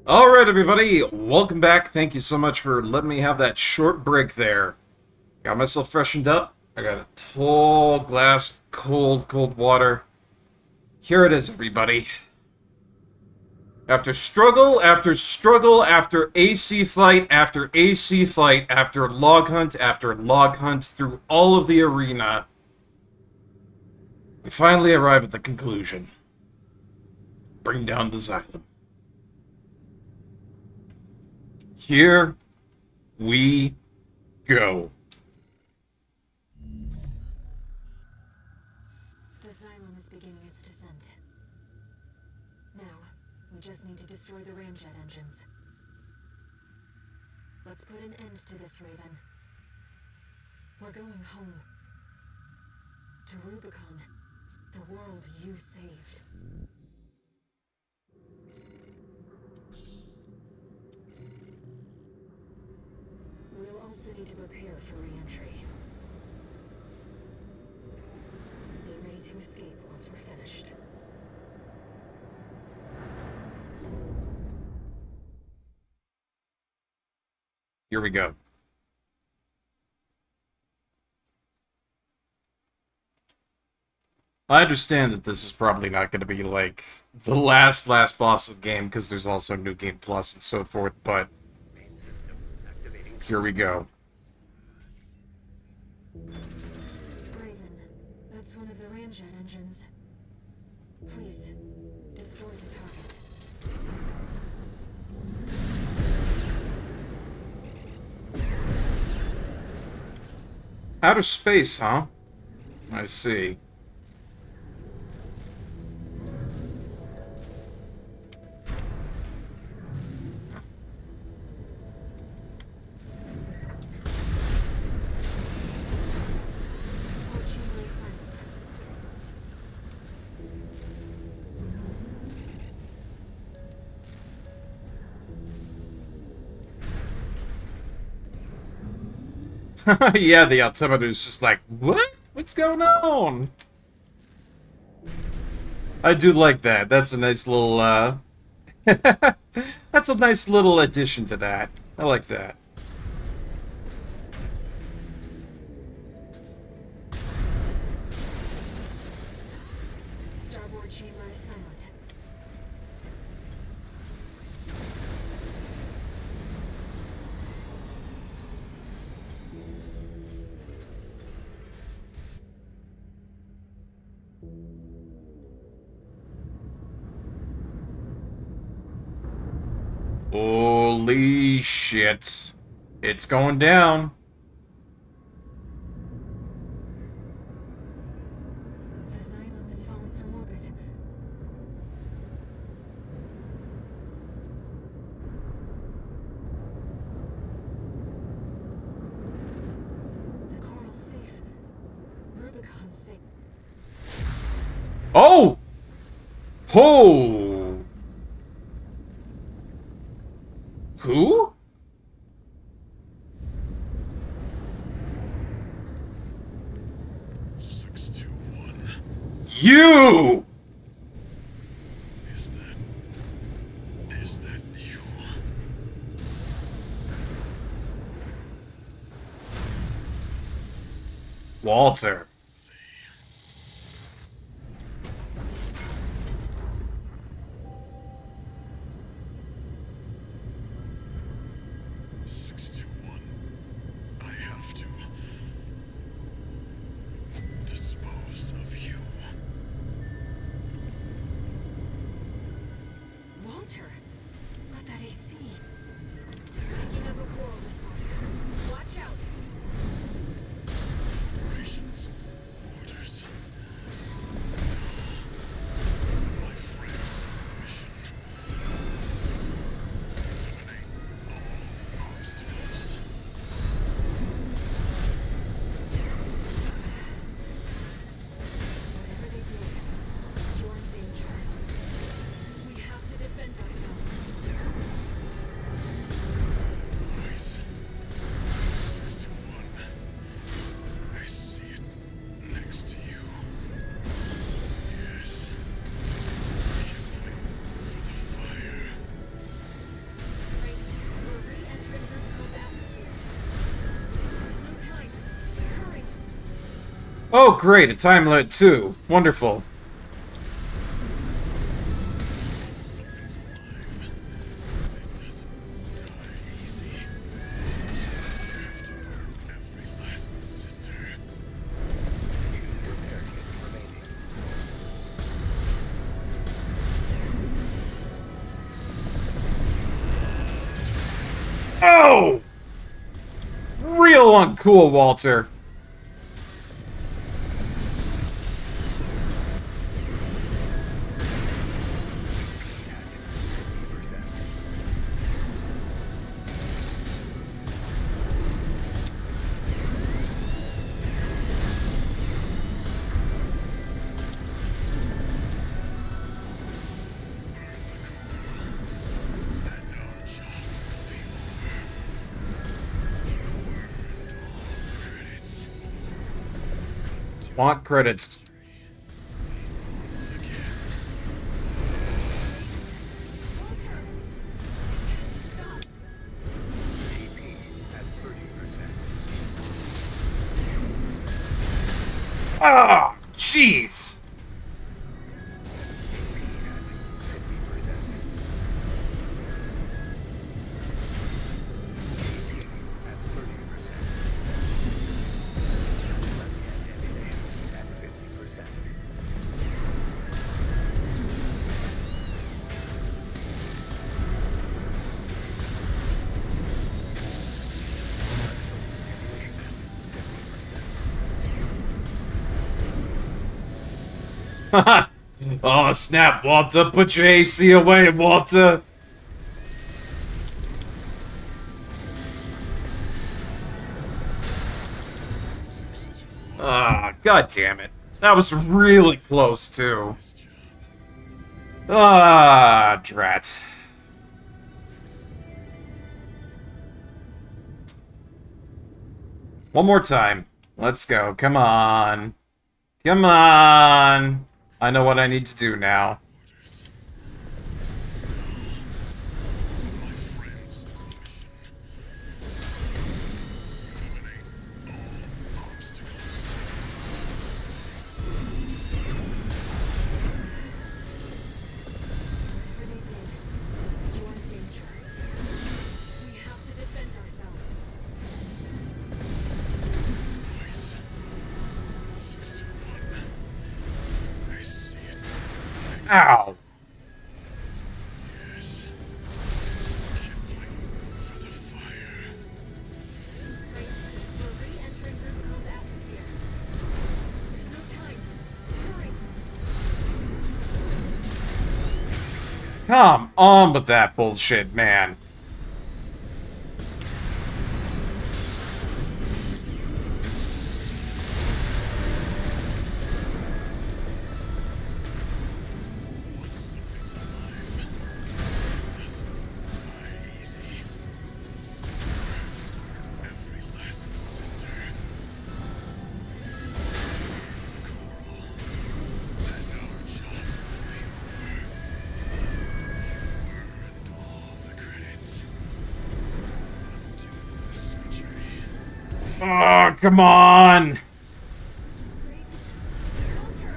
Alright, everybody, welcome back. Thank you so much for letting me have that short break there. Got myself freshened up. I got a tall glass, cold water. Here it is, everybody. After struggle, after struggle, after AC fight, after AC fight, after log hunt through all of the arena, we finally arrive at the conclusion. Bring down the Xylem. Here we go.
The Xylem is beginning its descent. Now, we just need to destroy the ramjet engines. Let's put an end to this, Raven. We're going home. To Rubicon. The world you saved. We'll also need to prepare for re-entry. Be ready to escape once we're finished.
Here we go. I understand that this is probably not going to be like the last boss of the game because there's also New Game Plus and so forth, but here we go.
Raven, that's one of the ramjet engines. Please, destroy the target.
Outer space, huh? I see. Yeah, the altimeter's just like, what? What's going on? I do like that. That's a nice little, that's a nice little addition to that. I like that.
Starboard chamber is silent.
Holy shit. It's going down.
The Xylem is falling from orbit. The coral's safe. Rubicon's safe.
Oh! Ho! Who? You!
Is that you?
Walter.
Walter, but that AC. Picking up a coral response. Watch out.
Operations. Orders. My friend's mission. Eliminate all obstacles.
Whatever they did, you're in danger. We have to defend ourselves.
Oh, great, a time limit too. Wonderful.
When something's alive, it doesn't die easy. You have to burn every last cinder.
Repair kits remaining.
Oh! Real uncool, Walter.
And our job will be over. You earned all the credits.
Want credits.
Normal again.
TP at 30%.
Ah, jeez. Oh, snap, Walter. Put your AC away, Walter. Ah, god damn it. That was really close, too. Ah, drat. One more time. Let's go. Come on. Come on. I know what I need to do now.
My friend's mission. Eliminate all obstacles.
Whatever they did, you are in danger. We have to defend ourselves.
Voice. 621. I see it.
Ow.
Yes. Kindling over the fire.
Right? We're re-entering Rubicon's atmosphere. There's no time. Hurry!
Come on with that bullshit, man.
Once something's alive, it doesn't die easy. You have to burn every last cinder. Burn the coral, and our job will be over. You earned all the credits. Undo the surgery.
Oh, come on.
Walter!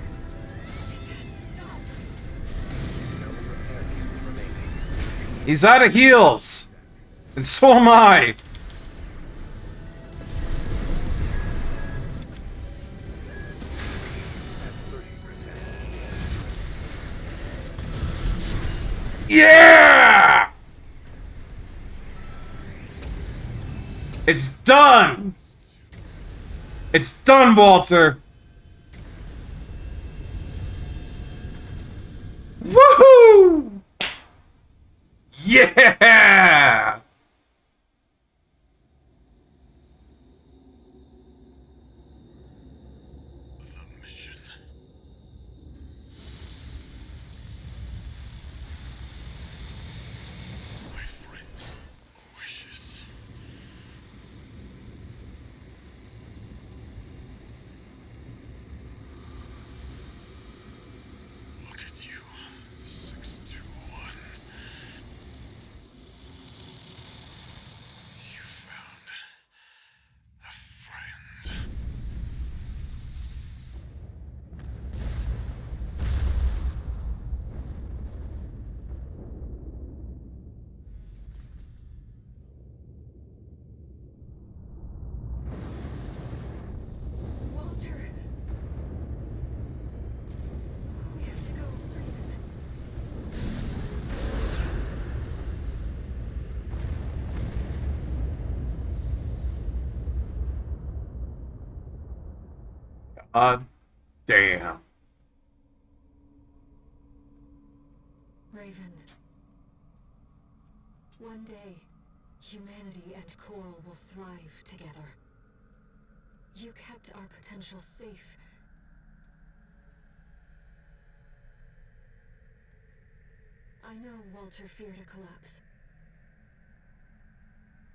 This has to stop.
He's out of heals. And so am I. Yeah! It's done! It's done, Walter! Woohoo! Yeah!
The mission. My friend's wishes. Look at you, 621.
Damn.
Raven. One day, humanity and Coral will thrive together. You kept our potential safe. I know Walter feared a collapse.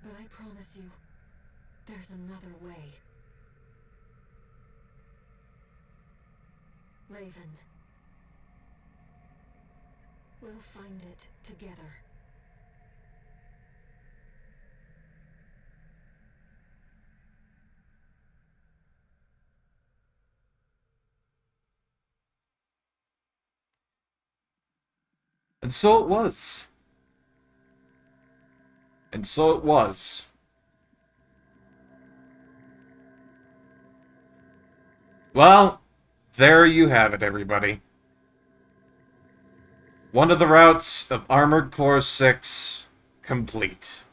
But I promise you, there's another way. Raven. We'll find it together.
And so it was. And so it was. Well, there you have it, everybody. One of the routes of Armored Core 6 complete.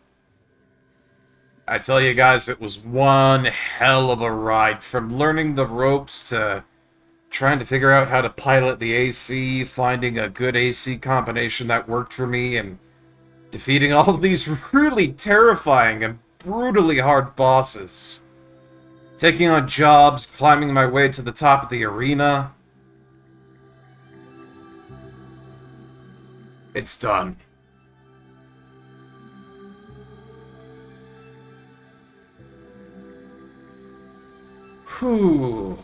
I tell you guys, it was one hell of a ride, from learning the ropes to trying to figure out how to pilot the AC, finding a good AC combination that worked for me, and defeating all of these really terrifying and brutally hard bosses. Taking on jobs, climbing my way to the top of the arena. It's done. Whew.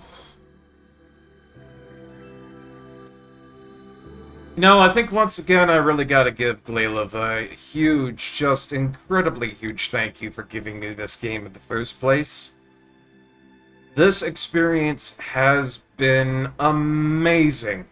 No, I think once again I really gotta give Glailev a huge, just incredibly huge thank you for giving me this game in the first place. This experience has been amazing.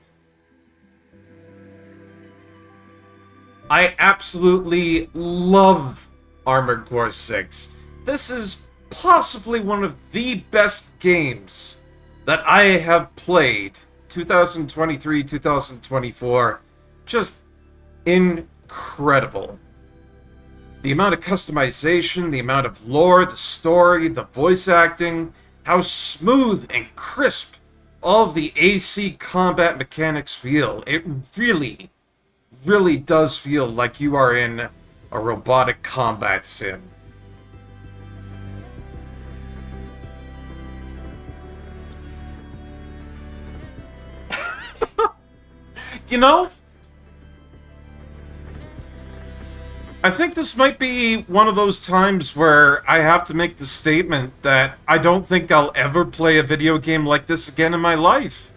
I absolutely love Armored Core 6. This is possibly one of the best games that I have played. 2023, 2024. Just incredible. The amount of customization, the amount of lore, the story, the voice acting, how smooth and crisp all of the AC combat mechanics feel. It really, really does feel like you are in a robotic combat sim. You know, I think this might be one of those times where I have to make the statement that I don't think I'll ever play a video game like this again in my life.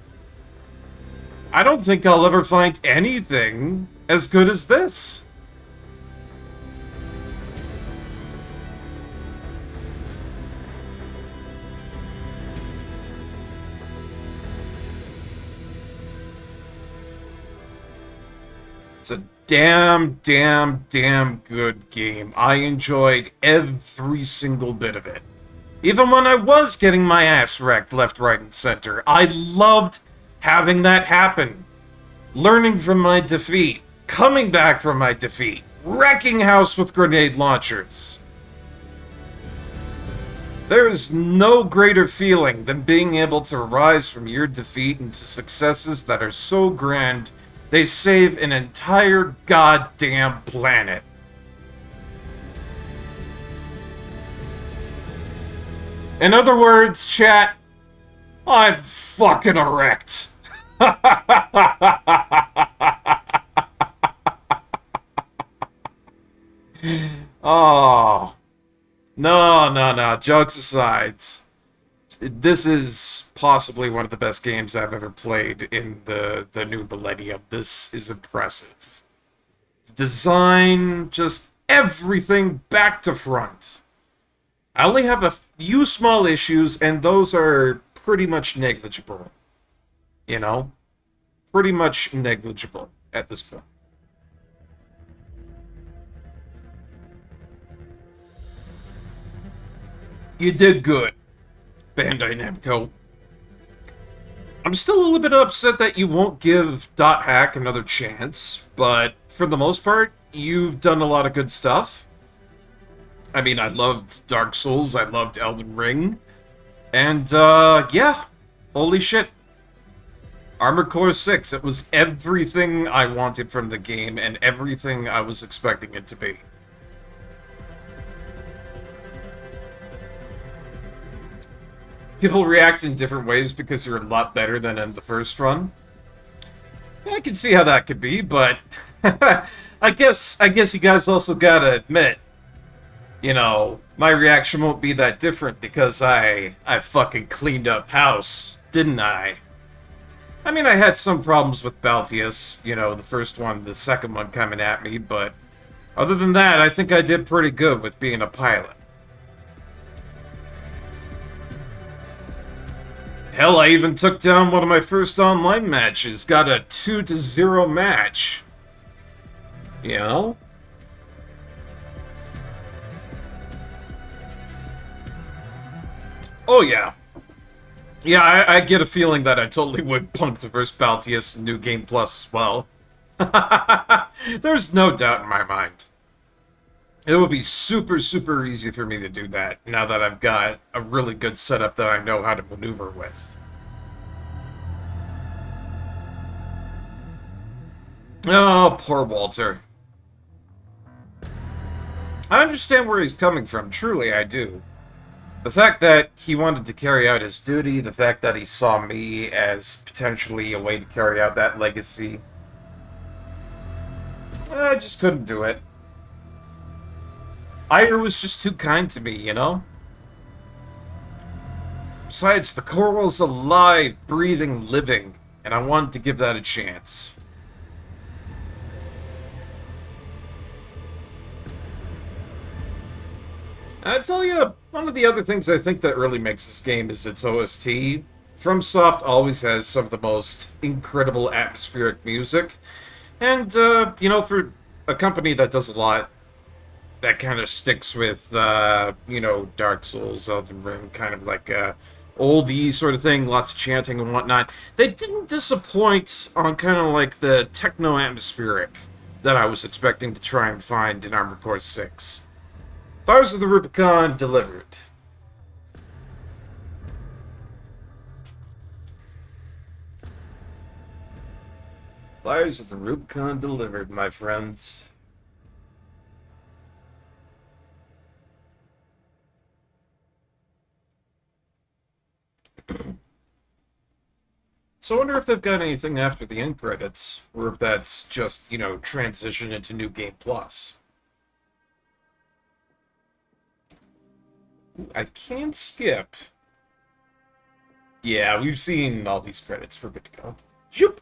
I don't think I'll ever find anything as good as this. It's a damn good game. I enjoyed every single bit of it. Even when I was getting my ass wrecked left, right, and center, I loved having that happen. Learning from my defeat, coming back from my defeat, wrecking house with grenade launchers. There is no greater feeling than being able to rise from your defeat into successes that are so grand they save an entire goddamn planet. In other words, chat, I'm fucking erect. Oh. No. Jokes aside, this is possibly one of the best games I've ever played in the new millennium. This is impressive. Design, just everything back to front. I only have a few small issues, and those are pretty much negligible. You know? Pretty much negligible at this point. You did good, Bandai Namco. I'm still a little bit upset that you won't give Dot Hack another chance, but for the most part, you've done a lot of good stuff. I mean, I loved Dark Souls, I loved Elden Ring, and, yeah, Holy shit. Armored Core 6, it was everything I wanted from the game and everything I was expecting it to be. People react in different ways because you're a lot better than in the first run. I can see how that could be, but I guess you guys also gotta admit, you know, my reaction won't be that different because I fucking cleaned up house, didn't I? I mean, I had some problems with Baltius, you know, the first one, the second one coming at me, but other than that, I think I did pretty good with being a pilot. Hell, I even took down one of my first online matches, got a 2-0 match. You know? Oh yeah. Yeah, I get a feeling that I totally would punk the first Baltius in New Game Plus as well. There's no doubt in my mind. It would be super, super easy for me to do that, now that I've got a really good setup that I know how to maneuver with. Oh, poor Walter. I understand where he's coming from, truly I do. The fact that he wanted to carry out his duty, the fact that he saw me as potentially a way to carry out that legacy, I just couldn't do it. Ira was just too kind to me, you know? Besides, the coral's alive, breathing, living, and I wanted to give that a chance. I tell you, one of the other things I think that really makes this game is its OST. FromSoft always has some of the most incredible atmospheric music. And, you know, for a company that does a lot that kind of sticks with, you know, Dark Souls, Elden Ring, kind of like a oldie sort of thing, lots of chanting and whatnot, they didn't disappoint on kind of like the techno-atmospheric that I was expecting to try and find in Armored Core 6. Thurs of the Rubicon delivered. Thurs of the Rubicon delivered, my friends. So I wonder if they've got anything after the end credits, or if that's just, you know, transition into New Game Plus. I can skip. Yeah, we've seen all these credits. We're good to go. Shoop!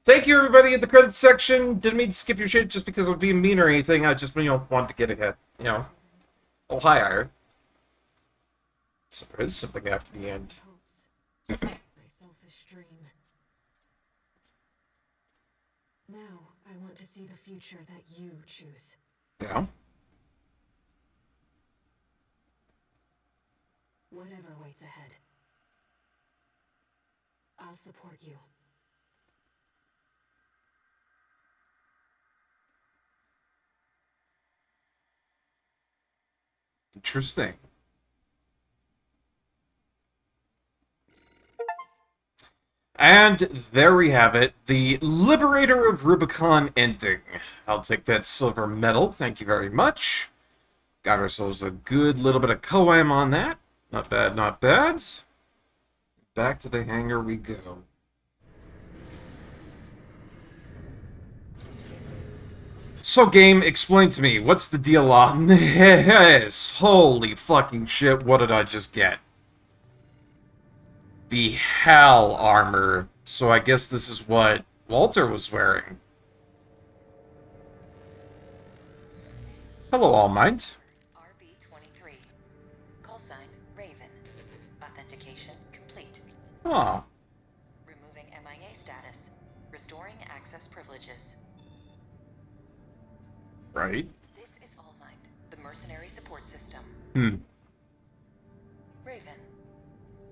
Thank you, everybody, in the credits section. Didn't mean to skip your shit just because of being mean or anything. I just, you know, wanted to get ahead. You know. Oh, hi, Iron. So there is something after the end.
My selfish dream. Now, I want to see the future that you choose.
Yeah?
Whatever waits ahead, I'll support you.
Interesting. And there we have it, the Liberator of Rubicon ending. I'll take that silver medal, thank you very much. Got ourselves a good little bit of coam on that. Not bad, not bad. Back to the hangar we go. So, game, explain to me, what's the deal on this? Holy fucking shit, what did I just get? The Hal armor. So I guess this is what Walter was wearing. Hello, All Might.
RB-23. Call sign, Raven. Authentication complete.
Oh.
Removing MIA status. Restoring access privileges.
Right.
This is All Might, the mercenary support system. Raven,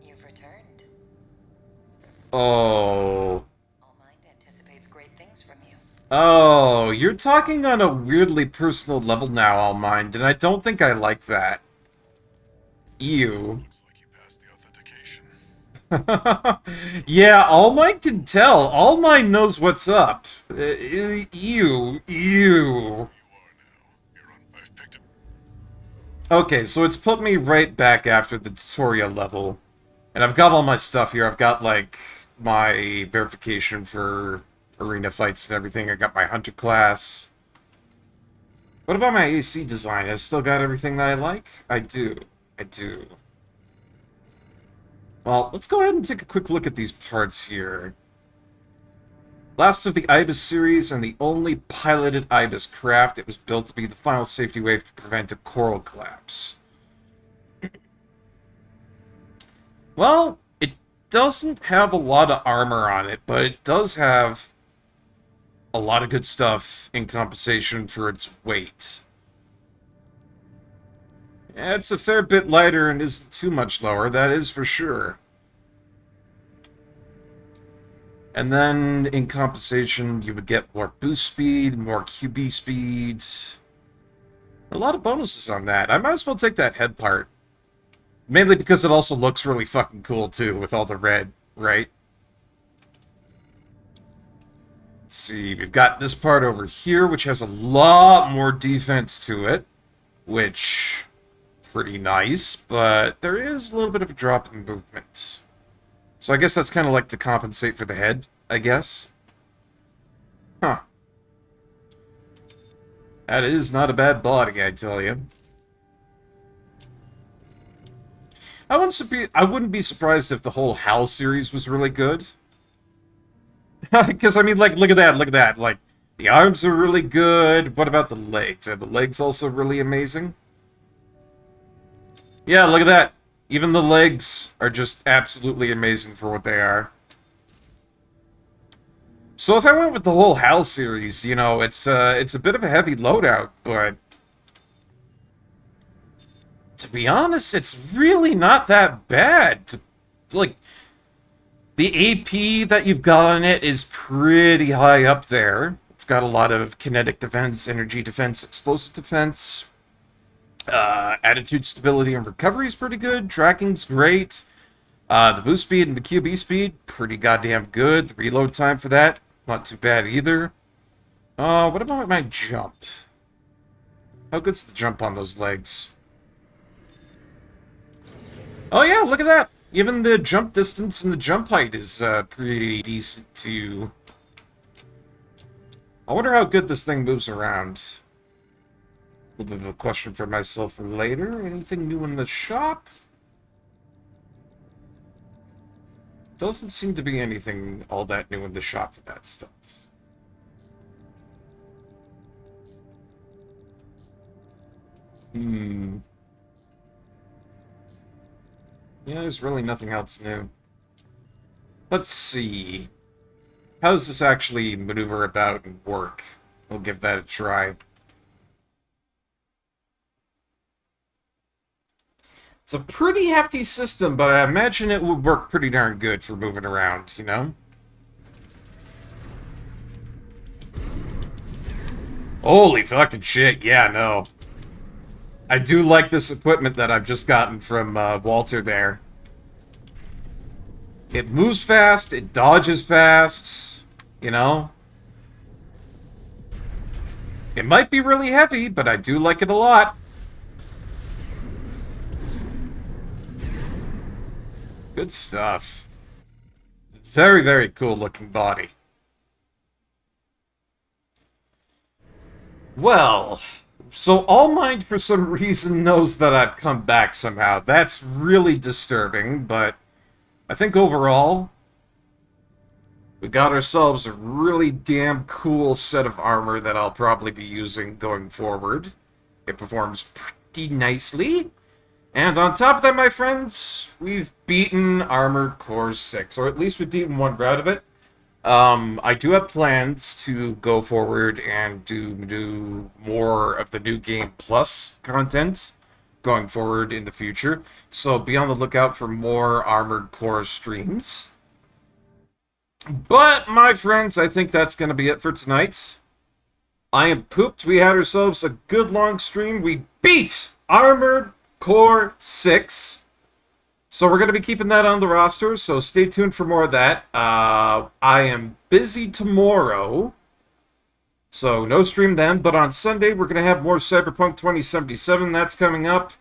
you've returned.
Oh.
All Might anticipates great things from you.
Oh, you're talking on a weirdly personal level now, All Mind, and I don't think I like that. Ew.
Looks like
Yeah, All Might can tell. All Might knows what's up. Ew. Ew.
I've picked up.
Okay, so it's put me right back after the tutorial level. And I've got all my stuff here. I've got, like, my verification for arena fights and everything. I got my hunter class. What about my AC design? I still got everything that I like? I do. I do. Well, let's go ahead and take a quick look at these parts here. Last of the Ibis series and the only piloted Ibis craft, it was built to be the final safety wave to prevent a coral collapse. Well, it doesn't have a lot of armor on it, but it does have a lot of good stuff in compensation for its weight. Yeah, it's a fair bit lighter and isn't too much lower, that is for sure. And then, in compensation, you would get more boost speed, more QB speed. A lot of bonuses on that. I might as well take that head part. Mainly because it also looks really fucking cool, too, with all the red, right? Let's see, we've got this part over here, which has a lot more defense to it. Which, pretty nice, but there is a little bit of a drop in movement. So I guess that's kind of like to compensate for the head, I guess. Huh. That is not a bad body, I tell you. I wouldn't be surprised if the whole HAL series was really good. Because, I mean, like, look at that, look at that. Like, the arms are really good. What about the legs? Are the legs also really amazing? Yeah, look at that. Even the legs are just absolutely amazing for what they are. So if I went with the whole HAL series, you know, it's a bit of a heavy loadout, but to be honest, it's really not that bad. Like, the AP that you've got on it is pretty high up there. It's got a lot of kinetic defense, energy defense, explosive defense. Attitude stability and recovery is pretty good. Tracking's great. The boost speed and the QB speed, pretty goddamn good. The reload time for that, not too bad either. What about my jump? How good's the jump on those legs? Oh yeah, look at that! Even the jump distance and the jump height is pretty decent too. I wonder how good this thing moves around. A little bit of a question for myself for later. Anything new in the shop? Doesn't seem to be anything all that new in the shop for that stuff. Yeah, there's really nothing else new. Let's see. How does this actually maneuver about and work? We'll give that a try. It's a pretty hefty system, but I imagine it would work pretty darn good for moving around, you know? Holy fucking shit, yeah, no. I do like this equipment that I've just gotten from Walter there. It moves fast, it dodges fast, you know? It might be really heavy, but I do like it a lot. Good stuff. Very, very cool looking body. Well, so All Might for some reason knows that I've come back somehow. That's really disturbing, but I think overall, we got ourselves a really damn cool set of armor that I'll probably be using going forward. It performs pretty nicely. And on top of that, my friends, we've beaten Armored Core 6, or at least we've beaten one route of it. I do have plans to go forward and do more of the New Game Plus content going forward in the future. So be on the lookout for more Armored Core streams. But, my friends, I think that's going to be it for tonight. I am pooped. We had ourselves a good long stream. We beat Armored Core 6. So we're going to be keeping that on the roster, so stay tuned for more of that. I am busy tomorrow, so no stream then, but on Sunday we're going to have more Cyberpunk 2077. That's coming up.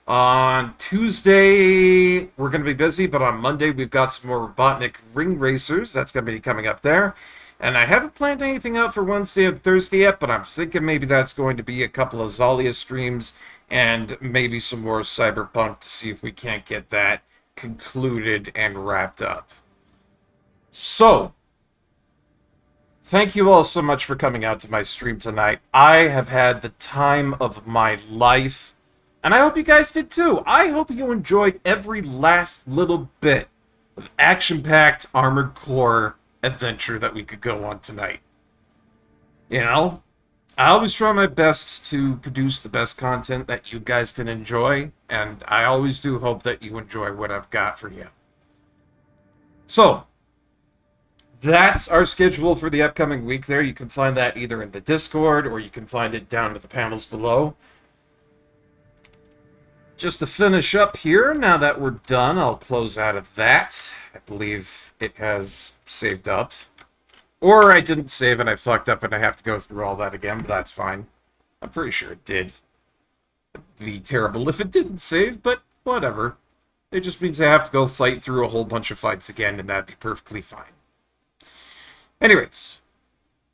On Tuesday, we're going to be busy, but on Monday we've got some more Robotnik Ring Racers. That's going to be coming up there. And I haven't planned anything out for Wednesday and Thursday yet, but I'm thinking maybe that's going to be a couple of Zalia streams and maybe some more Cyberpunk to see if we can't get that concluded and wrapped up. So, thank you all so much for coming out to my stream tonight. I have had the time of my life, and I hope you guys did too. I hope you enjoyed every last little bit of action-packed Armored Core adventure that we could go on tonight. You know, I always try my best to produce the best content that you guys can enjoy, and I always do hope that you enjoy what I've got for you. So, that's our schedule for the upcoming week there. You can find that either in the Discord, or you can find it down at the panels below. Just to finish up here, now that we're done, I'll close out of that. I believe it has saved up. Or I didn't save and I fucked up and I have to go through all that again, but that's fine. I'm pretty sure it did. It'd be terrible if it didn't save, but whatever. It just means I have to go fight through a whole bunch of fights again, and that'd be perfectly fine. Anyways,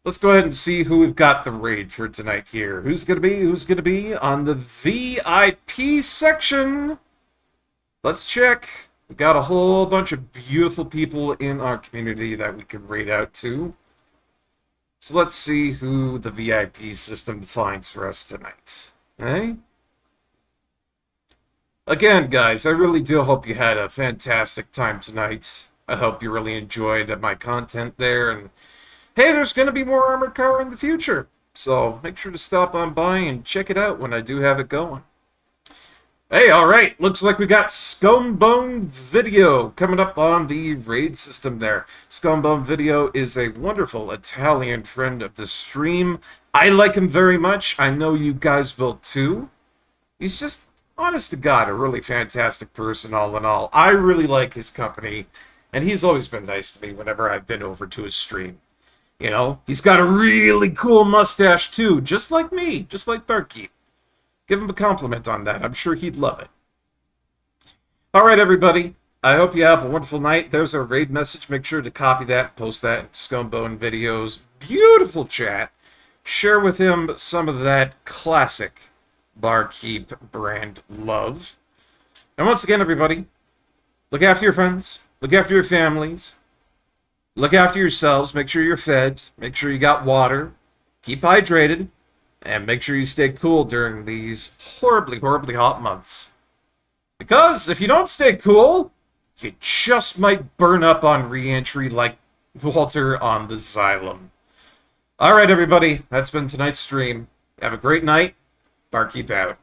let's go ahead and see who we've got the raid for tonight here. Who's gonna be on the VIP section? Let's check. We got a whole bunch of beautiful people in our community that we can raid out to. So let's see who the VIP system finds for us tonight. Hey? Again, guys, I really do hope you had a fantastic time tonight. I hope you really enjoyed my content there, and hey, there's going to be more Armored Core in the future, so make sure to stop on by and check it out when I do have it going. Hey, alright, looks like we got Scumbone Video coming up on the raid system there. Scumbone Video is a wonderful Italian friend of the stream. I like him very much. I know you guys will too. He's just, honest to God, a really fantastic person all in all. I really like his company, and he's always been nice to me whenever I've been over to his stream. You know, he's got a really cool mustache too, just like me, just like Barkeep. Give him a compliment on that. I'm sure he'd love it. Alright, everybody. I hope you have a wonderful night. There's our raid message. Make sure to copy that, post that in Scumbone Video's beautiful chat. Share with him some of that classic Barkeep brand love. And once again, everybody, look after your friends. Look after your families. Look after yourselves. Make sure you're fed. Make sure you got water. Keep hydrated. And make sure you stay cool during these horribly, horribly hot months. Because if you don't stay cool, you just might burn up on re-entry like Walter on the Xylem. Alright, everybody. That's been tonight's stream. Have a great night. Barkeep out.